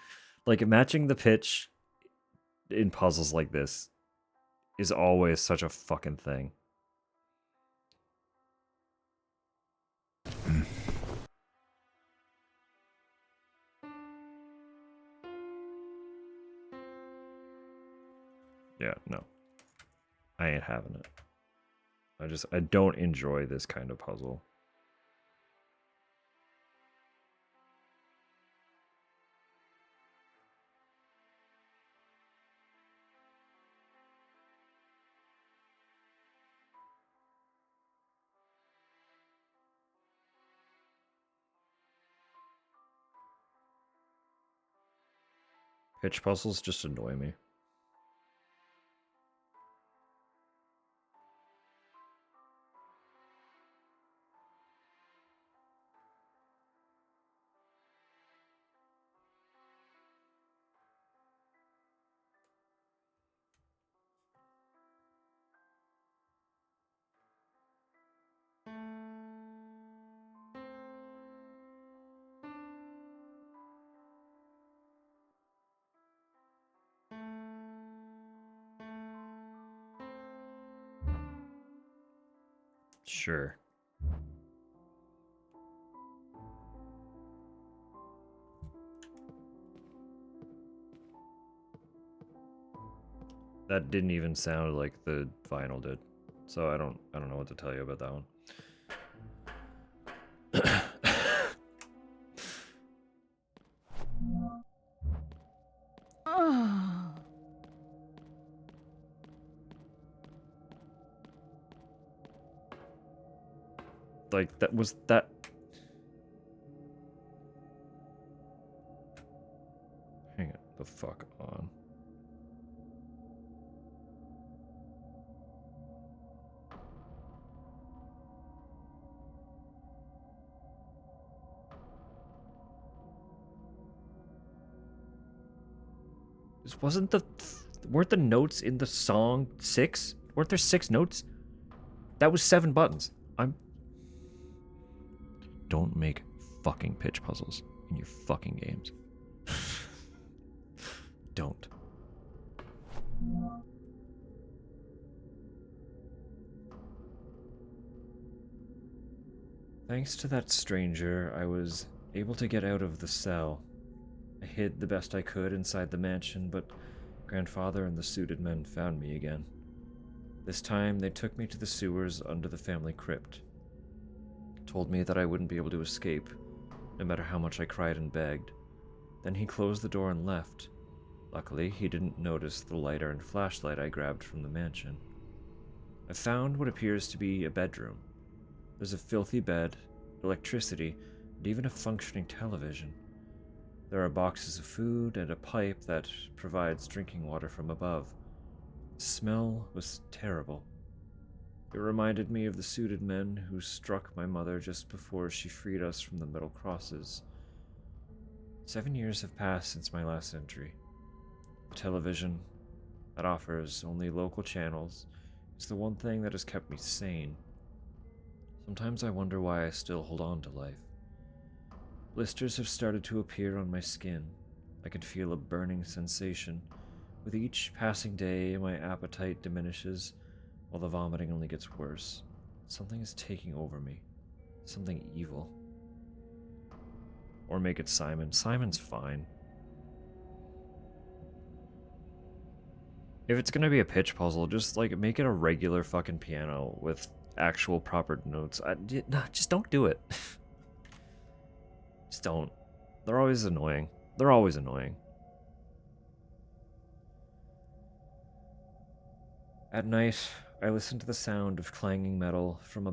Like, matching the pitch in puzzles like this is always such a fucking thing. Yeah, no. I ain't having it. I don't enjoy this kind of puzzle. Pitch puzzles just annoy me. Sure. That didn't even sound like the vinyl did. So I don't know what to tell you about that one. Like, that was that. Hang it the fuck on. This wasn't the. Weren't the notes in the song 6? Weren't there 6 notes? That was 7 buttons. Don't make fucking pitch puzzles in your fucking games. Don't. Thanks to that stranger, I was able to get out of the cell. I hid the best I could inside the mansion, but Grandfather and the suited men found me again. This time, they took me to the sewers under the family crypt. Told me that I wouldn't be able to escape, no matter how much I cried and begged. Then he closed the door and left. Luckily, he didn't notice the lighter and flashlight I grabbed from the mansion. I found what appears to be a bedroom. There's a filthy bed, electricity, and even a functioning television. There are boxes of food and a pipe that provides drinking water from above. The smell was terrible. It reminded me of the suited men who struck my mother just before she freed us from the metal crosses. 7 years have passed since my last entry. The television, that offers only local channels, is the one thing that has kept me sane. Sometimes I wonder why I still hold on to life. Blisters have started to appear on my skin. I can feel a burning sensation. With each passing day, my appetite diminishes, while the vomiting only gets worse. Something is taking over me. Something evil. Or make it Simon. Simon's fine. If it's gonna be a pitch puzzle, just like make it a regular fucking piano with actual proper notes. No, just don't do it. Just don't. They're always annoying. They're always annoying. At night, I listen to the sound of clanging metal from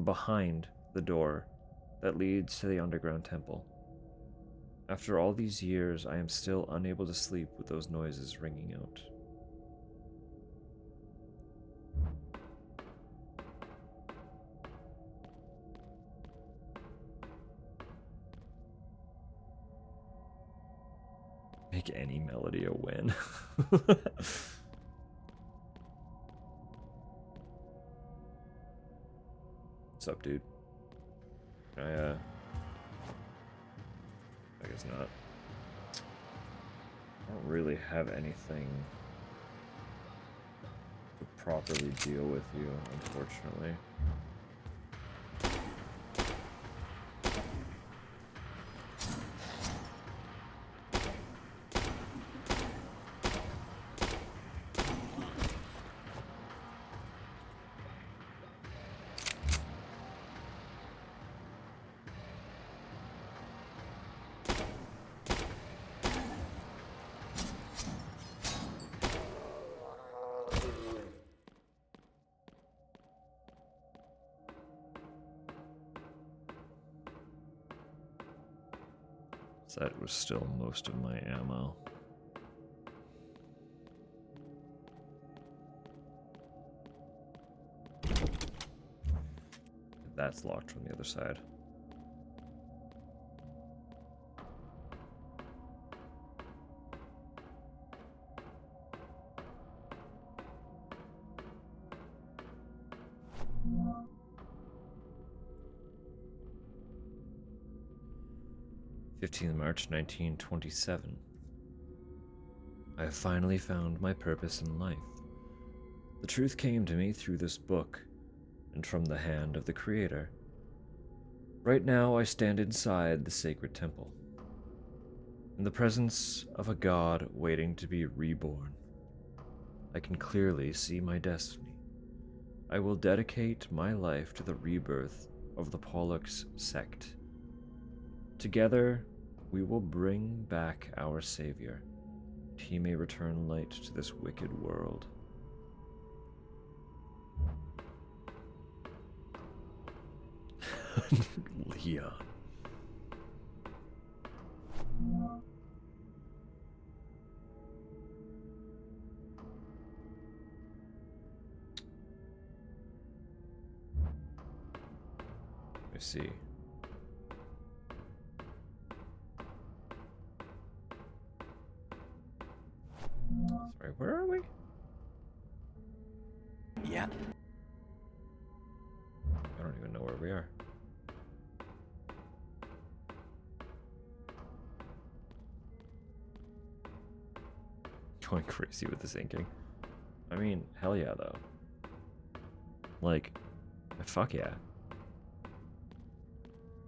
behind the door that leads to the underground temple. After all these years, I am still unable to sleep with those noises ringing out. Make any melody a win. What's up, dude? He's not. I don't really have anything to properly deal with you, unfortunately. That was still most of my ammo. That's locked from the other side. March 1927. I have finally found my purpose in life. The truth came to me through this book and from the hand of the Creator. Right now, I stand inside the sacred temple, in the presence of a god waiting to be reborn. I can clearly see my destiny. I will dedicate my life to the rebirth of the Pollux sect. Together, we will bring back our Savior, that he may return light to this wicked world. Leon. Let me see. Sorry, where are we?
Yeah.
I don't even know where we are. Going crazy with this inking. I mean, hell yeah, though. Like, fuck yeah.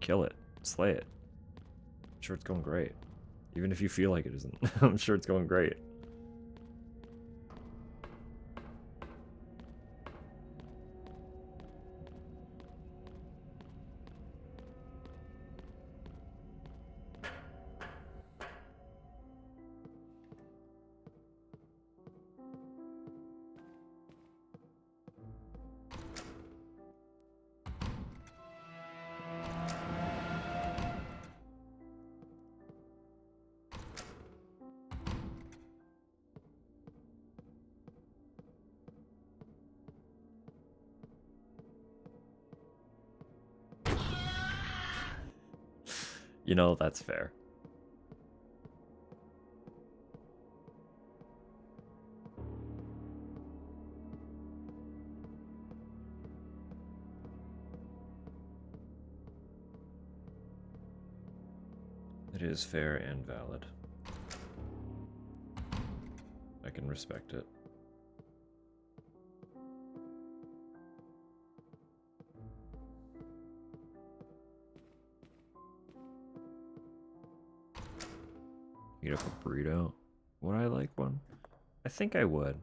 Kill it. Slay it. I'm sure it's going great. Even if you feel like it isn't. I'm sure it's going great. You know, that's fair. It is fair and valid. I can respect it. Eat up a burrito. Would I like one? I think I would.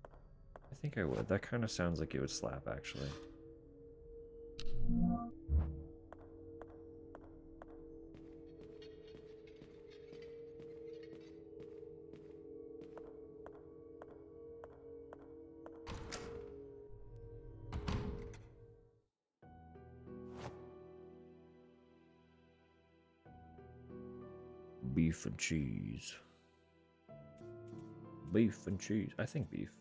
I think I would. That kind of sounds like it would slap, actually. Beef and cheese. Beef and cheese. I think beef.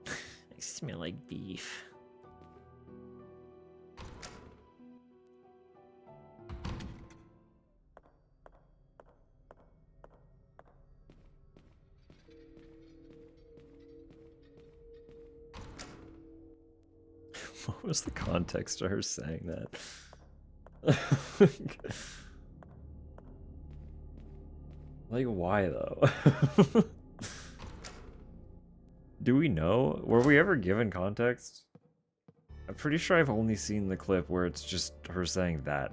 I smell like beef. What was the context of her saying that? Like, why though? Do we know? Were we ever given context? I'm pretty sure I've only seen the clip where it's just her saying that.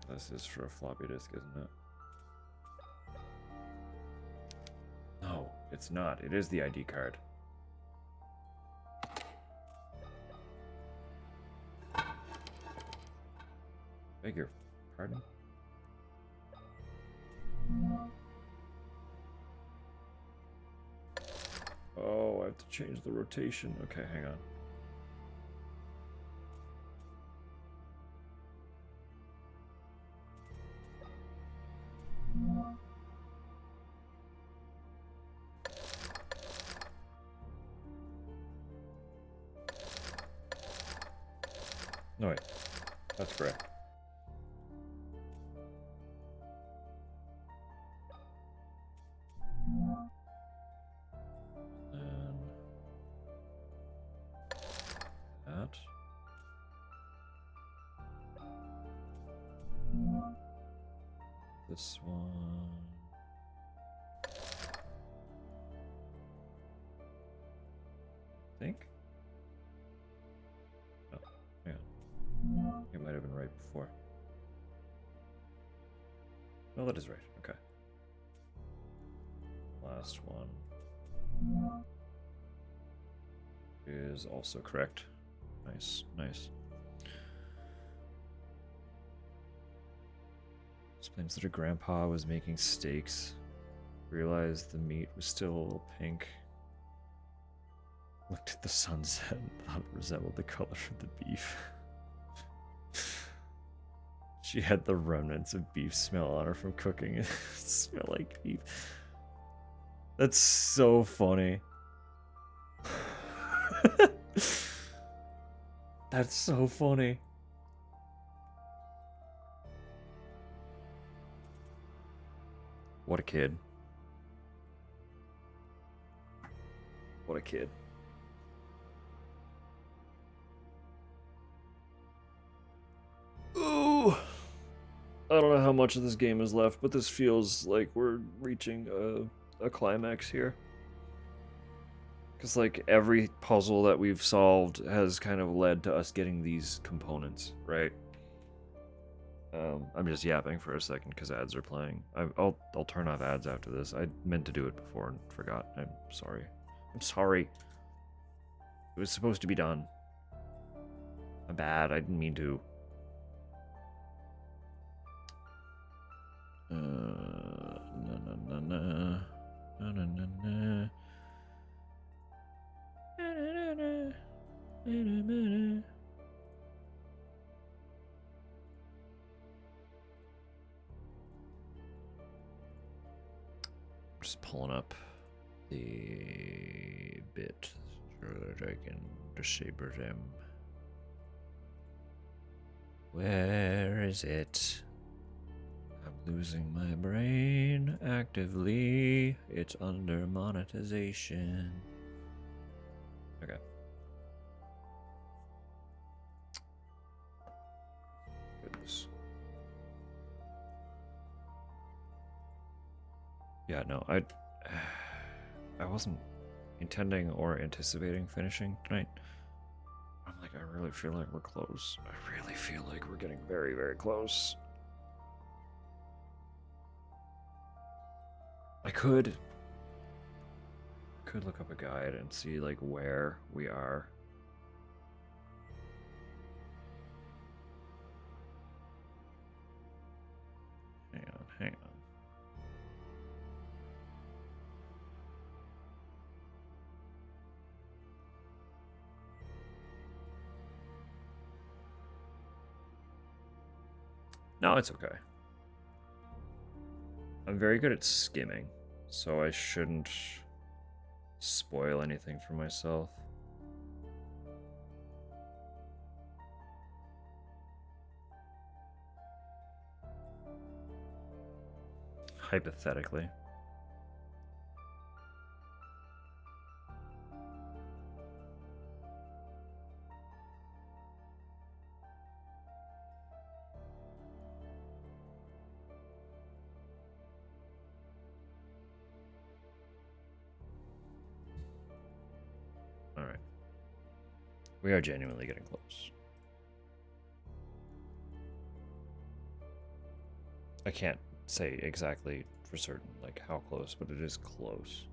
This is for a floppy disk, isn't it? No, it's not. It is the ID card. Beg your pardon? Oh, I have to change the rotation. Okay, hang on. No, wait. That's correct. And that. This one. I think. Oh, hang on. It might have been right before. No, that is right. Okay. Last one is also correct. Nice, nice. Explains that her grandpa was making steaks. Realized the meat was still a little pink. Looked at the sunset and thought it resembled the color of the beef. She had the remnants of beef smell on her from cooking. It smelled like beef. That's so funny. That's so funny. What a kid. What a kid. Ooh. I don't know how much of this game is left, but this feels like we're reaching a climax here. Because, like, every puzzle that we've solved has kind of led to us getting these components, right? I'm just yapping for a second because ads are playing. I'll turn off ads after this. I meant to do it before and forgot. I'm sorry. I'm sorry. It was supposed to be done. My bad. I didn't mean to. Just pulling up the bit so that I can disable them. Where is it? I'm losing my brain actively. It's under monetization. Okay. Goodness. Yeah, no, I wasn't intending or anticipating finishing tonight. I'm like, I really feel like we're close. I really feel like we're getting very, very close. I could look up a guide and see like where we are. Hang on. No, it's okay. I'm very good at skimming, so I shouldn't spoil anything for myself. hypothetically. Alright. We are genuinely getting close. I can't say exactly for certain, like, how close, but it is close.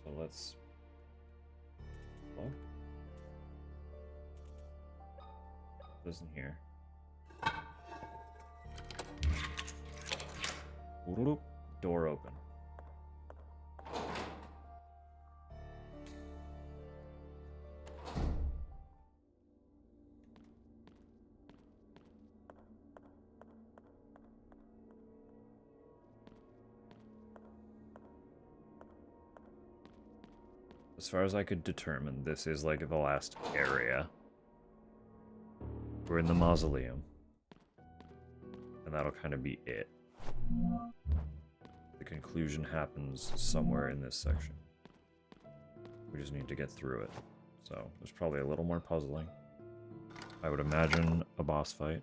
So let's... What? Listen here. Door open. As far as I could determine, this is like the last area. We're in the mausoleum. And that'll kind of be it. The conclusion happens somewhere in this section. We just need to get through it. So, there's probably a little more puzzling. I would imagine a boss fight.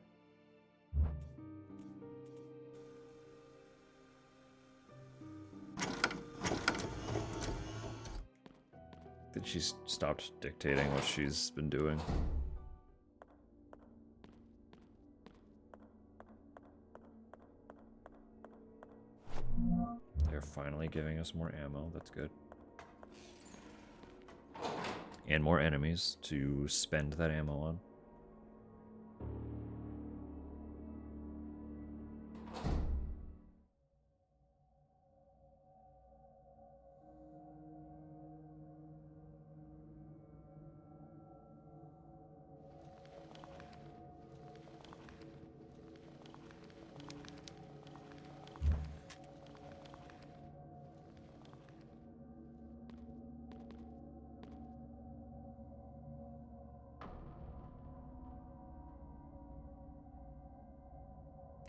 That she's stopped dictating what she's been doing. They're finally giving us more ammo, that's good. And more enemies to spend that ammo on.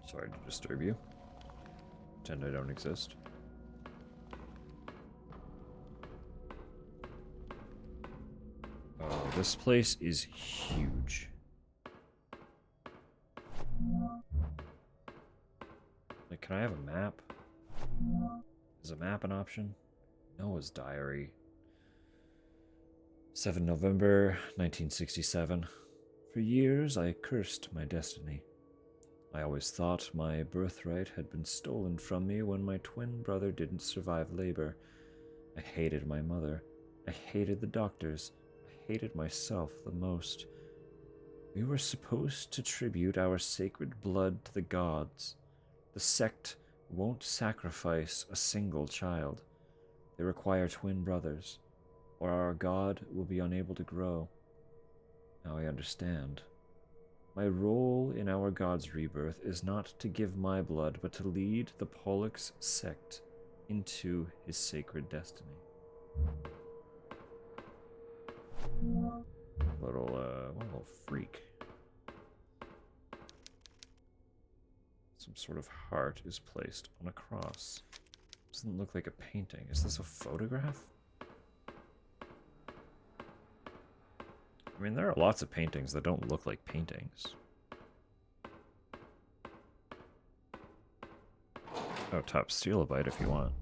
Sorry to disturb you. Pretend I don't exist. Oh, this place is huge. Like, can I have a map? Is a map an option? Noah's Diary. 7 November 1967. For years I cursed my destiny. I always thought my birthright had been stolen from me when my twin brother didn't survive labor. I hated my mother. I hated the doctors. I hated myself the most. We were supposed to tribute our sacred blood to the gods. The sect won't sacrifice a single child. They require twin brothers, or our god will be unable to grow. Now I understand. My role in our god's rebirth is not to give my blood, but to lead the Pollux sect into his sacred destiny. What a little freak. Some sort of heart is placed on a cross. Doesn't look like a painting. Is this a photograph? I mean, there are lots of paintings that don't look like paintings. Oh, top steelabite if you want.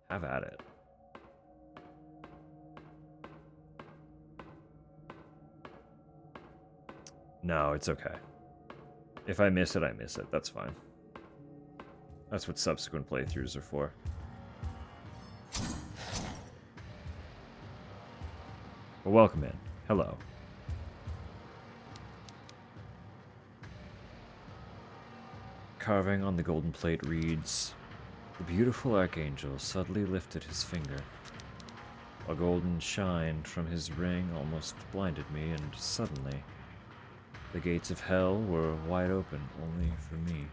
Have at it. No, it's okay. If I miss it, I miss it. That's fine. That's what subsequent playthroughs are for. Well, welcome in. Hello. Carving on the golden plate reads, "The beautiful archangel suddenly lifted his finger. A golden shine from his ring almost blinded me, and suddenly, the gates of hell were wide open only for me."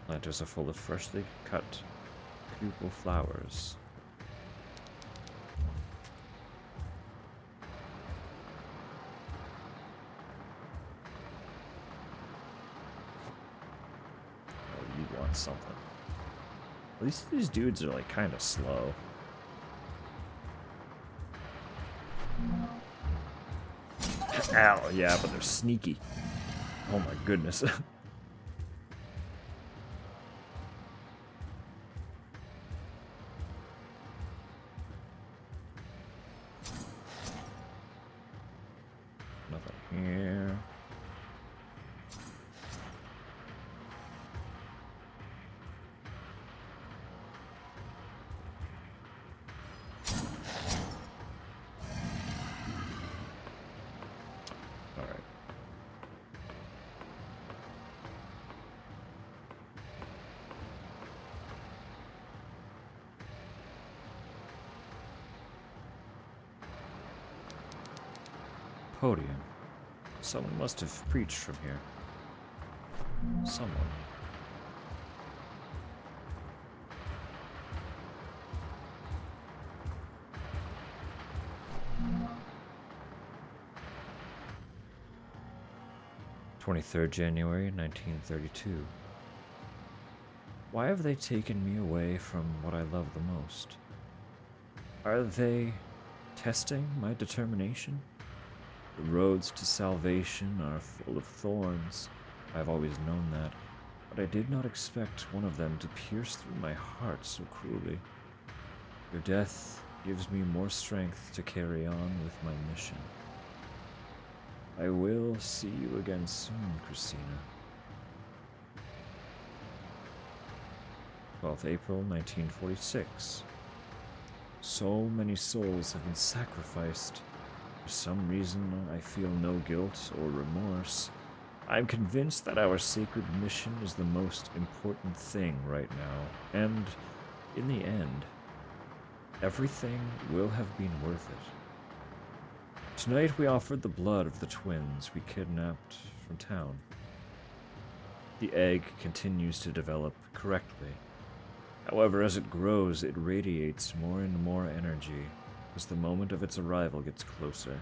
Planters are full of freshly cut cuticle flowers. want something. At least these dudes are like kind of slow. Ow, yeah, but they're sneaky. Oh my goodness. Nothing here. All right. Podium. Someone must have preached from here. Someone. January 23rd, 1932. Why have they taken me away from what I love the most? Are they testing my determination? The roads to salvation are full of thorns. I've always known that, but I did not expect one of them to pierce through my heart so cruelly. Your death gives me more strength to carry on with my mission. I will see you again soon, Christina. 12th April 1946. So many souls have been sacrificed. For some reason, I feel no guilt or remorse. I'm convinced that our sacred mission is the most important thing right now, and in the end, everything will have been worth it. Tonight we offered the blood of the twins we kidnapped from town. The egg continues to develop correctly. However, as it grows, it radiates more and more energy as the moment of its arrival gets closer.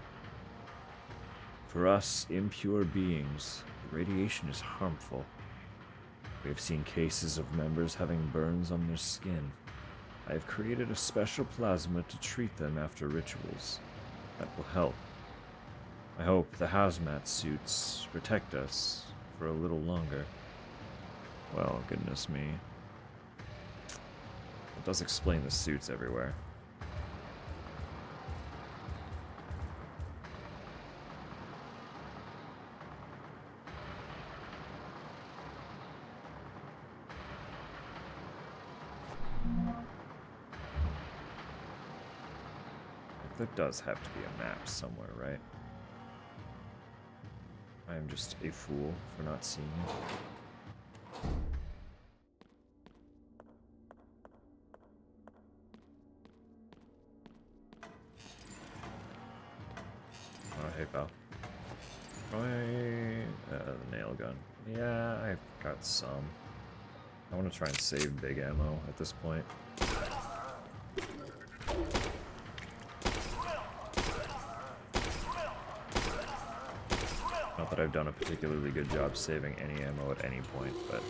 For us, impure beings, the radiation is harmful. We have seen cases of members having burns on their skin. I have created a special plasma to treat them after rituals. That will help. I hope the hazmat suits protect us for a little longer. Well, goodness me. It does explain the suits everywhere. There does have to be a map somewhere, right? I am just a fool for not seeing it. Oh, hey, pal. The nail gun. Yeah, I've got some. I want to try and save big ammo at this point. Not that I've done a particularly good job saving any ammo at any point, but...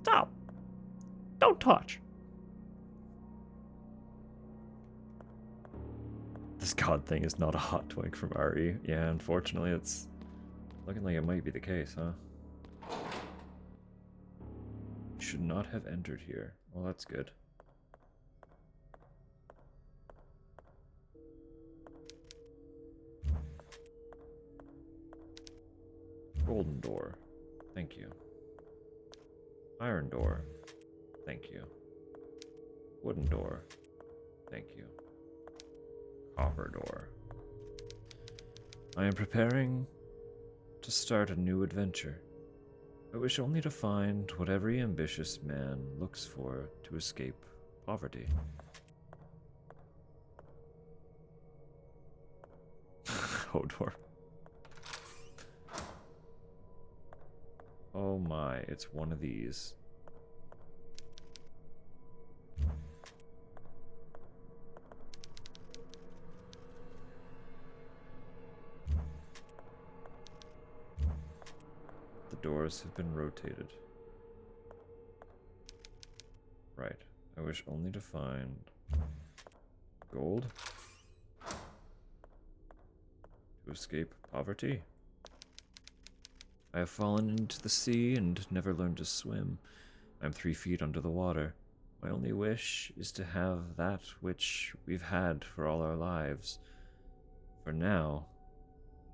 Stop! Don't touch! This god thing is not a hot twink from RE. Yeah, unfortunately, it's looking like it might be the case, huh? You should not have entered here. Well, that's good. Golden door. Thank you. Iron door. Thank you. Wooden door. Thank you. Copper door. I am preparing to start a new adventure. I wish only to find what every ambitious man looks for to escape poverty. Hodor. Oh my, it's one of these. The doors have been rotated. Right. I wish only to find gold to escape poverty. I have fallen into the sea and never learned to swim. I'm 3 feet under the water. My only wish is to have that which we've had for all our lives. For now,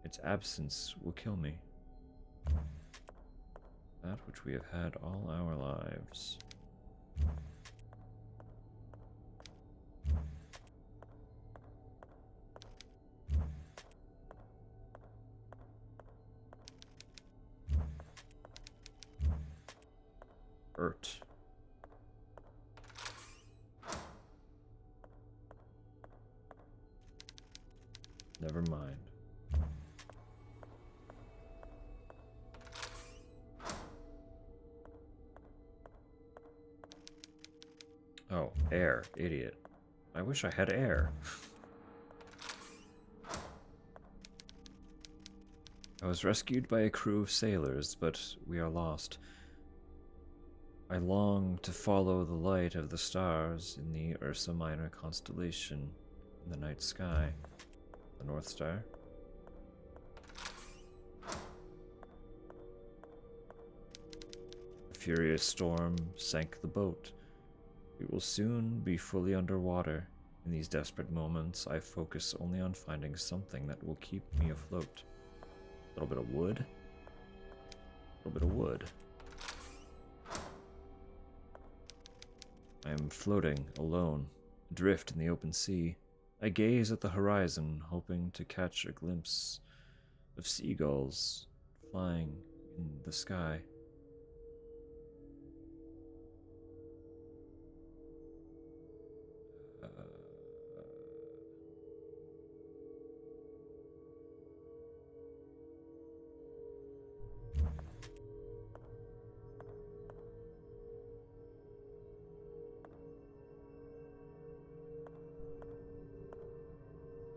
its absence will kill me. That which we have had all our lives. Ert. Never mind. Oh, air, idiot. I wish I had air. I was rescued by a crew of sailors, but we are lost. I long to follow the light of the stars in the Ursa Minor constellation in the night sky. The North Star. A furious storm sank the boat. We will soon be fully underwater. In these desperate moments, I focus only on finding something that will keep me afloat. A little bit of wood. A little bit of wood. I am floating, alone, adrift in the open sea. I gaze at the horizon, hoping to catch a glimpse of seagulls flying in the sky.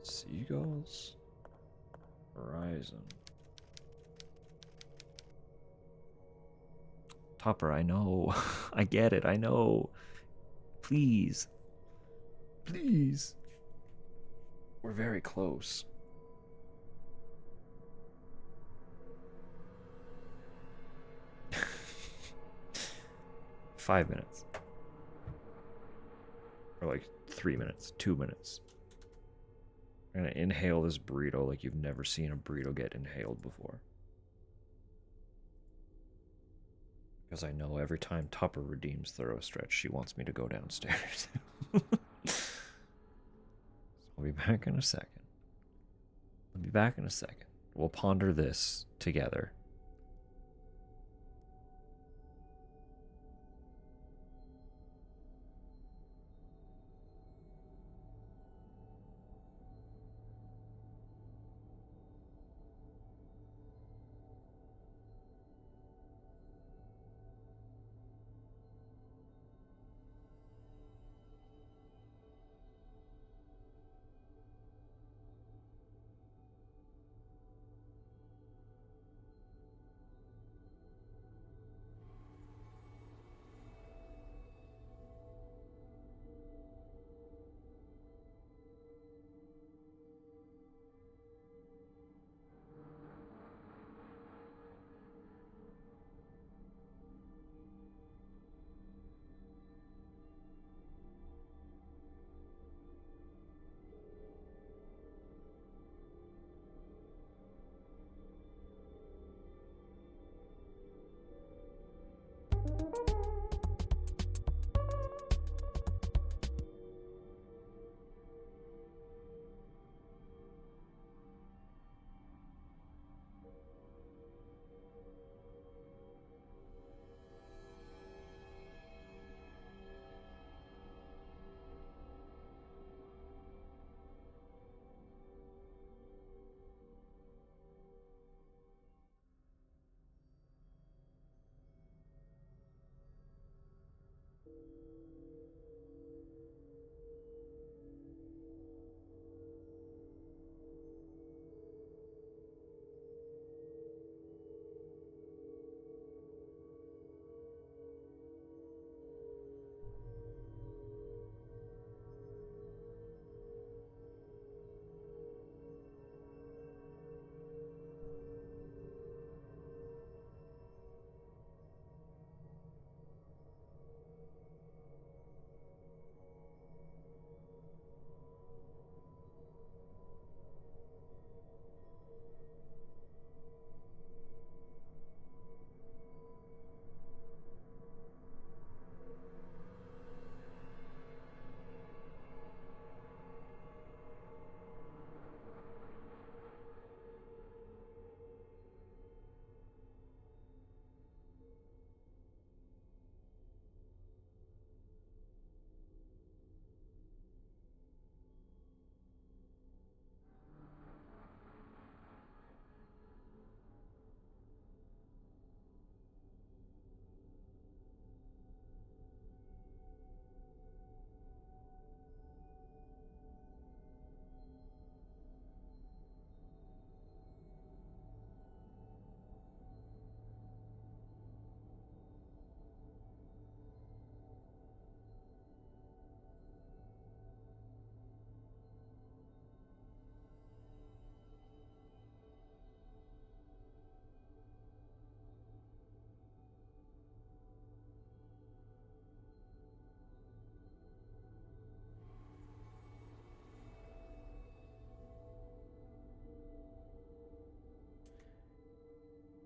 Seagulls? Horizon. Topper, I know. I get it, I know. Please. Please. We're very close. Five minutes. Or like 3 minutes, 2 minutes. I'm gonna inhale this burrito like you've never seen a burrito get inhaled before. Because I know every time Tupper redeems Thorough Stretch, she wants me to go downstairs. I'll be back in a second. I'll be back in a second. We'll ponder this together.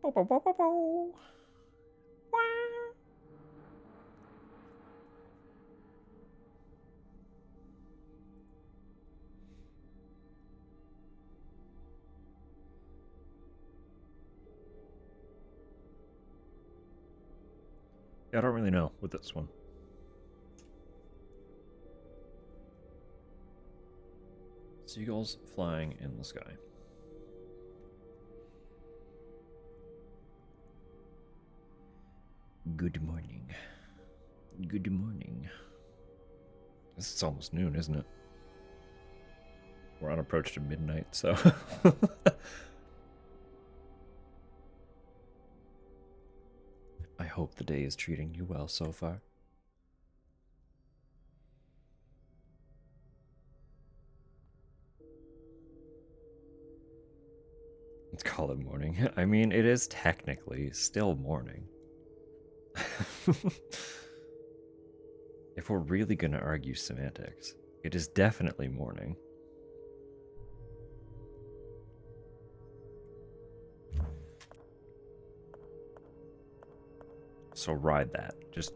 Bo, bo, bo, bo, bo. Wah. Yeah, I don't really know with this one. Seagulls flying in the sky. Good morning. Good morning. This is almost noon, isn't it? We're on approach to midnight, so. I hope the day is treating you well so far. Let's call it morning. I mean, it is technically still morning. If we're really gonna argue semantics, it is definitely morning. So ride that. Just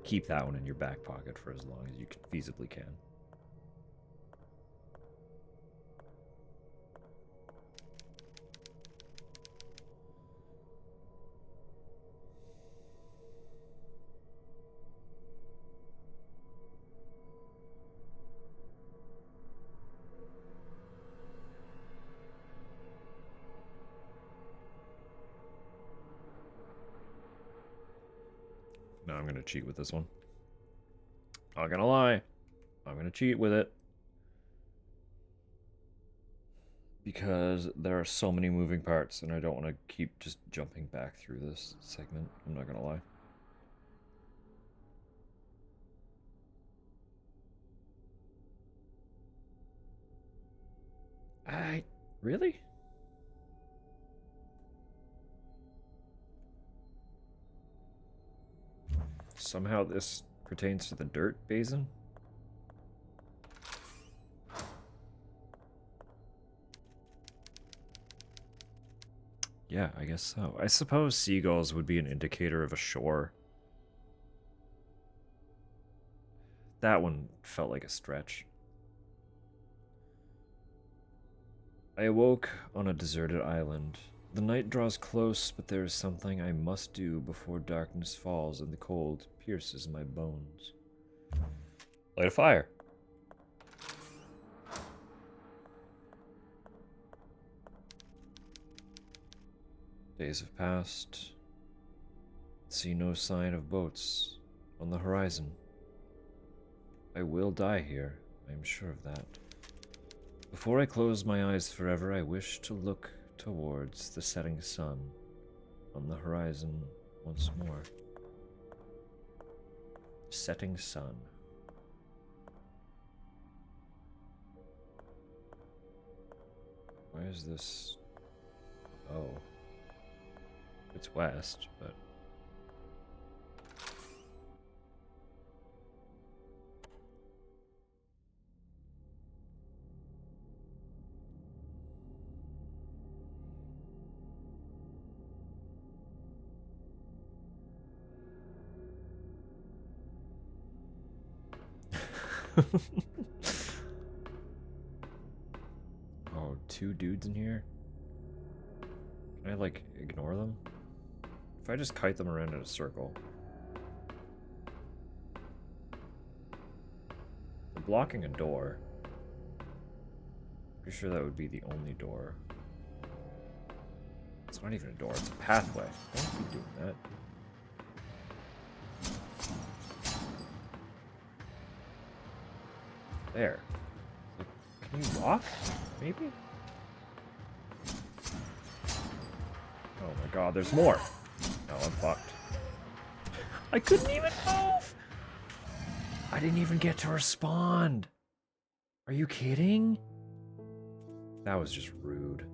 keep that one in your back pocket for as long as you feasibly can. No, I'm gonna cheat with this one. Not gonna lie. I'm gonna cheat with it. Because there are so many moving parts and I don't want to keep just jumping back through this segment. I'm not gonna lie. Really? Somehow this pertains to the dirt basin? Yeah, I guess so. I suppose seagulls would be an indicator of a shore. That one felt like a stretch. I awoke on a deserted island. The night draws close, but there is something I must do before darkness falls and the cold pierces my bones. Light a fire. Days have passed. See no sign of boats on the horizon. I will die here, I am sure of that. Before I close my eyes forever, I wish to look towards the setting sun on the horizon once more. Setting sun. Where is this? Oh. It's west, but... Oh, two dudes in here? Can I, like, ignore them? If I just kite them around in a circle. They're blocking a door. Pretty sure that would be the only door. It's not even a door, it's a pathway. Don't be doing that. There. Can you walk? Maybe? Oh my god, there's more! No, I'm fucked. I couldn't even move! I didn't even get to respond! Are you kidding? That was just rude.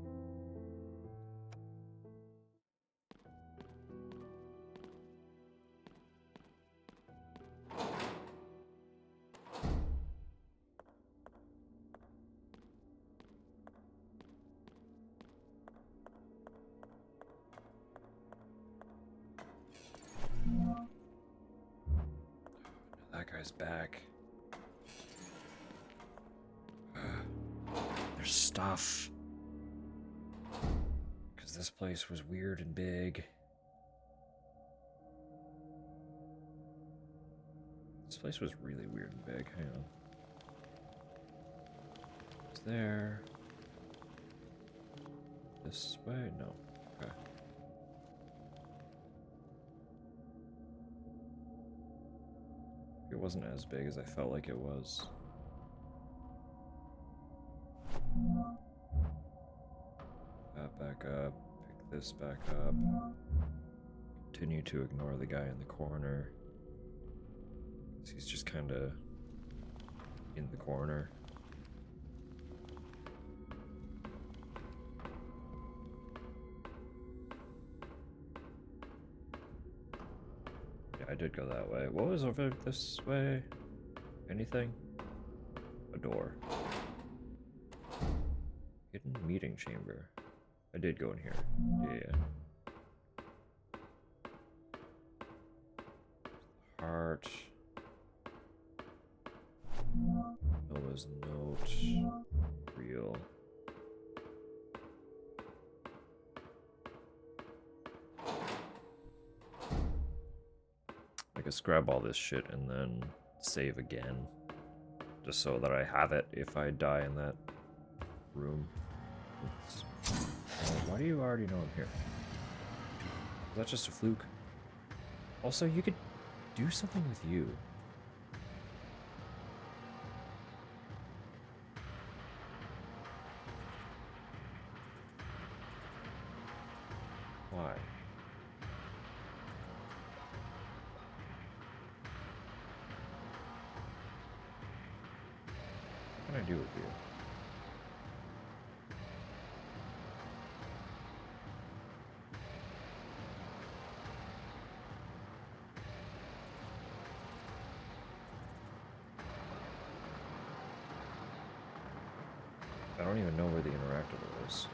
his back. There's stuff. Because this place was weird and big. This place was really weird and big. Hang on. It's there. This way? No. Okay. It wasn't as big as I felt like it was. That back up. Pick this back up. Continue to ignore the guy in the corner. He's just kind of in the corner. Yeah, I did go that way. What was over this way? Anything? A door. Hidden meeting chamber. I did go in here. Yeah. Heart. Noah's note. Real. I guess grab all this shit and then save again. Just so that I have it if I die in that room. Why do you already know I'm here? Is that just a fluke? Also, you could do something with you. Why? What can I do with you? I don't even know where the interactable is.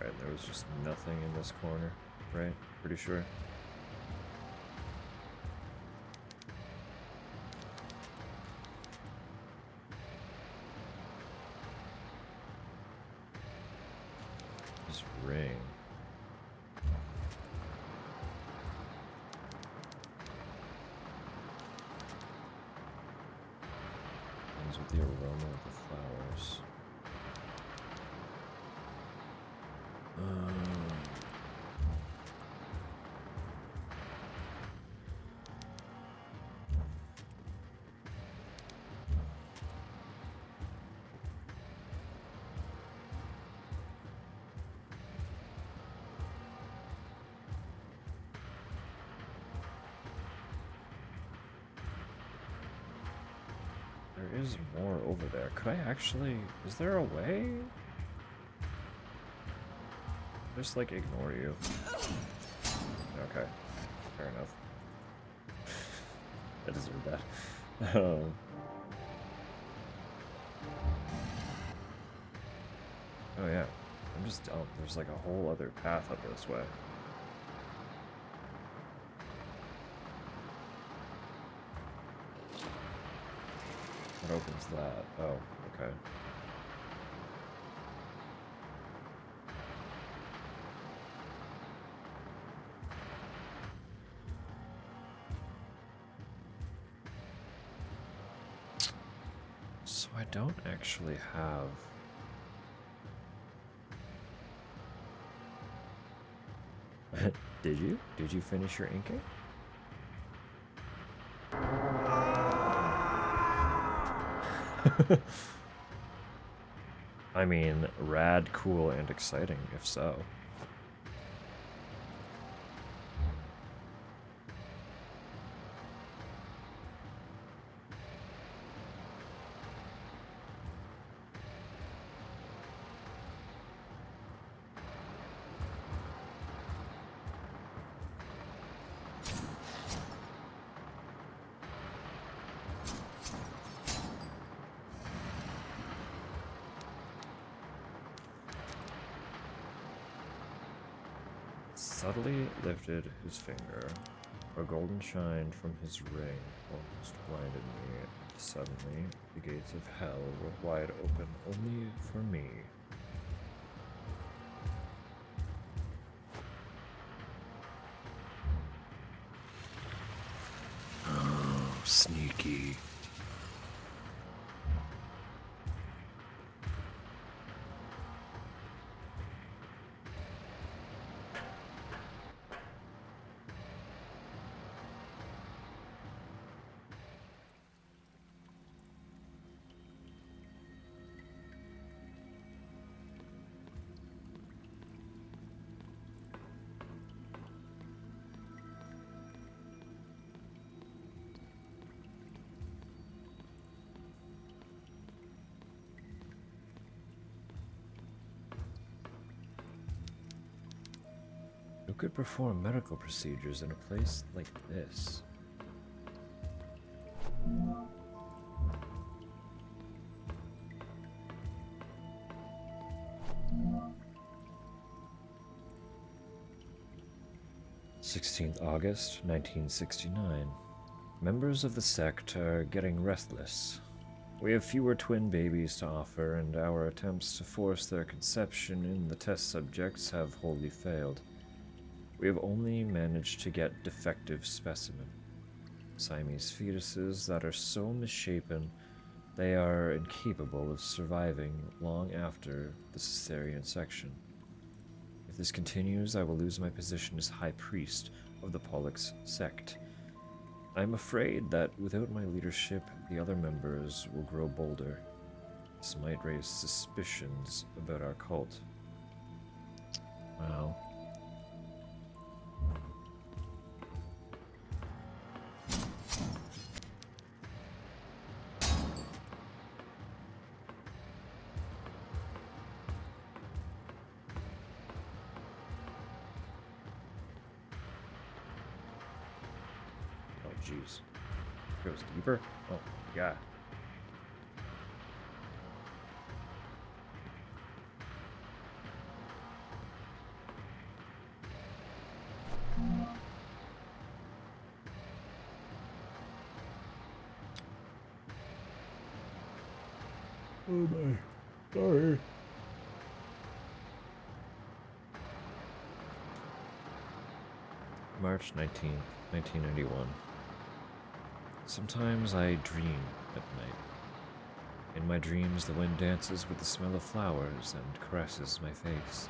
Right, there was just nothing in this corner, right? Pretty sure. This ring. Comes with the aroma of the flowers. There is more over there. Could I actually... Is there a way? Just, like, ignore you. Okay. Fair enough. I deserve that. Oh, yeah. I'm just dumb. There's, like, a whole other path up this way. What opens that? Oh, okay. So I don't actually have... Did you? Did you finish your inking? I mean, rad, cool, and exciting, if so. subtly lifted his finger. A golden shine from his ring almost blinded me, and suddenly the gates of hell were wide open only for me. Oh, sneaky. Who could perform medical procedures in a place like this? August 1969. Members of the sect are getting restless. We have fewer twin babies to offer, and our attempts to force their conception in the test subjects have wholly failed. We have only managed to get defective specimen. Siamese fetuses that are so misshapen they are incapable of surviving long after the cesarean section. If this continues, I will lose my position as High Priest of the Pollux sect. I am afraid that without my leadership, the other members will grow bolder. This might raise suspicions about our cult. Wow. Jeez. Goes deeper? Oh, yeah. Oh my. Sorry. March 19th, 1991. Sometimes I dream at night. In my dreams, the wind dances with the smell of flowers and caresses my face.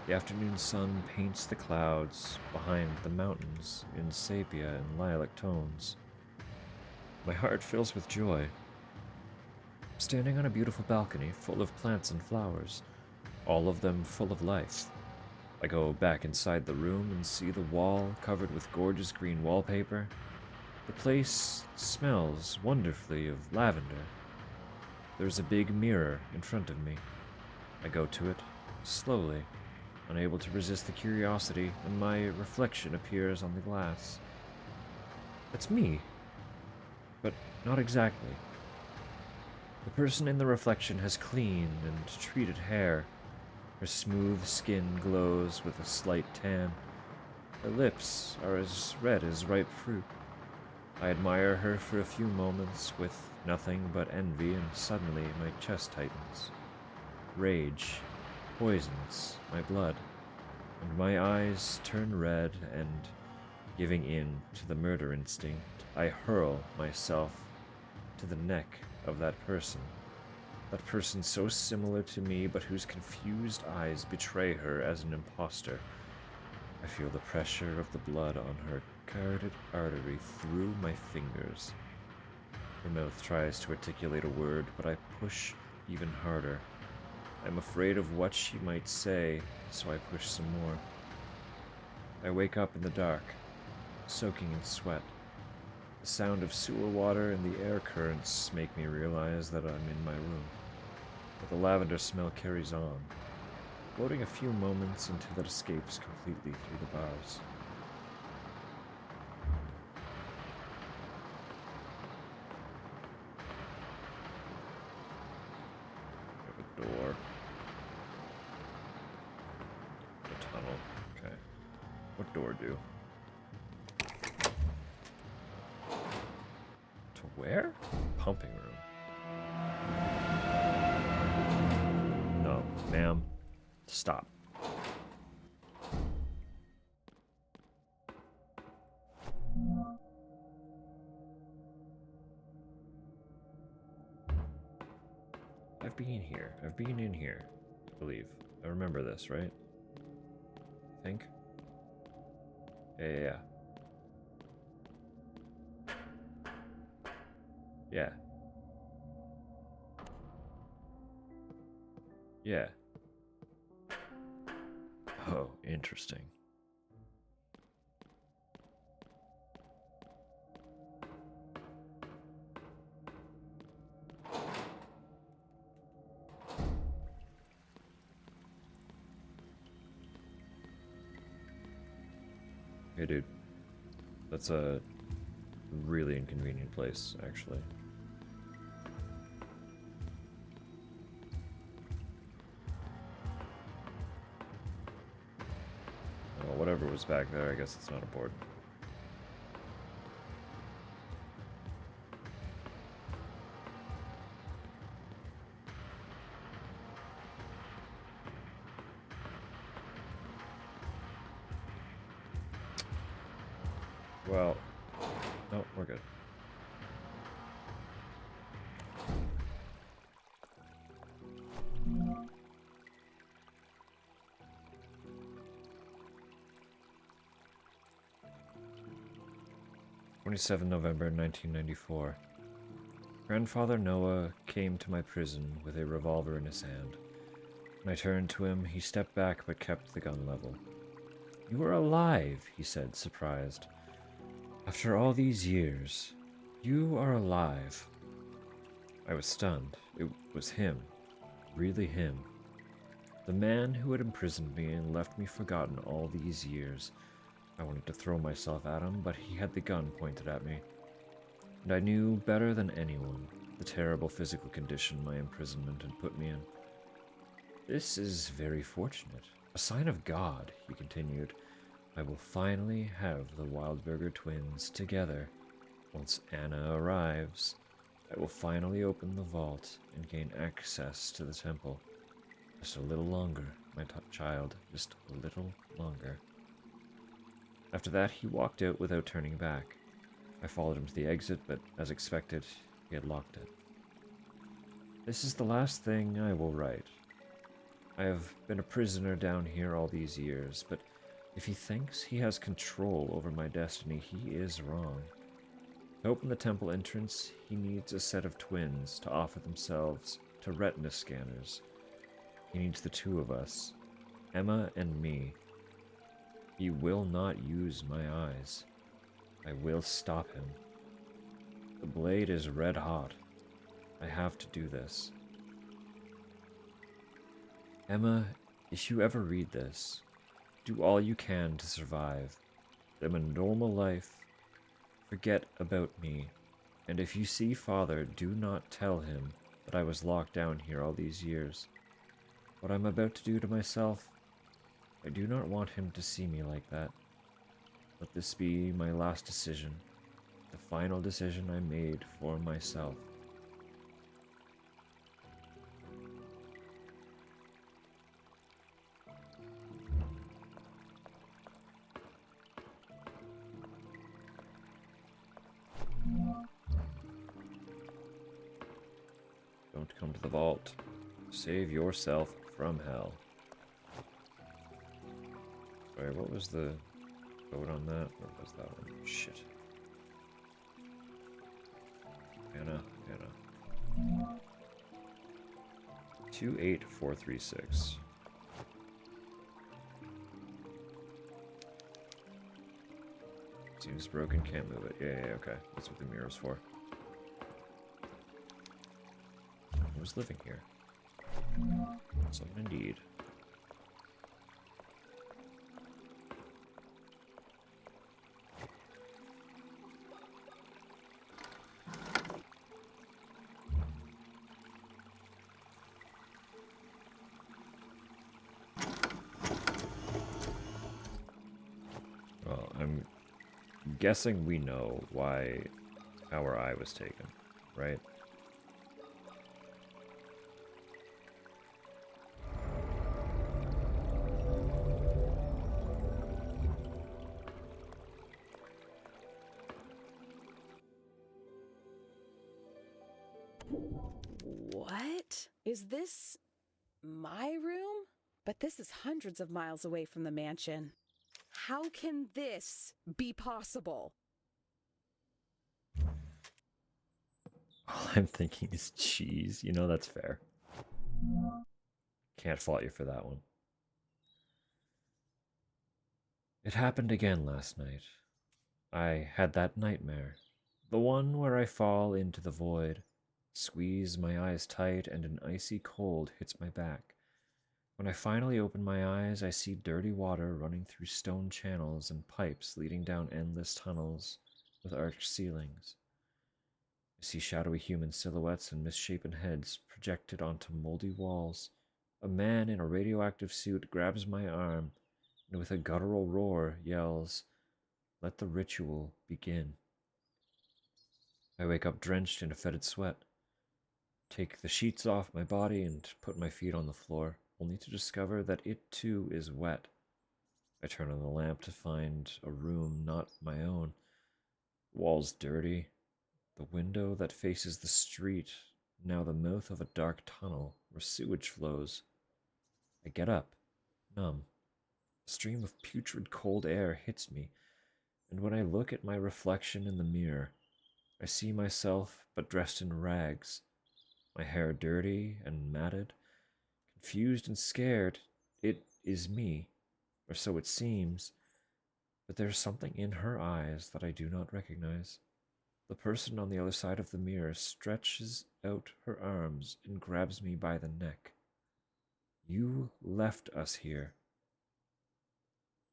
The afternoon sun paints the clouds behind the mountains in sepia and lilac tones. My heart fills with joy. I'm standing on a beautiful balcony full of plants and flowers, all of them full of life. I go back inside the room and see the wall covered with gorgeous green wallpaper. The place smells wonderfully of lavender. There's a big mirror in front of me. I go to it, slowly, unable to resist the curiosity, and my reflection appears on the glass. It's me, but not exactly. The person in the reflection has clean and treated hair. Her smooth skin glows with a slight tan. Her lips are as red as ripe fruit. I admire her for a few moments with nothing but envy, and suddenly my chest tightens. Rage poisons my blood, and my eyes turn red, and, giving in to the murder instinct, I hurl myself to the neck of that person so similar to me, but whose confused eyes betray her as an imposter. I feel the pressure of the blood on her carotid artery through my fingers. Her mouth tries to articulate a word, but I push even harder. I'm afraid of what she might say, so I push some more. I wake up in the dark, soaking in sweat. The sound of sewer water and the air currents make me realize that I'm in my room. But the lavender smell carries on, floating a few moments until it escapes completely through the bars. We have a door. A tunnel. Okay. door do? To where? Pumping room. No, ma'am. Stop. I've been here. I've been in here, I believe. I remember this, right? I think. Yeah. Yeah. Yeah. Oh, interesting. Hey, dude. That's a really inconvenient place, actually. Well, whatever was back there, I guess it's not important. Well, no, we're good. November 1994. Grandfather Noah came to my prison with a revolver in his hand. When I turned to him, he stepped back but kept the gun level. "You are alive," he said, surprised. "After all these years, you are alive." I was stunned. It was him. Really him. The man who had imprisoned me and left me forgotten all these years. I wanted to throw myself at him, but he had the gun pointed at me. And I knew better than anyone the terrible physical condition my imprisonment had put me in. "This is very fortunate. A sign of God," he continued. "I will finally have the Wildberger twins together. Once Anna arrives, I will finally open the vault and gain access to the temple. Just a little longer, my child, just a little longer." After that, he walked out without turning back. I followed him to the exit, but as expected, he had locked it. This is the last thing I will write. I have been a prisoner down here all these years, but if he thinks he has control over my destiny, he is wrong. To open the temple entrance, he needs a set of twins to offer themselves to retina scanners. He needs the two of us, Emma and me. He will not use my eyes. I will stop him. The blade is red hot. I have to do this. Emma, if you ever read this, do all you can to survive. Live a normal life. Forget about me. And if you see Father, do not tell him that I was locked down here all these years. What I'm about to do to myself, I do not want him to see me like that. Let this be my last decision, the final decision I made for myself. Don't come to the vault. Save yourself from hell. Sorry, what was the code on that? What was that one? Shit. Anna. 28436. Seems broken, can't move it. Yeah, okay. That's what the mirror's for. Who's living here? Someone indeed. guessing we know why our eye was taken, right?
What? Is this my room? But this is hundreds of miles away from the mansion. How can this be possible?
All I'm thinking is cheese. You know, that's fair. Can't fault you for that one. It happened again last night. I had that nightmare. The one where I fall into the void, squeeze my eyes tight, and an icy cold hits my back. When I finally open my eyes, I see dirty water running through stone channels and pipes leading down endless tunnels with arched ceilings. I see shadowy human silhouettes and misshapen heads projected onto moldy walls. A man in a radioactive suit grabs my arm and with a guttural roar yells, "Let the ritual begin." I wake up drenched in a fetid sweat, take the sheets off my body and put my feet on the floor, only to discover that it too is wet. I turn on the lamp to find a room not my own. Walls dirty, the window that faces the street, now the mouth of a dark tunnel where sewage flows. I get up, numb. A stream of putrid cold air hits me, and when I look at my reflection in the mirror, I see myself but dressed in rags, my hair dirty and matted. Confused and scared, it is me, or so it seems, but there is something in her eyes that I do not recognize. The person on the other side of the mirror stretches out her arms and grabs me by the neck. "You left us here."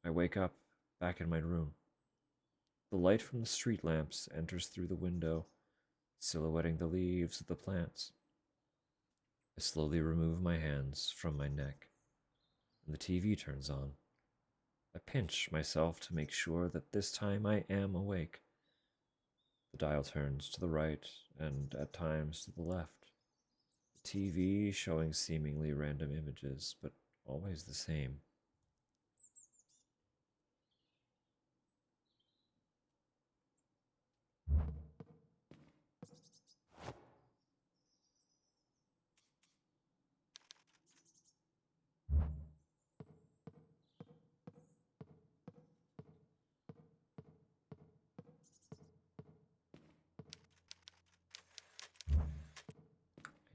I wake up, back in my room. The light from the street lamps enters through the window, silhouetting the leaves of the plants. I slowly remove my hands from my neck, and the TV turns on. I pinch myself to make sure that this time I am awake. The dial turns to the right and at times to the left. The TV showing seemingly random images, but always the same.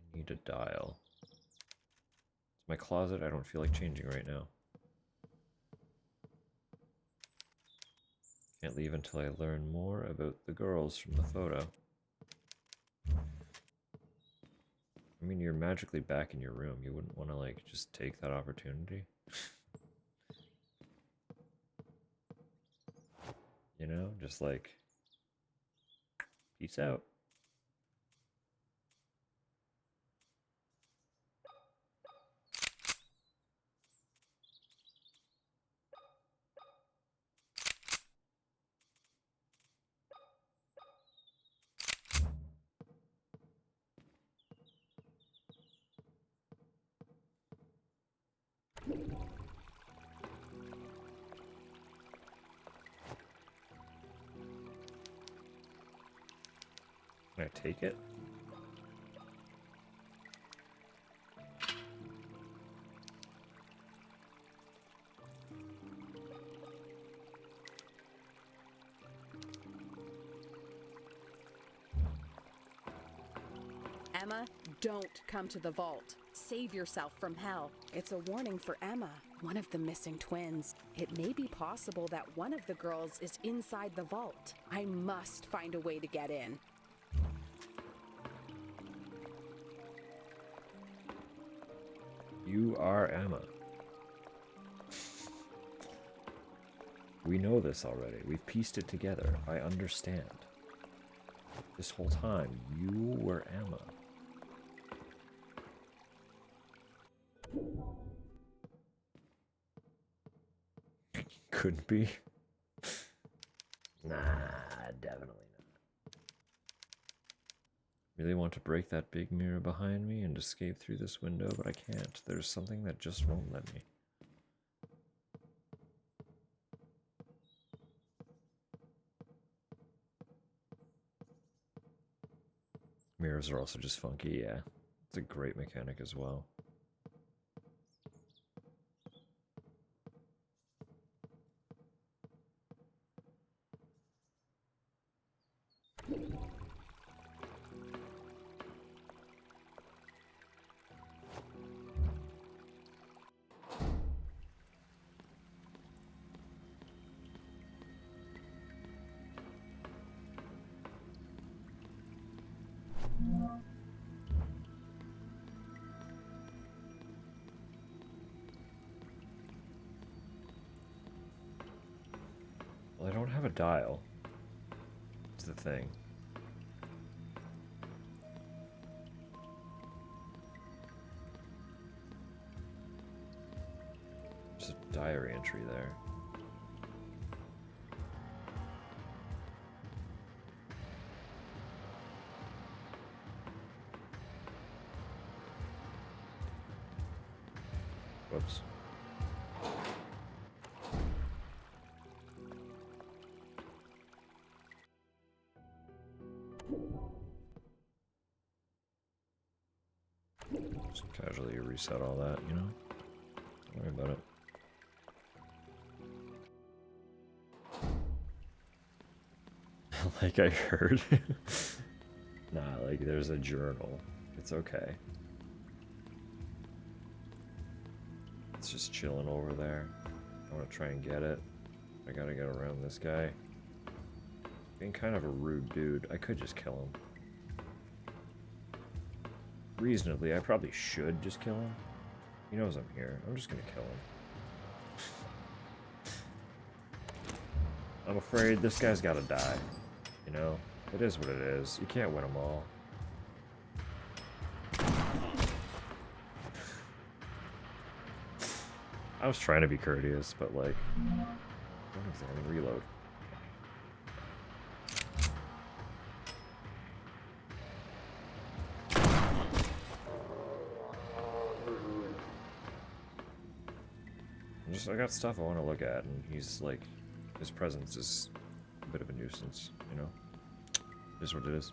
I need a dial. It's my closet. I don't feel like changing right now. Can't leave until I learn more about the girls from the photo. I mean, you're magically back in your room. You wouldn't want to, like, just take that opportunity? You know? Just, like, peace out. Can I take it?
Emma, don't come to the vault. Save yourself from hell. It's a warning for Emma, one of the missing twins. It may be possible that one of the girls is inside the vault. I must find a way to get in.
You are Emma. We know this already. We've pieced it together. I understand. This whole time, you were Emma. Could be. Nah, definitely not. Really want to break that big mirror behind me and escape through this window, but I can't. There's something that just won't let me. Mirrors are also just funky, yeah. It's a great mechanic as well. Well, I don't have a dial. It's the thing. There's a diary entry there. Whoops. Just casually reset all that, you know? Don't worry about it. Like I heard. Nah, like there's a journal. It's okay. It's just chilling over there. I want to try and get it. I gotta get around this guy. Being kind of a rude dude. I could just kill him. Reasonably, I probably should just kill him. He knows I'm here. I'm just gonna kill him. I'm afraid this guy's gotta die. You know? It is what it is. You can't win them all. I was trying to be courteous, but like... Don't exactly reload. I got stuff I want to look at, and he's like, his presence is a bit of a nuisance, you know? It is what it is.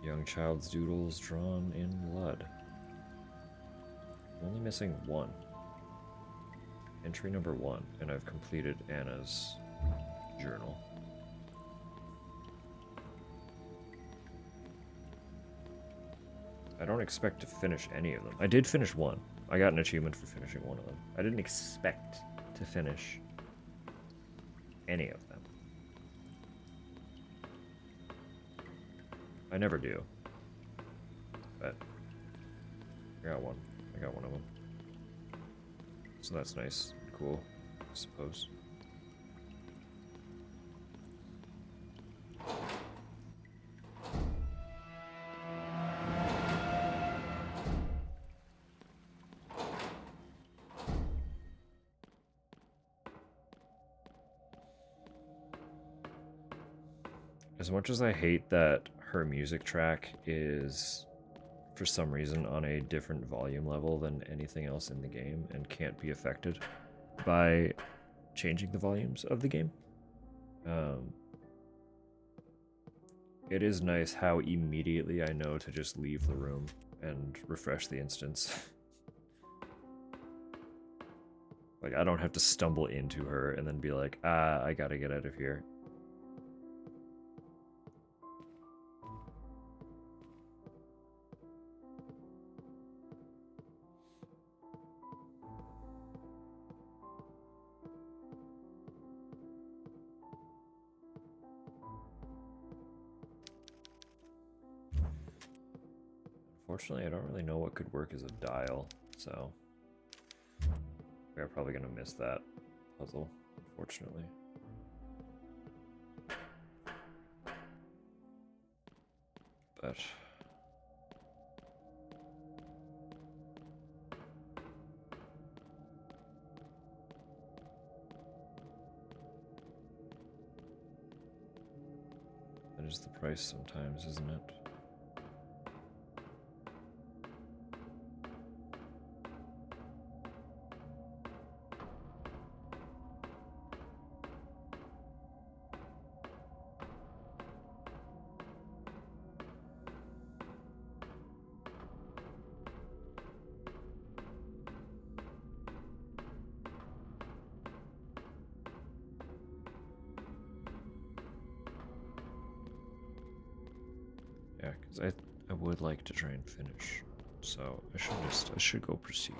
Young child's doodles drawn in blood. I'm only missing one. Entry number 1, and I've completed Anna's journal. I don't expect to finish any of them. I did finish one. I got an achievement for finishing one of them. I didn't expect to finish any of them. I never do. But I got one. I got one of them. So that's nice. Cool, I suppose. As much as I hate that her music track is, for some reason, on a different volume level than anything else in the game and can't be affected by changing the volumes of the game, it is nice how immediately I know to just leave the room and refresh the instance. Like, I don't have to stumble into her and then be like, I gotta get out of here. Unfortunately, I don't really know what could work as a dial, so we're probably gonna miss that puzzle, unfortunately. But That is the price sometimes, isn't it? Yeah, because I would like to try and finish, so I should go proceed.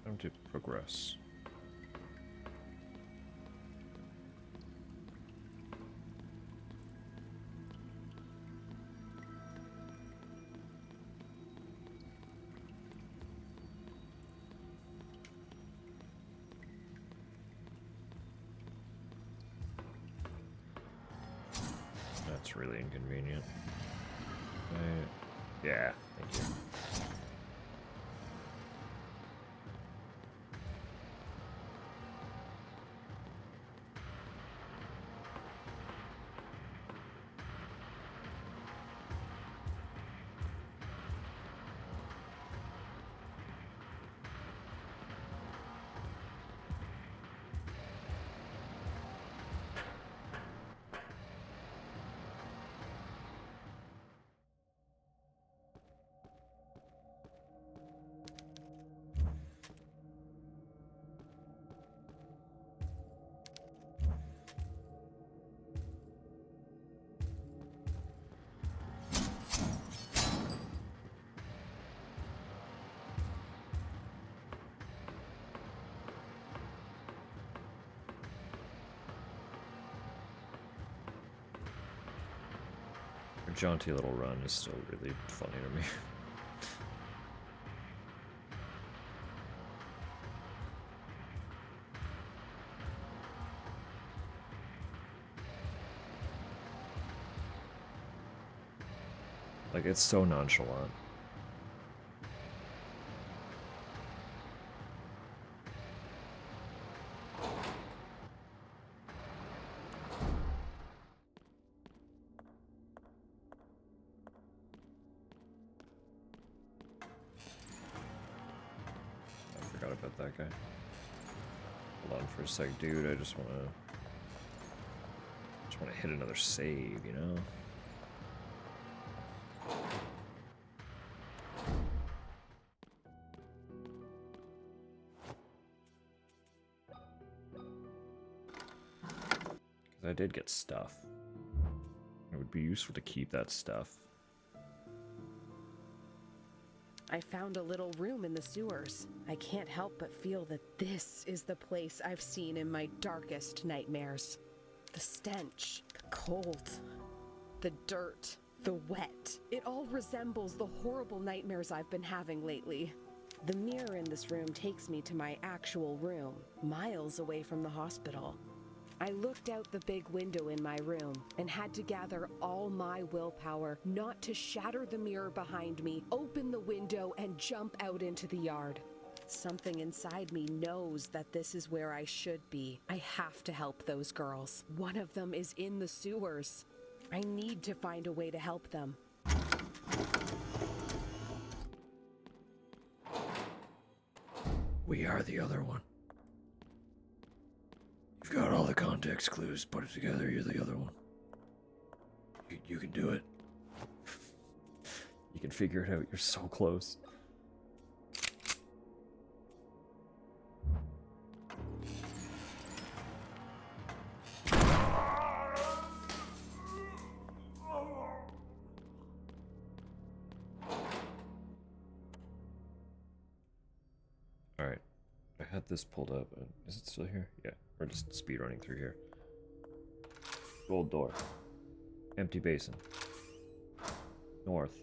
Time to progress. That's really inconvenient. Yeah, thank you. Her jaunty little run is still really funny to me. Like, it's so nonchalant. I forgot about that guy. Hold on for a sec, dude. I just wanna hit another save, you know? I did get stuff. It would be useful to keep that stuff.
I found a little room in the sewers. I can't help but feel that this is the place I've seen in my darkest nightmares. The stench, the cold, the dirt, the wet. It all resembles the horrible nightmares I've been having lately. The mirror in this room takes me to my actual room, miles away from the hospital. I looked out the big window in my room and had to gather all my willpower not to shatter the mirror behind me, open the window, and jump out into the yard. Something inside me knows that this is where I should be. I have to help those girls. One of them is in the sewers. I need to find a way to help them.
We are the other one. You've got all the context clues. Put it together. You're the other one. You can do it. You can figure it out. You're so close. Alright. I had this pulled up. Is it still here? Yeah. We're just speed running through here. Gold door. Empty basin. North.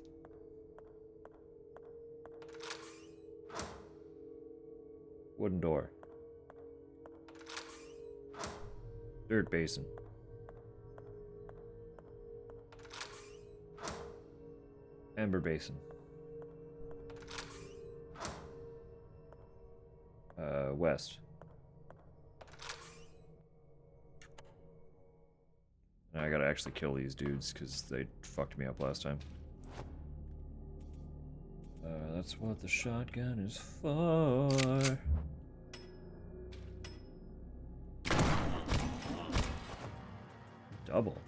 Wooden door. Dirt basin. Amber basin. West. I gotta actually kill these dudes because they fucked me up last time. That's what the shotgun is for. Double.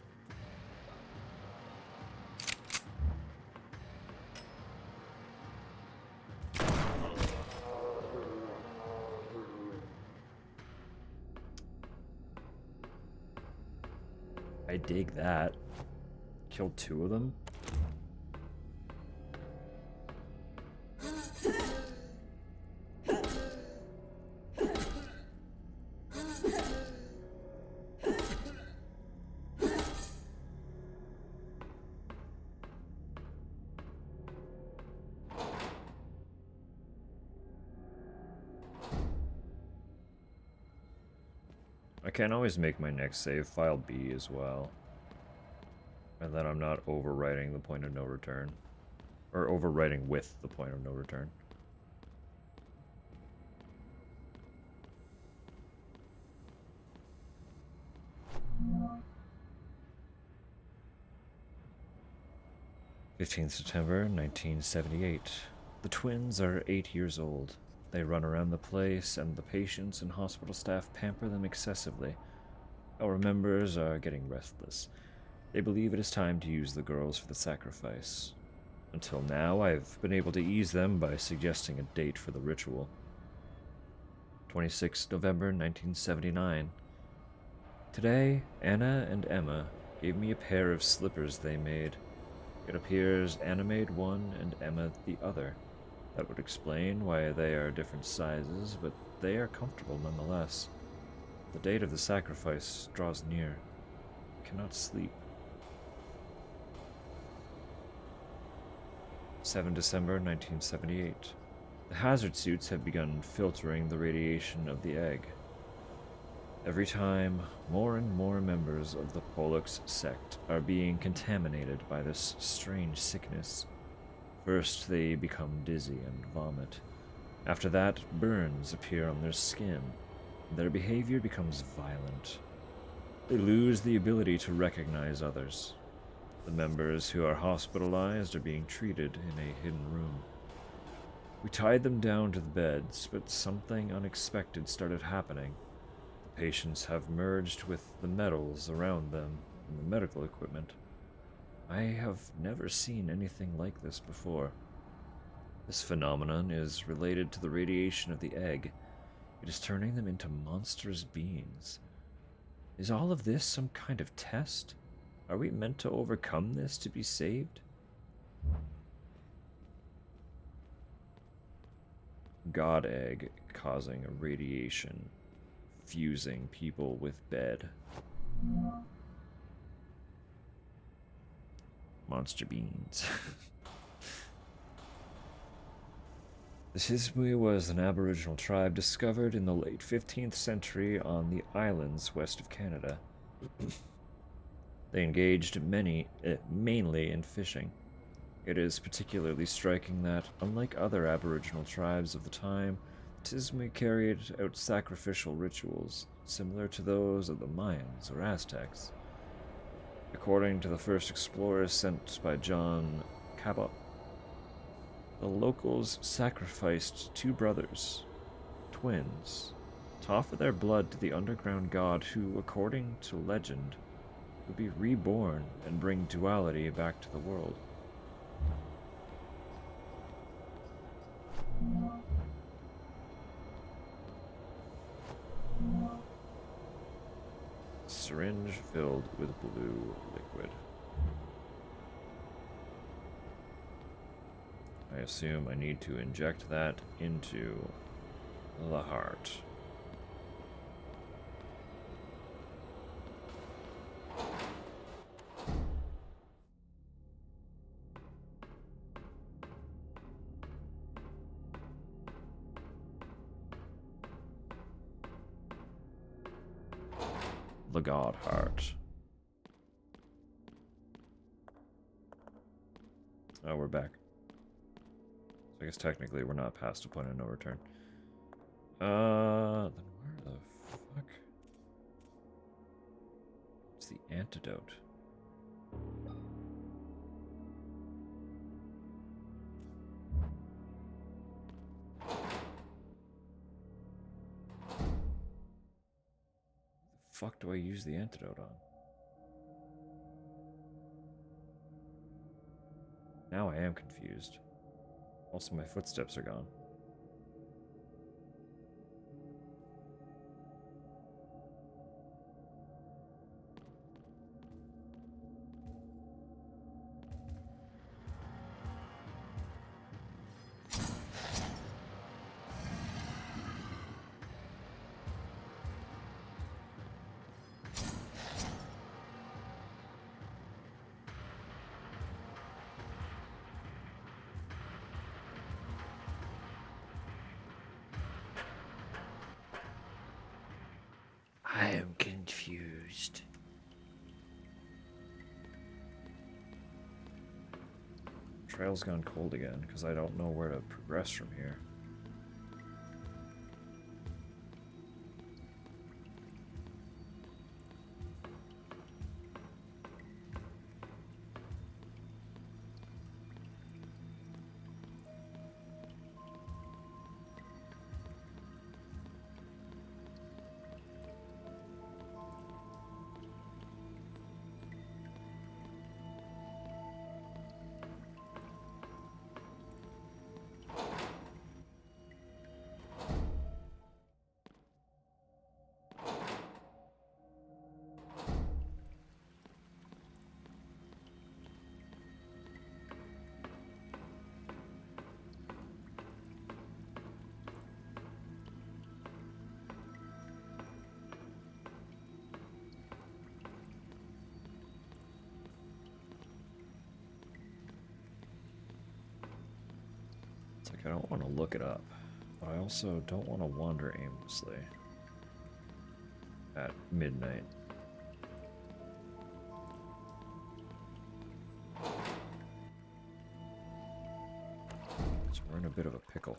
I dig that. Killed 2 of them. I can always make my next save file B as well. And then I'm not overwriting the point of no return. Or overwriting with the point of no return. September 1978. The twins are 8 years old. They run around the place, and the patients and hospital staff pamper them excessively. Our members are getting restless. They believe it is time to use the girls for the sacrifice. Until now, I've been able to ease them by suggesting a date for the ritual. 26 November 1979. Today, Anna and Emma gave me a pair of slippers they made. It appears Anna made one and Emma the other. That would explain why they are different sizes, but they are comfortable nonetheless. The date of the sacrifice draws near. I cannot sleep. 7 December 1978. The hazard suits have begun filtering the radiation of the egg. Every time, more and more members of the Pollux sect are being contaminated by this strange sickness. First, they become dizzy and vomit. After that, burns appear on their skin. Their behavior becomes violent. They lose the ability to recognize others. The members who are hospitalized are being treated in a hidden room. We tied them down to the beds, but something unexpected started happening. The patients have merged with the metals around them and the medical equipment. I have never seen anything like this before. This phenomenon is related to the radiation of the egg. It is turning them into monstrous beings. Is all of this some kind of test? Are we meant to overcome this to be saved? God egg causing a radiation, fusing people with bed. Monster beans. The Sismui was an Aboriginal tribe discovered in the late 15th century on the islands west of Canada. They engaged mainly in fishing. It is particularly striking that, unlike other Aboriginal tribes of the time, Tismi carried out sacrificial rituals, similar to those of the Mayans or Aztecs. According to the first explorers sent by John Cabot, the locals sacrificed 2 brothers, twins, to offer their blood to the underground god who, according to legend, would be reborn and bring duality back to the world. Syringe filled with blue liquid. I assume I need to inject that into the heart. The God Heart. Oh, we're back. So I guess technically we're not past a point of no return. Then where the fuck? It's the antidote. fuck do I use the antidote on? Now I am confused. Also, my footsteps are gone. I am confused. Trail's gone cold again because I don't know where to progress from here. It's like I don't want to look it up, but I also don't want to wander aimlessly at midnight. So we're in a bit of a pickle.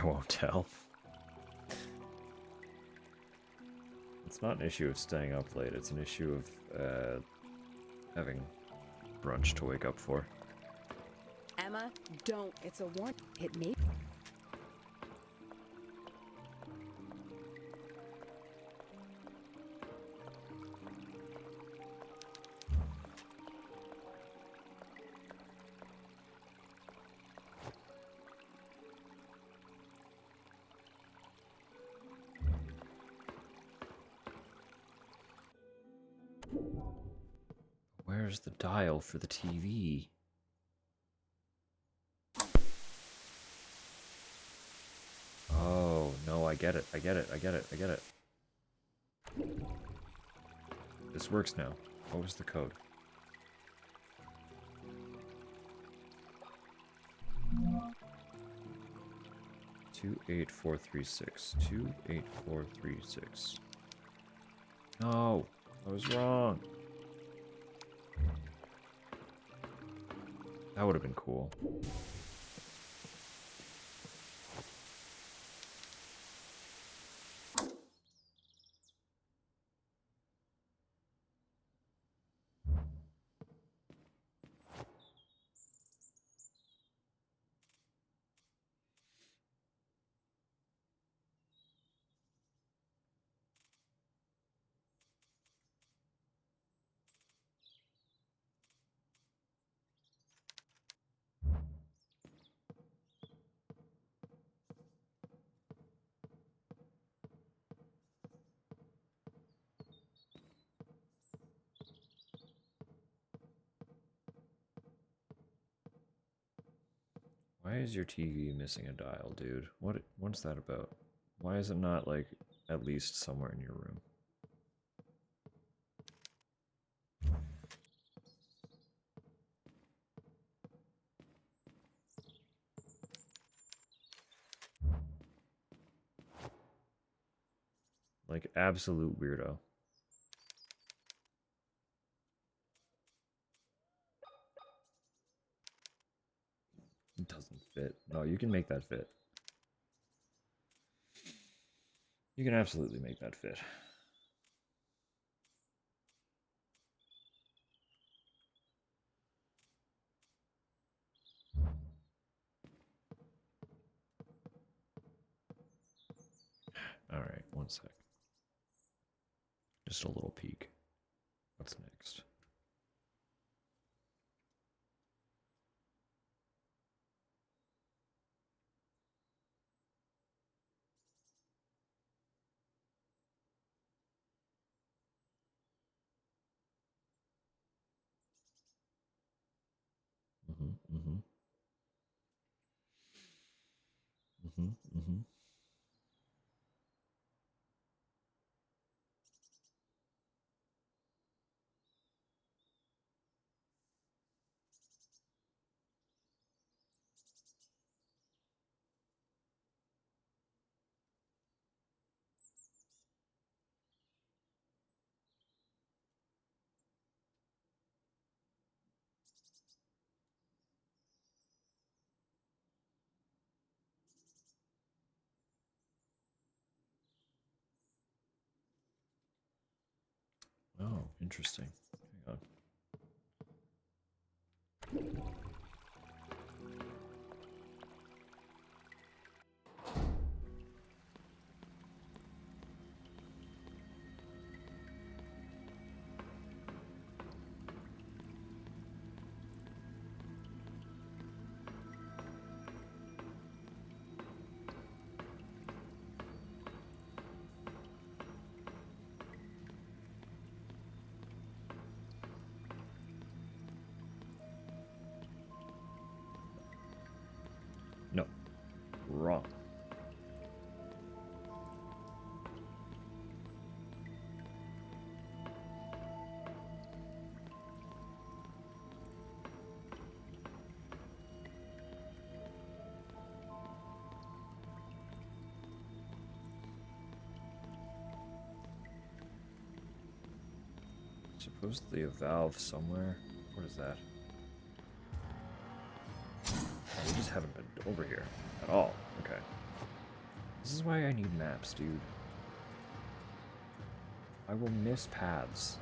I won't tell. It's not an issue of staying up late, it's an issue of having brunch to wake up for.
Emma, don't. It's a warning. It may.
Where's the dial for the TV? Oh, no, I get it. I get it. I get it. I get it. This works now. What was the code? Two 28436. 28436. No, I was wrong. That would have been cool. Why is your TV missing a dial, dude? What's that about? Why is it not, like, at least somewhere in your room? Like, absolute weirdo. doesn't fit. No, you can make that fit. You can absolutely make that fit. All right, one sec. Just a little peek. What's next? Mm-hmm, mm-hmm. Mm-hmm, mm-hmm. Oh, interesting. Hang on. No. Wrong. Supposedly a valve somewhere. What is that? We just haven't been over here at all. Okay. This is why I need maps, dude. I will miss paths.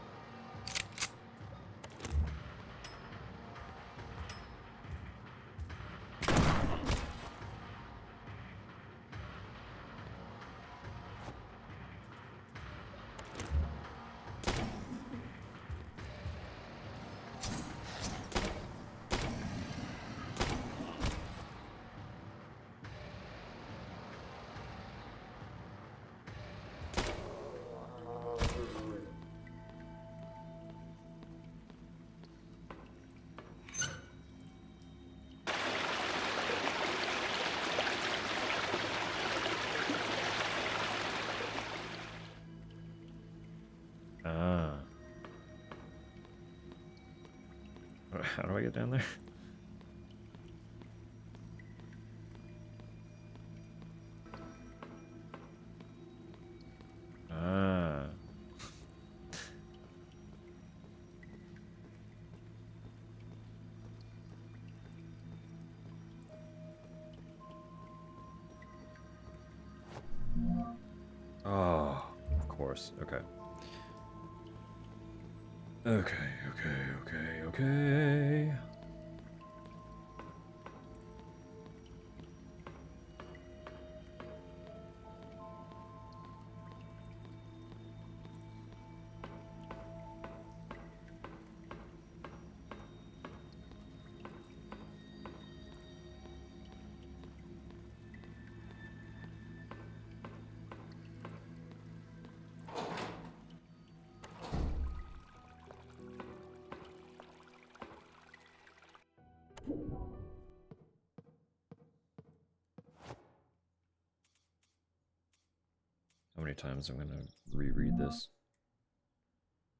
Ah. How do I get down there? Ah. Oh, of course. Okay. Okay. How many times I'm gonna reread this?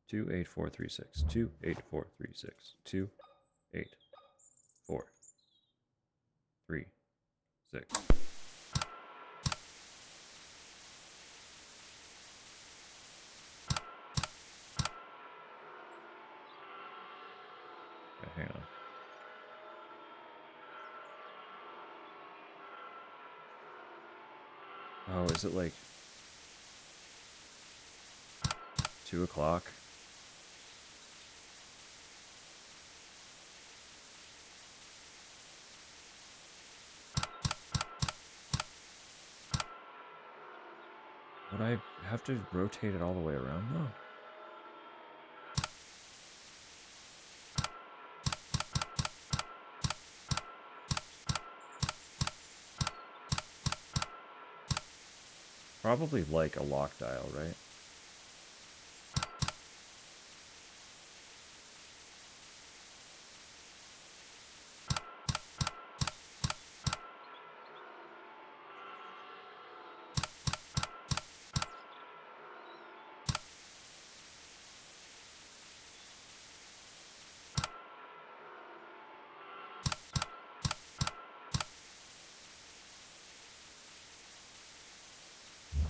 28436. 28436. 28436. Okay, hang on. Oh, is it like 2 o'clock? Would I have to rotate it all the way around though? Probably like a lock dial, right?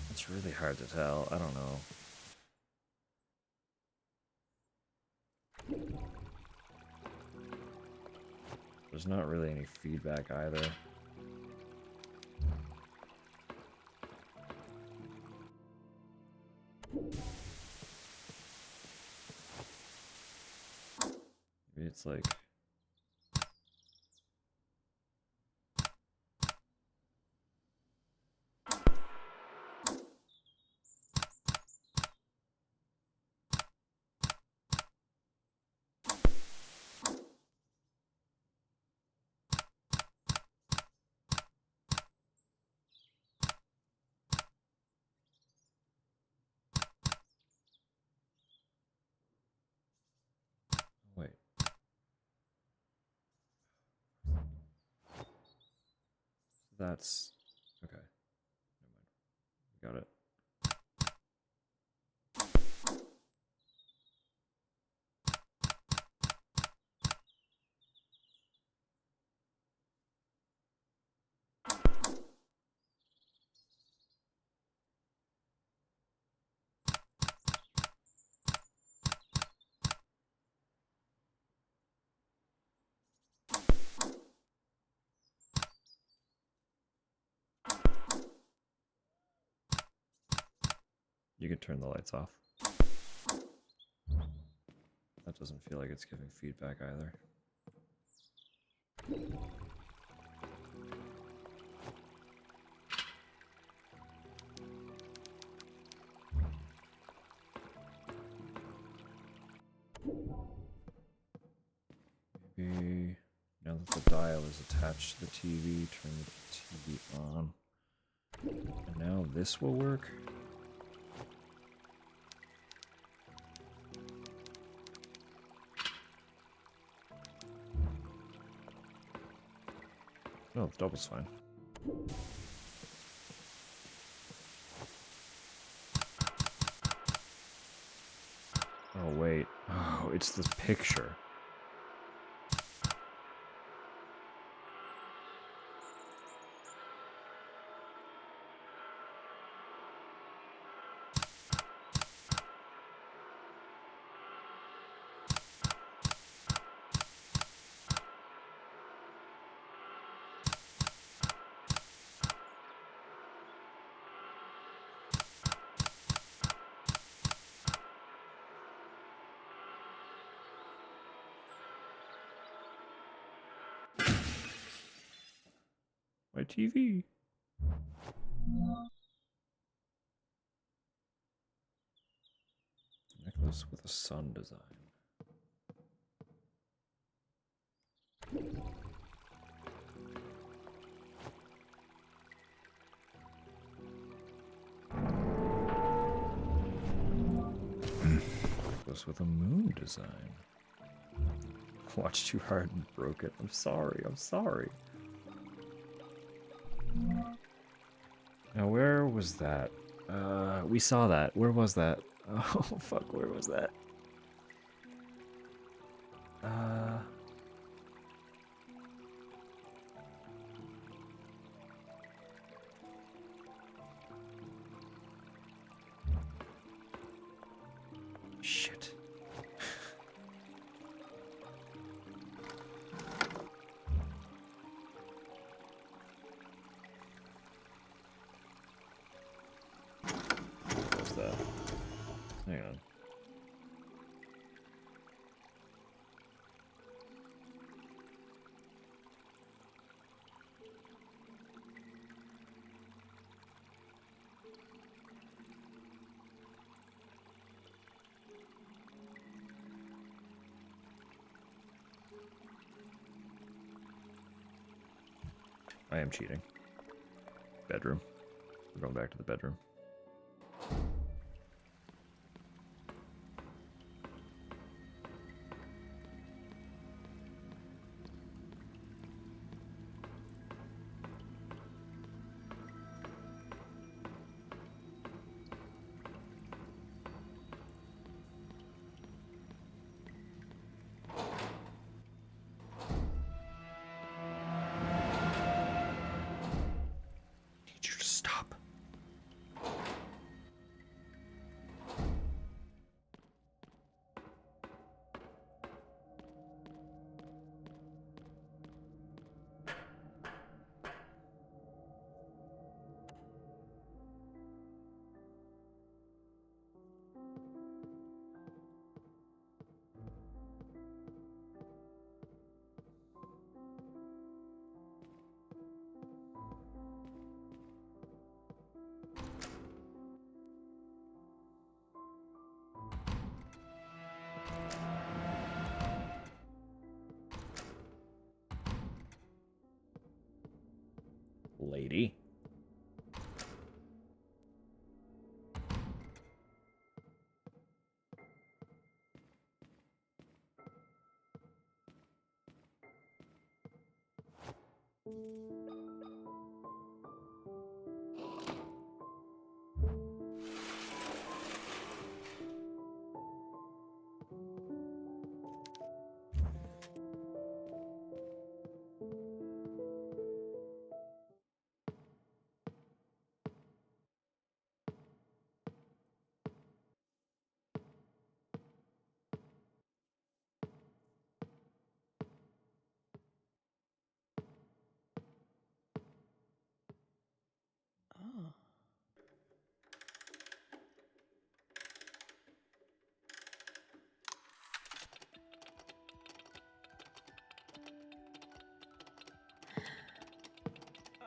It's really hard to tell. I don't know. There's not really any feedback either. Maybe it's like... Wait. That's... Okay. Never mind. Got it. You can turn the lights off. That doesn't feel like it's giving feedback either. Maybe now that the dial is attached to the TV, turn the TV on. And now this will work. No, the double's fine. Oh, wait. Oh, it's the picture. My TV. Necklace with a sun design. Necklace with a moon design. Watched too hard and broke it. I'm sorry. I'm sorry. Now, where was that? We saw that. Where was that? Oh, fuck, where was that? Shit. Hang on. I am cheating. Bedroom. We're going back to the bedroom. Need you to stop. Lady.
Oh.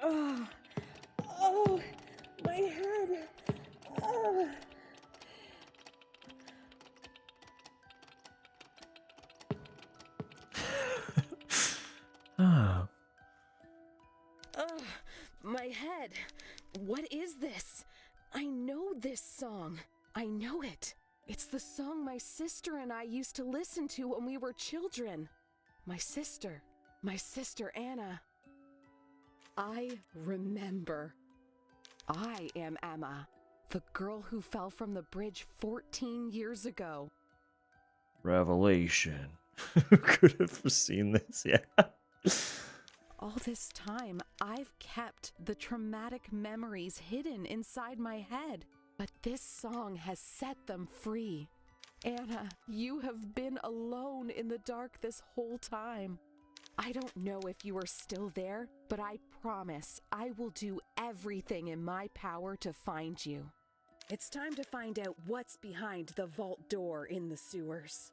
Oh, oh, my head. Oh.
Ah.
Ugh, my head. What is this? I know this song. I know it. It's the song my sister and I used to listen to when we were children. My sister Anna. I remember. I am Emma, the girl who fell from the bridge 14 years ago.
Revelation. Who could have foreseen this? Yeah.
All this time, I've kept the traumatic memories hidden inside my head, but this song has set them free. Anna, you have been alone in the dark this whole time. I don't know if you are still there, but I promise I will do everything in my power to find you. It's time to find out what's behind the vault door in the sewers.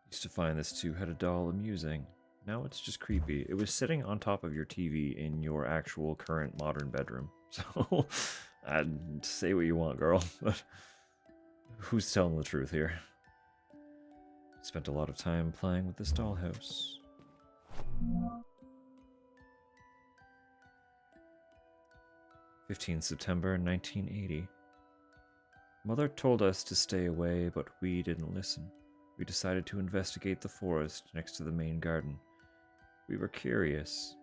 Used to find this two-headed doll amusing. Now it's just creepy. It was sitting on top of your TV in your actual current modern bedroom. So, I'd say what you want, girl, but who's telling the truth here? Spent a lot of time playing with this dollhouse. 15 September 1980. Mother told us to stay away, but we didn't listen. We decided to investigate the forest next to the main garden. We were curious,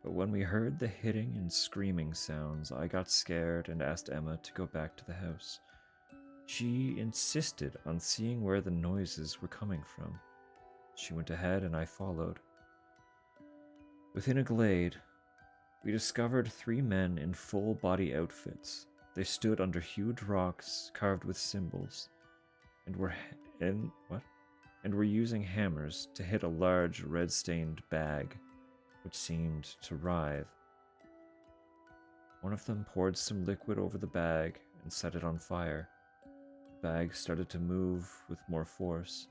but when we heard the hitting and screaming sounds, I got scared and asked Emma to go back to the house. She insisted on seeing where the noises were coming from. She went ahead and I followed. Within a glade, we discovered 3 men in full body outfits. They stood under huge rocks carved with symbols, and were using hammers to hit a large red-stained bag, which seemed to writhe. One of them poured some liquid over the bag and set it on fire. The bag started to move with more force.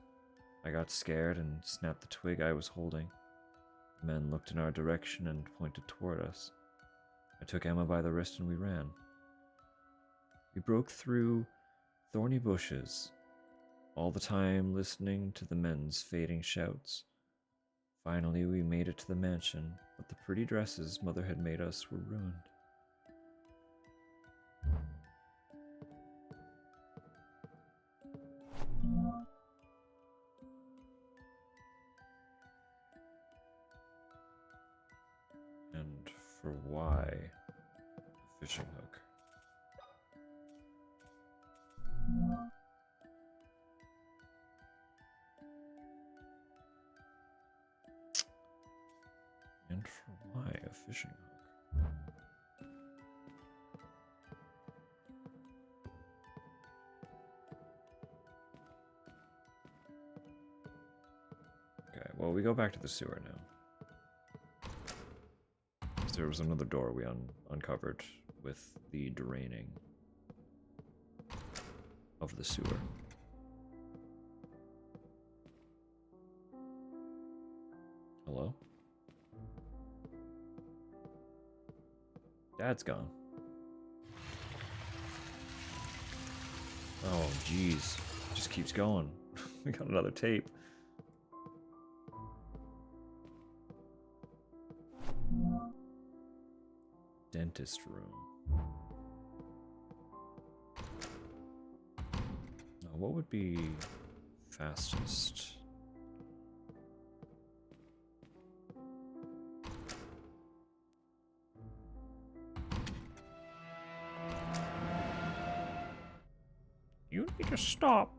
I got scared and snapped the twig I was holding. The men looked in our direction and pointed toward us. I took Emma by the wrist and we ran. We broke through thorny bushes, all the time listening to the men's fading shouts. Finally, we made it to the mansion, but the pretty dresses Mother had made us were ruined. And for why a fishing hook? And for why a fishing hook? Okay, well, we go back to the sewer now. There was another door we uncovered with the draining of the sewer. Hello? Dad's gone. Oh, jeez. Just keeps going. We got another tape. Dentist room. Now, what would be fastest? You need to stop.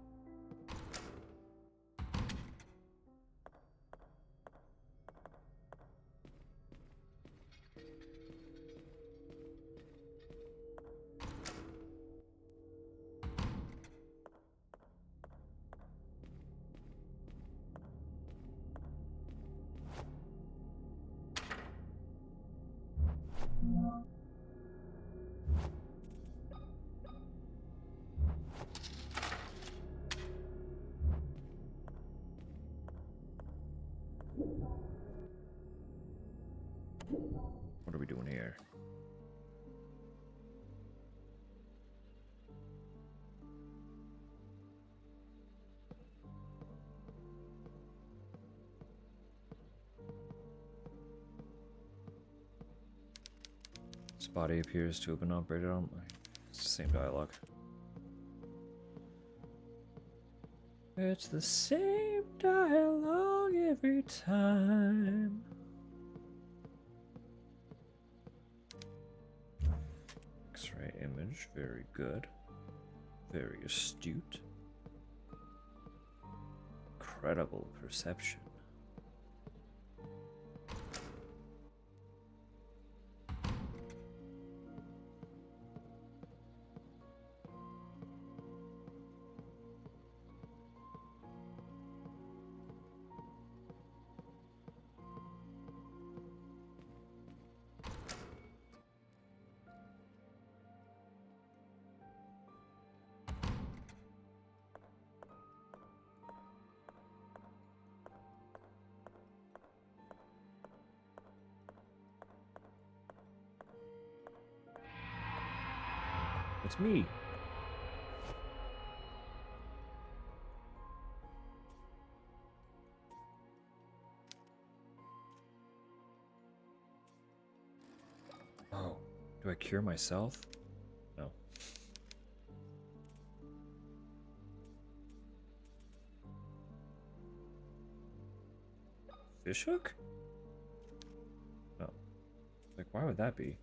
What are we doing here? This body appears to have been operated on. It's the same dialogue. It's the same dialogue every time. X-ray image, very good. Very astute. Incredible perception. It's me. Oh, do I cure myself? No. Fishhook? No. Like, why would that be?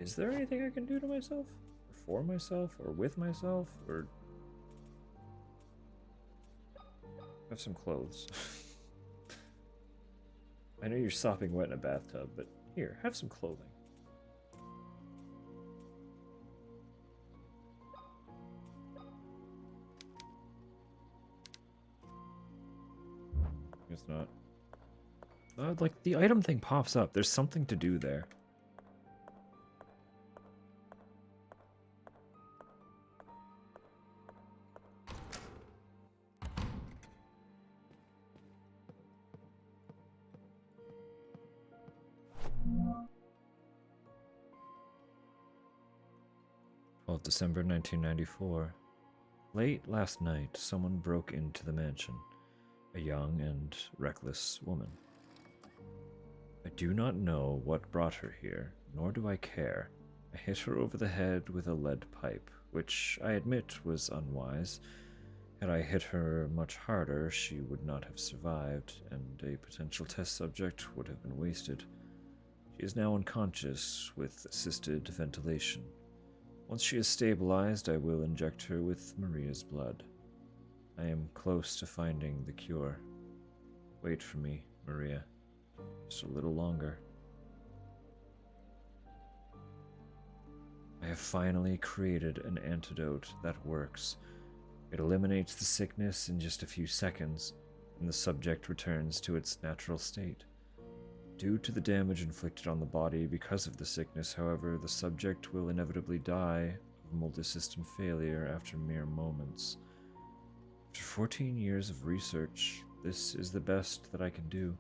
Is there anything I can do to myself? Or for myself? Or with myself? Or... I have some clothes. I know you're sopping wet in a bathtub, but here, have some clothing. It's not. Like, the item thing pops up. There's something to do there. December 1994. Late last night, someone broke into the mansion. A young and reckless woman. I do not know what brought her here, nor do I care. I hit her over the head with a lead pipe, which I admit was unwise. Had I hit her much harder, she would not have survived, and a potential test subject would have been wasted. She is now unconscious with assisted ventilation. Once she is stabilized, I will inject her with Maria's blood. I am close to finding the cure. Wait for me, Maria. Just a little longer. I have finally created an antidote that works. It eliminates the sickness in just a few seconds, and the subject returns to its natural state. Due to the damage inflicted on the body because of the sickness, however, the subject will inevitably die of multisystem failure after mere moments. After 14 years of research, this is the best that I can do.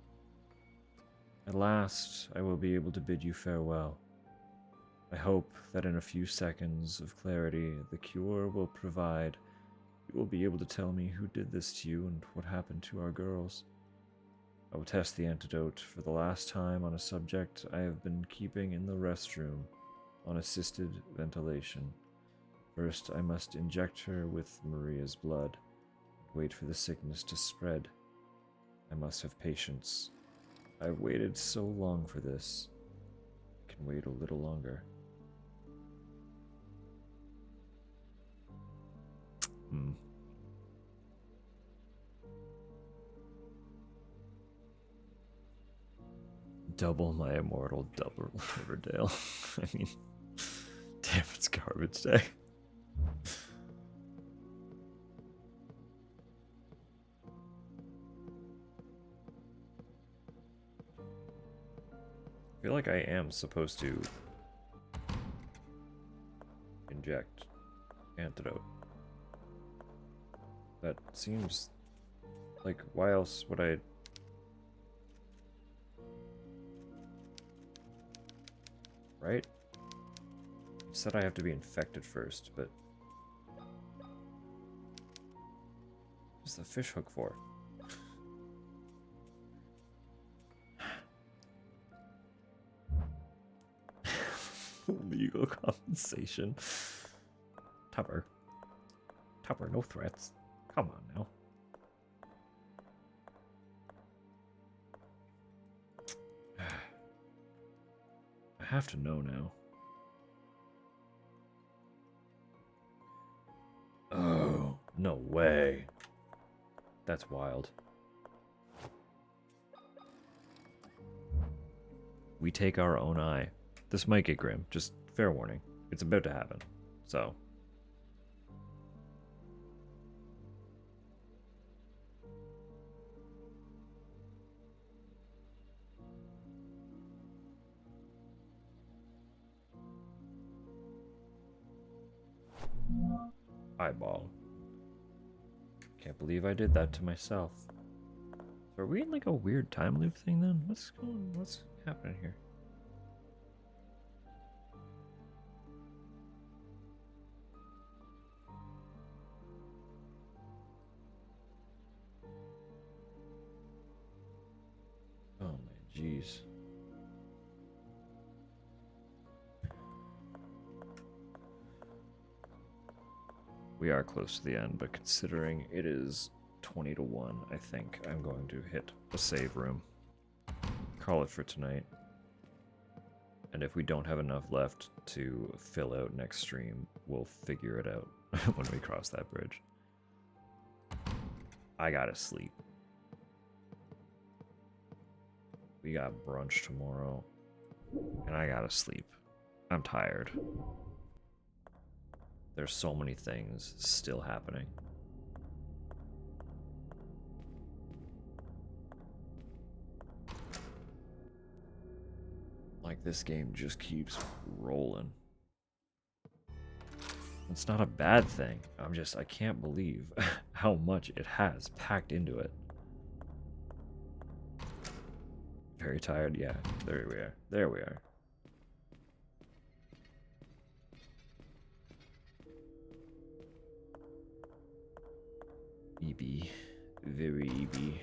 At last, I will be able to bid you farewell. I hope that in a few seconds of clarity, the cure will provide. You will be able to tell me who did this to you and what happened to our girls. I will test the antidote for the last time on a subject I have been keeping in the restroom on assisted ventilation. First, I must inject her with Maria's blood and wait for the sickness to spread. I must have patience. I've waited so long for this. I can wait a little longer. Double my immortal double Riverdale. I mean, damn, it's garbage day. I feel like I am supposed to inject antidote. That seems like, why else would I? Right? You said I have to be infected first, but what's the fish hook for? Legal compensation. Tupper, no threats. Come on now. I have to know now. Oh, no way. That's wild. We take our own eye. This might get grim. Just fair warning. It's about to happen. So. Eyeball. Can't believe I did that to myself. So are we in like a weird time loop thing then? What's happening here? Oh my jeez. We are close to the end, but considering it is 20 to 1, I think I'm going to hit a save room. Call it for tonight. And if we don't have enough left to fill out next stream, we'll figure it out when we cross that bridge. I gotta sleep. We got brunch tomorrow. And I gotta sleep. I'm tired. There's so many things still happening. Like, this game just keeps rolling. It's not a bad thing. I can't believe how much it has packed into it. Very tired, yeah. There we are. There we are. EB. Very EB.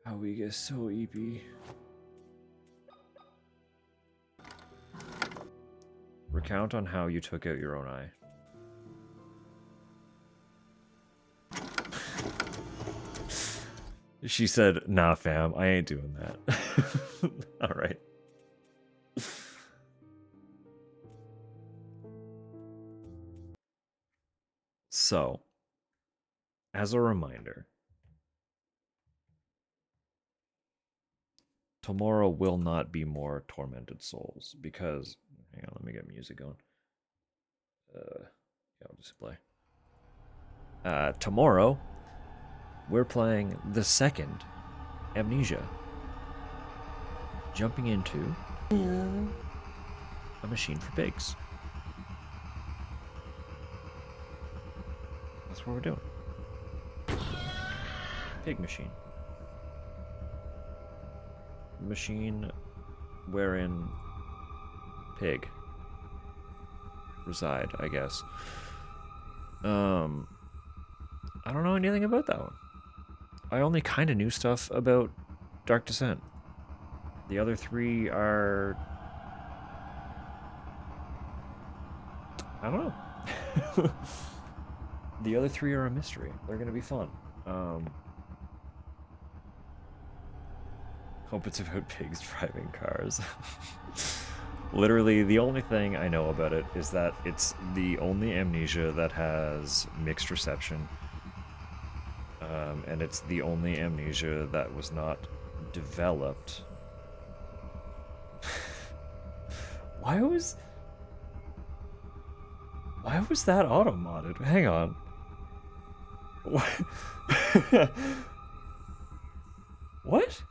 How we get so EB. Recount on how you took out your own eye. She said, nah, fam, I ain't doing that. Alright. So, as a reminder, tomorrow will not be more Tormented Souls because, hang on, let me get music going. Yeah, I'll just play. Tomorrow, we're playing the second Amnesia. Jumping into a machine for pigs. That's what we're doing. Pig machine. Machine wherein pig reside, I guess. I don't know anything about that one. I only kind of knew stuff about Dark Descent. The other three are... I don't know. The other three are a mystery. They're gonna be fun. Hope it's about pigs driving cars. Literally, the only thing I know about it is that it's the only Amnesia that has mixed reception. And it's the only Amnesia that was not developed. Why was that auto-modded? Hang on. What? What?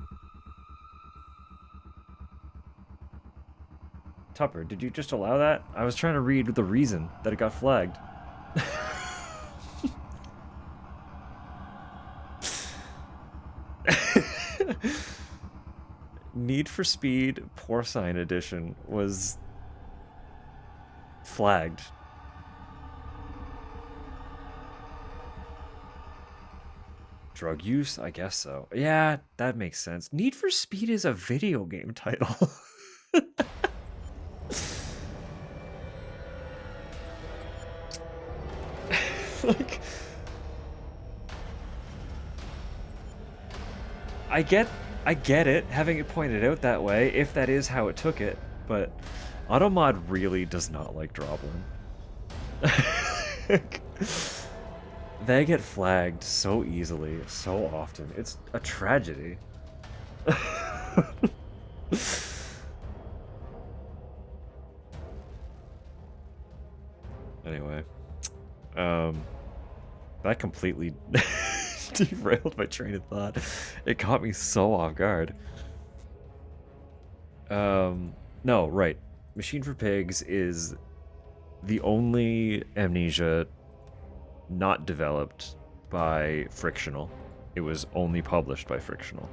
Tupper, did you just allow that? I was trying to read the reason that it got flagged. Need for Speed Porcine Edition was flagged. Drug use? I guess so. Yeah, that makes sense. Need for Speed is a video game title. Like, I get it, having it pointed out that way, if that is how it took it, but Automod really does not like Droblin. They get flagged so easily, so often. It's a tragedy. Anyway, that completely derailed my train of thought. It caught me so off guard. No, right. Machine for Pigs is the only Amnesia not developed by Frictional. It was only published by Frictional.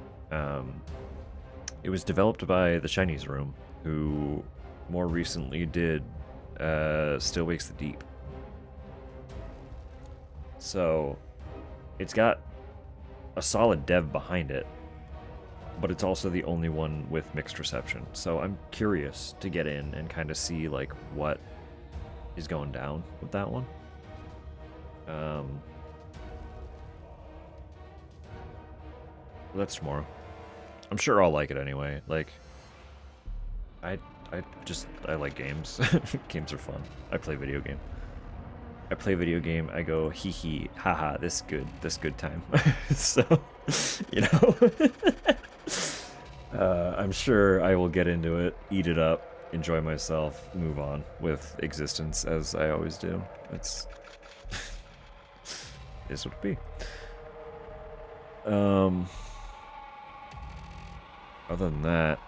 It was developed by the Chinese Room, who more recently did Still Wakes the Deep. So it's got a solid dev behind it, but it's also the only one with mixed reception. So I'm curious to get in and kind of see like what is going down with that one. That's tomorrow. I'm sure I'll like it anyway. Like, I like games. Games are fun. I play video game. I play a video game, I go hee hee, haha, this good time. So, you know, I'm sure I will get into it, eat it up, enjoy myself, move on with existence as I always do. It's is what it be. Other than that,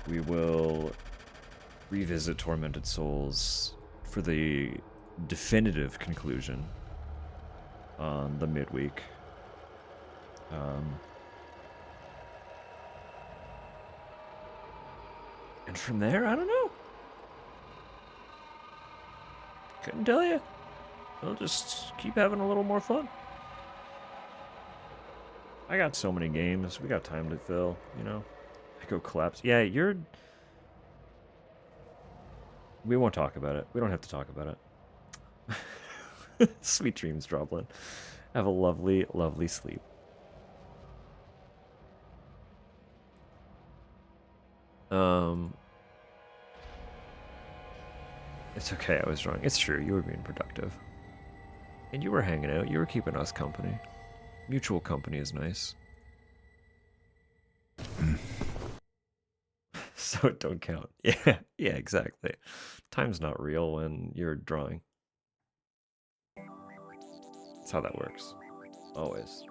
we will revisit Tormented Souls for the definitive conclusion on the midweek. And from there, I don't know. Couldn't tell you. I'll just keep having a little more fun. I got so many games. We got time to fill, you know? I go collapse. Yeah, you're... We won't talk about it. We don't have to talk about it. Sweet dreams, Droblin. Have a lovely, lovely sleep. It's okay, I was wrong. It's true, you were being productive. And you were hanging out. You were keeping us company. Mutual company is nice. So it don't count. Yeah, yeah, exactly. Time's not real when you're drawing. That's how that works. Always.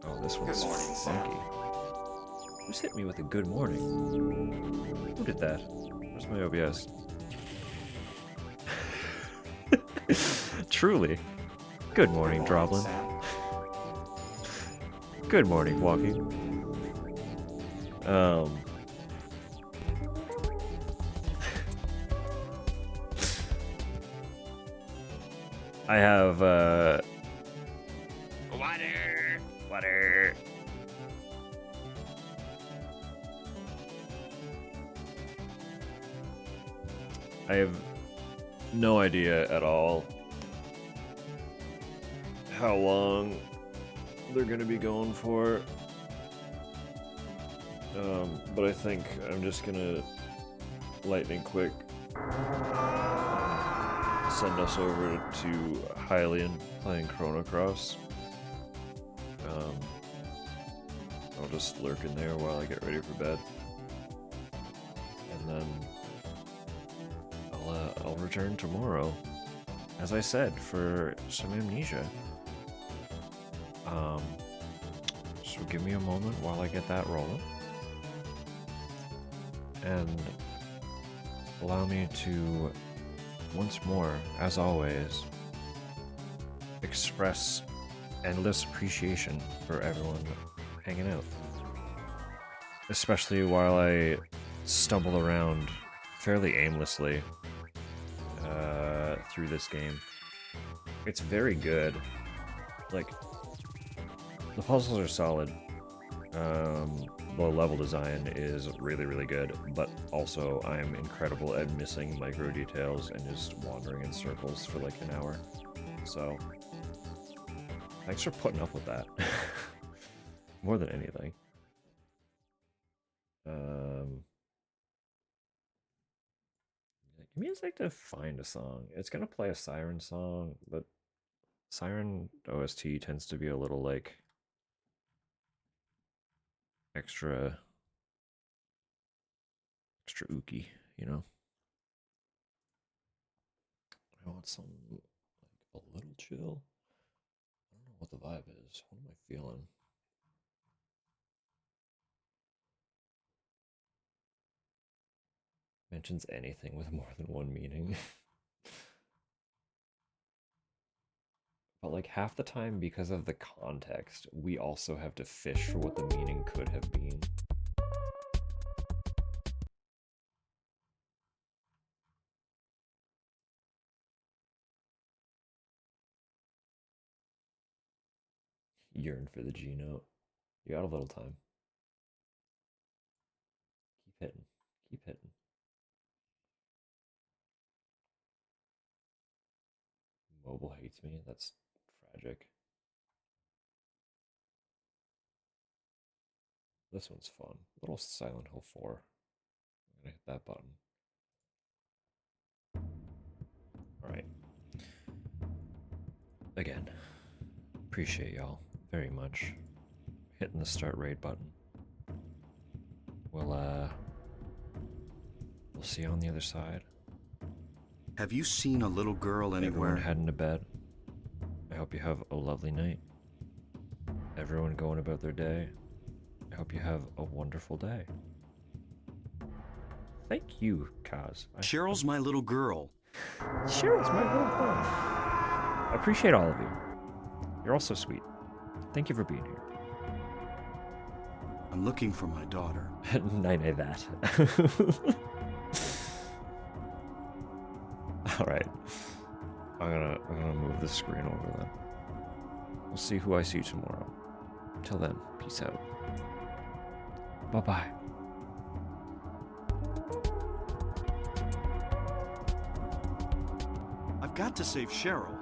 Oh, this one's funky. Who's hit me with a good morning? Who did that? Where's my OBS? Truly. Good morning, Droblin. Good morning, Walking. I have, Water! I have no idea at all how long they're gonna be going for. But I think I'm just gonna lightning quick send us over to Hylian playing Chrono Cross. I'll just lurk in there while I get ready for bed, and then I'll return tomorrow, as I said, for some Amnesia. So give me a moment while I get that rolling, and allow me to once more, as always, express endless appreciation for everyone hanging out. Especially while I stumble around fairly aimlessly through this game. It's very good. Like, the puzzles are solid. The level design is really, really good, but also I'm incredible at missing micro details and just wandering in circles for like an hour. So, thanks for putting up with that. More than anything. Give me a sec to find a song. It's gonna play a Siren song, but Siren OST tends to be a little like extra ooky, you know? I want some like a little chill. I don't know what the vibe is. What am I feeling? Mentions anything with more than one meaning. But like half the time, because of the context, we also have to fish for what the meaning could have been. Yearn for the G note. You got a little time. Keep hitting. Keep hitting. Mobile hates me. That's tragic. This one's fun. Little Silent Hill 4. I'm gonna hit that button. again, appreciate y'all very much. Hitting the start raid button. We'll see you on the other side.
Have you seen a little girl anywhere?
Everyone heading to bed. I hope you have a lovely night. Everyone going about their day. I hope you have a wonderful day. Thank you, Kaz.
Cheryl's my little girl.
Cheryl's my little girl. I appreciate all of you. You're all so sweet. Thank you for being here.
I'm looking for my daughter.
Night that. Alright. I'm gonna move the screen over then. We'll see who I see tomorrow. Till then, peace out. Bye-bye.
I've got to save Cheryl.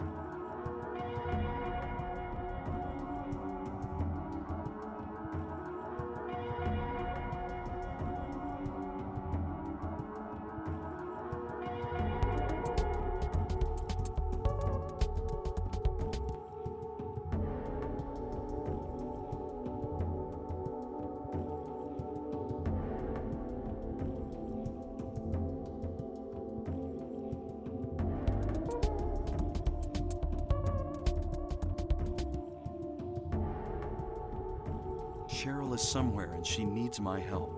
Cheryl is somewhere and she needs my help.